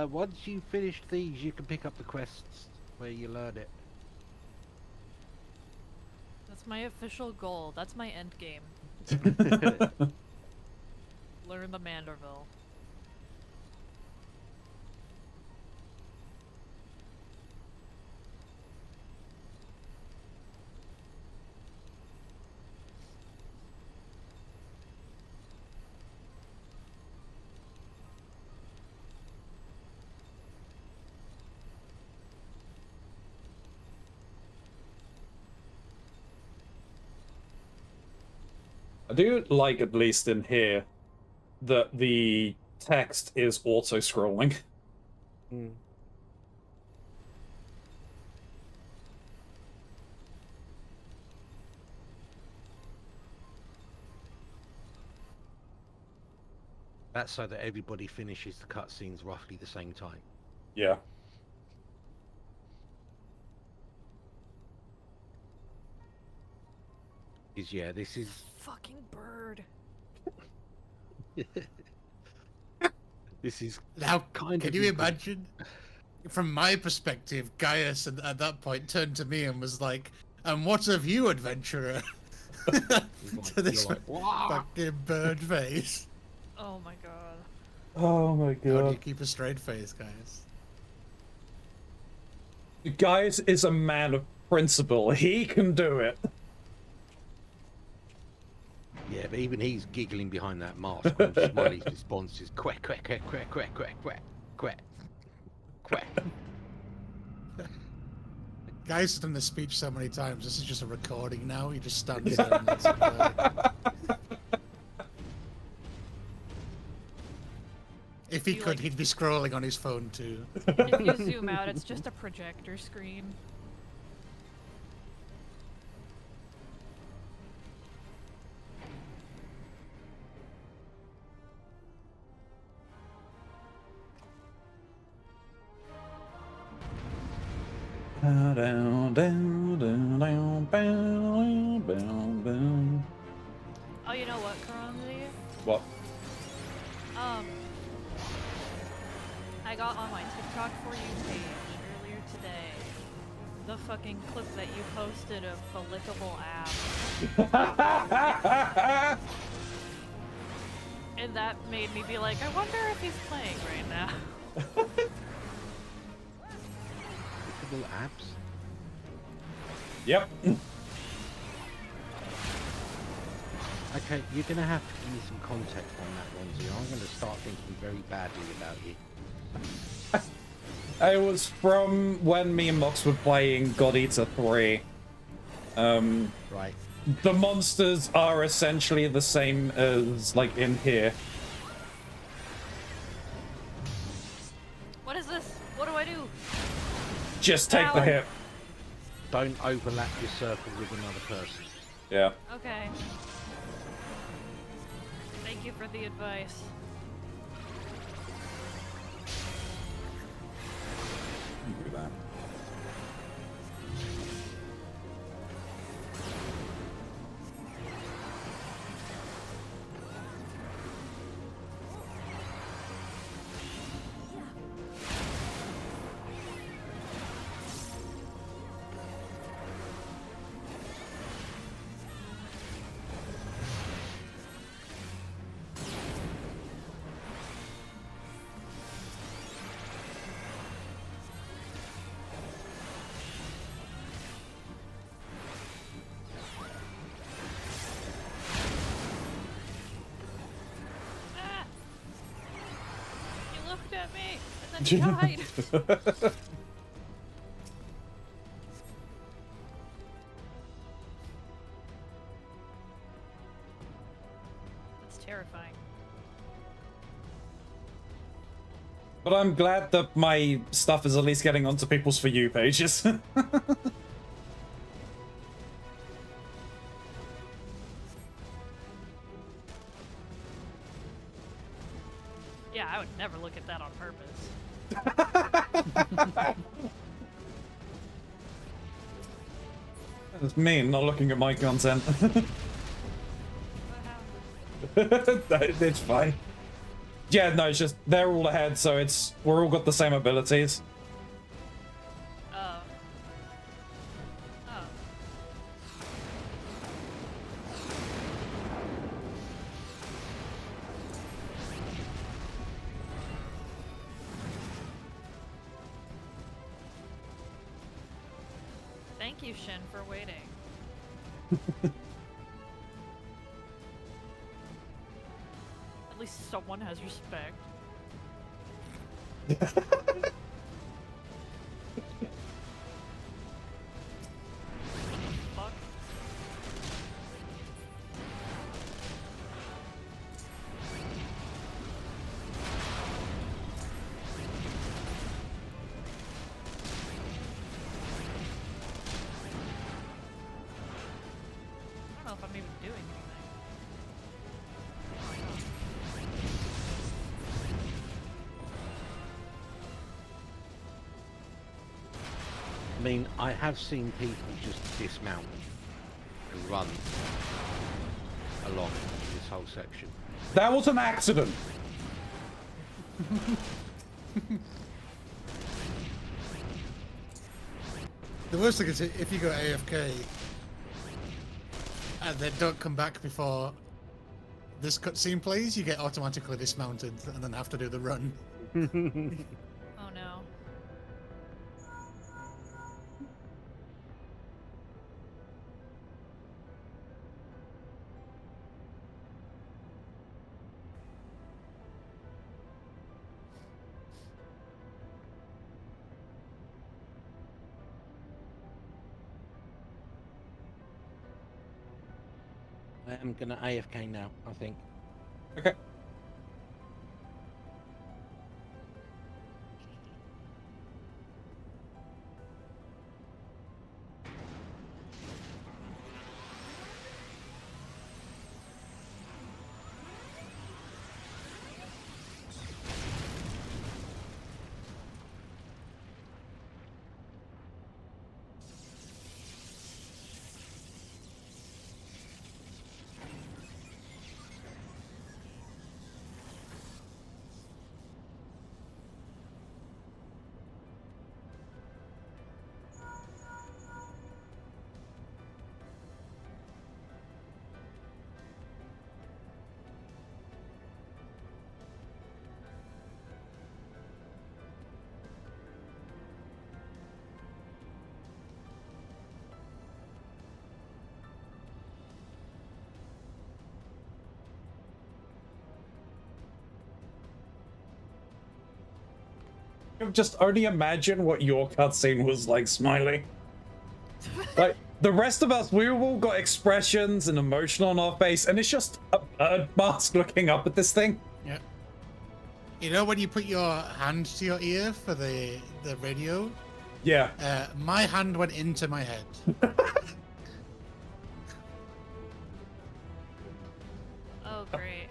Once you finish these, you can pick up the quests where you learn it. That's my official goal. That's my end game. Learn the Manderville. I do like, at least in here, that the text is auto-scrolling. Mm. That's so that everybody finishes the cutscenes roughly the same time. Yeah. Because yeah, this is Fucking bird. this is Now, kind can of you impressive. imagine? From my perspective, Gaius at that point turned to me and was like, "And what of you, adventurer?" To this You're like, "Wah!" fucking bird face. Oh my god. Oh my How do you god. keep a straight face, guys? Gaius is a man of principle. He can do it. Yeah, but even he's giggling behind that mask when Smiley's response is quack, quack, quack, quack, quack, quack, quack, quack, quack. Gaius has done this speech so many times. This is just a recording now. He just stands there and lets it play. If he You, could, like- he'd be scrolling on his phone too. If you zoom out, it's just a projector screen. Oh, you know what, Keronzi? What? I got on my TikTok For You page earlier today the fucking clip that you posted of the lickable app. And that made me be like, I wonder if he's playing right now. Little abs. Yep. Okay, you're gonna have to give me some context on that one, Zio. I'm gonna start thinking very badly about you. It was from when me and Mox were playing God Eater 3. Right. The monsters are essentially the same as, like, in here. What is this? What do I do? Just take the Ow. hit. Don't overlap your circle with another person. Yeah. Okay. Thank you for the advice. Do that. Ah! You looked at me and then died. That's terrifying. But I'm glad that my stuff is at least getting onto people's For You pages. Yeah, I would never look at that on purpose. It's me not looking at my content. What happened? It's fine. Yeah, no, it's just they're all ahead, so we're all got the same abilities. Oh. Oh. Thank you, Shin, for waiting. At least someone has respect. Fuck. I don't know if I'm even doing anything. I mean, I have seen people just dismount and run along this whole section. That was an accident. The worst thing is if you go AFK and then don't come back before this cutscene plays, you get automatically dismounted and then have to do the run. Oh no. I am gonna AFK now, I think. Okay. Just only imagine what your cutscene was like, Smiley. Like, the rest of us, we all got expressions and emotion on our face, and it's just a bird mask looking up at this thing. Yeah. You know when you put your hand to your ear for the radio? Yeah. My hand went into my head. Oh, great.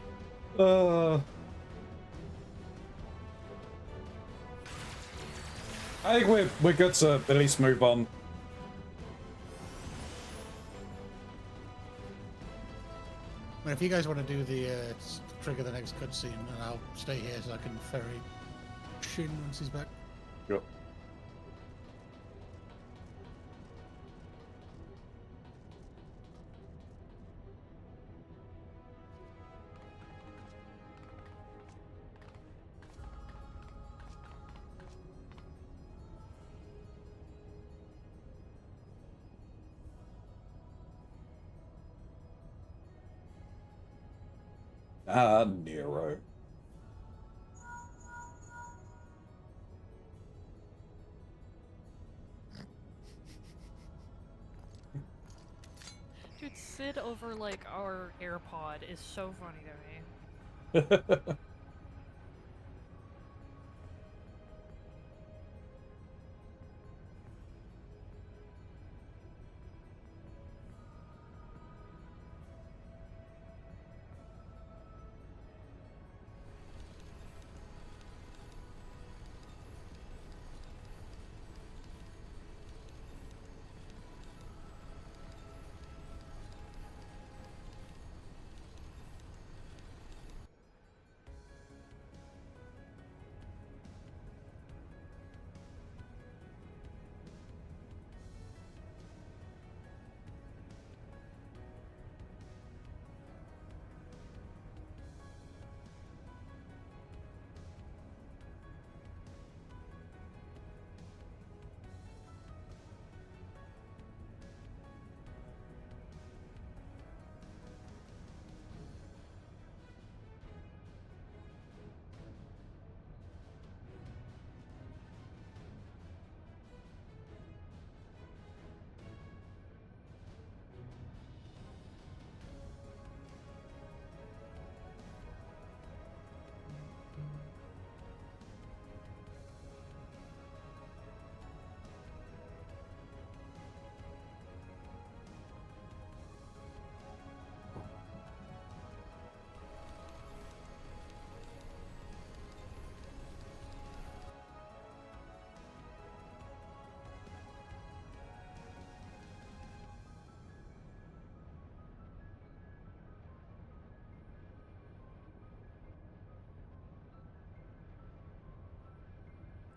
I think we're good to at least move on. I mean, if you guys want to do the trigger the next cutscene, and I'll stay here so I can ferry Shin once he's back. Sure. Ah, Nero. Dude, Sid over like our AirPod is so funny to me.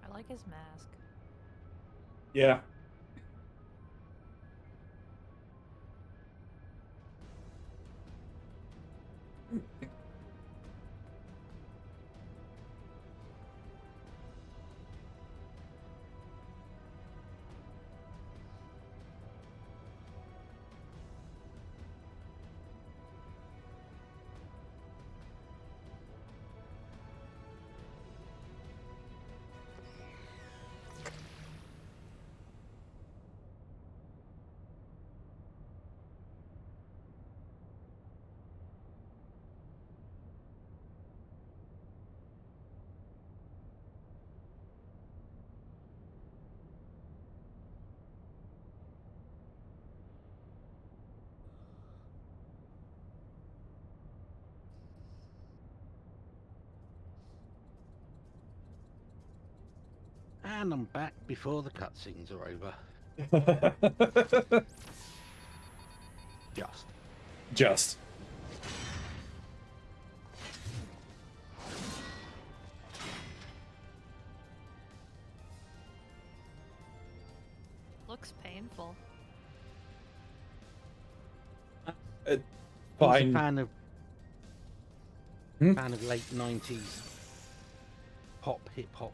I like his mask. Yeah. And I'm back before the cutscenes are over. Just. Just. Looks painful. I was Fine. a fan of fan of late 90s pop hip hop.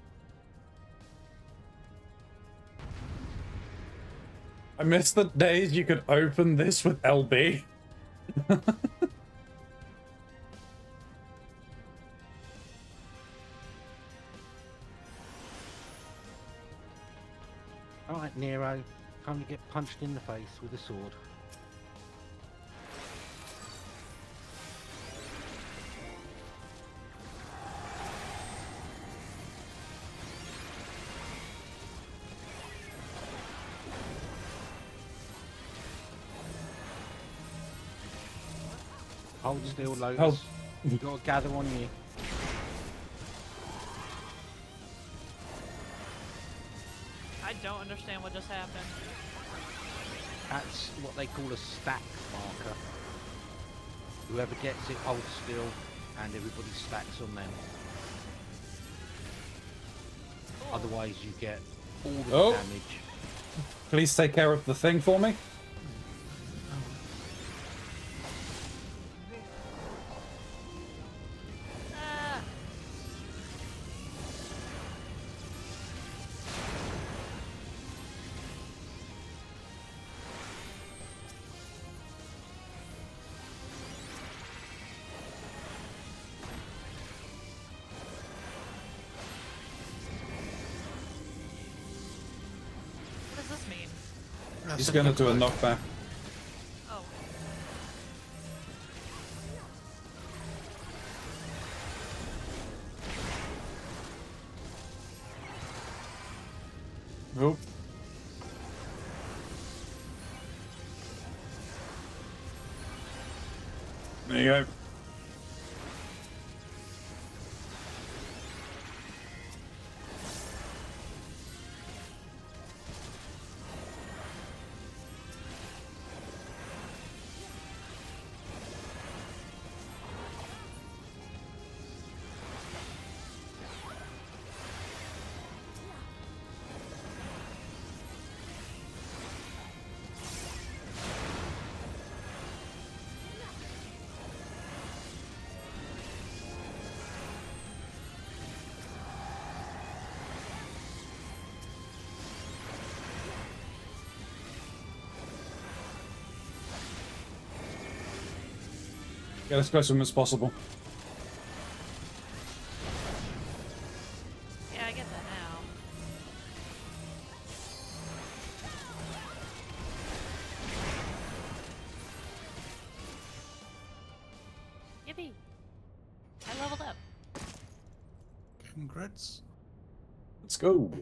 I miss the days you could open this with LB. Alright, Nero, time to get punched in the face with a sword. Hold still, Lotus. Hold. You gotta gather on you. I don't understand what just happened. That's what they call a stack marker. Whoever gets it holds still, and everybody stacks on them. Otherwise, you get all the Oh. damage. Please take care of the thing for me. Ah, what does this mean? He's gonna do a knockback. Oh. Oh. There you go. Get as close to him as possible. Yeah, I get that now. Yippee! I leveled up. Congrats. Let's go.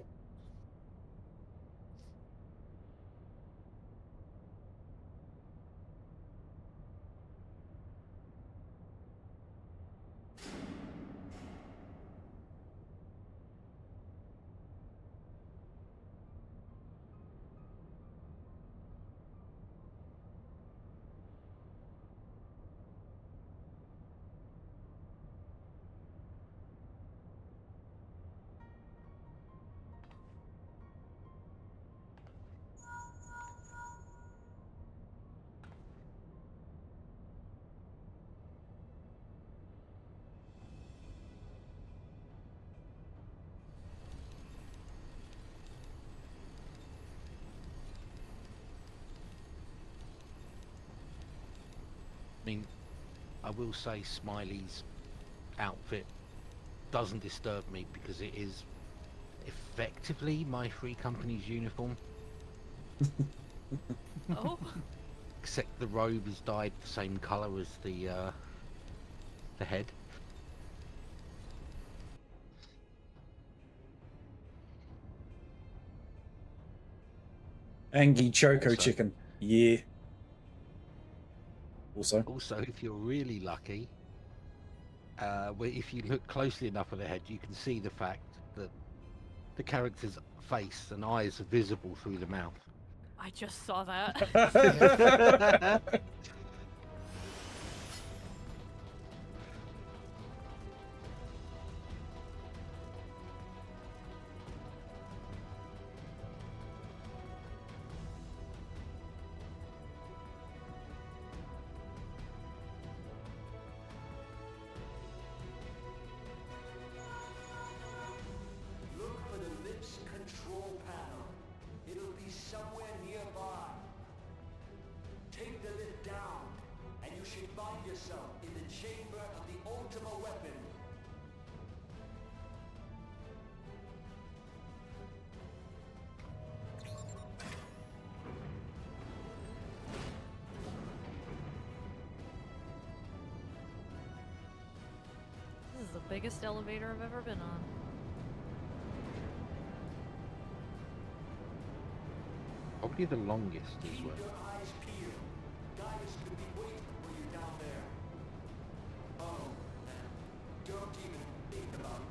I mean, I will say Smiley's outfit doesn't disturb me because it is effectively my free company's uniform, Oh, except the robe is dyed the same colour as the head. Angie Choco Also- chicken. Yeah. Also. Also, if you're really lucky, if you look closely enough at the head, you can see the fact that the character's face and eyes are visible through the mouth. I just saw that. Look for the lift's control panel. It'll be somewhere nearby. Take the lift down, and you should find yourself in the chamber of the Ultima weapon. This is the biggest elevator I've ever been on. Probably the longest as well. Keep your eyes peeled. Gaius could be waiting for you down there.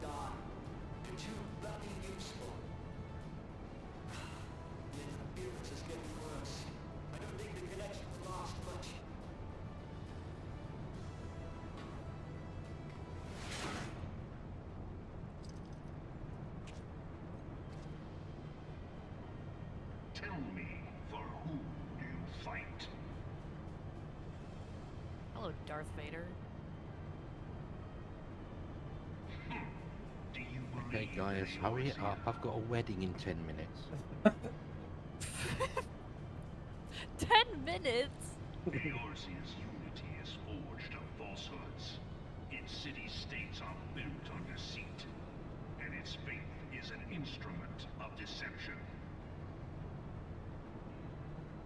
die. You're too bloody useful. The interference is getting worse. I don't think the connection will last much. Tell me, for whom do you fight? Hello, Darth Vader. Do you Okay, believe guys, in hurry it Eorzea? up. I've got a wedding in 10 minutes. 10 minutes? Eorzea's unity is forged of falsehoods. Its city-states are built on deceit, and its faith is an instrument of deception.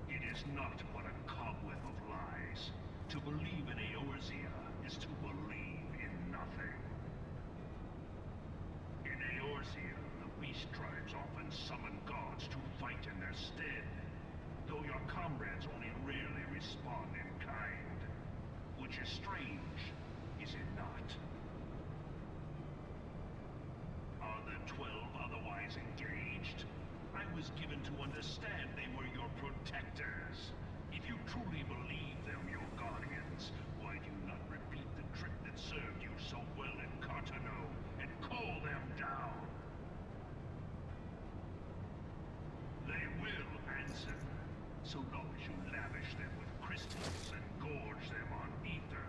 It is not but a cobweb of lies. To believe in Eorzea is to believe in nothing. In Eorzea, the beast tribes often summon gods to fight in their stead, though your comrades only rarely respond in kind. Which is strange, is it not? Are the 12 otherwise engaged? I was given to understand they were your protectors. If you truly believe them your guardians, why do you not repeat the trick that served you so well in Cartano and call them down? They will answer, so long as you lavish them with crystals and gorge them on ether.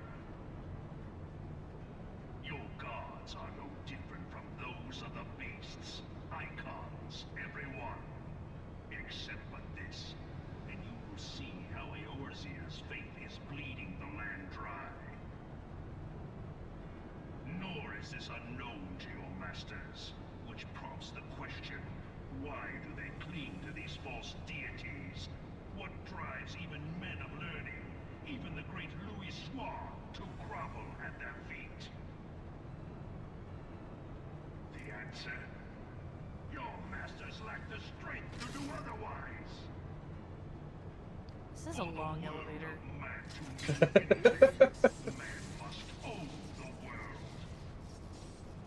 Your gods are no different from those of the beasts. Icons, everyone. Except for this, and you will see how Eorzea's faith is bleeding the land dry. Nor is this unknown to your masters, which prompts the question, why do they cling to these false deities? What drives even men of learning, even the great Louis Soir, to grovel at their feet? The answer? Your masters lack the strength to do otherwise. This is a long elevator. Man must own the world.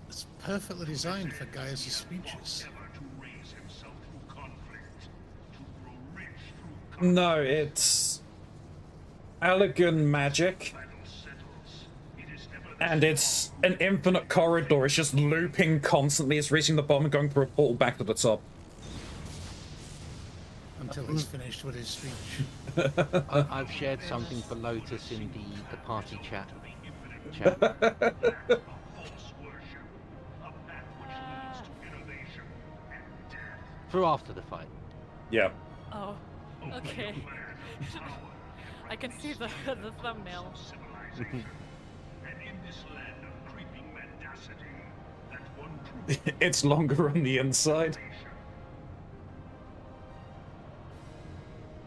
It's perfectly designed for Gaius' speeches. Never to raise himself through conflict, to grow rich through No, it's elegant magic, battle settles. It is ever the and it's an infinite corridor. It's just looping constantly. It's reaching the bottom and going through a portal back to the top. Until he's finished with his speech. I've shared something for Lotus in the party chat. false worship, a path which leads to innovation and death. For after the fight. Yeah. Oh, okay. Man of power I can see the thumbnail. civilization. And in this land of creeping mendacity, that one true It's longer on the inside.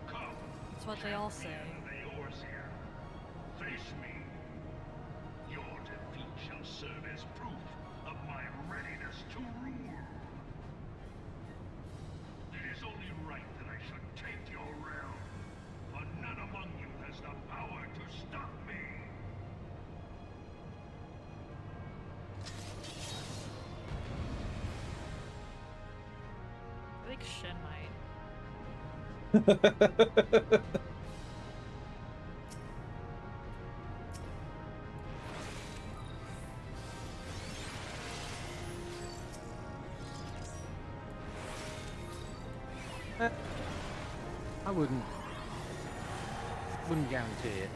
Come, That's what they all say. Eorzea. Face me. Your defeat shall serve as proof of my readiness to rule. It is only right that I should take your realm, for none among you has the power to stop me. I think Shen might. I wouldn't guarantee it.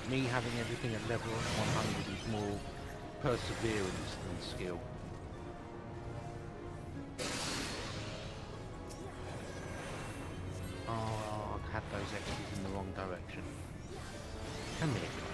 Me having everything at level 100 is more perseverance than skill. Oh, I had those X's in the wrong direction. Come here, guys.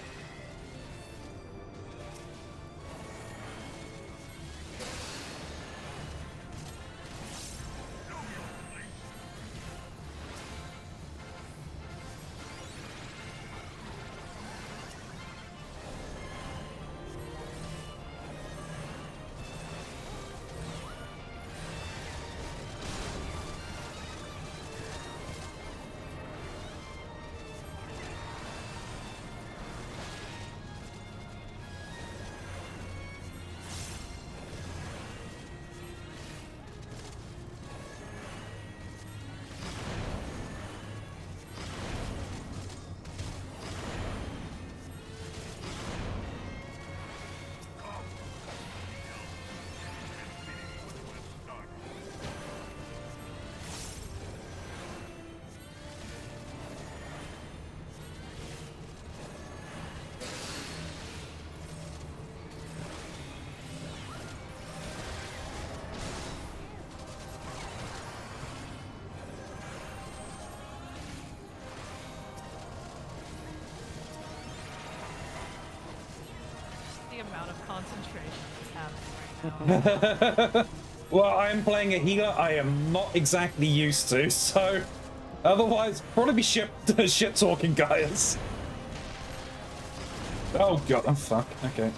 the amount of concentration that's happening right now. Well, I am playing a healer I am not exactly used to, so otherwise probably be shit talking guys. Oh god, oh fuck, okay.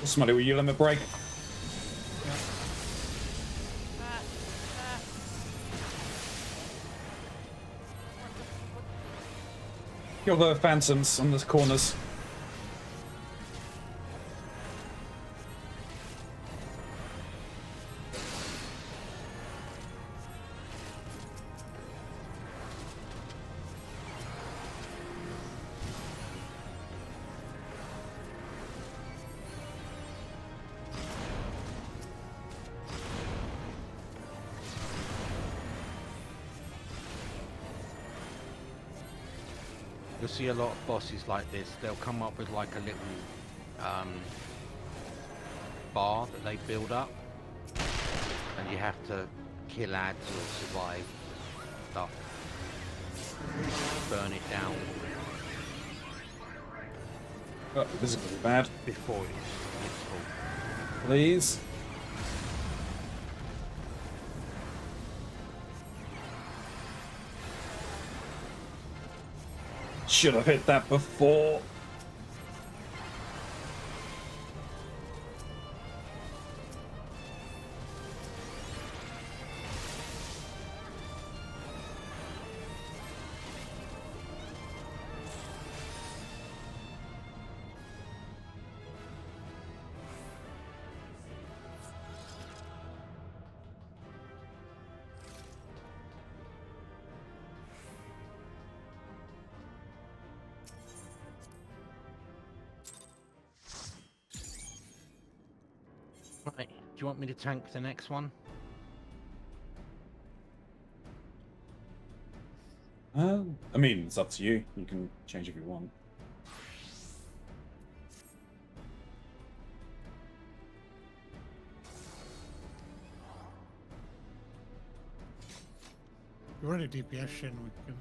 Somebody, will you limit break? Kill the phantoms on the corners. You'll see a lot of bosses like this. They'll come up with like a little bar that they build up, and you have to kill ads or survive stuff. Burn it down Oh, this is gonna be bad. before it's full. Please. Should have hit that before. Right, do you want me to tank the next one? I mean, it's up to you. You can change if you want. If you're running DPS Shin, we can.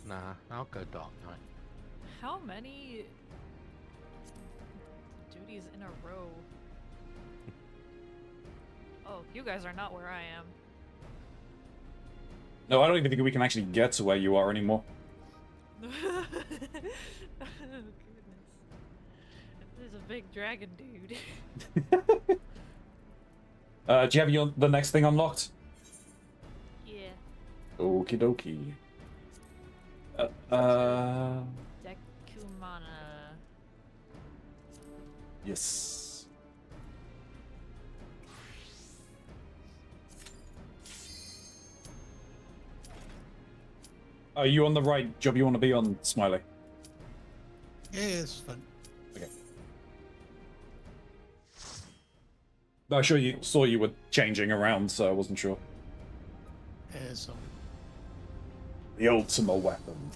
Nah, I'll go Dark Knight. How many duties in a row? Oh, you guys are not where I am. No, I don't even think we can actually get to where you are anymore. Oh, goodness. There's a big dragon dude. Do you have the next thing unlocked? Yeah. Okie dokie. Dekumana. Yes. Are you on the right job you want to be on, Smiley? Yeah, it's fun. Okay. I sure you saw you were changing around, so I wasn't sure. Yeah, it's fun. The ultimate weapon.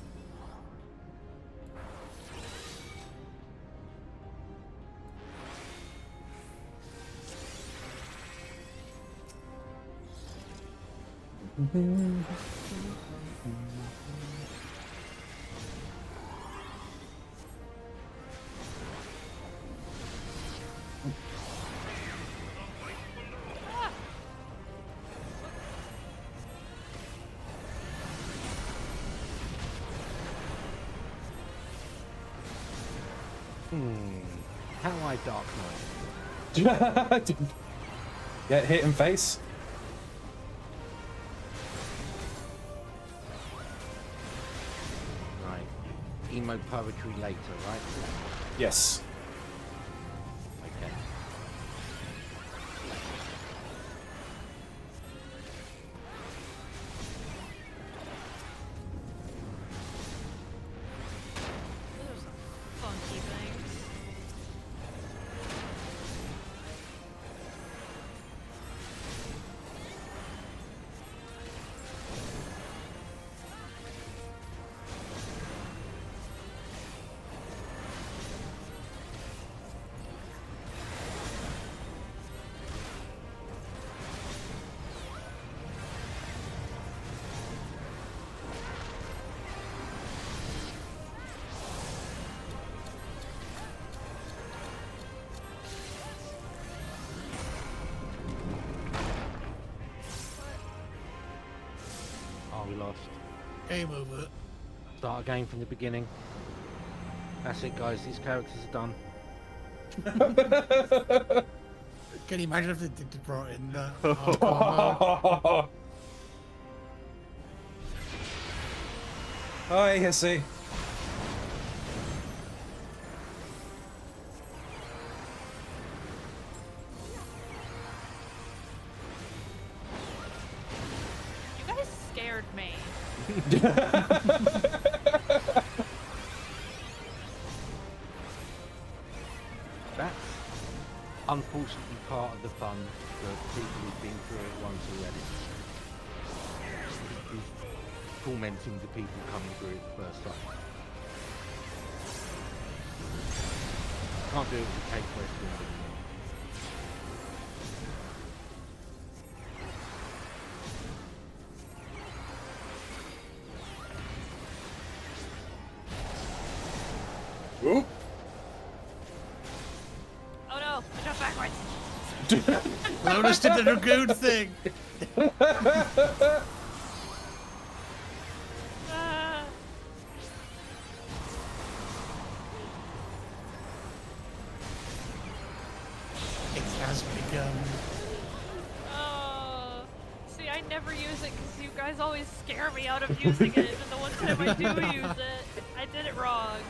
How do I Dark Knight? Get hit in face. Right. Emo poetry later, right? Yes. Okay. Those are some funky things. fast. Game over. Start again from the beginning. That's it, guys. These characters are done. Can you imagine if they brought in that hardcore mode? Hi, Hissy. You guys scared me. That's unfortunately part of the fun for people who've been through it once already. Is tormenting the people coming through it the first time. Can't do it with a cake question anymore. Oop. Oh no, I jumped backwards. Lotus did the Dragoon thing. Ah. It has begun. Oh. See, I never use it because you guys always scare me out of using it, and the one time I do use it, I did it wrong.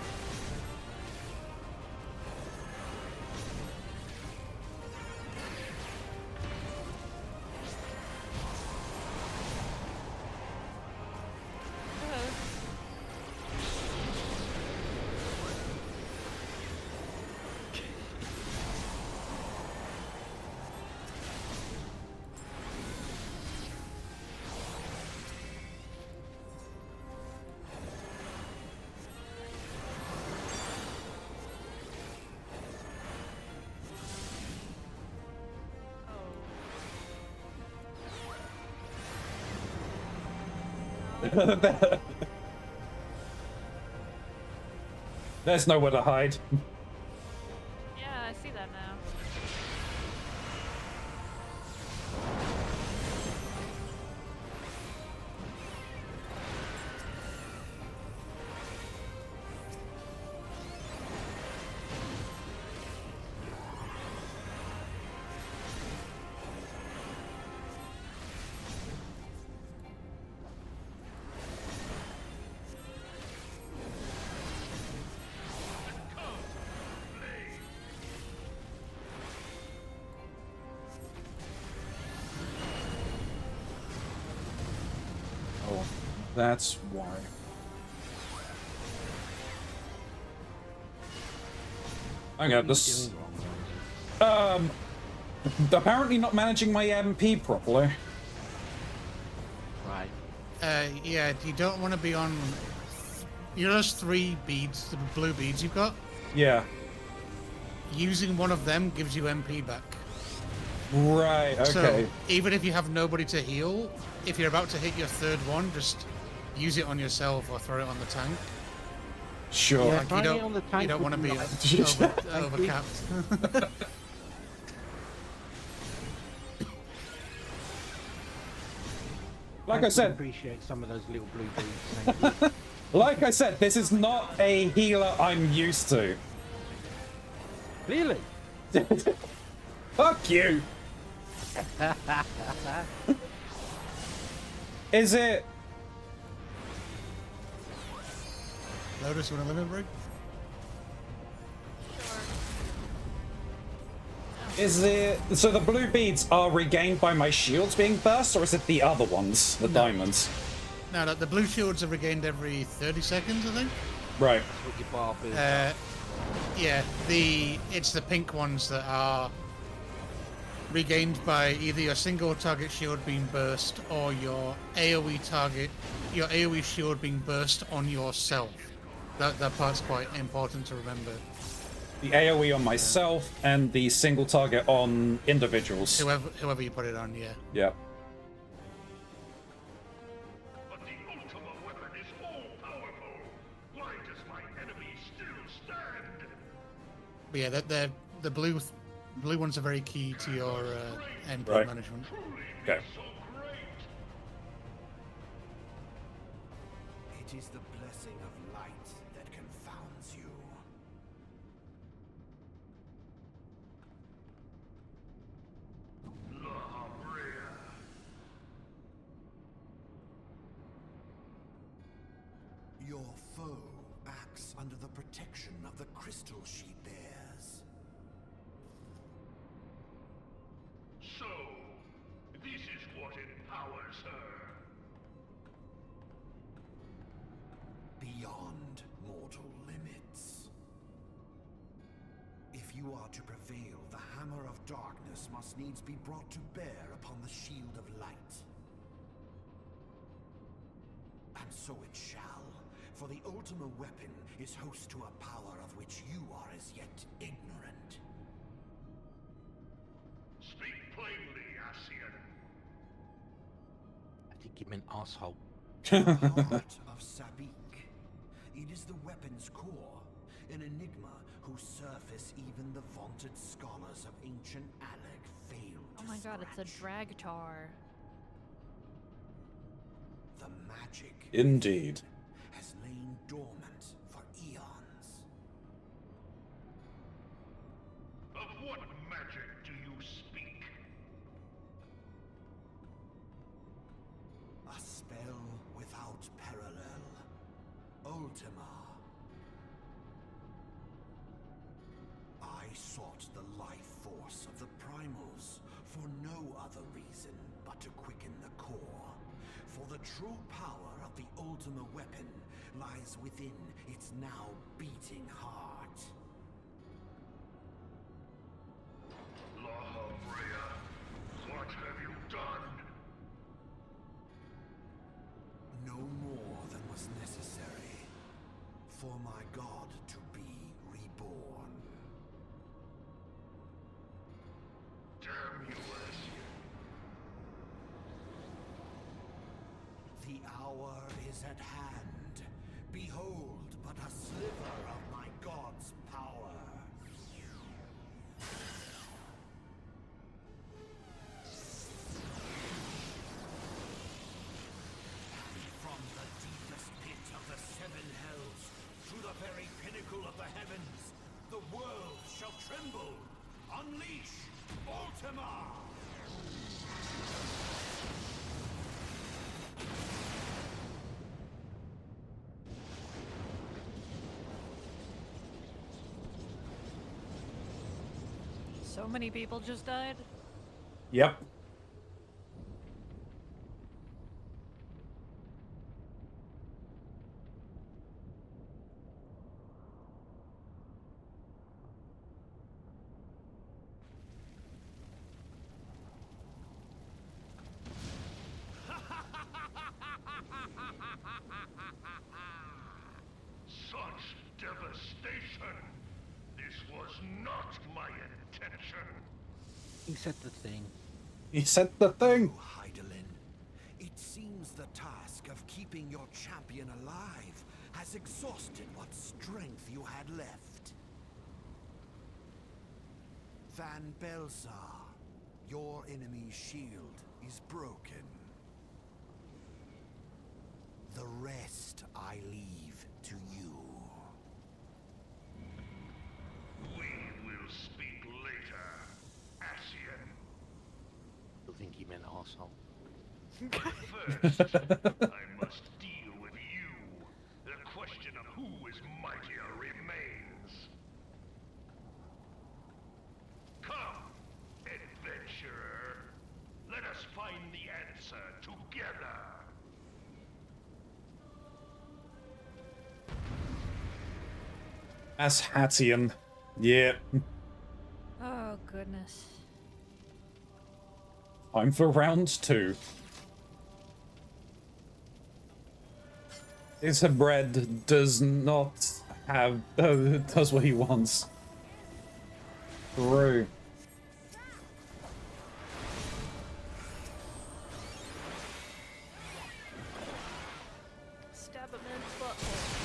There's nowhere to hide. Yeah, I see that now. Oh, that's why. Hang on, this. Apparently not managing my MP properly. Right. Yeah, you don't want to be on. You know those 3 beads, the blue beads you've got? Yeah. Using one of them gives you MP back. Right, okay. So even if you have nobody to heal, if you're about to hit your 3rd one, just use it on yourself or throw it on the tank. Sure. Yeah, Like, throwing you it on the don't, tank you don't want to would be be nice. overcapped. Like I said, appreciate some of those little blue beads. Thank you. like I said, this is not a healer I'm used to. Really? Fuck you. Is it? Lotus, you want a limit break? Is it? So the blue beads are regained by my shields being burst, or is it the other ones, the diamonds? No, the blue shields are regained every 30 seconds, I think. Right. That's what your barb is. Yeah, it's the pink ones that are regained by either your single target shield being burst or your AoE shield being burst on yourself. That part's quite important to remember. The AoE on myself and the single target on individuals. Whoever you put it on, yeah. Yeah. But the ultimate weapon is all powerful. Why does my enemy still stand? But yeah, the blue ones are very key to your MP Right. management. Okay. So great. It is the blessing of light that confounds you. La Brea. Your foe acts under the protection of the crystal she bears. So, this is what empowers her. Beyond mortal limits. If you are to prevail, the hammer of darkness must needs be brought to bear upon the shield of light. And so it shall, for the Ultima weapon is host to a power of which you are as yet ignorant. Speak plainly, Ascian. I think you meant asshole. Heart of Sabik. It is the weapon's core, an enigma whose surface even the vaunted scholars of ancient Alec failed to Oh my god, it's a scratch. dragtar. The magic Indeed. has lain dormant for eons. Of what magic do you speak? A spell without parallel. Ultima. I sought the life force of the primals for no other reason but to quicken the core. For the true power of the Ultima weapon lies within its now beating heart. La Brea, what have you done? No more than was necessary for my god to be reborn. Damn you, Ascian. The hour is at hand. Behold but a sliver of my god's power. And from the deepest pit of the seven hells, to the very pinnacle of the heavens, the world shall tremble. Unleash Ultima! So many people just died. Yep. Such devastation! This was not my intention! He said the thing. He said the thing. Oh, Heidelin, it seems the task of keeping your champion alive has exhausted what strength you had left. Van Belsar, your enemy's shield is broken. The rest I leave to you. We will speak later, Ascian. I think he meant asshole. First, I must deal with you. The question of who is mightier remains. Come, adventurer. Let us find the answer together. Ashatian. Yeah. Oh goodness. Time for round 2. This bread does not have does what he wants. True. Stab him in his butthole.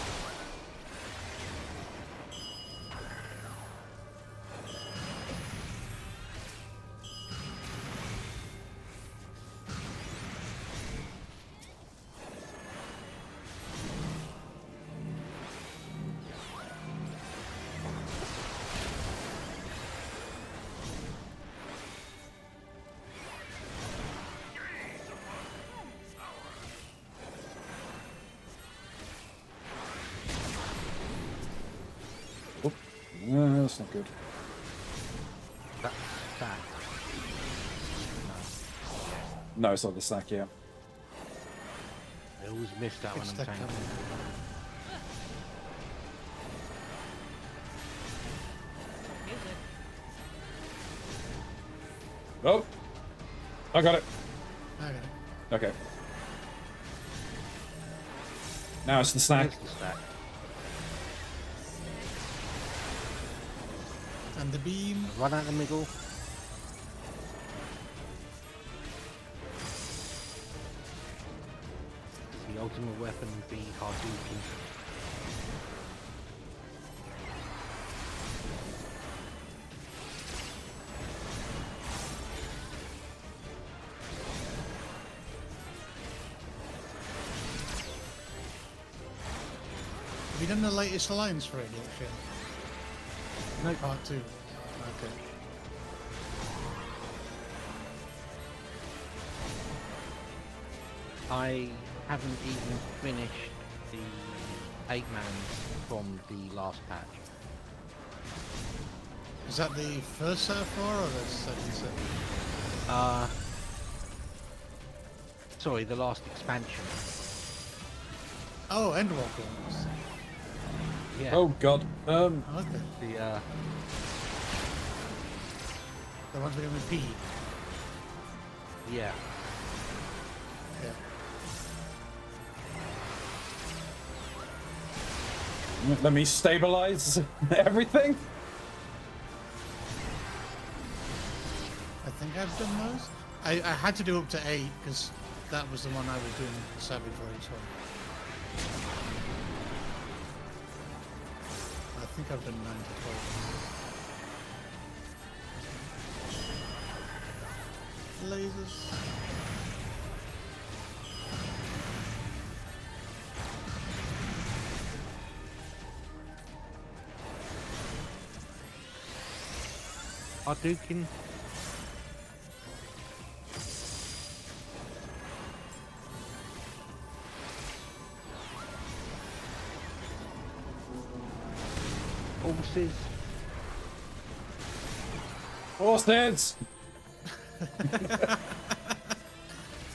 That's not good. That. No, it's not the stack, yeah. I always miss that when It's I'm the tanking. Music. Oh! I got it. Okay. Okay. Now it's the snack. Here's the stack. And the beam. Run out the middle. The ultimate weapon would be Hadouken. Have you done the latest alliance for it yet? No. Part 2. Okay. I haven't even finished the 8-man from the last patch. Is that the first set of 4 or the second set? Sorry, the last expansion. Oh, Endwalker. Yeah. Oh god. Okay. The The ones we're with P. yeah. Yeah. Let me stabilize everything. I think I've done those. I had to do up to 8 because that was the one I was doing Savage Rage on. I think I've done 9 to 12. Lasers. Hadouken. Horses. Horses!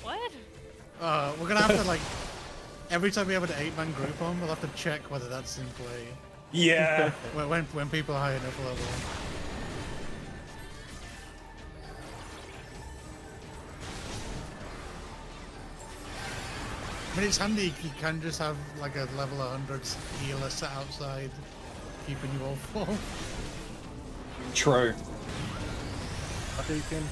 What? We're gonna have to like every time we have an 8-man group on, we'll have to check whether that's in play. Yeah. When people are high enough level. I mean, it's handy. You can just have like a level 100 healer set outside, keeping you all full. True. Hadouken.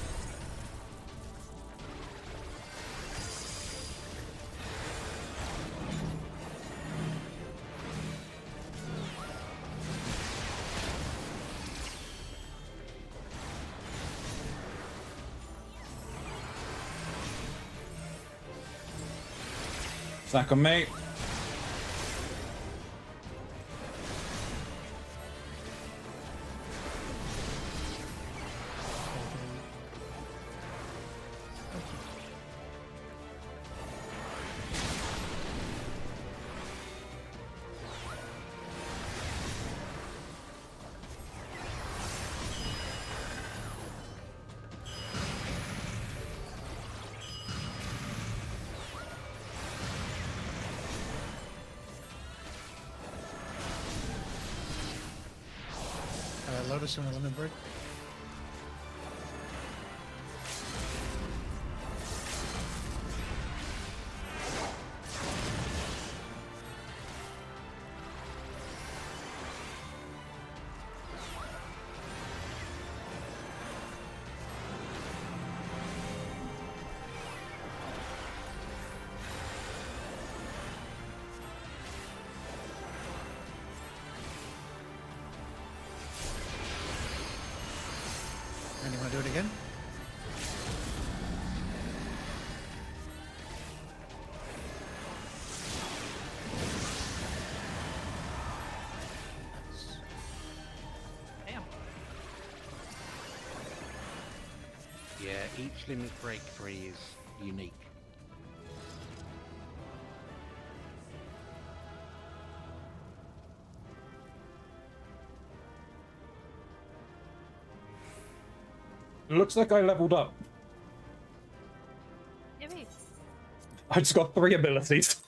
Snack on me. Lotus and a lemon break. And you want to do it again? Damn. Yeah, each limit break 3 is unique. Looks like I leveled up. Yippee. I just got 3 abilities.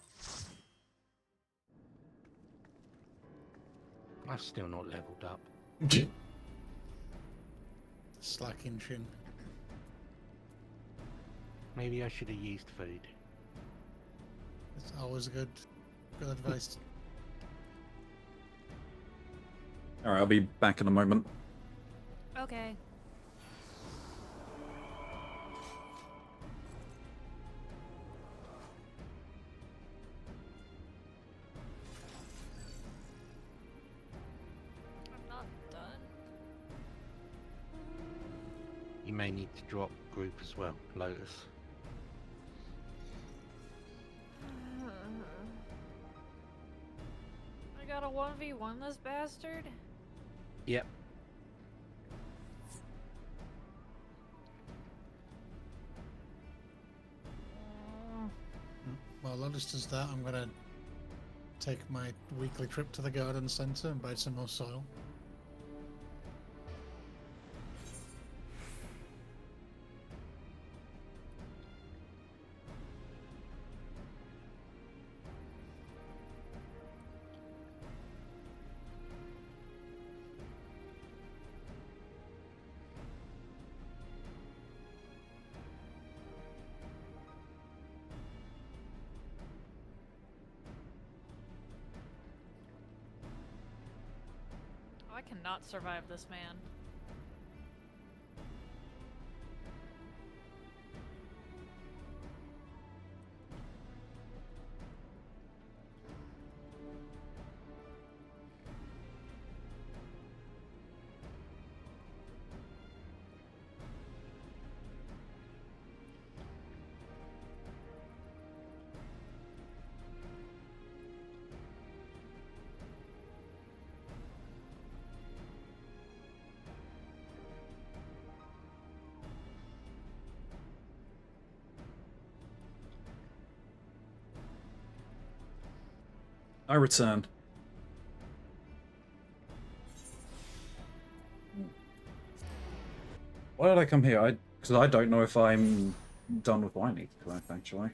I've still not leveled up. Slacking chin. Maybe I should have used food. It's always good advice. Alright, I'll be back in a moment. Okay. I'm not done. You may need to drop group as well, Lotus. I got a 1v1 this bastard? Yep. While Lotus does that, I'm gonna take my weekly trip to the garden centre and buy some more soil. Oh, I cannot survive this man. I return. Why did I come here? Because I don't know if I'm done with what I need to collect, actually.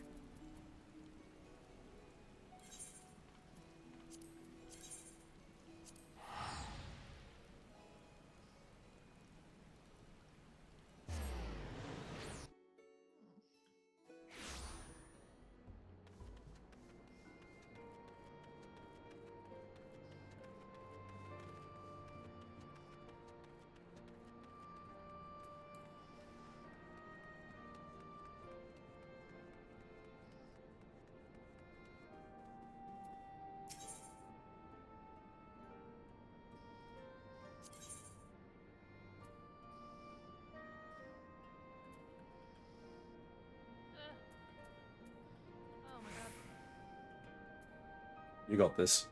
Oh my god. You got this.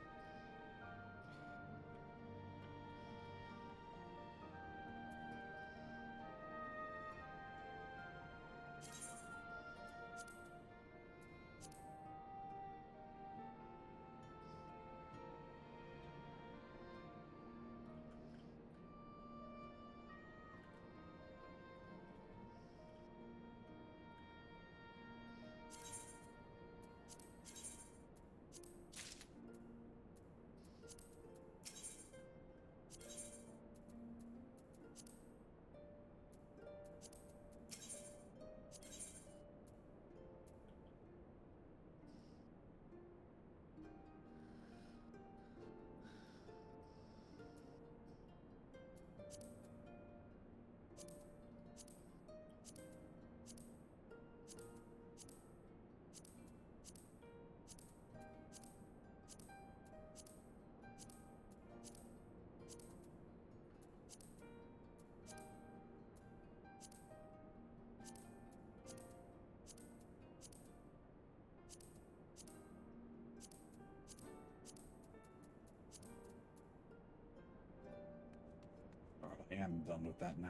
I am done with that now.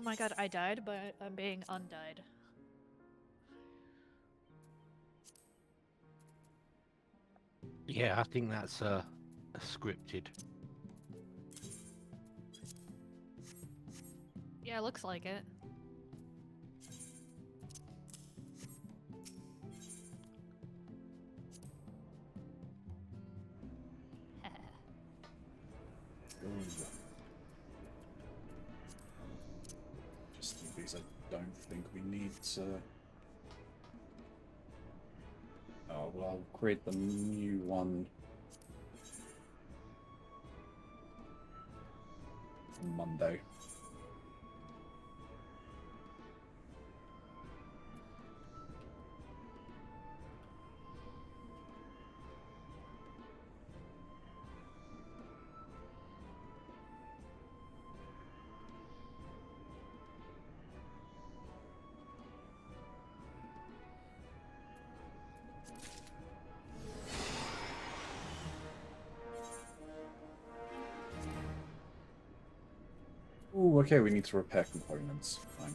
Oh my god, I died, but I'm being undied. Yeah, I think that's scripted. Yeah, it looks like it. Just because I don't think we need to. Oh, well, I'll create the new one on Monday. Ooh, okay, we need to repair components. Fine.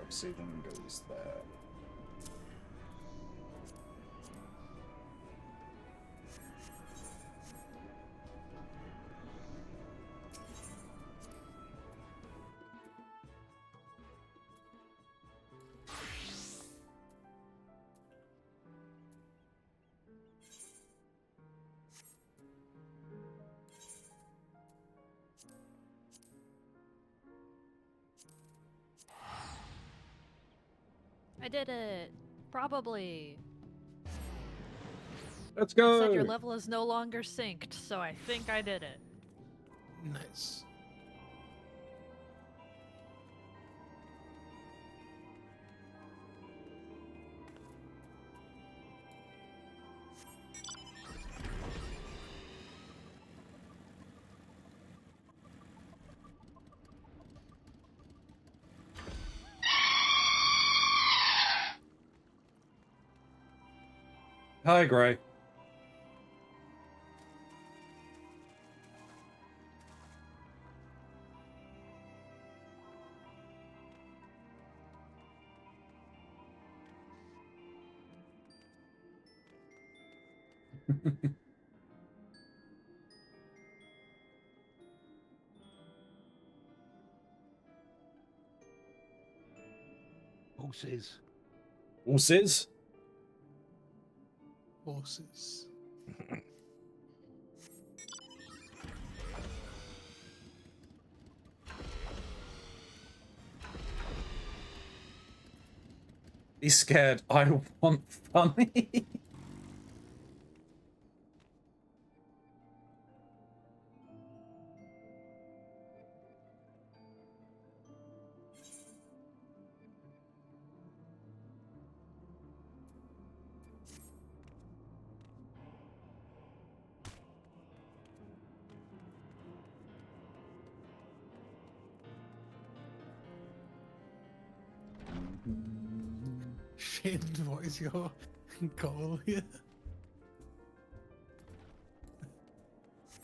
Obsidian goes there. I did it! Probably! Let's It go! said your level is no longer synced, so I think I did it. Nice. Hi, Gray. Horses. Horses? Horses. Be scared. I want funny. Finn, what is your goal here?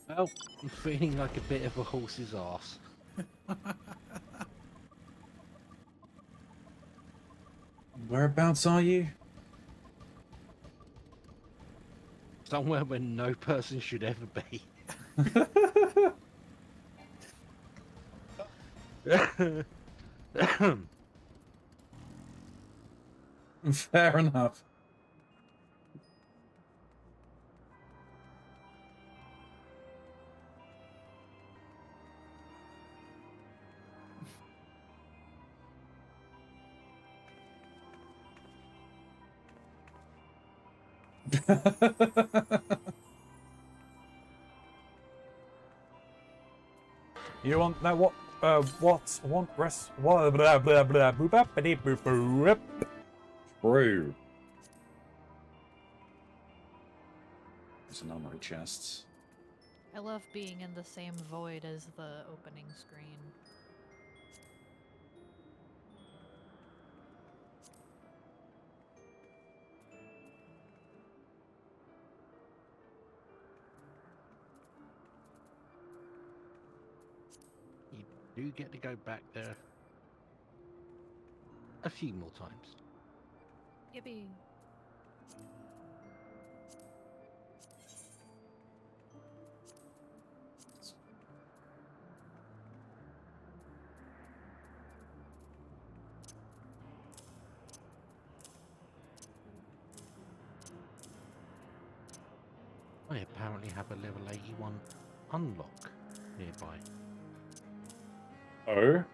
Well, I'm feeling like a bit of a horse's arse. Whereabouts are you? Somewhere where no person should ever be. Fair enough. You want now what? What? I want rest. Blah blah blah blah. Boop up, boop boop boop. True. There's an armory chest. I love being in the same void as the opening screen. You do get to go back there a few more times. Yippee. I apparently have a level 81 unlock nearby. Oh?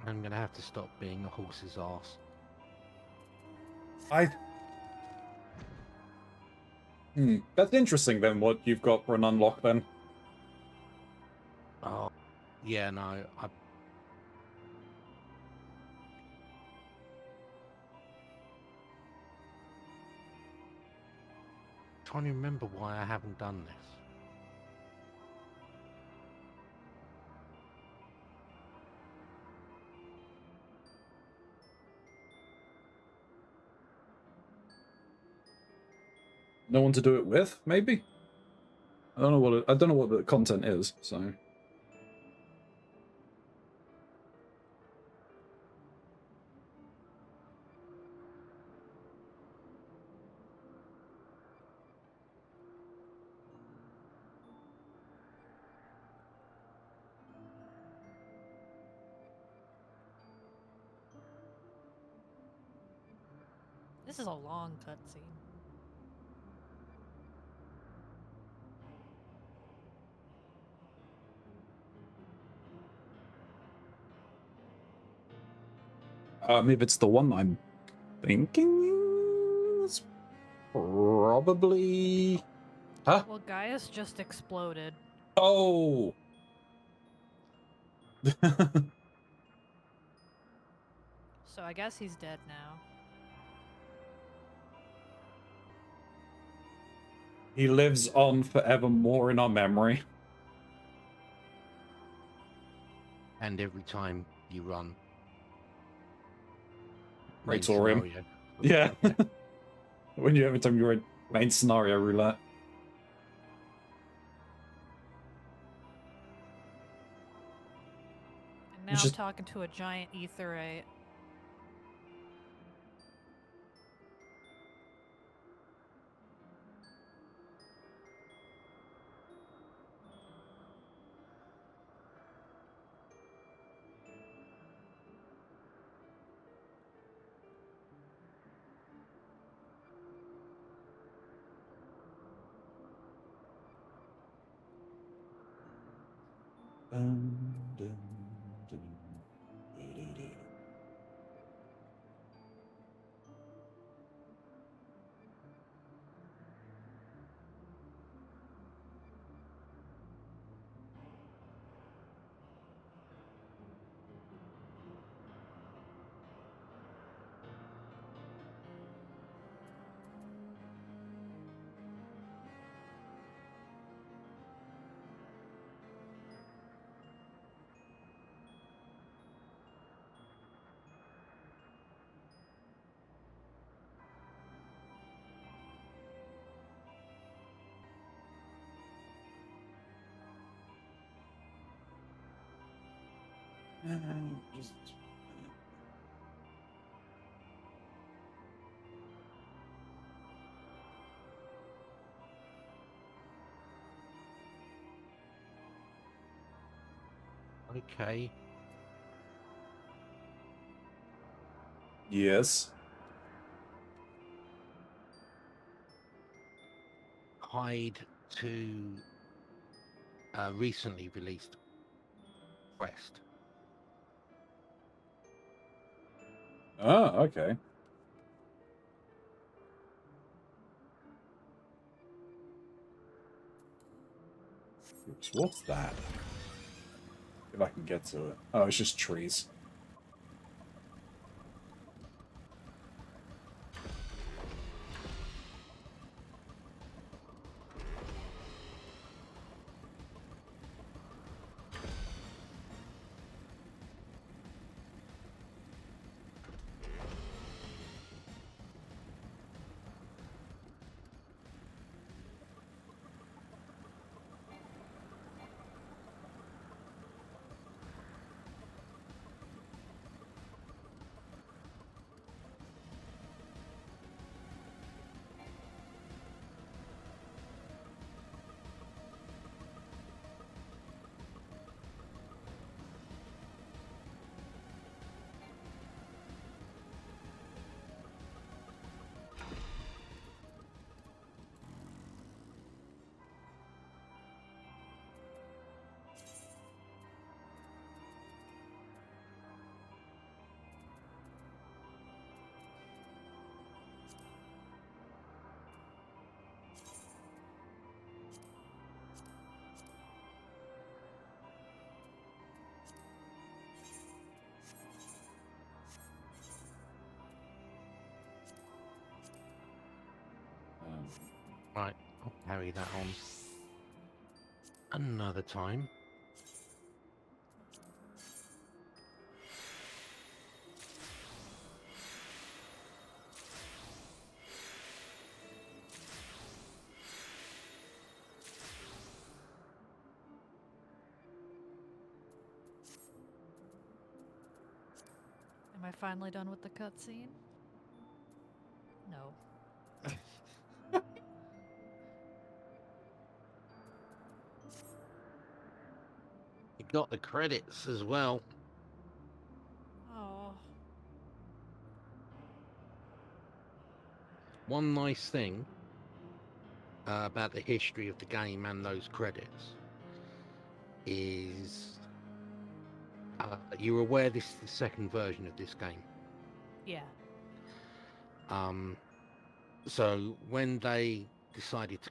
I'm gonna have to stop being a horse's arse. That's interesting then, what you've got for an unlock then. Oh, yeah, no, I'm trying to remember why I haven't done this. No one to do it with, maybe? I don't know what the content is, so. This is a long cutscene. If it's the one I'm thinking, it's probably... Huh? Well, Gaius just exploded. Oh! So I guess he's dead now. He lives on forevermore in our memory. and every time you run. Right, Main Torium. scenario. Yeah. When you every time you're in main scenario roulette. And now I'm talking to a giant etherite. Just... Okay. Yes. Hide to recently released quest. Oh, okay. Oops, what's that? If I can get to it. Oh, it's just trees. Right, I'll carry that on another time. Am I finally done with the cutscene? No. You got the credits as well. Oh. One nice thing about the history of the game and those credits is you're aware this is the second version of this game. Yeah. So when they decided to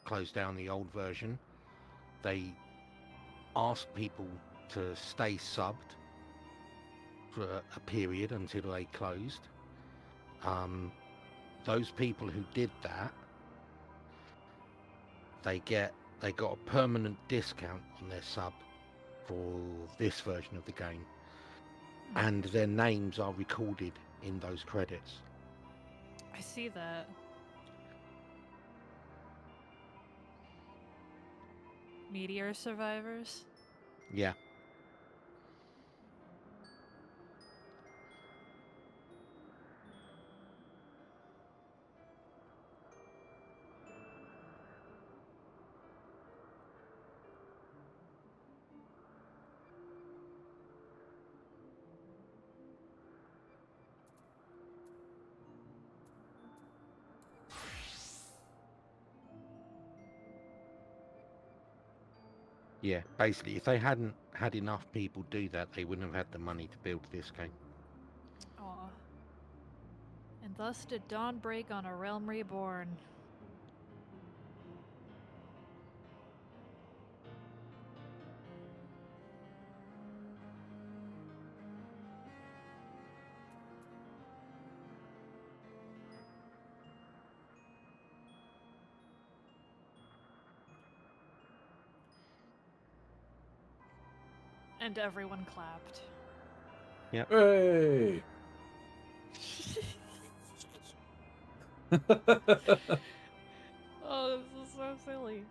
close down the old version, they asked people to stay subbed for a period until they closed. Those people who did that, they got a permanent discount on their sub for this version of the game, and their names are recorded in those credits. I see that. Meteor survivors? Yeah. Yeah, basically, if they hadn't had enough people do that, they wouldn't have had the money to build this game. Aw. And thus did dawn break on a realm reborn. And everyone clapped. Hey! Oh, this is so silly.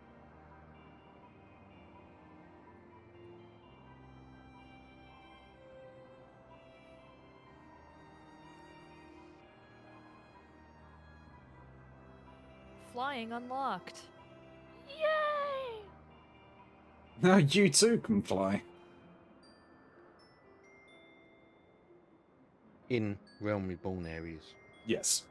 Flying unlocked. Yay! Now you too can fly. In Realm Reborn areas. Yes.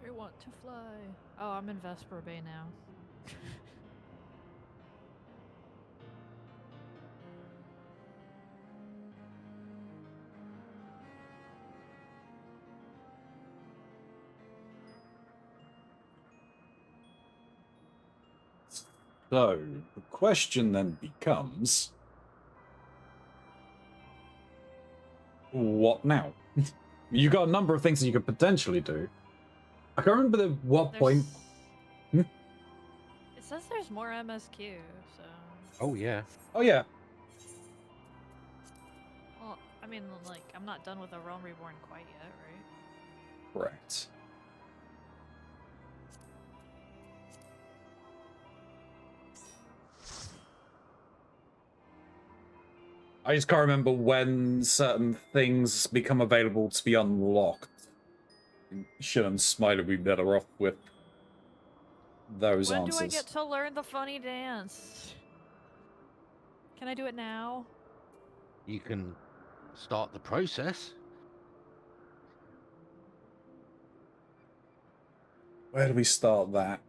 I want to fly. Oh, I'm in Vesper Bay now. So, the question then becomes... what now? You got a number of things that you could potentially do. I can't remember what point... It says there's more MSQ, so... Oh, yeah. Oh, yeah. Well, I mean, like, I'm not done with the Realm Reborn quite yet, right? Correct. I just can't remember when certain things become available to be unlocked. Shouldn't Smiley be better off with those When answers? do I get to learn the funny dance? Can I do it now? You can start the process. Where do we start that?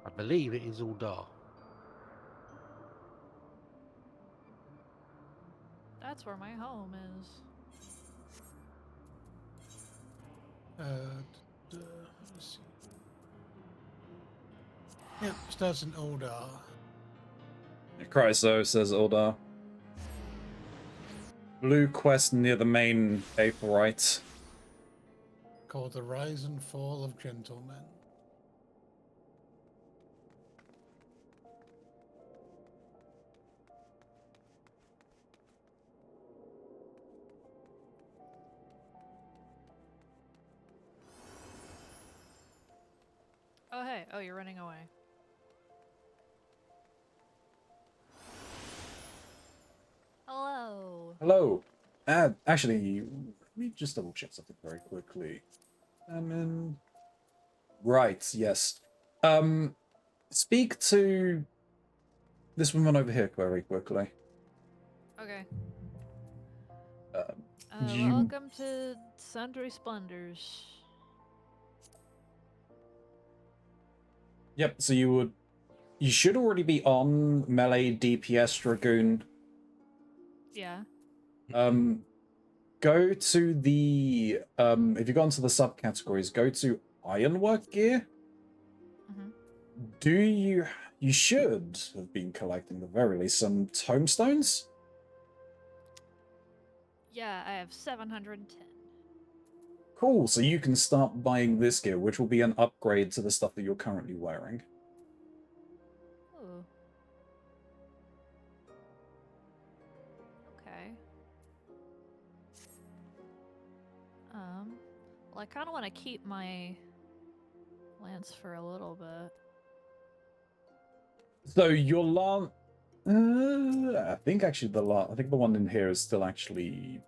I believe it is Uldar. That's where my home is. Let's see. Yeah, starts in Oldar. Chryso says Oldar. Blue quest near the main Aetheryte. Called The Rise and Fall of Gentlemen. Oh, hey. Oh, you're running away. Hello. Hello. Actually, let me just double check something very quickly. Right, yes. Speak to this woman over here very quickly. Okay. You- Welcome to Sundry Splendors. Yep, so you should already be on melee DPS Dragoon. Yeah. Go to the if you go into the subcategories, go to Ironwork gear. Mm-hmm. You should have been collecting, at the very least, some tomestones? Yeah, I have 710. Cool, so you can start buying this gear, which will be an upgrade to the stuff that you're currently wearing. Ooh. Okay. Well, I kind of want to keep my lance for a little bit. So your I think actually I think the one in here is still actually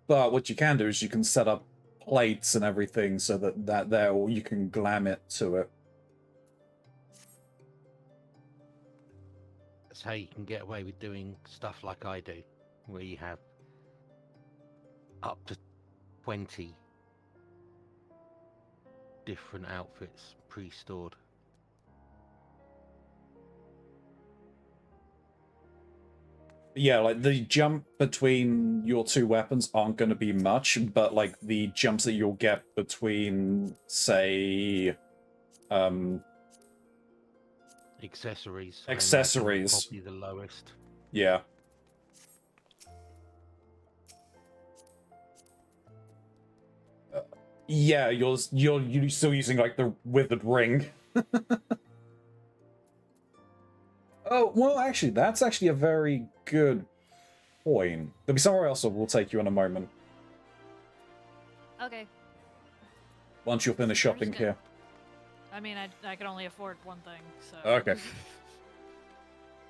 but what you can do is you can set up plates and everything so that there, or you can glam it to it. That's how you can get away with doing stuff like I do, where you have up to 20 different outfits pre-stored. Yeah, like the jump between your two weapons aren't going to be much, but like the jumps that you'll get between, say, Accessories. accessories. Probably the lowest. Yeah. Yeah, you're still using like the withered ring. Oh, well, actually, that's actually a very good point. There'll be somewhere else that we'll take you in a moment. Okay. Once you're finished shopping gonna- here. I mean, I can only afford one thing, so. Okay.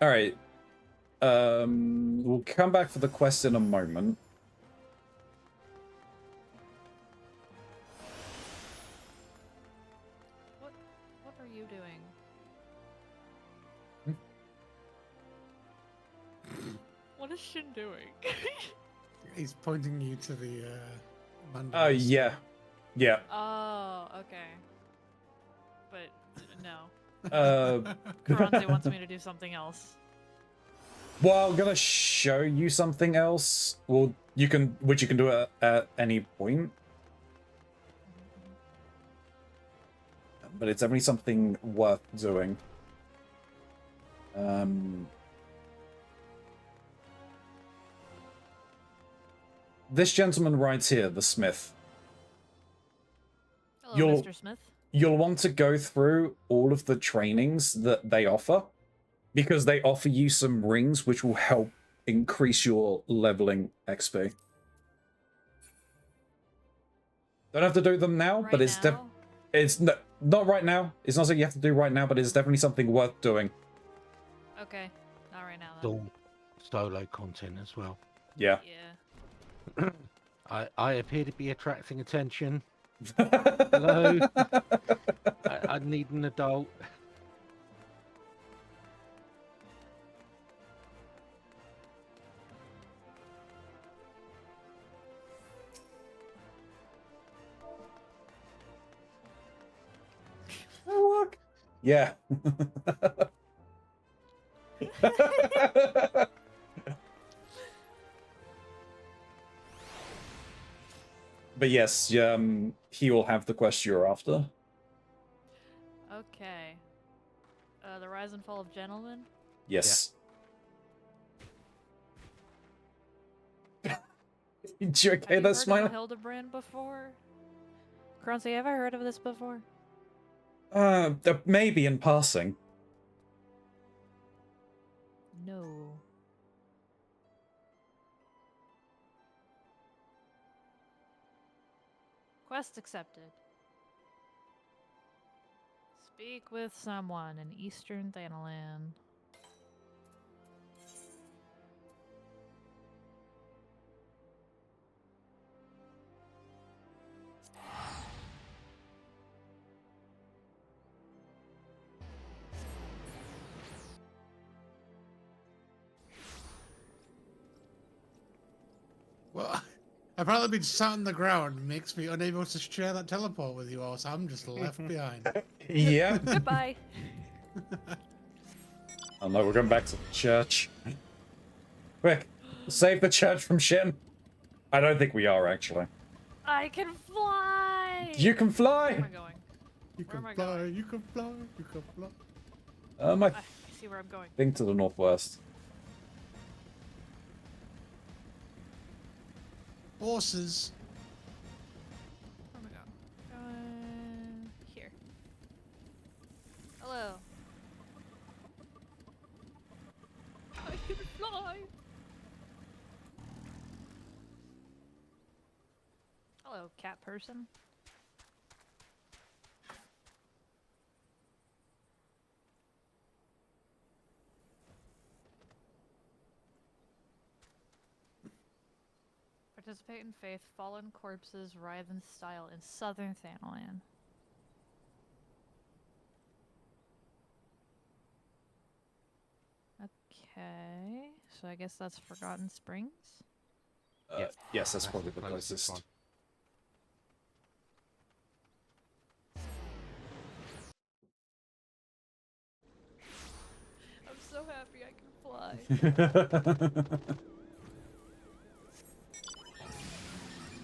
Alright. We'll come back for the quest in a moment. What are you doing? What is Shin doing? He's pointing you to the Mandalay Oh, yeah. store. Yeah. Oh, okay. But no. Keronzi wants me to do something else. Well, I'm gonna show you something else. Well, which you can do at any point. But it's definitely something worth doing. This gentleman right here, the smith. Hello, Mr. Smith. You'll want to go through all of the trainings that they offer, because they offer you some rings which will help increase your leveling XP. Don't have to do them now, but it's not right now. It's not something you have to do right now, but it's definitely something worth doing. Okay, not right now then. All solo content as well. Yeah. Yeah. I appear to be attracting attention. Hello. I need an adult. Look. Yeah. But yes, he will have the quest you're after. Okay. The Rise and Fall of Gentlemen? Yes. Did you okay Have that you smile? heard of Hildebrand before? Keronzi, have I heard of this before? Maybe in passing. No. Quest accepted. Speak with someone in Eastern Thanalan. Well, Apparently being sat on the ground makes me unable to share that teleport with you all, so I'm just left behind. Yeah. Goodbye. Oh no, we're going back to the church. Quick, save the church from Shin. I don't think we are, actually. I can fly. You can Where am fly! I going? You Where can am I fly, going? you can fly, you can fly. I I see where I'm going. think to the northwest. Horses. Where am I going? Going here. Hello. I can fly. Hello, cat person. Participate in faith, fallen corpses, writhe in style in southern Thanalan. Okay, so I guess that's Forgotten Springs. Yeah, Yes, that's probably the closest closest. one. I'm so happy I can fly.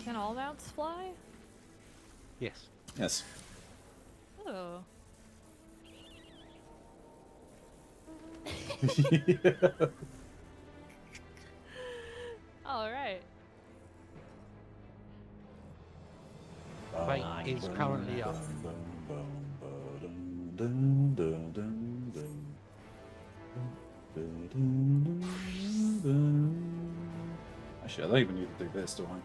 Can all mounts fly? Yes. Yes. Oh. Alright. Fate is currently up. Actually, I don't even need to do this, do I?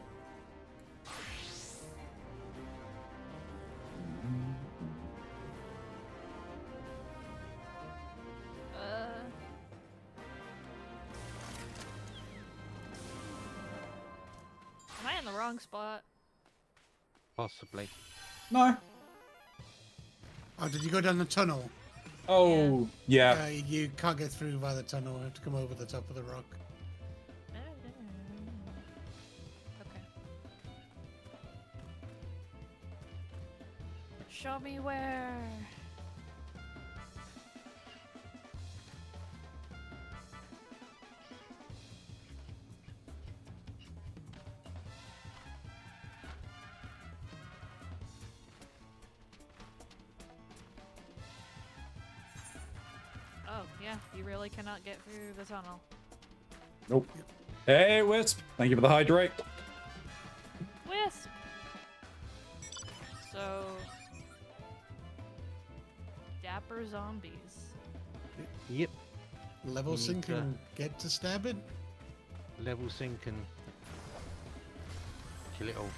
Am I in the wrong spot? Possibly. No. Oh, did you go down the tunnel? Oh, yeah. You can't get through by the tunnel. You have to come over the top of the rock. Okay. Show me where. Oh, yeah, you really cannot get through the tunnel. Nope. Hey, Wisp. Thank you for the hydrate. Wisp! So... Dapper zombies. Yep. Level You sync need to- and get to stab it? Level sync and kill it all.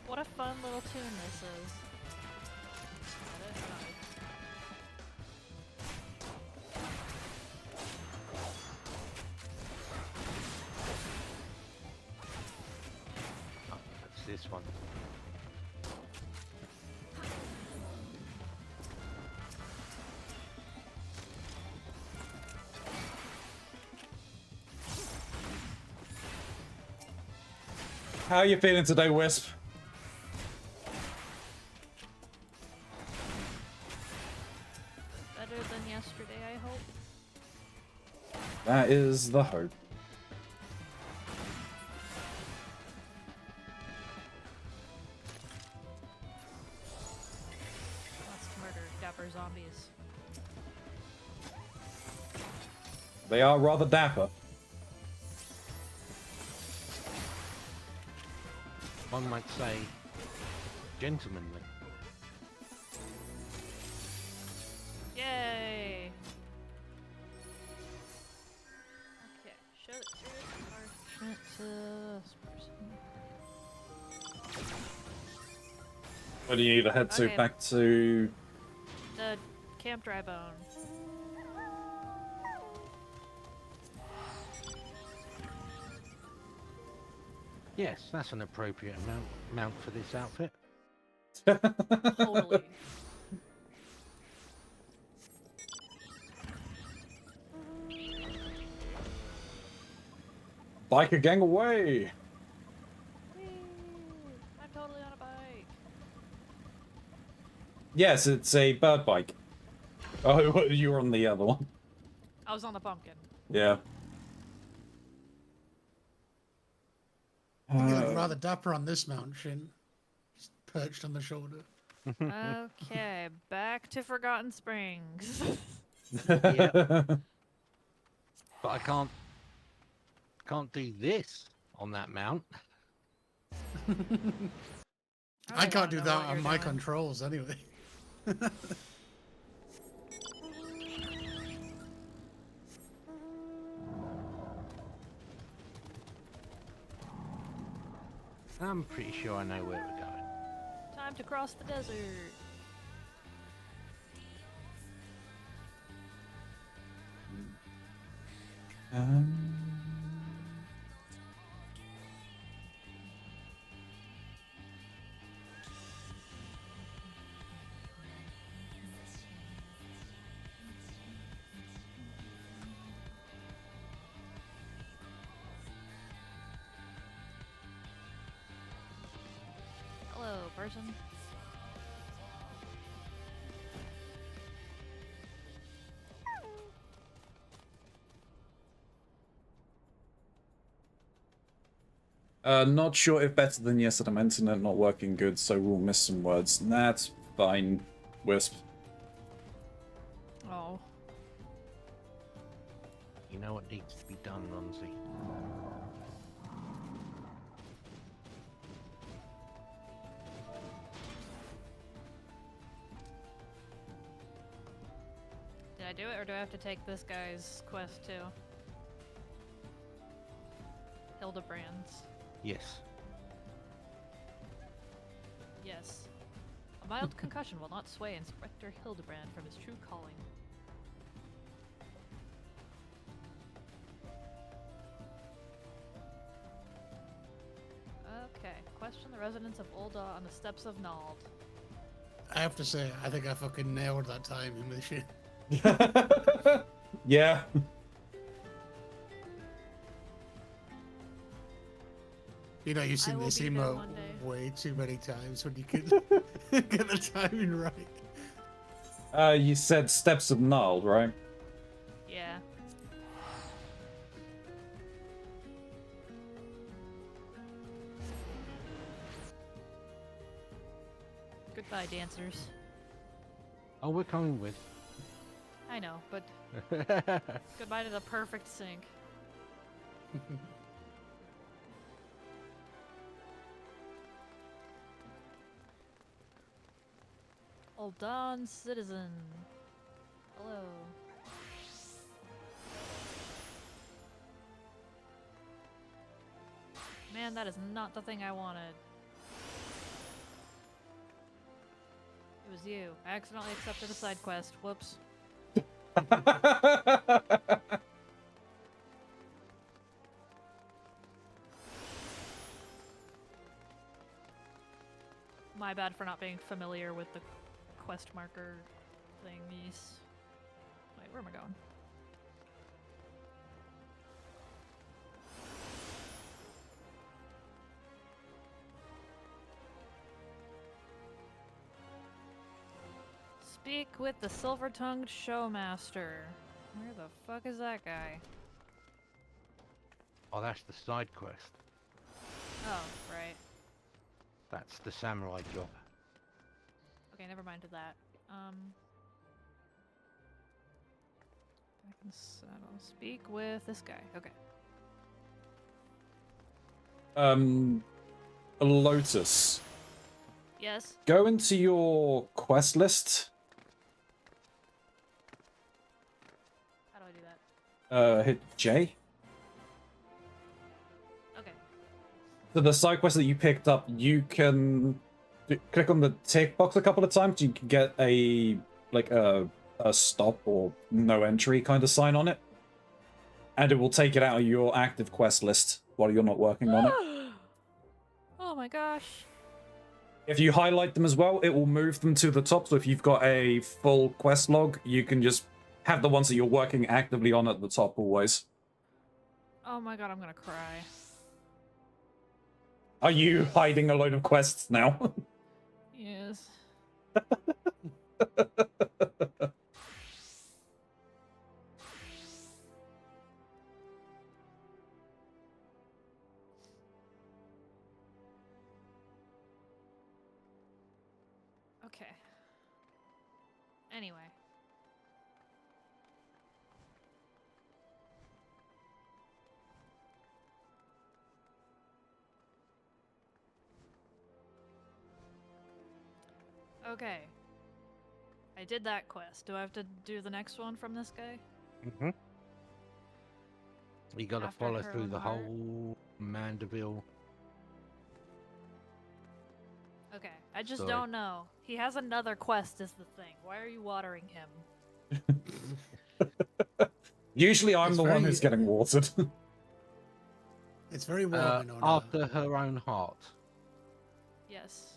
What a fun little tune this is. That is nice. Oh, that's this one. How are you feeling today, Wisp? Better than yesterday, I hope. That is the hope. Let's murder dapper zombies. They are rather dapper. One might say, gentlemanly. Yay! Okay, show it to parchment to this person. Where do you need to head to? Okay. Back to... The Camp Dry Bone. Yes, that's an appropriate mount for this outfit. Totally. Biker gang away! Whee! I'm totally on a bike. Yes, it's a bird bike. Oh, you were on the other one. I was on the pumpkin. Yeah. You look rather dapper on this mount, Shin. Just perched on the shoulder. Okay, back to Forgotten Springs. But I can't do this on that mount. I can't wanna do know that what on you're my doing. controls anyway. I'm pretty sure I know where we're going. Time to cross the desert. Hello, person. Not sure if better than yesterday. My internet not working good, so we'll miss some words. That's fine, Wisp. Oh. You know what needs to be done, Ronzi. Did I do it, or do I have to take this guy's quest too? Hildebrand's. Yes. Yes. A mild concussion will not sway Inspector Hildebrand from his true calling. Okay. Question the residents of Ul'dah on the steppes of Nald. I have to say, I think I fucking nailed that timing with Shin. Yeah. You know, you've I seen will this be there emote one day. way too many times when you can get the timing right. You said Steps of Nald, right? Yeah. Goodbye, dancers. Oh, we're coming with. I know, but goodbye to the perfect sync. Ul'dah citizen. Hello. Man, that is not the thing I wanted. It was you. I accidentally accepted a side quest. Whoops. My bad for not being familiar with the quest marker thingies. Wait, where am I going? Speak with the silver-tongued showmaster. Where the fuck is that guy? Oh, that's the side quest. Oh, right. That's the samurai job. Okay, never mind to that. Back in the saddle. Speak with this guy. Okay. Lotus. Yes. Go into your quest list. How do I do that? Hit J. Okay. So the side quest that you picked up, you can click on the tick box a couple of times. You can get a stop or no entry kind of sign on it, and it will take it out of your active quest list while you're not working on it. Oh my gosh. If you highlight them as well, it will move them to the top. So if you've got a full quest log, you can just have the ones that you're working actively on at the top always. Oh my god, I'm gonna cry. Are you hiding a load of quests now? Yes. Okay. Anyway. Okay. I did that quest. Do I have to do the next one from this guy? Mm-hmm. You got to After follow her through own the heart? whole Mandeville. Okay. I just Sorry. don't know. He has another quest is the thing. Why are you watering him? Usually I'm It's the one very- who's getting watered. It's very warming on After her own heart. Yes.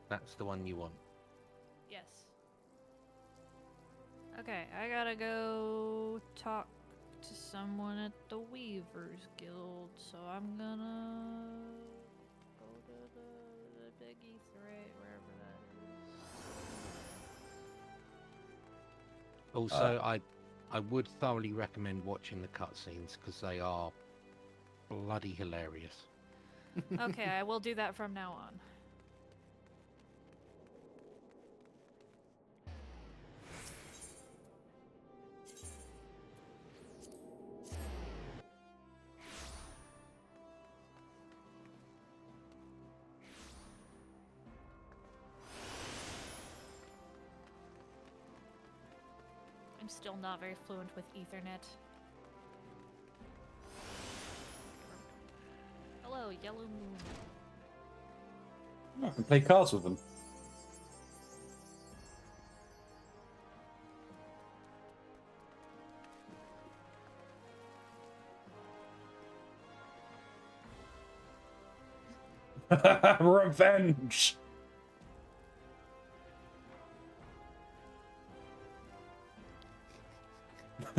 That's the one you want. Yes. Okay, I gotta go talk to someone at the Weavers Guild, so I'm gonna go to the Big Etherite, wherever that is. Also, I would thoroughly recommend watching the cutscenes because they are bloody hilarious. Okay, I will do that from now on. I'm still not very fluent with Ethernet. Hello, Yellow Moon. I can play cards with them. Revenge!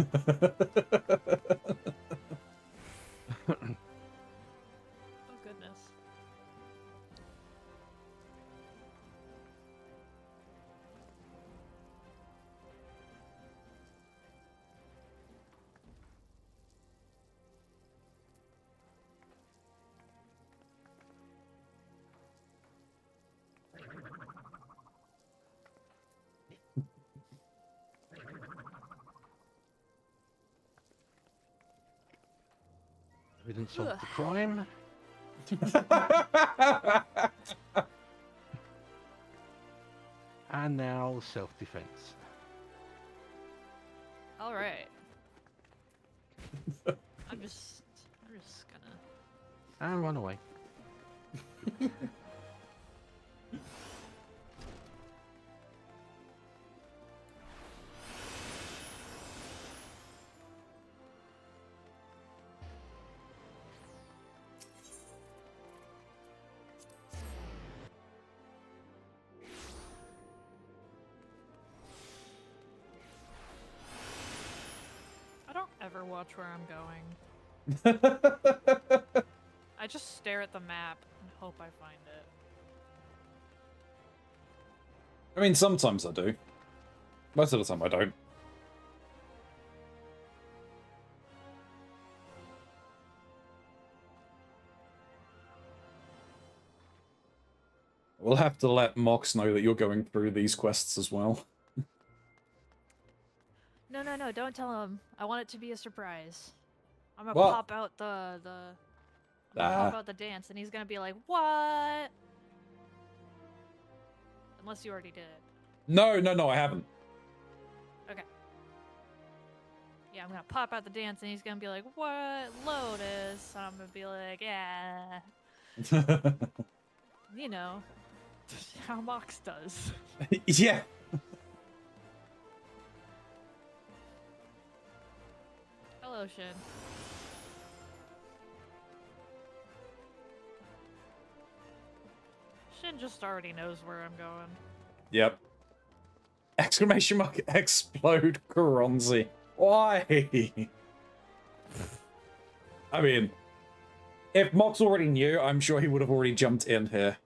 Oh goodness. Evidence of the crime. And now self-defense. All right. I'm just gonna. And run away. I don't ever watch where I'm going. I just stare at the map and hope I find it. I mean, sometimes I do. Most of the time I don't. We'll have to let Mox know that you're going through these quests as well. No, don't tell him. I want it to be a surprise. I'm gonna What? pop out I'm gonna pop out the dance, and he's gonna be like, "What?" Unless you already did it. No, I haven't. Okay. Yeah, I'm gonna pop out the dance, and he's gonna be like, "What, Lotus?" And I'm gonna be like, "Yeah." You know, how Mox does. Yeah. Hello, Shin. just already knows where I'm going. Yep. Exclamation mark, explode Keronzi. Why? I mean, if Mox already knew, I'm sure he would have already jumped in here.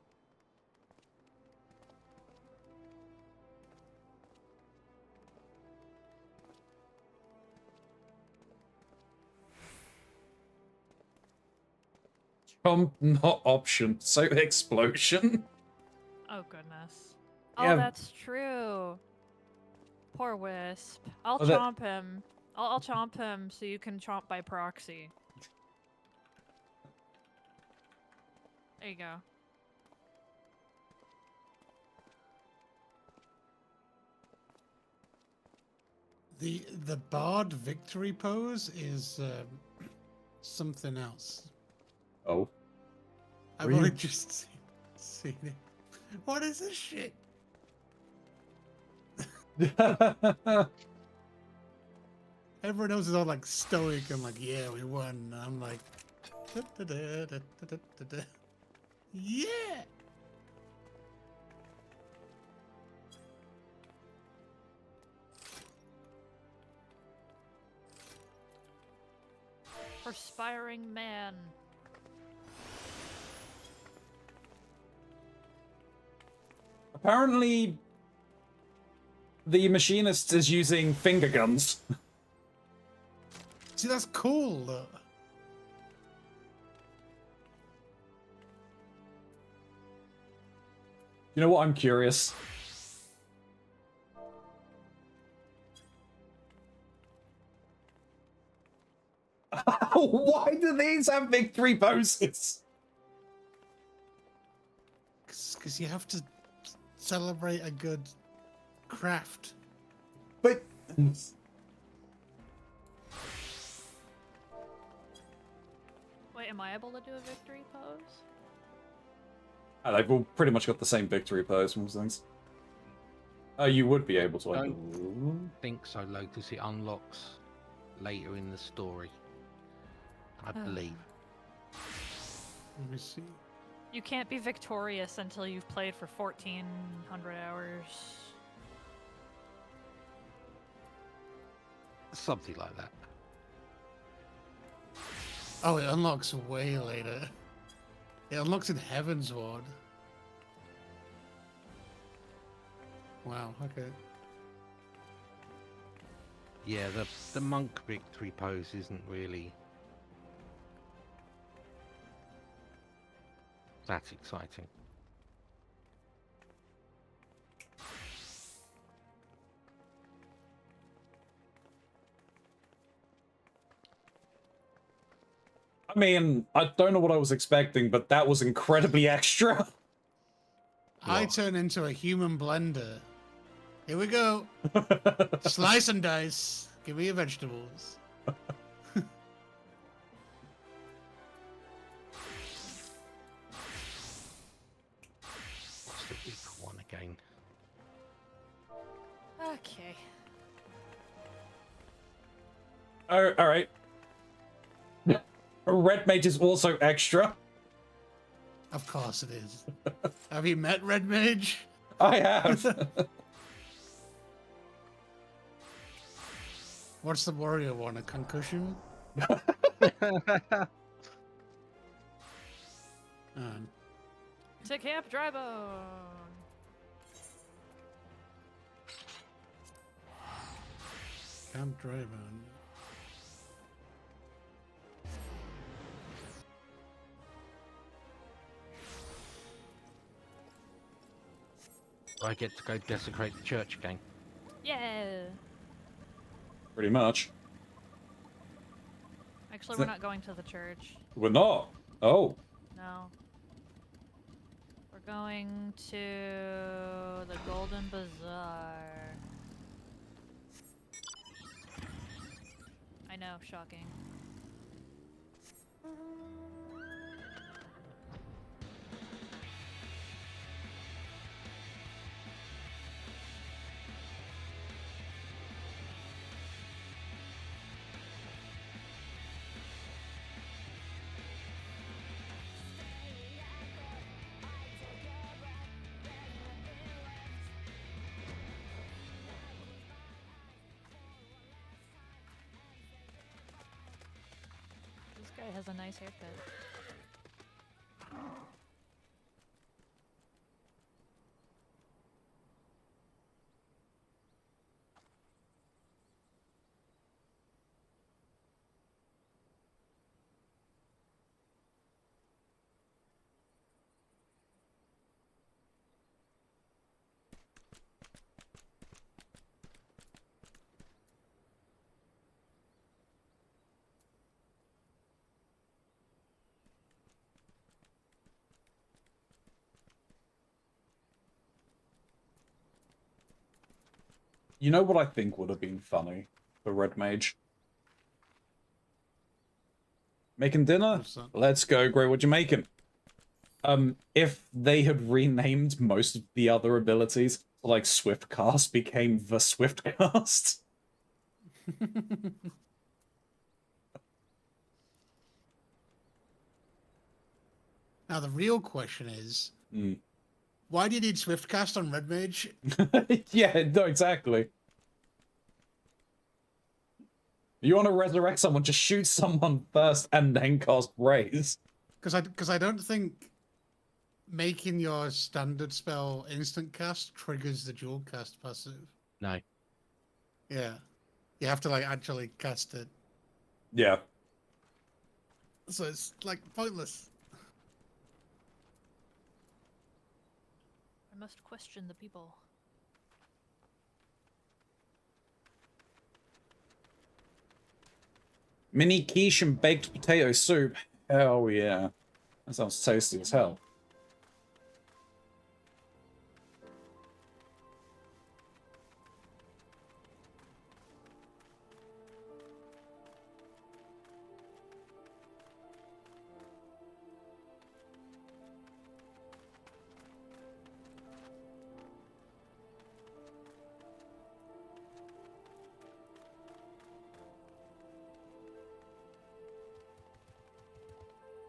Jump, not option. So explosion? Oh, goodness. Yeah. Oh, that's true. Poor Wisp. I'll Oh, that- chomp him. I'll chomp him so you can chomp by proxy. There you go. The Bard victory pose is something else. Oh. I've Were only you- just seen it. What is this shit? Everyone else is all like stoic and like, yeah, we won. And I'm like, yeah. Perspiring man. Apparently, the machinist is using finger guns. See, that's cool though. You know what? I'm curious. Why do these have victory poses? Because you have to celebrate a good craft. But Wait, am I able to do a victory pose? they've all pretty much got the same victory pose from things. Oh, you would be able to. I Don't believe. think so, Lotus. It unlocks later in the story, I believe. Let me see. You can't be victorious until you've played for 1,400 hours. Something like that. Oh, it unlocks way later. It unlocks in Heaven's Ward. Wow, okay. Yeah, the monk victory pose isn't really that exciting. I mean, I don't know what I was expecting, but that was incredibly extra. I What? turn into a human blender. Here we go. Slice and dice. Give me your vegetables. What's the big one again? Okay. Oh, all right. Red mage is also extra. Of course it is. Have you met Red Mage? I have. What's the warrior one? A concussion? To Camp Drybone. Camp Drybone. I get to go desecrate the church again. Yeah. Pretty much. Actually, we're not going to the church. We're not. Oh. No. We're going to the Golden Bazaar. I know, shocking. has a nice haircut. You know what I think would have been funny for Red Mage? Making dinner? What's that? Let's go, Grey. What you making? If they had renamed most of the other abilities, like Swiftcast became the Swiftcast. Now the real question is, Mm. why do you need Swiftcast on Red Mage? Yeah, no, exactly. You want to resurrect someone, just shoot someone first and then cast Raise. Because I don't think making your standard spell instant cast triggers the dual cast passive. No. Yeah, you have to like actually cast it, Yeah. so it's like pointless. I must question the people. Mini quiche and baked potato soup. Hell yeah. That sounds tasty as hell.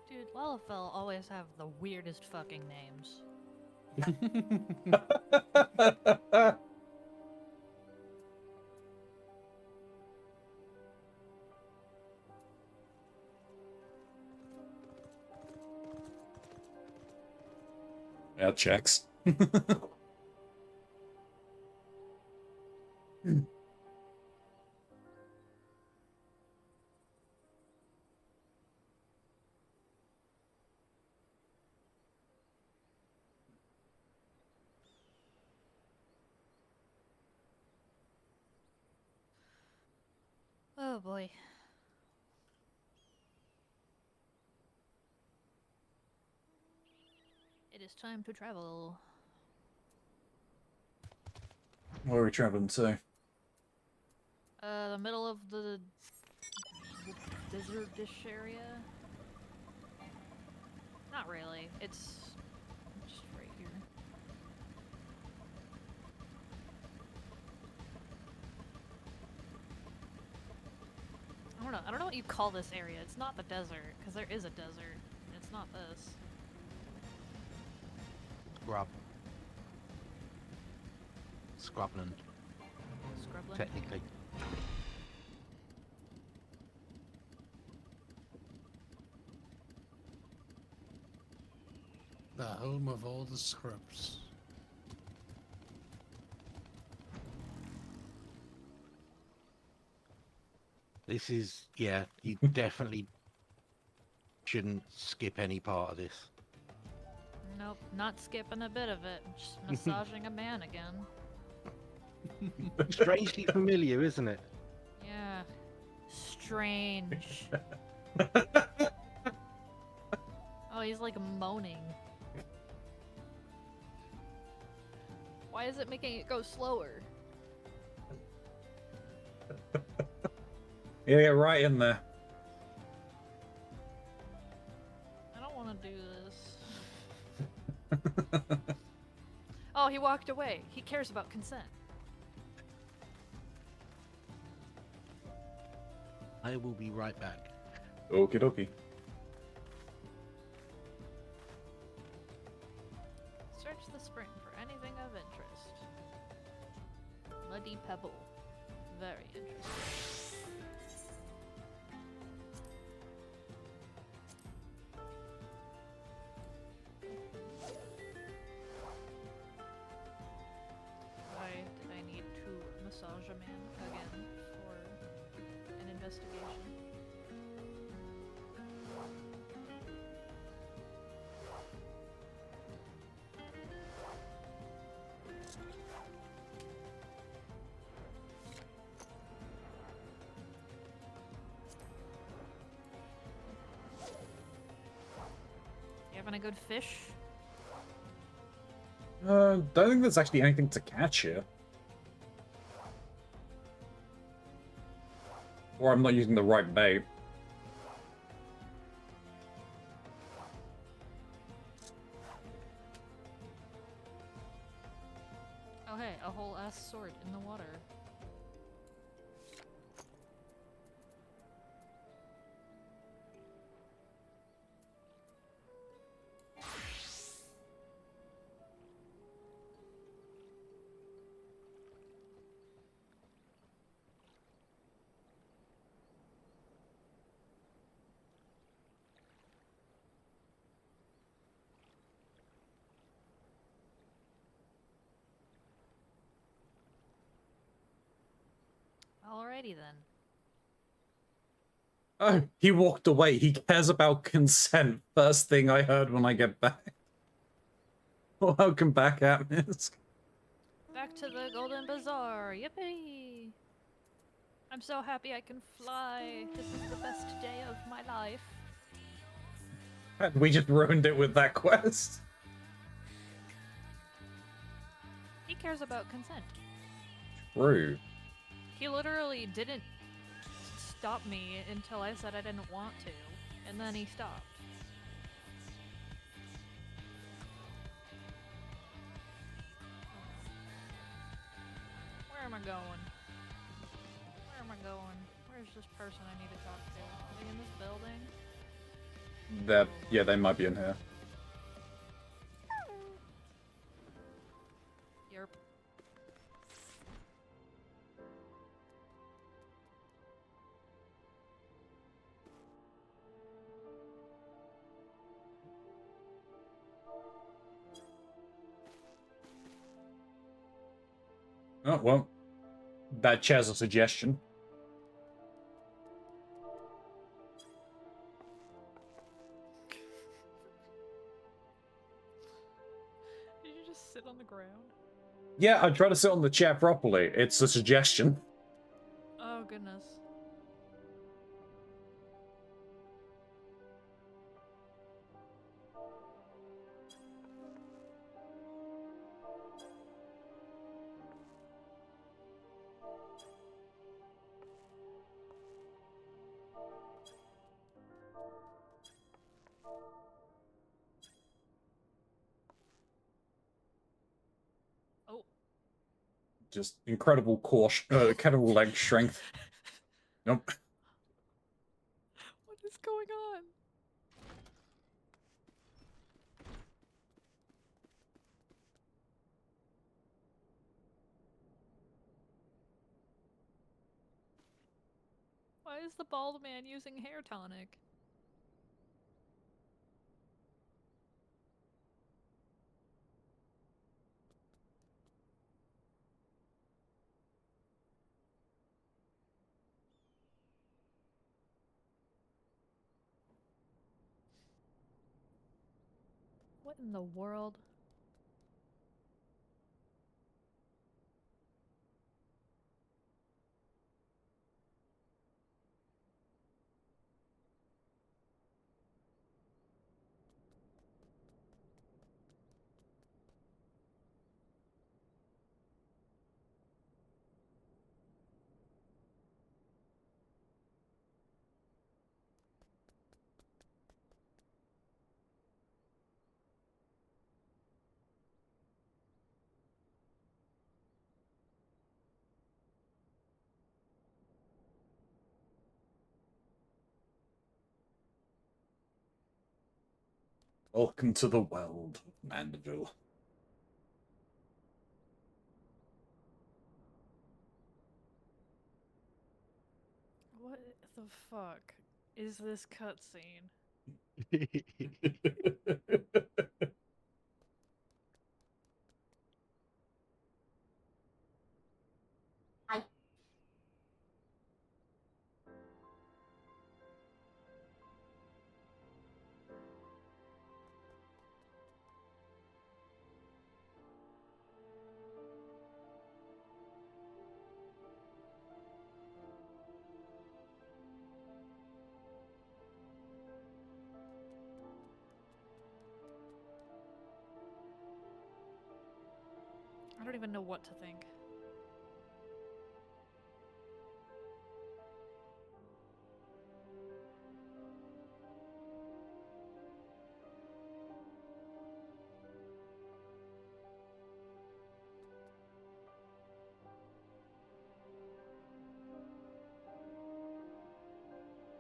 Dude, Lalafell always have the weirdest fucking names. Yeah, checks. Oh boy. It is time to travel. Where are we traveling to? The middle of the desertish area? Not really. It's just right here. I don't know what you call this area. It's not the desert, because there is a desert. And it's not this. Scrub. Scrubland, Scrubland? technically. The home of all the scrubs. This is, yeah, you definitely shouldn't skip any part of this. Nope, not skipping a bit of it. Just massaging a man again. Strangely familiar, isn't it? Yeah. Strange. Oh, he's like moaning. Why is it making it go slower? Yeah, get right in there. I don't want to do this. Oh, he walked away. He cares about consent. I will be right back. Okie dokie. Search the spring for anything of interest. Muddy pebble. Very interesting. investigation. You having a good fish? Don't think there's actually anything to catch here. Or I'm not using the right bait. Oh hey, a whole ass sword in the water. Alrighty then. Oh, he walked away. He cares about consent. First thing I heard when I get back. Welcome back, Atmis. Back to the Golden Bazaar. Yippee! I'm so happy I can fly. This is the best day of my life. We just ruined it with that quest. He cares about consent. True. He literally didn't stop me until I said I didn't want to, and then he stopped. Where am I going? Where am I going? Where's this person I need to talk to? Are they in this building? Yeah, they might be in here. Yerp. Oh, well. That chair's a suggestion. Did you just sit on the ground? Yeah, I try to sit on the chair properly. It's a suggestion. Oh, goodness. Oh. Just incredible incredible leg strength. Nope. What is going on? Why is the bald man using hair tonic? What in the world? Welcome to the world of Mandeville. What the fuck is this cutscene? I don't even know what to think.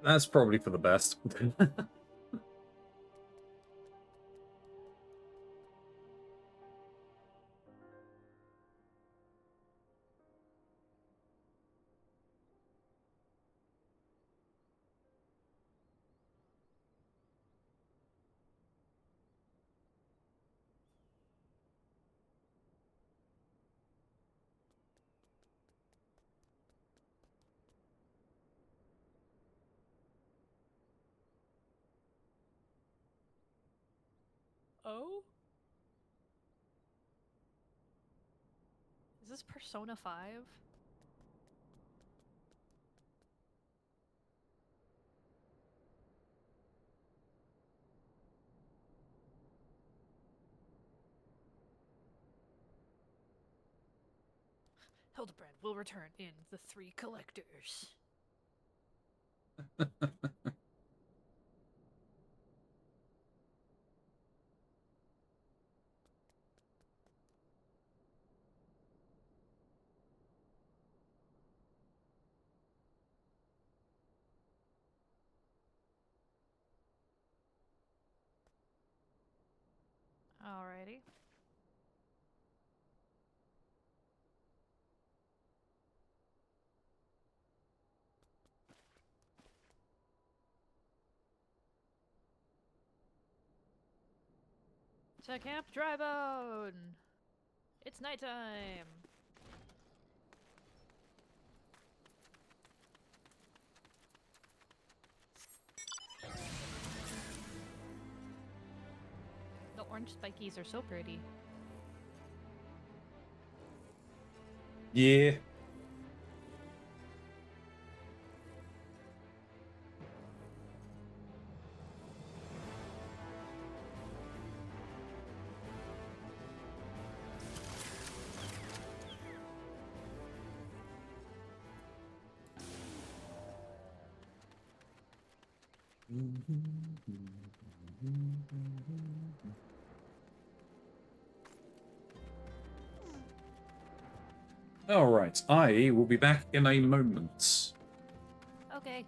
That's probably for the best. Oh? Is this Persona 5? Hildebrand will return in The Three Collectors. Alrighty. To Camp Drybone! It's nighttime! The orange spikies are so pretty. Yeah. Alright, I will be back in a moment. Okay.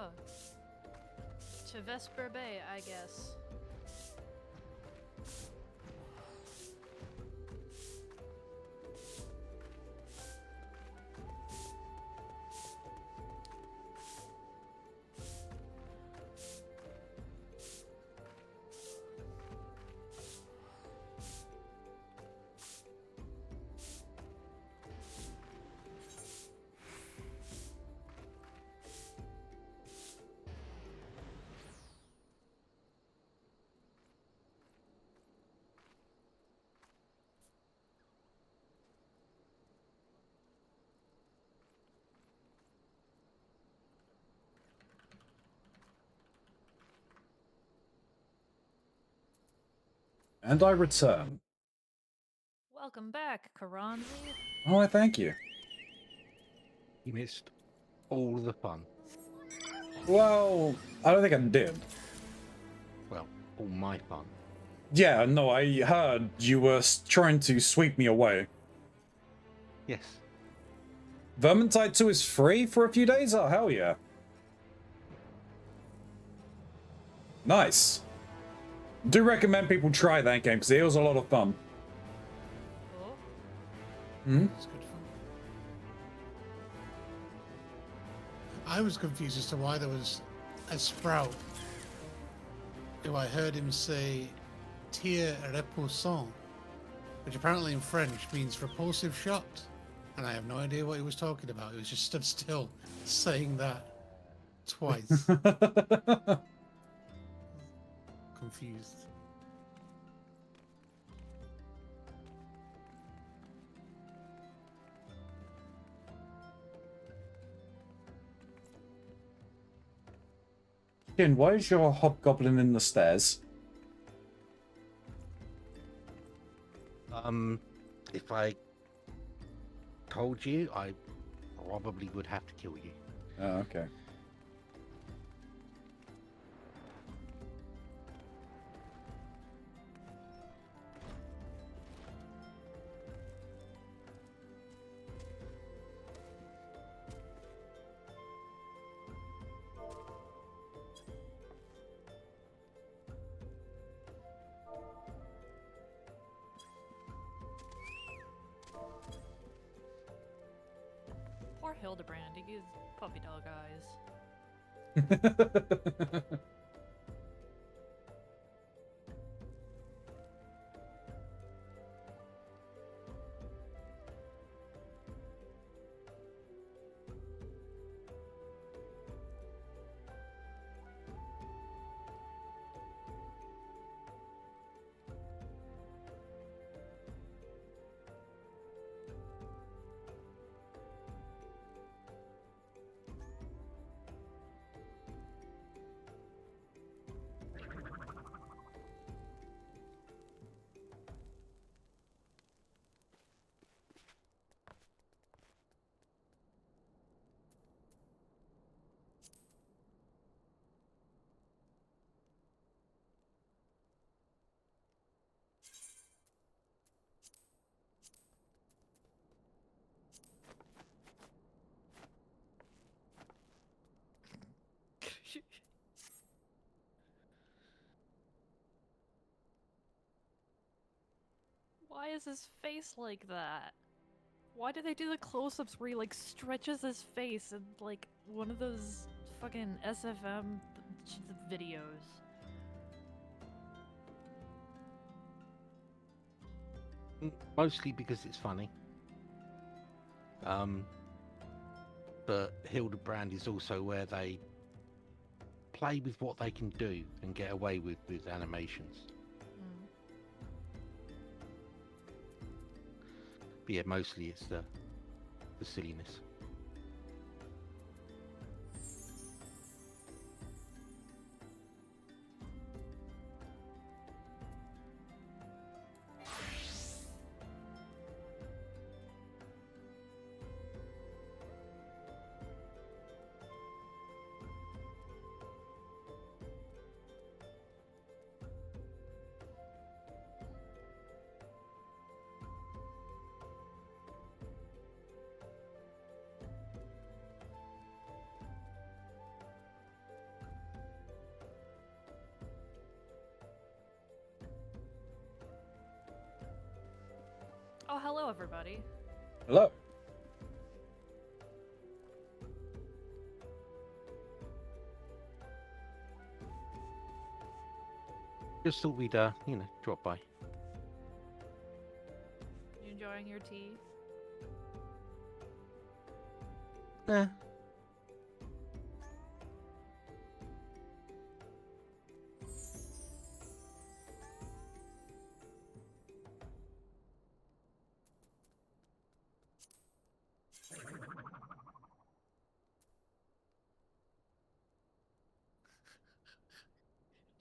Oh. To Vesper Bay, I guess. And I return. Welcome back, Keronzi. Oh, thank you. You missed all the fun. Well, I don't think I did. Well, all my fun. Yeah, no, I heard you were trying to sweep me away. Yes. Vermintide 2 is free for a few days? Oh, hell yeah. Nice. Do recommend people try that game because it was a lot of fun. Cool. Hmm? It's good fun. I was confused as to why there was a sprout who I heard him say tir repoussant, which apparently in French means repulsive shot. And I have no idea what he was talking about. He was just stood still saying that twice. Confused. Jin, why is your hobgoblin in the stairs? If I told you, I probably would have to kill you. Oh, okay. Poor Hildebrand, he gives puppy dog eyes. Why is his face like that? Why do they do the close-ups where he like stretches his face in like one of those fucking SFM videos? Mostly because it's funny. But Hildebrand is also where they play with what they can do and get away with animations. But yeah, mostly it's the silliness. Oh, hello everybody. Hello. Just thought we'd, drop by. You enjoying your tea? Nah.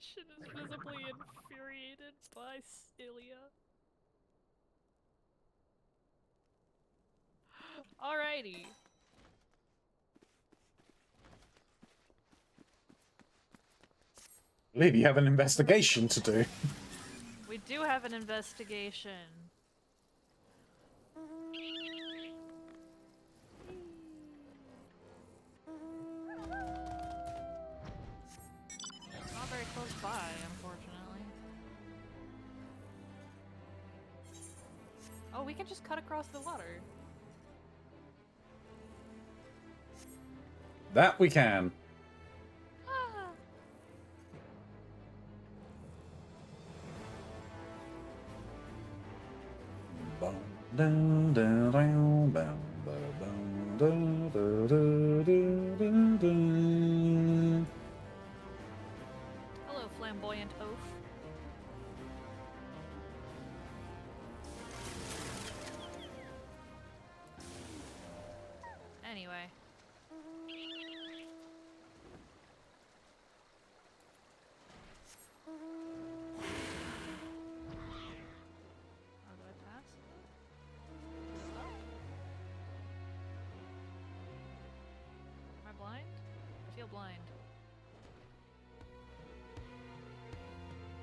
Shin is visibly infuriated by Celia. Alrighty. I believe you have an investigation to do. We do have an investigation. we can just cut across the water. That we can. Ah. Hello, flamboyant oaf. Anyway. How do I pass? Stop. Am I blind? I feel blind.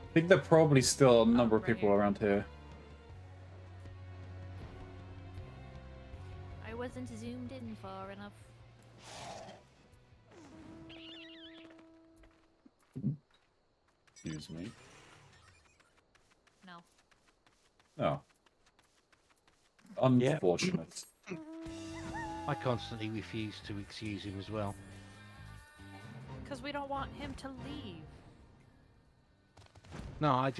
I think there are probably still a number of right people here. around here. I wasn't zoomed in far enough. Excuse me. No. Oh. Unfortunate. I constantly refuse to excuse him as well. Because we don't want him to leave. No, I've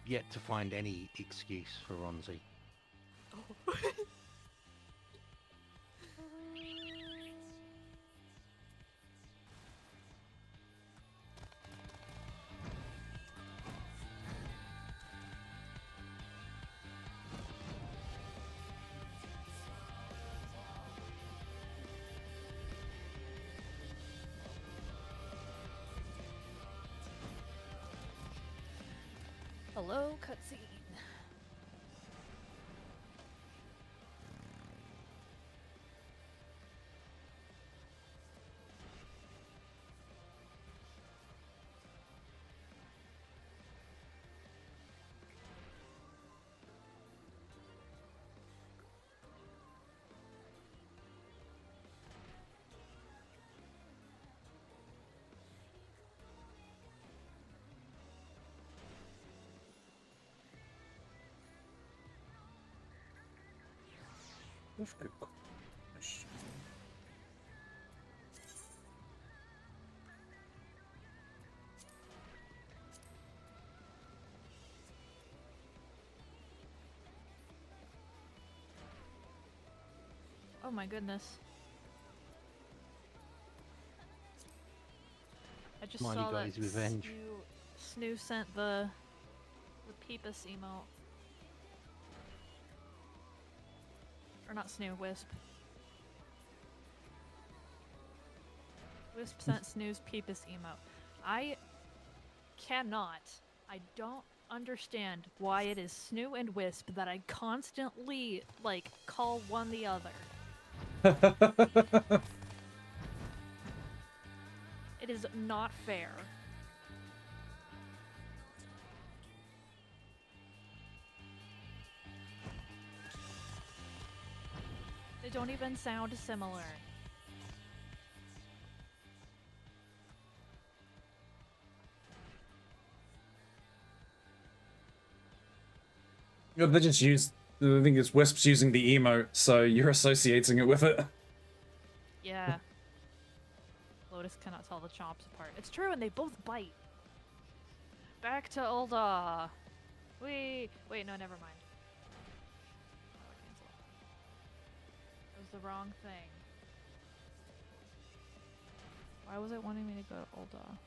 yet to find any excuse for Ronzi. Hello, cutscene. That's good. Oh my goodness. I just Smiley saw got that his revenge. Snoo sent the Peepus emote. Or not Snoo, Wisp. Wisp sent Snoo's Peepus emote. I don't understand why it is Snoo and Wisp that I constantly, like, call one the other. It is not fair. They don't even sound similar. Yeah, they just use. I think it's Wisp's using the emote, so you're associating it with it. Yeah. Lotus cannot tell the chomps apart. It's true, and they both bite. Back to Ulda. Wait, no, never mind. Oh, I cancel. It was the wrong thing. Why was it wanting me to go to Ulda?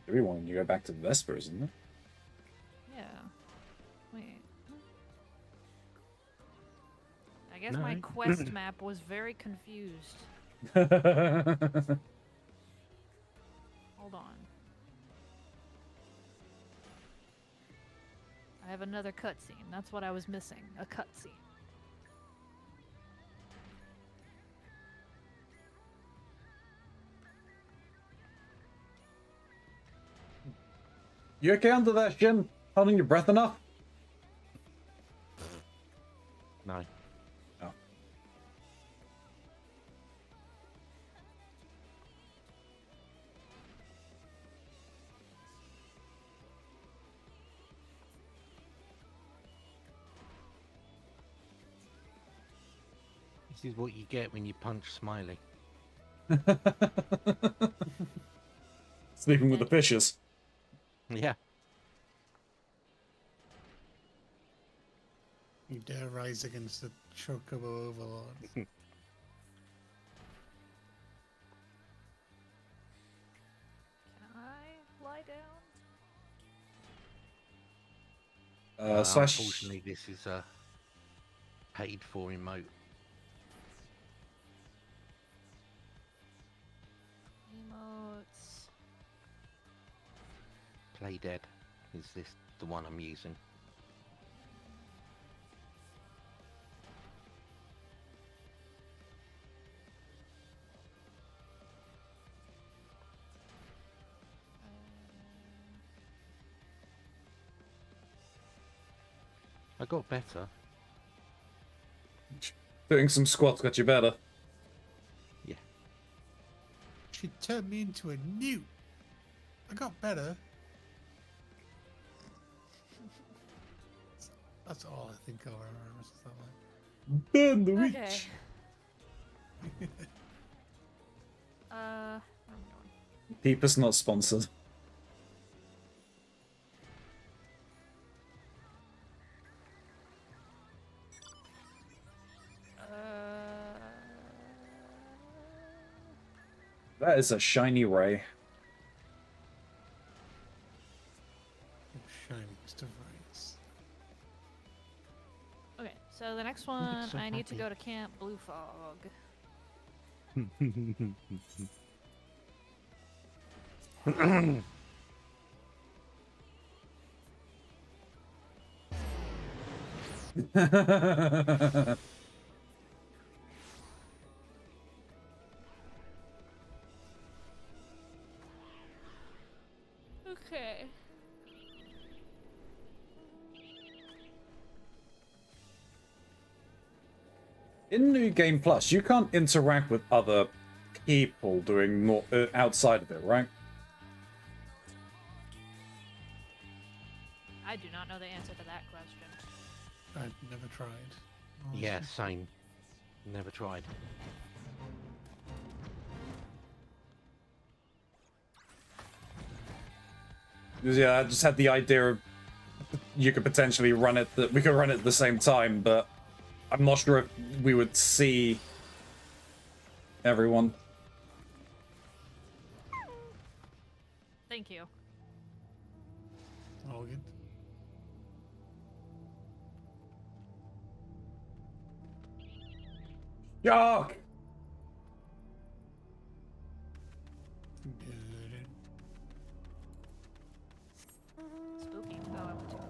Everyone, you go back to Vesper, isn't it? Yeah. Wait. I guess my No. quest map was very confused. No. Hold on. I have another cutscene. That's what I was missing. A cutscene. You okay under that, Shin? Holding your breath enough? No. Oh. This is what you get when you punch Smiley. Sleeping with the fishes. Yeah. You dare rise against the Chocobo Overlord. Can I lie down? Slash. Unfortunately, this is a paid for emote. Emotes. Play Dead is this the one I'm using. I got better. Doing some squats got you better. Yeah. She turned me into a newt. I got better. That's all I think I'll remember. Burn the witch. Okay. Where am I going? Peeper's not sponsored. That is a shiny ray. Shiniest of rays. Okay, so the next one, so I need to happy. go to Camp Blue Fog. Okay. In New Game Plus, you can't interact with other people doing more outside of it, right? I do not know the answer to that question. I've never tried. Yeah, same. Never tried. Yeah, I just had the idea of you could potentially run it. We could run it at the same time, but I'm not sure if we would see everyone. Thank you. All good. Yuck! Spooky. Oh, I went too far.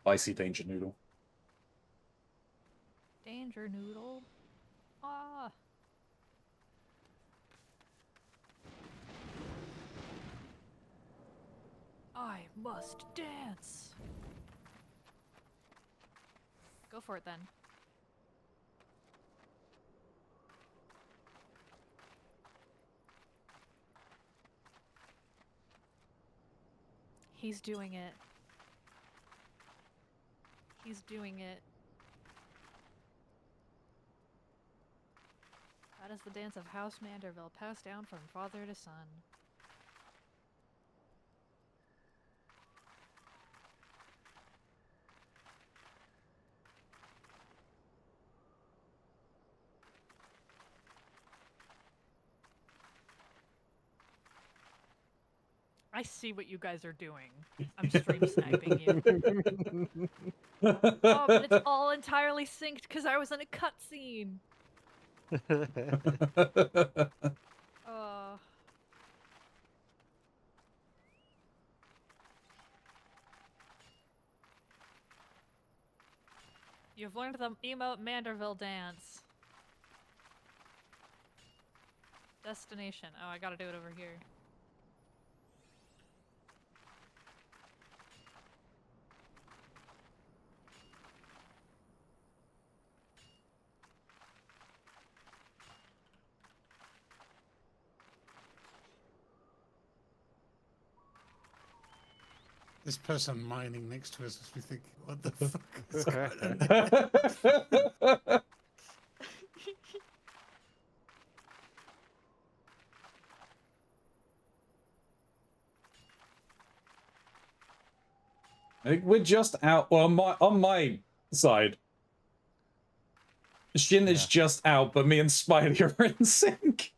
Spicy danger noodle. Danger noodle. Ah. I must dance. Go for it then. He's doing it. He's doing it. That is the dance of House Manderville, passed down from father to son. I see what you guys are doing. I'm stream sniping you. Oh, but it's all entirely synced because I was in a cutscene. You've learned the emote Manderville dance. Destination. Oh, I gotta do it over here. This person mining next to us must be thinking, what the fuck is going on? I think we're just out. Well, on my side, Shin is just out, but me and Spidey are in sync.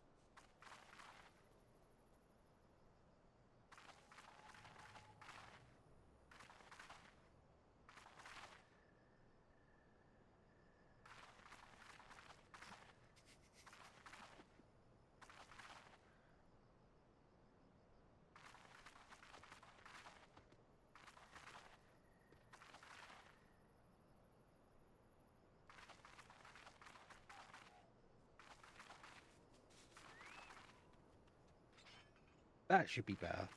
That should be better.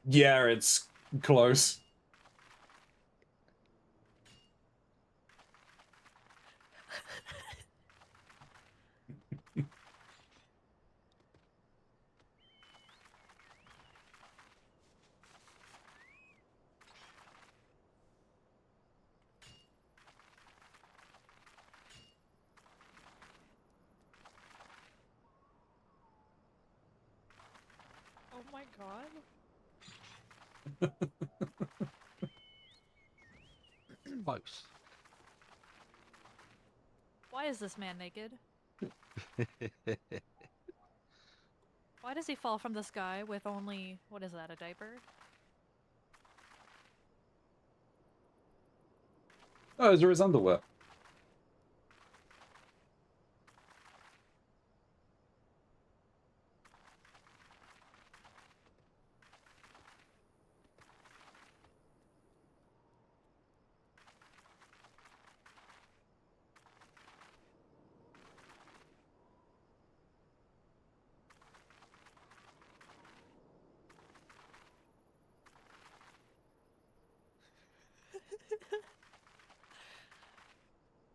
Yeah, it's close. Oh my god. Close. Why is this man naked? Why does he fall from the sky with only, what is that, a diaper? Oh, those are his underwear.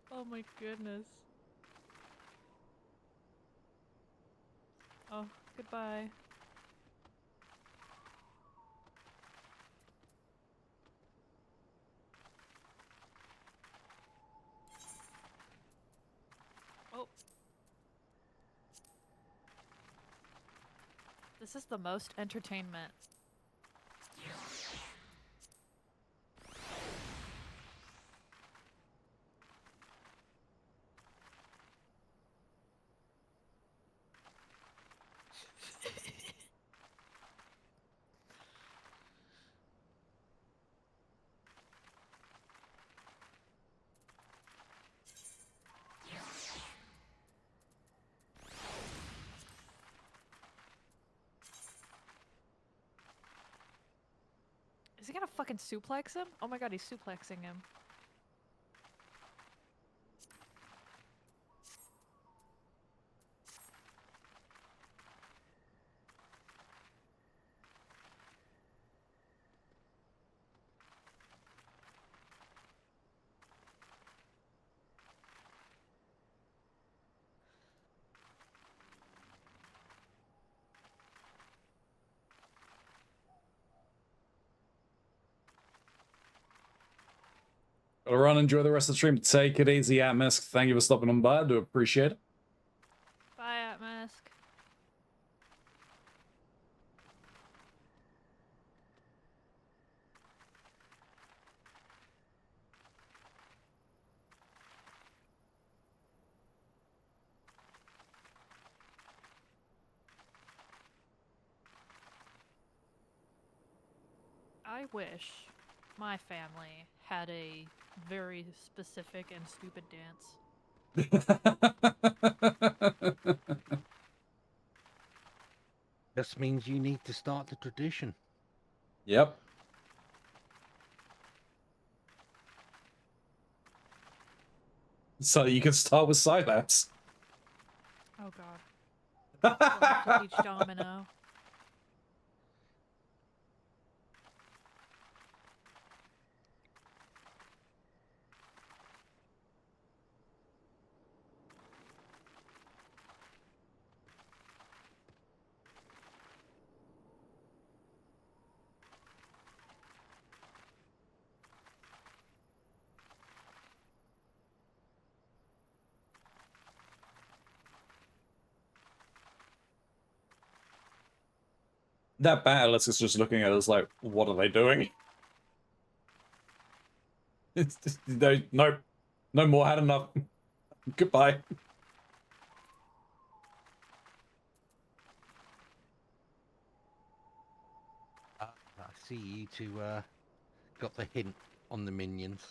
Oh my goodness. Oh, goodbye. Oh. This is the most entertainment. Is he gonna fucking suplex him? Oh my god, he's suplexing him. Gotta run, enjoy the rest of the stream. Take it easy, Atmask. Thank you for stopping on by. I do appreciate it. Bye, Atmask. I wish my family had a very specific and stupid dance. This means you need to start the tradition. Yep. So you can start with Synapse. Oh god. We'll have to teach Domino. That Battleless is just looking at us like, what are they doing? It's just, no, no more, had enough. Goodbye. I see you two got the hint on the minions.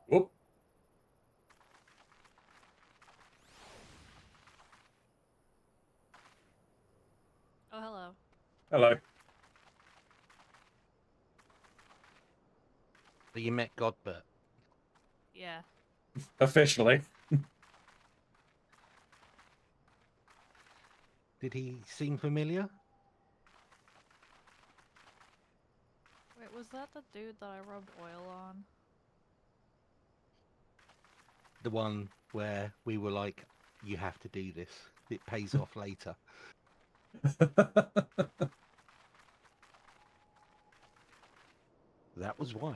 Whoop. Oh, hello. Hello. So you met Godbert. Yeah. Officially. Did he seem familiar? Wait, was that the dude that I rubbed oil on? The one where we were like, you have to do this. It pays off later. That was why.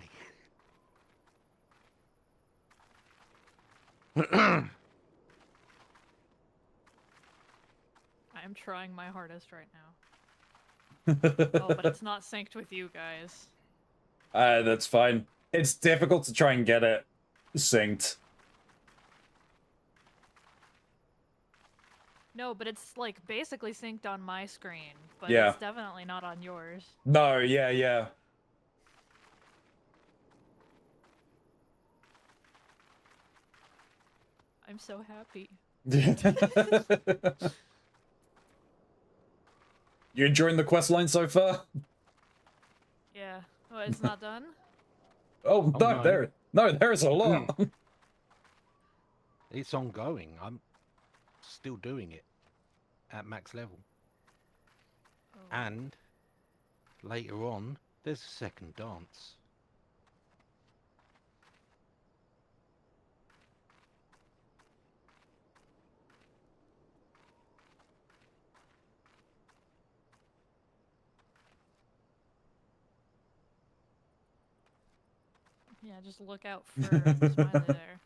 I'm trying my hardest right now. Oh, but it's not synced with you guys. That's fine. It's difficult to try and get it synced. No, but it's like basically synced on my screen, but Yeah. it's definitely not on yours. No, yeah, yeah. I'm so happy. You enjoying the quest line so far? Yeah. Oh, it's not done? Oh, Oh, no, no. there's a lot. It's ongoing. I'm still doing it at max level. Oh. And later on, there's a second dance. Yeah, just look out for the smiley there.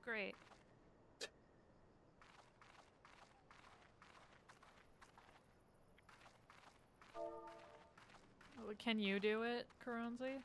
Great. Oh, can you do it, Keronzi?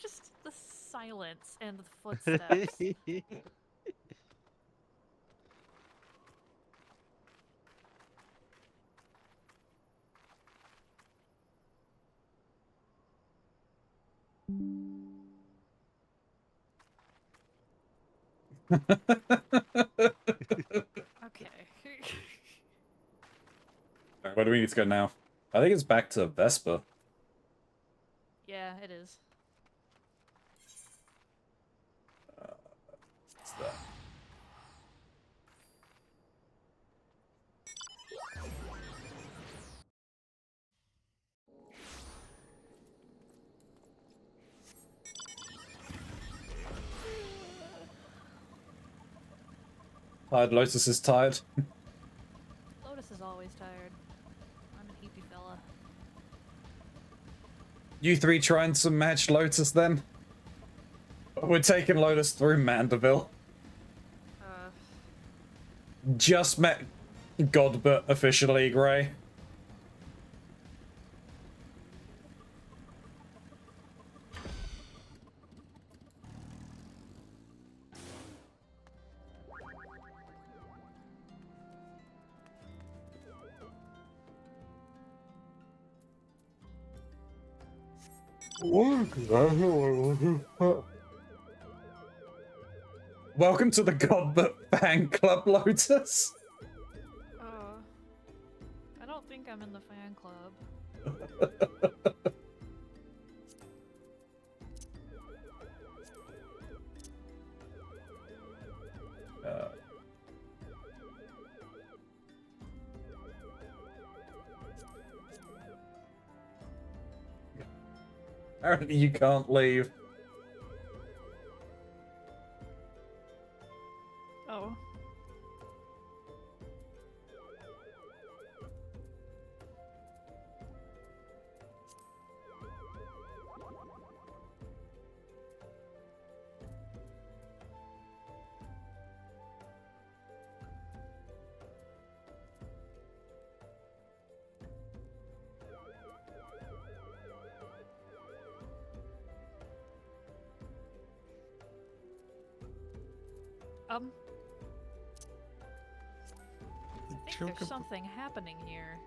Just the silence and the footsteps. Okay. Alright, where do we need to go now? I think it's back to Vesper. Yeah, it is. Tired Lotus is tired. Lotus is always tired. I'm a hippie fella. You three trying to match Lotus then? We're taking Lotus through Mandeville. Just met Godbert officially, Gray. Welcome to the Godbert fan club, Lotus. I don't think I'm in the fan club. Apparently you can't leave. Oh. I think there's something happening here.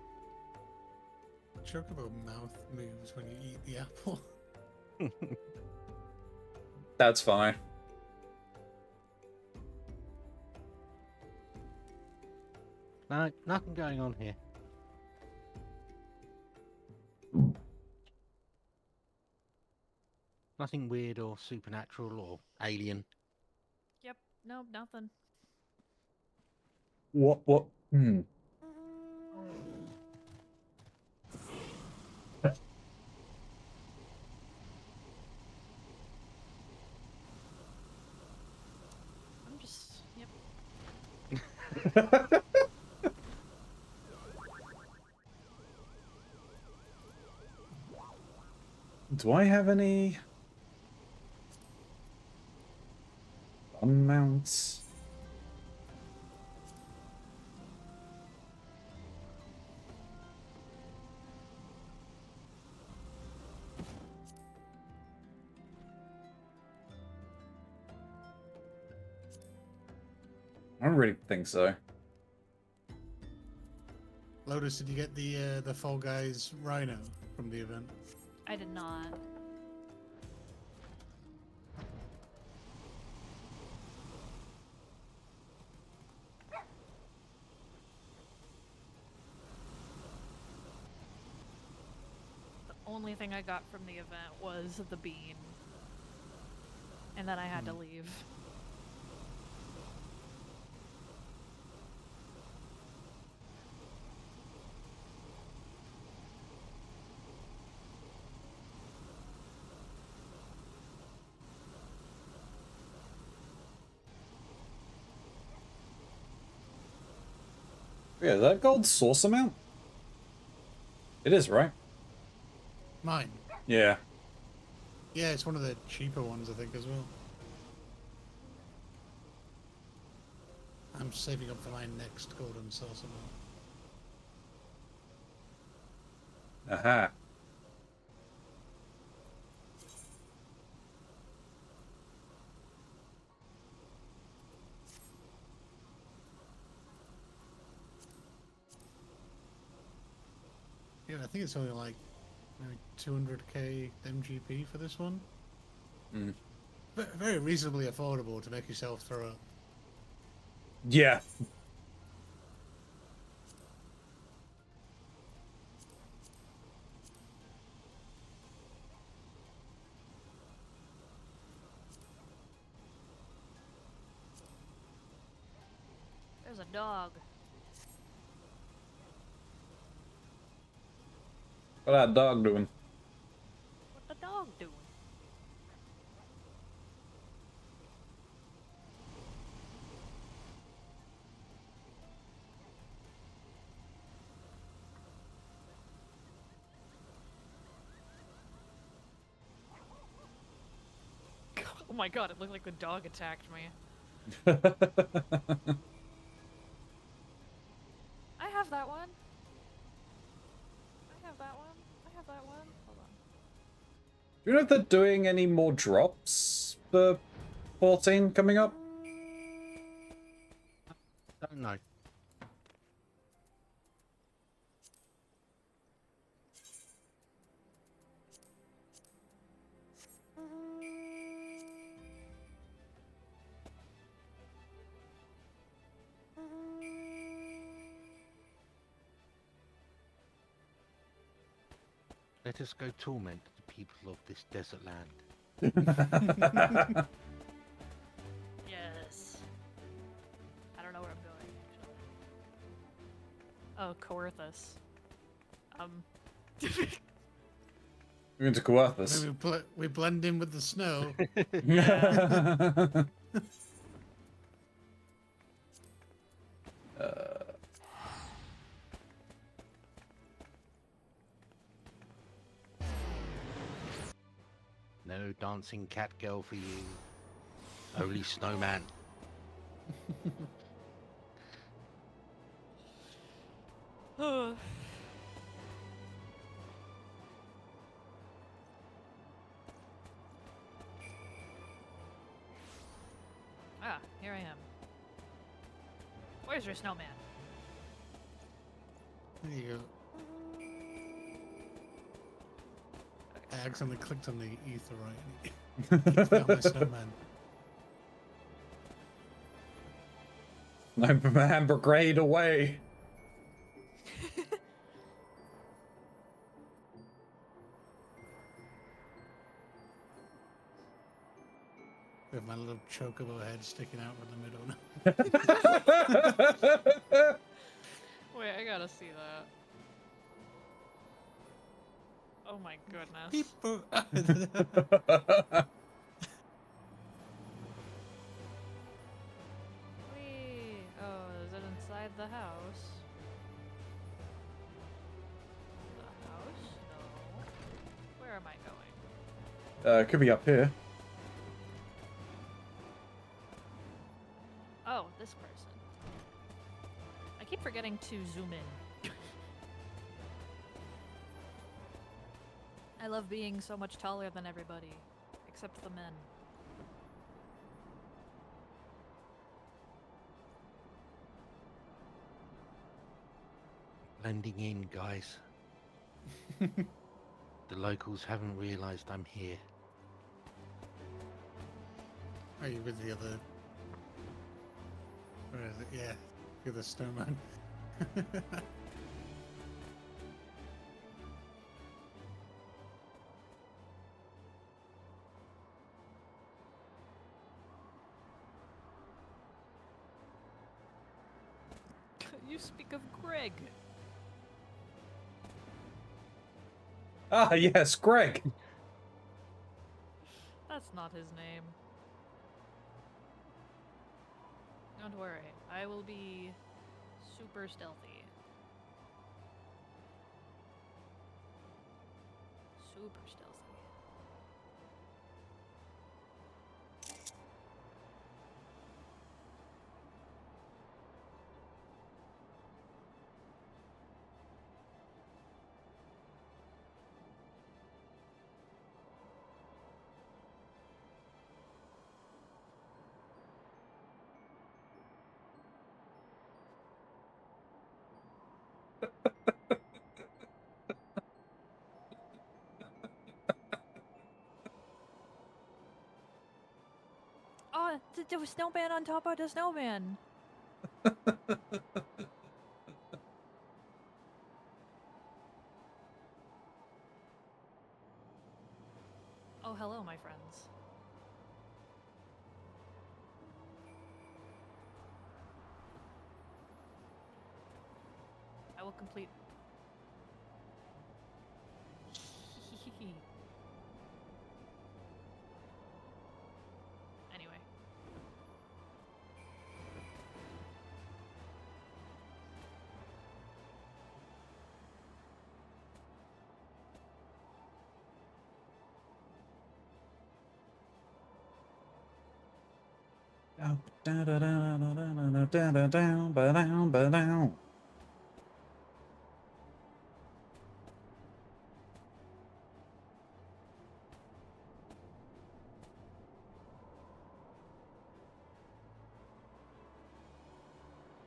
Chocobo mouth moves when you eat the apple. That's fine. No, nothing going on here. Nothing weird or supernatural or alien. Yep, no, nothing. What? I'm just, yep. Do I have any gun mounts? I don't really think so. Lotus, did you get the Fall Guys Rhino from the event? I did not. The only thing I got from the event was the bean. And then I had to leave. Yeah, is that gold source amount? It is, right? Mine. Yeah. Yeah, it's one of the cheaper ones, I think, as well. I'm saving up for my next golden source amount. Aha. Yeah, I think it's only like maybe 200k MGP for this one. Mm. Very reasonably affordable to make yourself throw up. Yeah. There's a dog. What that dog doing? What the dog doing? my god, it looked like the dog attacked me. I have that one. I have that one. I have that one. Hold on. Do you know if they're doing any more drops for 14 coming up? Don't know. Let us go torment the people of this desert land. Yes. I don't know where I'm going, actually. Oh, Coerthus. You're into Coerthus. We blend in with the snow. No dancing cat girl for you. Only snowman. Ah, here I am. Where's your snowman? There you go. I accidentally clicked on the ether right. Found my snowman. I'm brigade away. With my little chocobo head sticking out in the middle. Wait, I gotta see that. Oh my goodness. People. Whee! Oh, is it inside the house? The house? No. Where am I going? Could be up here. Oh, this person. I keep forgetting to zoom in. I love being so much taller than everybody, except the men. Blending in, guys. The locals haven't realized I'm here. Are you with the other? Where is it? Yeah, the other snowman. You speak of Greg. Ah, yes, Greg. That's not his name. Don't worry, I will be super stealthy. Super stealthy. Oh, there was snowman on top of the snowman. Oh, hello, my friends. I will complete. Anyway.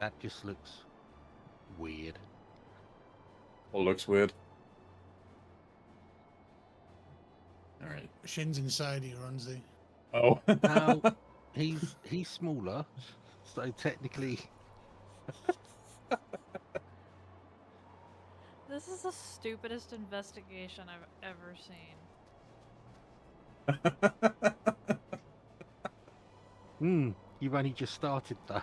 That just looks weird. Well, looks weird. All right. Shin's inside you, Ronzi. Oh. Now he's smaller, so technically This is the stupidest investigation I've ever seen. you've only just started though.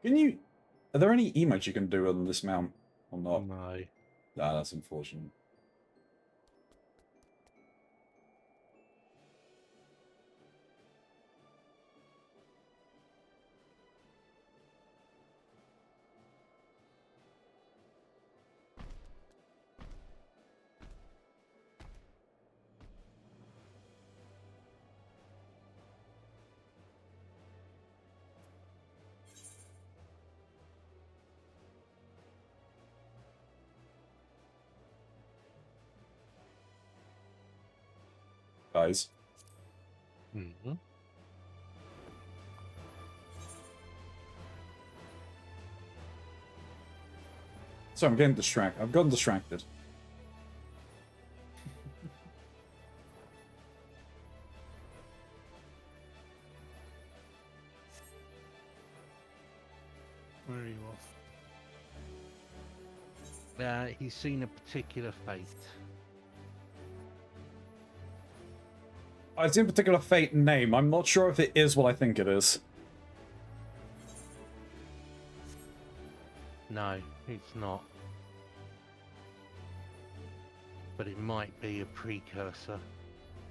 Can you... Are there any emotes you can do on this mount? Or not? No. Nah, that's unfortunate. Guys. Mm-hmm. So I'm getting distracted. I've gotten distracted. Where are you off? He's seen a particular fate. It's in particular fate name. I'm not sure if it is what I think it is. No, it's not. But it might be a precursor.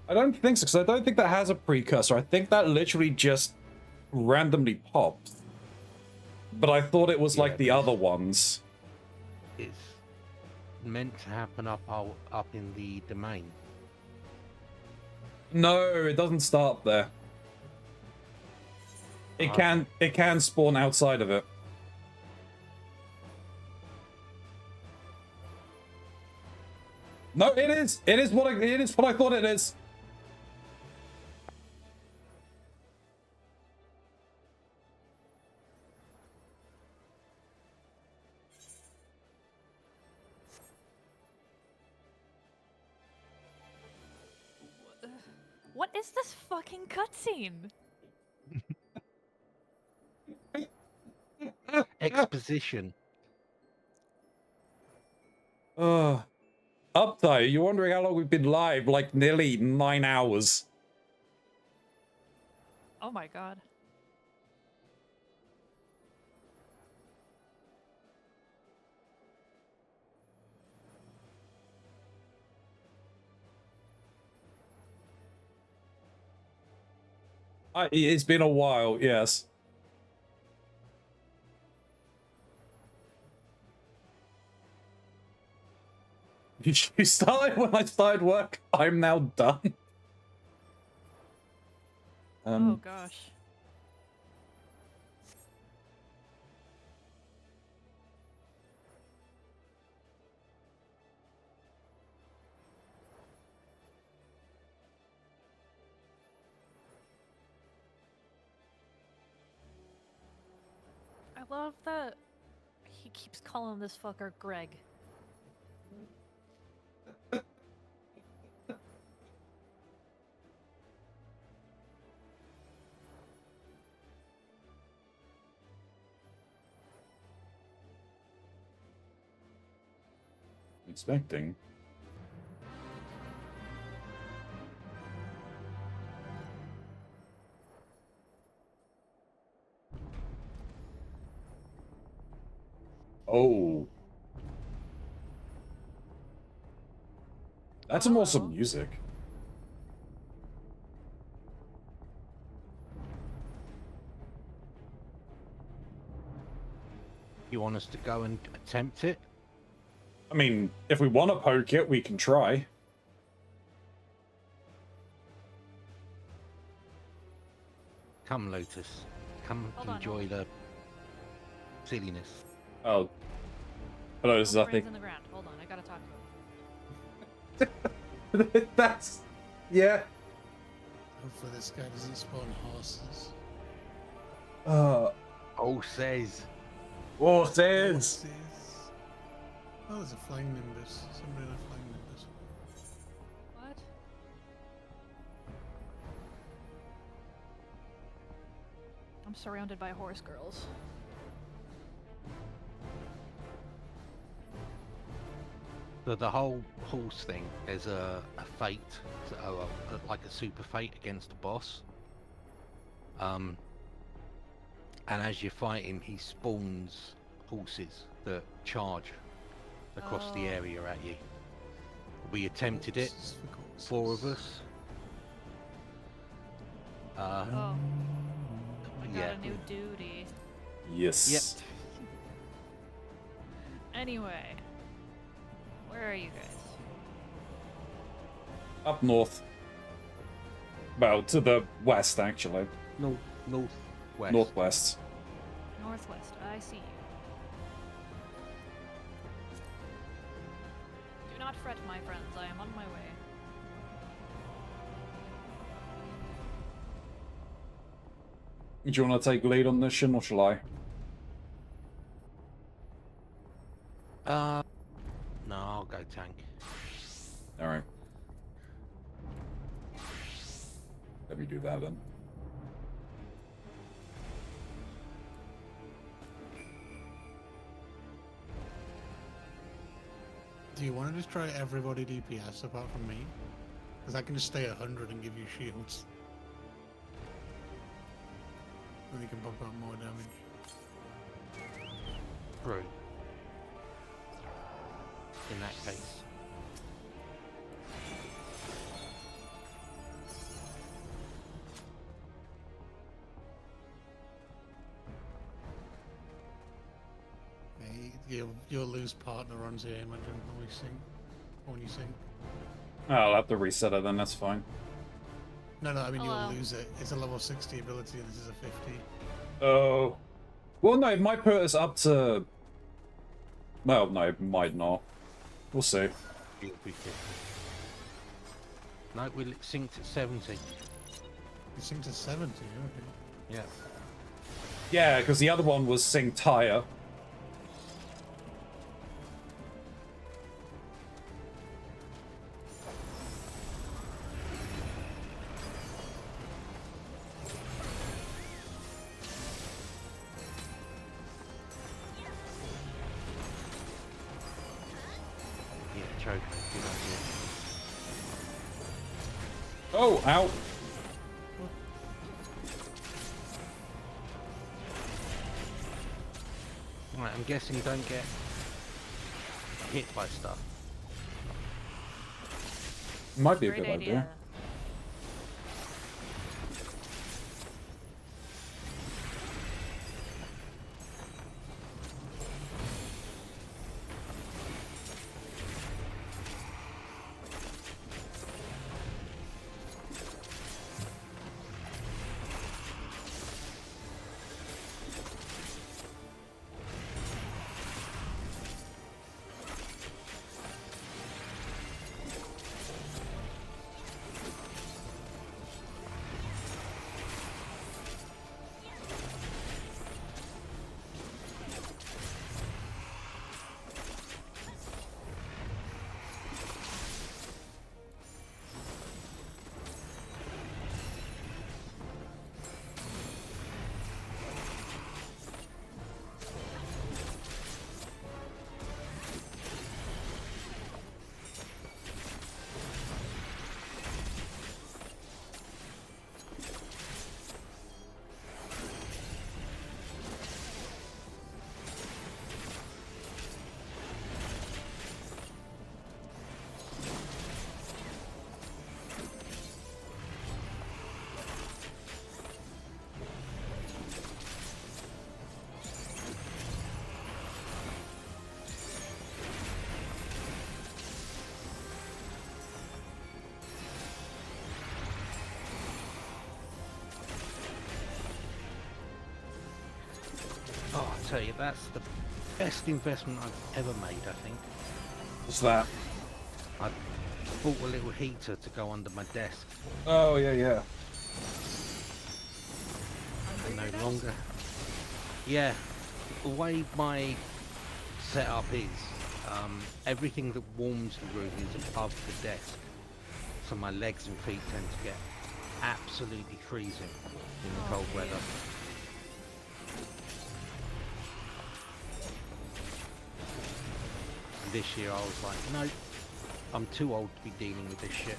I don't think so, because I don't think that has a precursor. I think that literally just randomly popped. But I thought it was like the other ones. It's meant to happen up in the domain. No, it doesn't start there. It can spawn outside of it. No, it is. It is what I thought it is. What is this fucking cutscene? Exposition. Uptime, you're wondering how long we've been live? Like nearly 9 hours. Oh my god. It's been a while, yes. You started when I started work. I'm now done. Oh gosh. I love that he keeps calling this fucker Greg. Expecting. Oh. That's some Oh. awesome music. You want us to go and attempt it? I mean, if we want to poke it, we can try. Come, Lotus. Come Hold on, enjoy the silliness. Oh. Hello, this is, I Brains think... in the ground. Hold on, I gotta talk to him. That's... Yeah. Hopefully this guy doesn't spawn horses. Oh, says. Horses! Oh, there's a flying nimbus. Somebody in a flying nimbus. What? I'm surrounded by horse girls. So the whole horse thing, there's a fate, like a super fate against the boss. And as you're fighting, he spawns horses that charge across the Oh. area at you. We attempted it, Horses for horses. 4 of us. Oh. I got yeah. a new duty. Yes. Yep. Anyway. Where are you guys? Up north. Well, to the west, actually. Northwest. Northwest. Northwest. I see you. Do not fret, my friends. I am on my way. Do you want to take lead on this, Shin, or shall I? No, I'll go tank. Alright. Let me do that then. Do you want to just try everybody DPS apart from me? Because I can just stay 100 and give you shields. And you can pump out more damage. True. In that case. Hey, you'll lose partner runs here, imagine, when we sing. When you sing. Oh, I'll have to reset it then, that's fine. No, I mean, Hello. you'll lose it. It's a level 60 ability and this is a 50. Oh. Well, no, it might put us up to... Well, no, it might not. We'll see. It'll be 50. No, we'll synced at 70. You sing to 70, okay. Yeah. Yeah, because the other one was synced higher. Yeah, choke. Good idea. Oh, ow. Right, I'm guessing you don't get hit by stuff. Might be a Great good idea. tell you, that's the best investment I've ever made, I think. What's that? I bought a little heater to go under my desk. Oh, yeah, yeah. And no longer... Yeah, the way my setup is, everything that warms the room is above the desk. So my legs and feet tend to get absolutely freezing in the cold weather. And this year I was like, no, I'm too old to be dealing with this shit.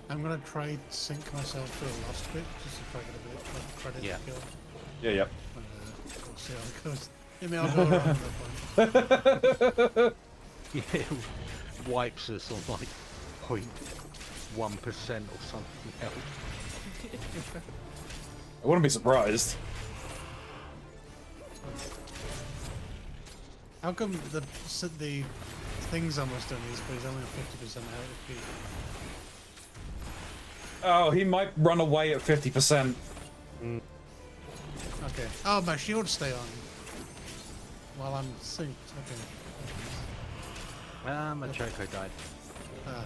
I'm gonna try to sync myself to the last bit just to try to get a bit of credit. Yeah. Kill. Yeah, yeah. We'll see how it goes. Maybe I'll go around that point. Yeah, wipes us on like 0.1% or something else. I wouldn't be surprised. How come the thing's almost done these, but he's only 50% out of P? Oh, he might run away at 50%. Okay. Oh, my shield stay on while I'm synced. Okay. Ah, my Choco died. Ah.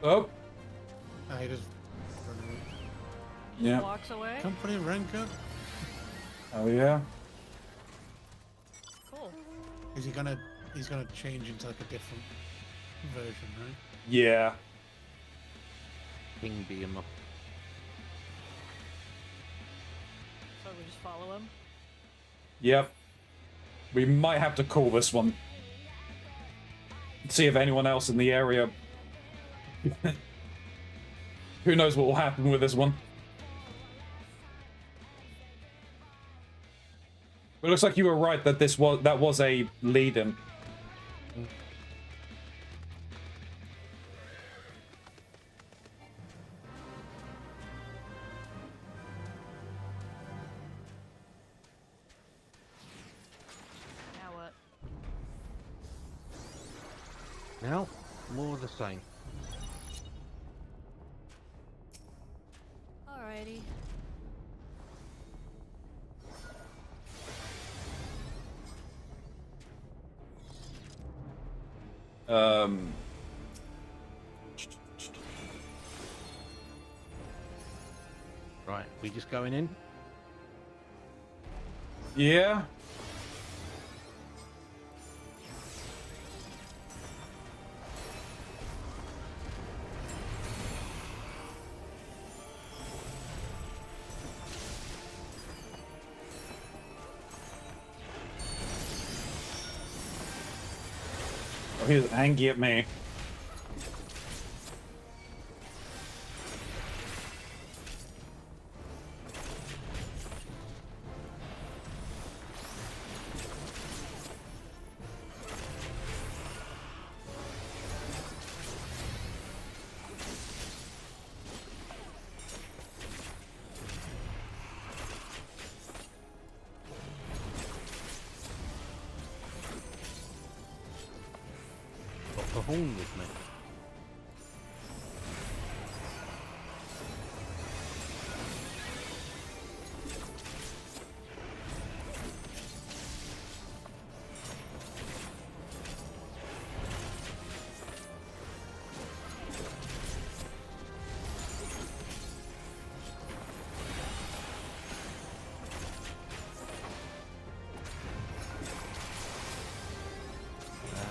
Oh. Ah, he just run away. Yeah. Walks away. Company rank up? Oh, yeah. Cool. Is he gonna? He's gonna change into like a different version, right? Yeah. King Beamer. So we just follow him. Yep. We might have to call this one. See if anyone else in the area... Who knows what will happen with this one. It looks like you were right that that was a lead-in. Now what? Now, more of the same. Alrighty. Right, we just going in? Yeah. Oh, he was angry at me. Got the horn with me.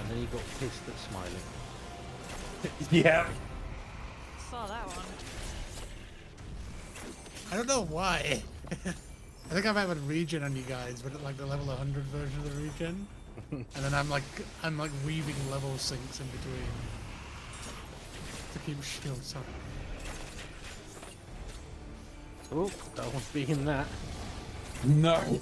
And then he got pissed at Smiling. Yeah. Saw that one. I don't know why. I think I might have a regen on you guys, but at like the level 100 version of the regen, and then I'm like weaving level syncs in between to keep shields on. Oh, don't want to be in that. No.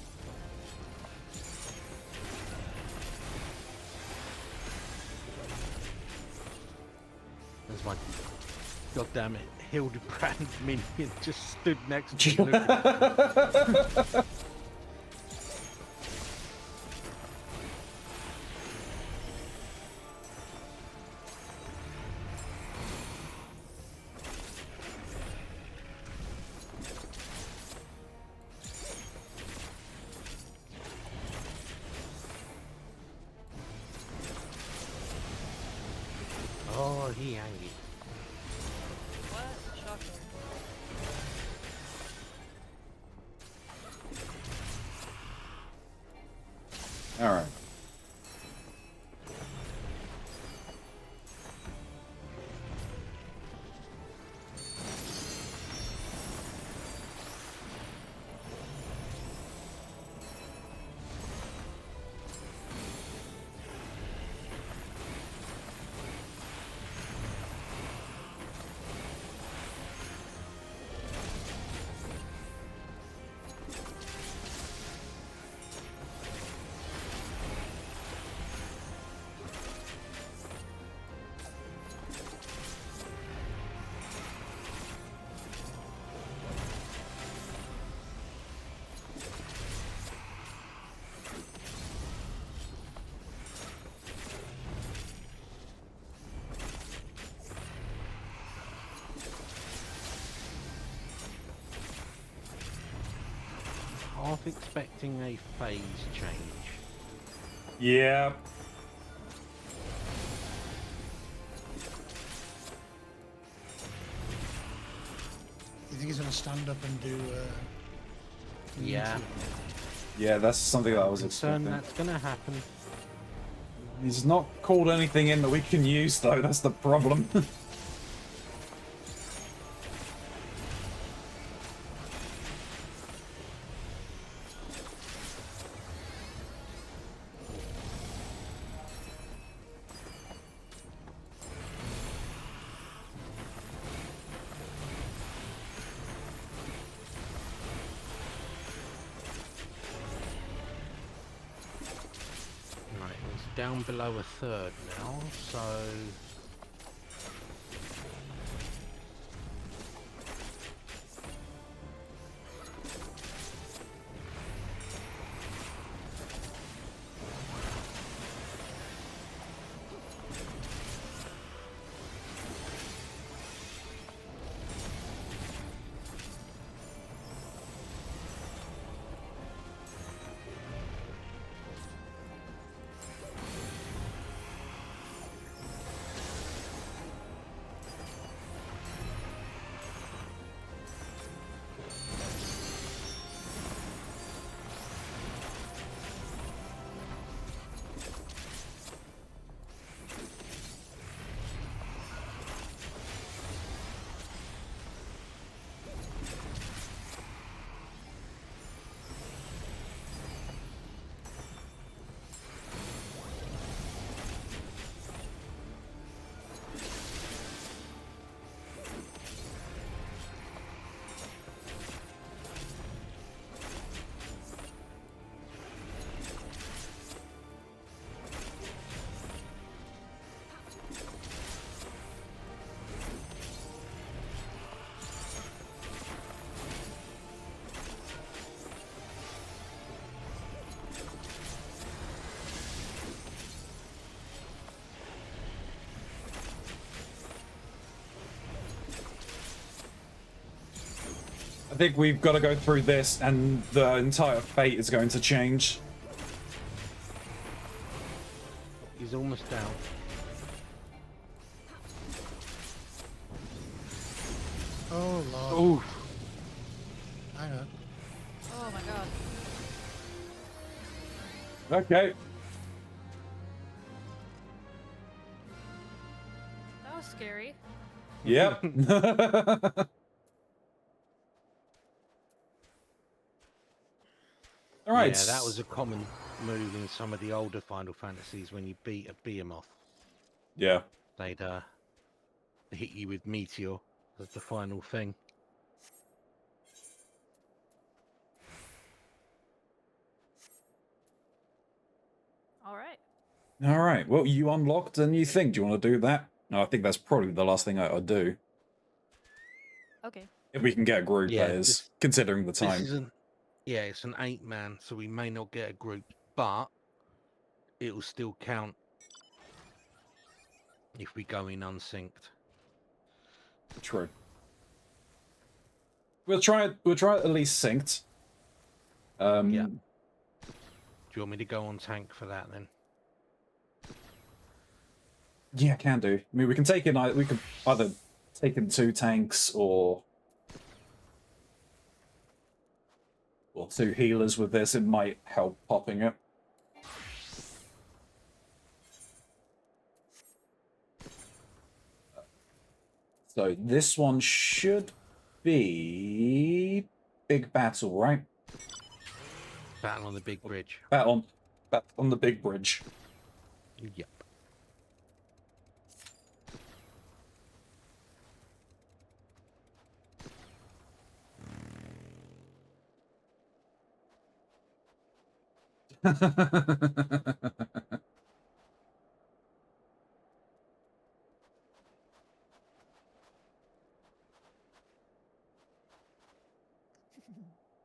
There's my goddamn it, Hildebrand minion just stood next to me. Looking at me. half expecting a phase change. Yeah. You think he's gonna stand up and do? Yeah. Yeah, that's something that I was Concerned expecting. that's gonna happen. He's not called anything in that we can use, though. That's the problem. Right, it's down below a third now, so I think we've got to go through this, and the entire fate is going to change. he's almost down. Oh lord. Oh, Hang on. Oh my god. Okay. That was scary. Yep. All right. yeah, that was a common move in some of the older Final Fantasies when you beat a behemoth. Yeah. They'd hit you with Meteor as the final thing. Alright. All right. Well, you unlocked a new thing. Do you want to do that? No, I think that's probably the last thing I'll do. Okay. If we can get a group, Yeah, that is, this- considering the This time. isn't. Yeah, it's an 8-man, so we may not get a group, but it will still count if we go in unsynced. True. We'll try it. We'll try it at least synced. Yeah. Do you want me to go on tank for that then? Yeah, can do. I mean, we can take in. We could either take in 2 tanks or 2 healers with this. It might help popping it. So this one should be big battle, right? Battle on the big bridge. Battle on the big bridge. Yep.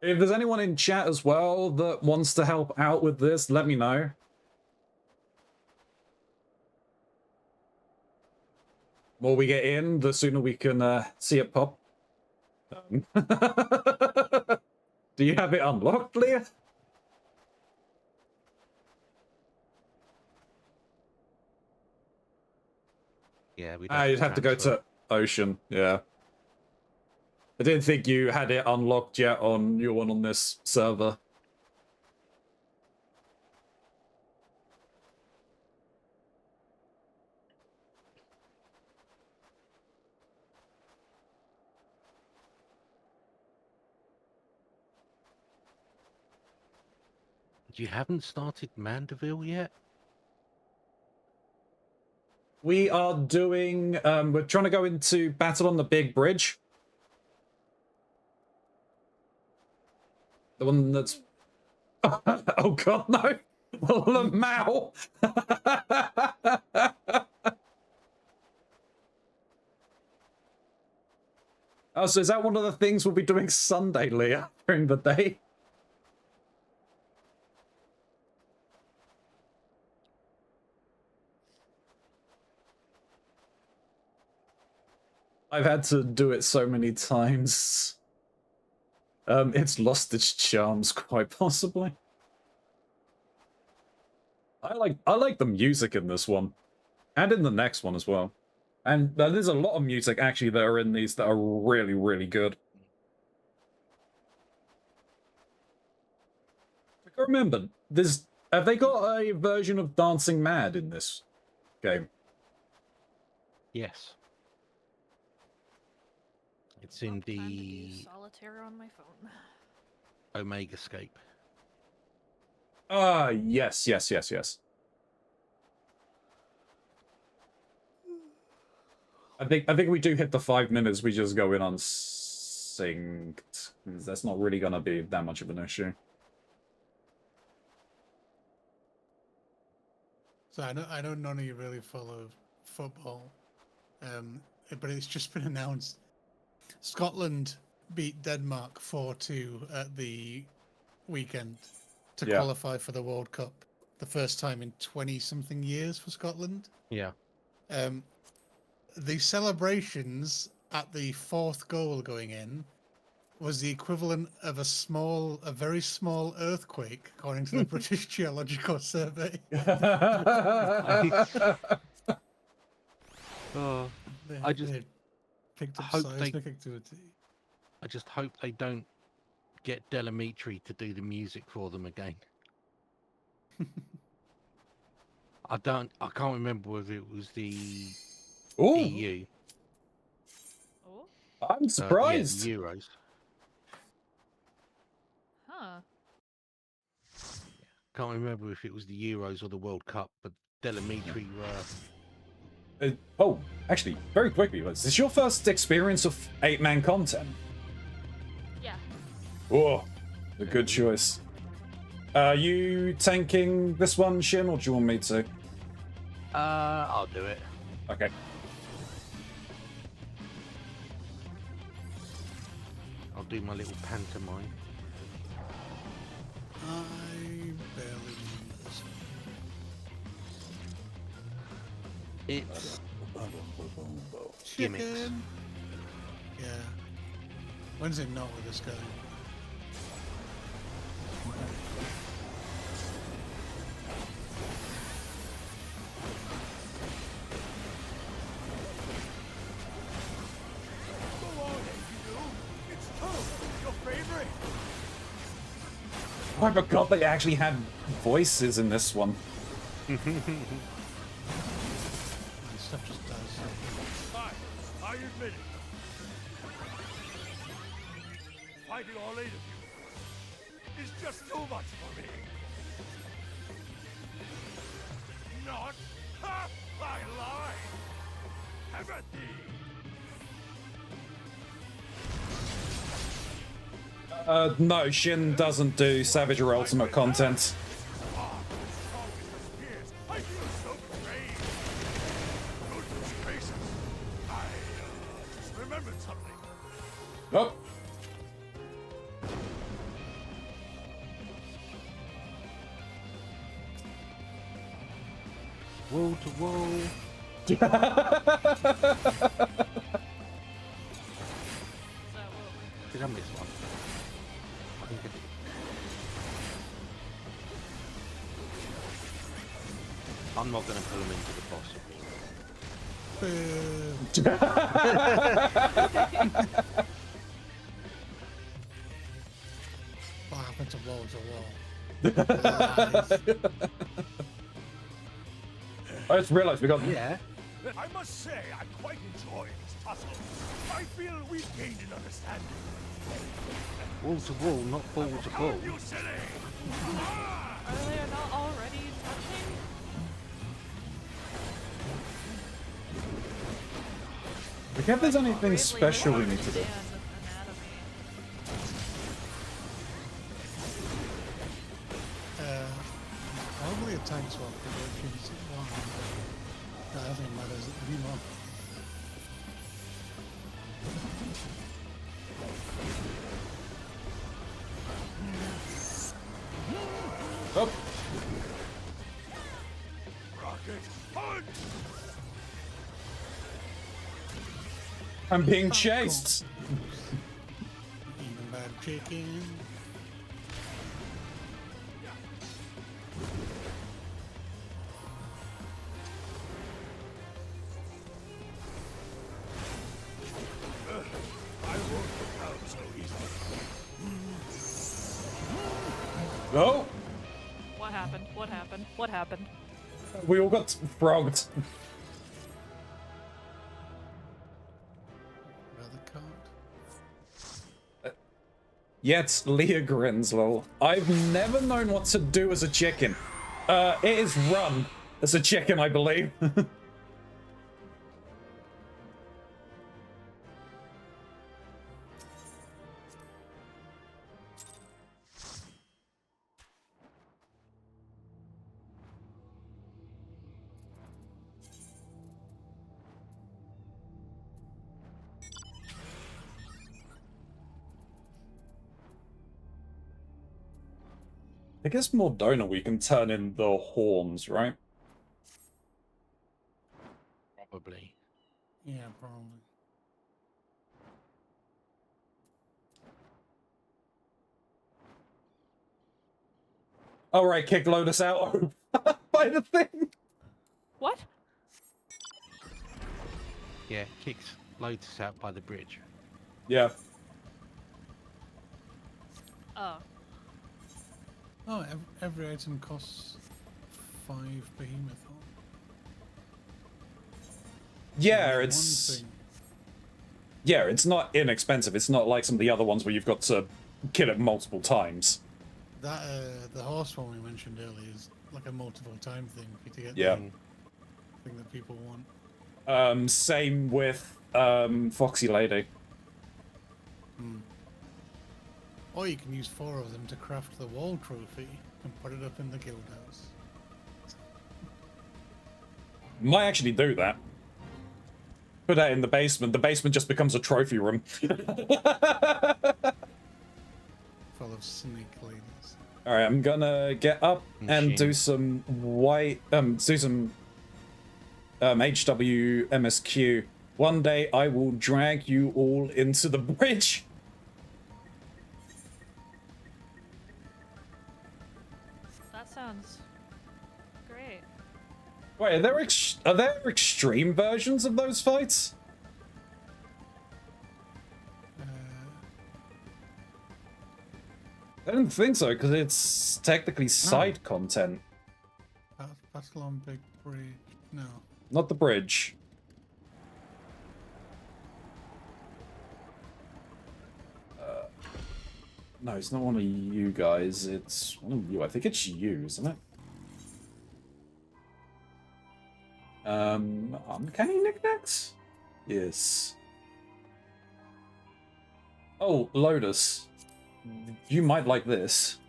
If there's anyone in chat as well that wants to help out with this, let me know. The more we get in, the sooner we can see it pop. Do you have it unlocked, Leah? Yeah, we. You'd have to go to Ocean, yeah. I didn't think you had it unlocked yet on your one on this server. You haven't started Mandeville yet? We are doing, we're trying to go into Battle on the Big Bridge. The one that's... Oh god, no! Lamau! Oh, so is that one of the things we'll be doing Sunday, Leah, during the day? I've had to do it so many times. It's lost its charms, quite possibly. I like the music in this one, and in the next one as well. And there's a lot of music actually that are in these that are really, really good. I can't remember. Have they got a version of Dancing Mad in this game? Yes. It's in Time to do the solitaire on my phone. Omega Scape. Yes. I think we do hit the 5 minutes. We just go in unsynced. That's not really gonna be that much of an issue. So I know none of you really follow football, but it's just been announced. Scotland beat Denmark 4-2 at the weekend to qualify for the World Cup. The first time in 20-something years for Scotland. Yeah. The celebrations at the fourth goal going in was the equivalent of a very small earthquake, according to the British Geological Survey. I just They picked up hope seismic activity. I just hope they don't get Delamitri to do the music for them again. I can't remember whether it was the Ooh, EU. Oh? I'm surprised. Yeah, the Euros. Huh. Can't remember if it was the Euros or the World Cup, but Delamitri Oh, actually, very quickly, is this your first experience of 8-man content? Yeah. Oh, a good choice. Are you tanking this one, Shin, or do you want me to? I'll do it. Okay. I'll do my little pantomime. I barely use. It's gimmicks. Chicken. Yeah. When's it not with this guy? Oh, I forgot they actually had voices in this one. And stuff just does. Hi, I admit it. Fighting all 8 of you is just too much for me. Not? Ha! I lied! Empathy! No, Shin doesn't do Savage or Ultimate content. I feel so brave. Goodness gracious. I just remembered something. Oh. Wall to wall. So, well, Did I miss one? I'm not going to pull him into the boss arena. What happened to wall to wall? Lies. I just realised we got. Yeah. I must say, I quite enjoy these tussles. I feel we've gained an understanding. Wall to wall, not ball to ball. You silly! Are they not already touching? Forget there's anything Weirdly, special we this need to do. understands anatomy. Probably a tank swap for the one. I don't think it matters anymore. Oh, Rocket punch! I'm being chased. Even bad chicken. I won't look out so easily. Oh, What happened? What happened? What happened? we all got frogged. Rather can't. Yet Leah grins, lol. I've never known what to do as a chicken. It is run as a chicken, I believe. I guess Mordona we can turn in the horns, right? Probably. Yeah, probably. Alright, kick Lotus out by the thing. What? Yeah, kicks Lotus out by the bridge. Yeah. Oh. Oh, every item costs 5 behemoth. Yeah, One it's... thing. Yeah, it's not inexpensive. It's not like some of the other ones where you've got to kill it multiple times. That the horse one we mentioned earlier is like a multiple time thing for you to get Yeah. the thing that people want. Same with Foxy Lady. Or you can use 4 of them to craft the wall trophy and put it up in the guild house. Might actually do that. Put that in the basement. The basement just becomes a trophy room. Full of snake ladies. Alright, I'm gonna get up and do some HW MSQ. One day I will drag you all into the bridge. That sounds great. Wait, are there extreme versions of those fights? I don't think so, because it's technically side content. Battle on Big Bridge. No. Not the bridge. No, it's not one of you guys. It's one of you. I think it's you, isn't it? Uncanny knickknacks? Yes. Oh, Lotus. You might like this.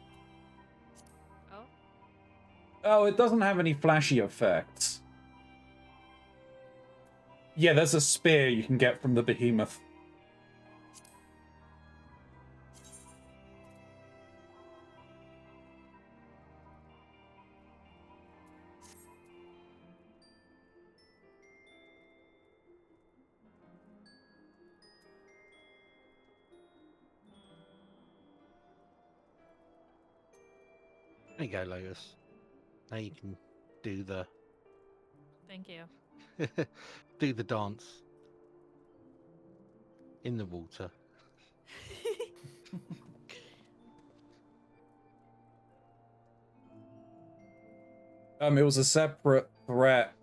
Oh? Oh, it doesn't have any flashy effects. Yeah, there's a spear you can get from the behemoth. There you go, Lotus. Now you can do the Thank you. do the dance in the water. It was a separate threat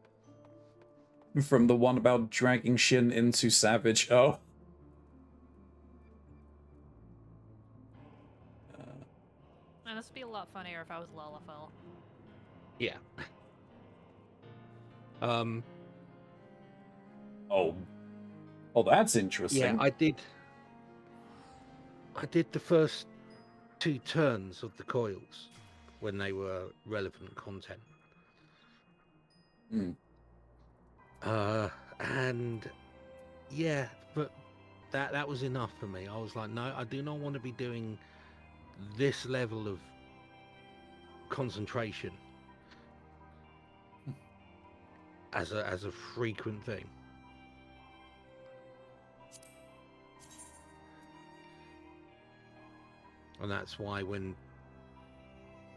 from the one about dragging Shin into Savage. Oh. And this would be a lot funnier if I was Lalafell. Yeah. Oh. Oh, that's interesting. Yeah, I did the first 2 turns of the coils when they were relevant content. Hmm. And yeah, but that was enough for me. I was like, no, I do not want to be doing this level of concentration as a frequent thing. And that's why when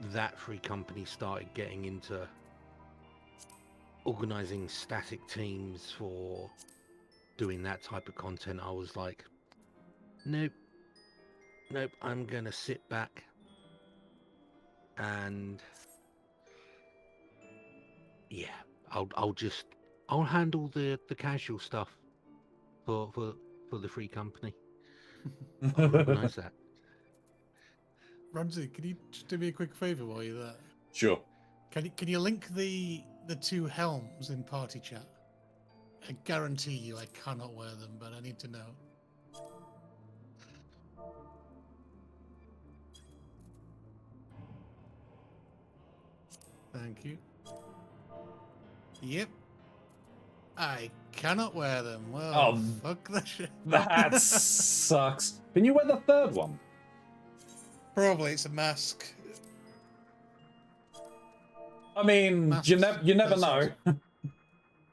that free company started getting into organizing static teams for doing that type of content, I was like, nope, I'm gonna sit back and yeah, I'll handle the casual stuff for the free company. I'll organize that. Ramsey, can you just do me a quick favor while you're there? Sure. Can you link the 2 helms in party chat? I guarantee you I cannot wear them, but I need to know. Thank you. Yep. I cannot wear them. Well, Oh, fuck that shit. that sucks. Can you wear the third one? Probably it's a mask. I mean, Masks. you never know.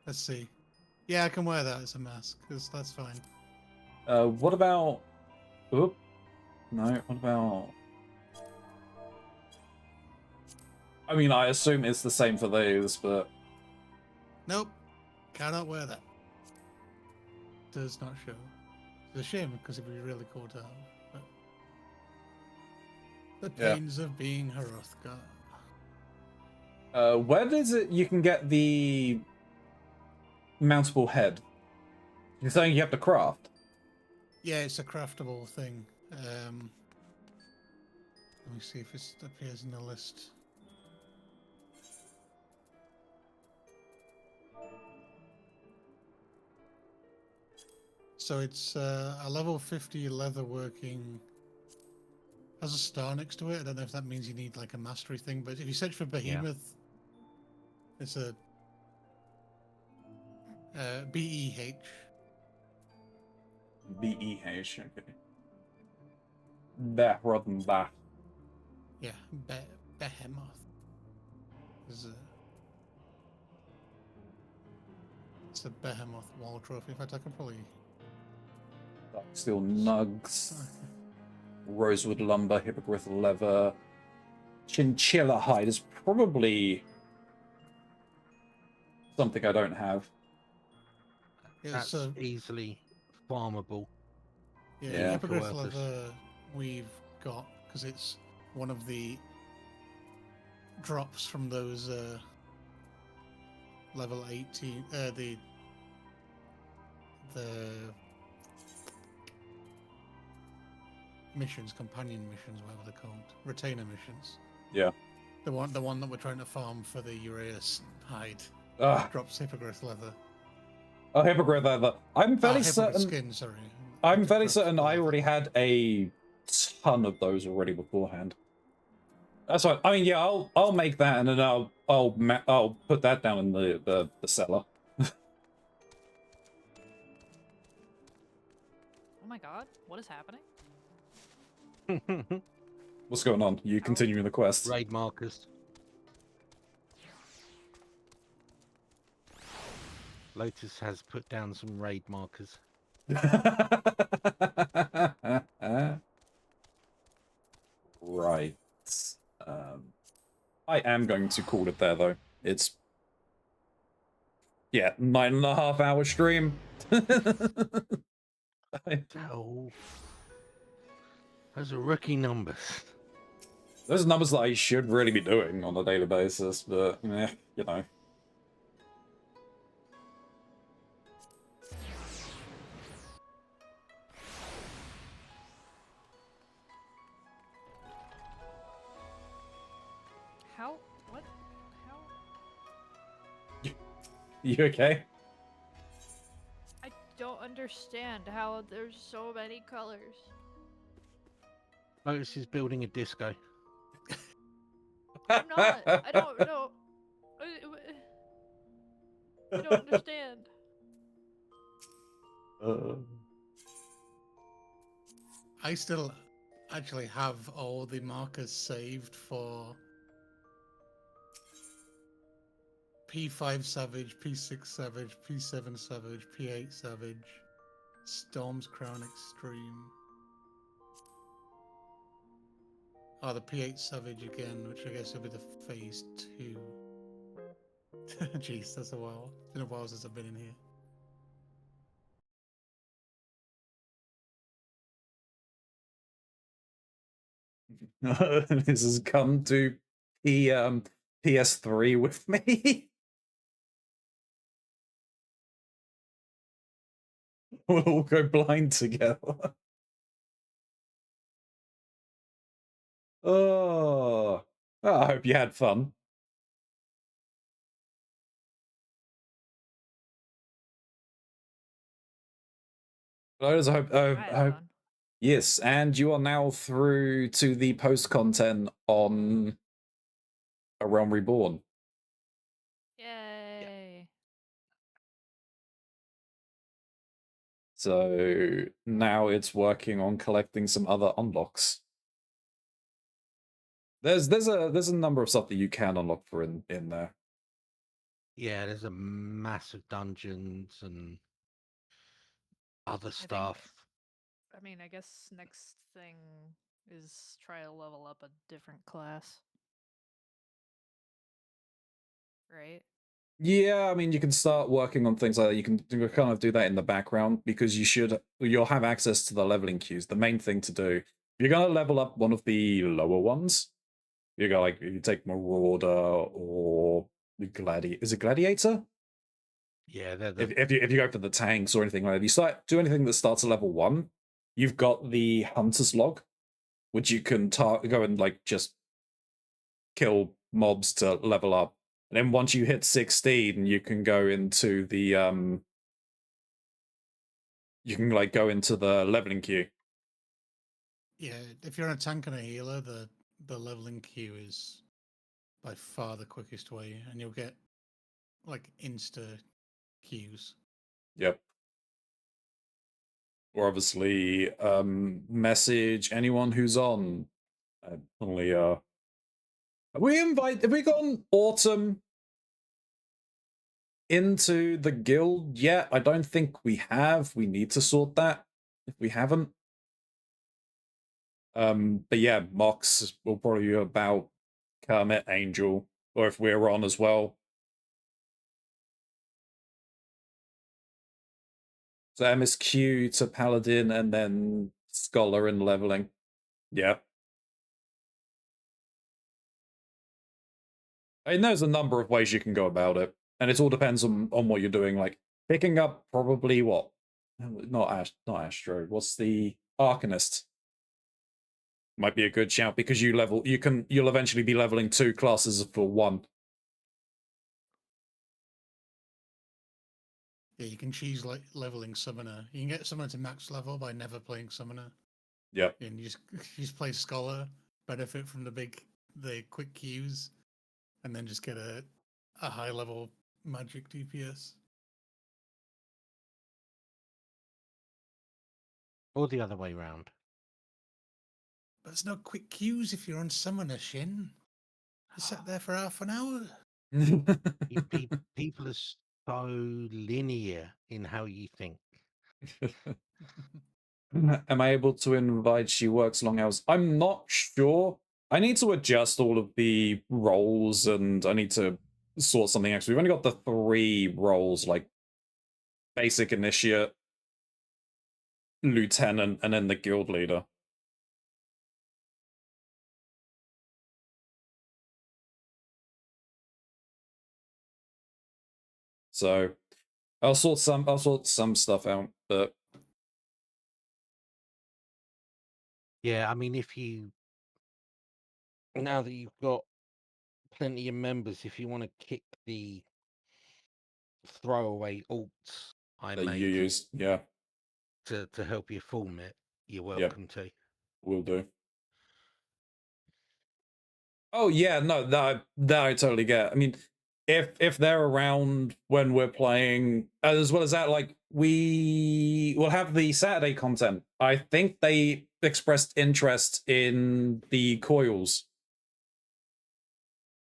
Let's see. Yeah, I can wear that as a mask, because that's fine. What about... Oop. No, what about... I mean, I assume it's the same for those, but... Nope. Cannot wear that. Does not show. It's a shame, because it'd be really cool to have. But the Yeah. pains of being Hrothgar. Where is it you can get the mountable head? You're saying you have to craft? Yeah, it's a craftable thing. Let me see if it appears in the list. So it's a level 50 leather working. Has a star next to it. I don't know if that means you need like a mastery thing, but if you search for Behemoth, it's a BEH. BEH, okay. There, rather than that. Yeah, Behemoth. It's a Behemoth wall trophy. In fact, I can probably. Steel nugs, rosewood lumber, hippogriff leather, chinchilla hide is probably something I don't have. Yeah, That's so easily farmable. Yeah. hippogriff Coworkers. leather we've got because it's one of the drops from those level 18 the missions, companion missions, whatever they're called, retainer missions. Yeah. The one that we're trying to farm for the Uraeus hide drops hippogriff leather. Oh, hippogriff leather. I'm fairly certain. Skin, sorry. I'm fairly Hippogriff certain I leather. already had a ton of those already beforehand. That's fine. I mean, yeah, I'll make that and then I'll put that down in the cellar. Oh my god, what is happening? What's going on? You continuing the quest? Raid markers. Lotus has put down some raid markers. Right. I am going to call it there, though. It's... yeah, 9.5 hour stream. Oh, those are rookie numbers. Those are numbers that I should really be doing on a daily basis, but, you know. How? What? How? You okay? I don't understand how there's so many colors. Lotus is building a disco. I'm not. I don't know. I don't understand. I still actually have all the markers saved for P5 Savage, P6 Savage, P7 Savage, P8 Savage, Storm's Crown Extreme. Oh, the P8 Savage again, which I guess will be the phase 2. Jeez, that's a while. It's been a while since I've been in here. This has come to PS3 with me. We'll all go blind together. Oh, I hope you had fun. I just hope, I had fun. yes, and you are now through to the post content on A Realm Reborn. Yay. So now it's working on collecting some other unlocks. There's a number of stuff that you can unlock for in there. Yeah, there's a massive dungeons and other stuff. I mean, I guess next thing is try to level up a different class. Right? Yeah, I mean, you can start working on things like that. You can kind of do that in the background because you'll have access to the leveling queues. The main thing to do, if you're gonna level up one of the lower ones, you go like you take Marauder or is it Gladiator? Yeah, they're If you go for the tanks or anything like that, you do anything that starts at level 1, you've got the Hunter's Log, which you can go and like just kill mobs to level up. And then once you hit 16, you can go into the you can like go into the leveling queue. Yeah, if you're on a tank and a healer, the leveling queue is by far the quickest way, and you'll get like insta queues. Yep. Or obviously message anyone who's on. Only have we gotten Autumn into the guild yet? I don't think we have. We need to sort that if we haven't. But yeah, Mox will probably be about Kermit, Angel, or if we're on as well. So MSQ to Paladin and then Scholar and leveling. Yeah. I mean, there's a number of ways you can go about it, and it all depends on what you're doing. Like picking up probably what, not Astro. What's the Arcanist? Might be a good shout because you'll eventually be leveling 2 classes for 1. Yeah, you can choose like leveling summoner. You can get summoner to max level by never playing summoner. Yep. And you just play scholar, benefit from the quick queues, and then just get a high level magic DPS. or the other way round. But there's no quick queues if you're on summoner, Shin. You sat there for half an hour. People are so linear in how you think. Am I able to invite? She works long hours. I'm not sure. I need to adjust all of the roles, and I need to sort something out. We've only got the 3 roles, like basic initiate, lieutenant, and then the guild leader. So I'll sort some stuff out, but Yeah, I mean, if you now that you've got plenty of members, if you want to kick the throwaway alts I that you made use, yeah, to help you form it, you're yeah, welcome to. will do. Oh yeah, no, that I totally get. I mean, if they're around when we're playing, as well as that, like we will have the Saturday content. I think they expressed interest in the coils.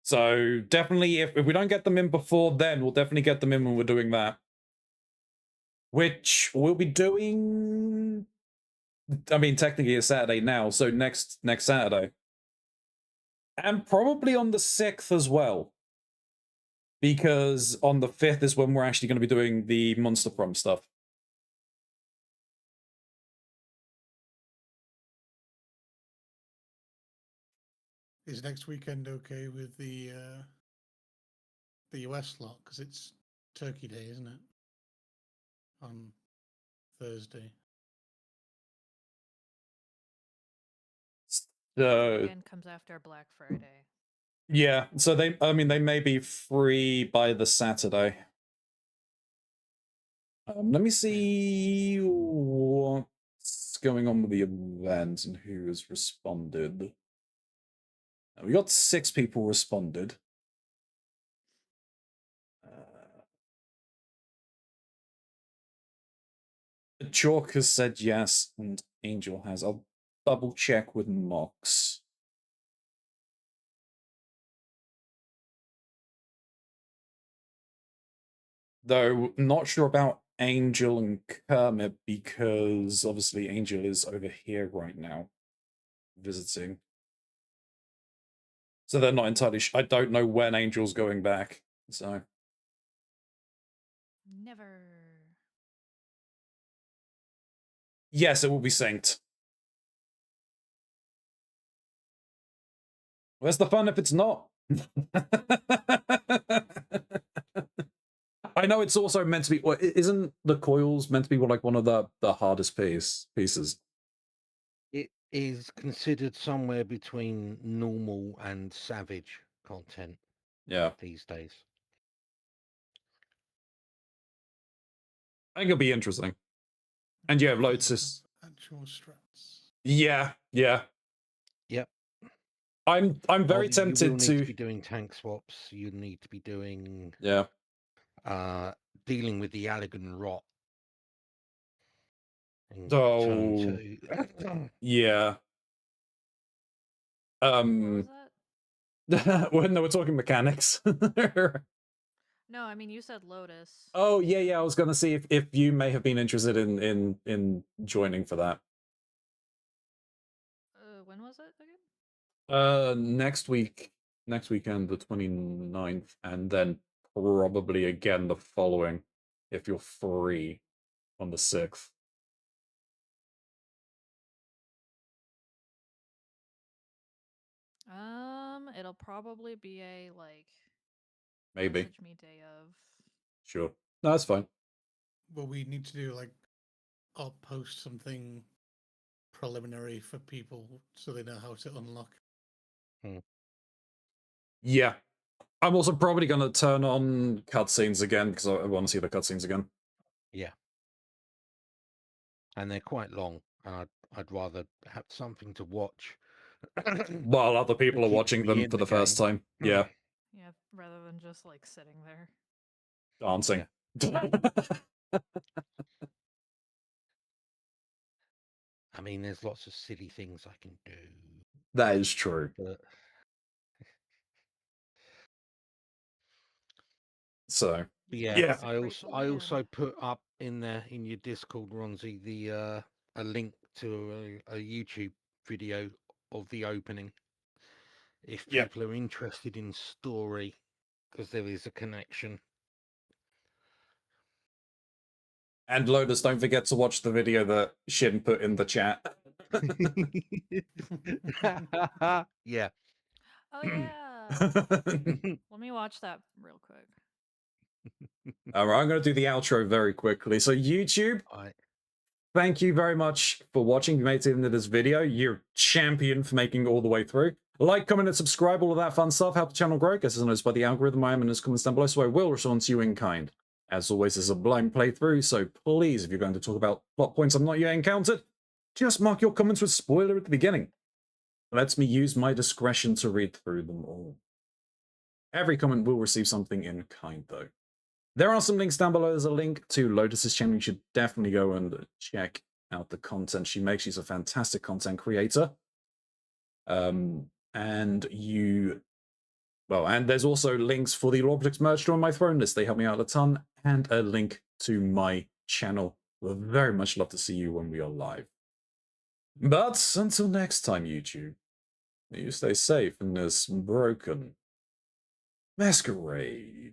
So definitely, if we don't get them in before then, we'll definitely get them in when we're doing that. Which we'll be doing. I mean, technically it's Saturday now, so next Saturday, and probably on the 6th as well, because on the 5th is when we're actually going to be doing the Monster Prom stuff. Is next weekend okay with the US lot? Because it's Turkey Day, isn't it? On Thursday. So Weekend comes after Black Friday. yeah, so I mean, they may be free by the Saturday. Let me see what's going on with the event and who has responded. We got 6 people responded. Chalk has said yes, and Angel has. I'll double check with Mox. Though, not sure about Angel and Kermit, because obviously Angel is over here right now, visiting. So they're not entirely I don't know when Angel's going back, so. Never. Yes, it will be synced. Where's the fun if it's not? I know it's also meant to be. Isn't the coils meant to be like one of the hardest pieces? It is considered somewhere between normal and savage content. Yeah, these days. I think it'll be interesting. And yeah, Lotus. Actual strats. Yeah. Yep. I'm very tempted you will need to be doing tank swaps. You need to be doing dealing with the Allegan rot. Oh, yeah. What was that? Well, no, we're talking mechanics. No, I mean you said Lotus. Oh yeah. I was gonna see if you may have been interested in joining for that. When was it again? Next weekend, the 29th, and then probably again the following, if you're free, on the 6th. It'll probably be a Maybe. message me day of. Sure. No, that's fine. Well, we need to do I'll post something preliminary for people so they know how to unlock. Yeah. I'm also probably going to turn on cutscenes again because I want to see the cutscenes again. Yeah. And they're quite long, and I'd rather have something to watch while other people are watching them for the first time. Yeah. Yeah, rather than just sitting there. Dancing. Yeah. I mean, there's lots of silly things I can do. That is true. But... So yeah. I also put up in your Discord, Ronzi, the a link to a YouTube video of the opening. if Yep. people are interested in story, because there is a connection. And Lotus, don't forget to watch the video that Shin put in the chat. Yeah. Oh yeah. Let me watch that real quick. Alright, I'm going to do the outro very quickly. So YouTube, I thank you very much for watching. If you made it into this video, you're champion for making it all the way through. Like, comment, and subscribe, all of that fun stuff. Help the channel grow. Guess it's noticed by the algorithm. I am in those comments down below, so I will respond to you in kind. As always, this is a blind playthrough, so please, if you're going to talk about plot points I've not yet encountered, just mark your comments with spoiler at the beginning. Lets me use my discretion to read through them all. Every comment will receive something in kind, though. There are some links down below. There's a link to Lotus's channel. You should definitely go and check out the content she makes. She's a fantastic content creator. And there's also links for the Lordprotects merch store on my throne list. They help me out a ton. And a link to my channel. We'll very much love to see you when we are live. But until next time, YouTube, you stay safe in this broken masquerade.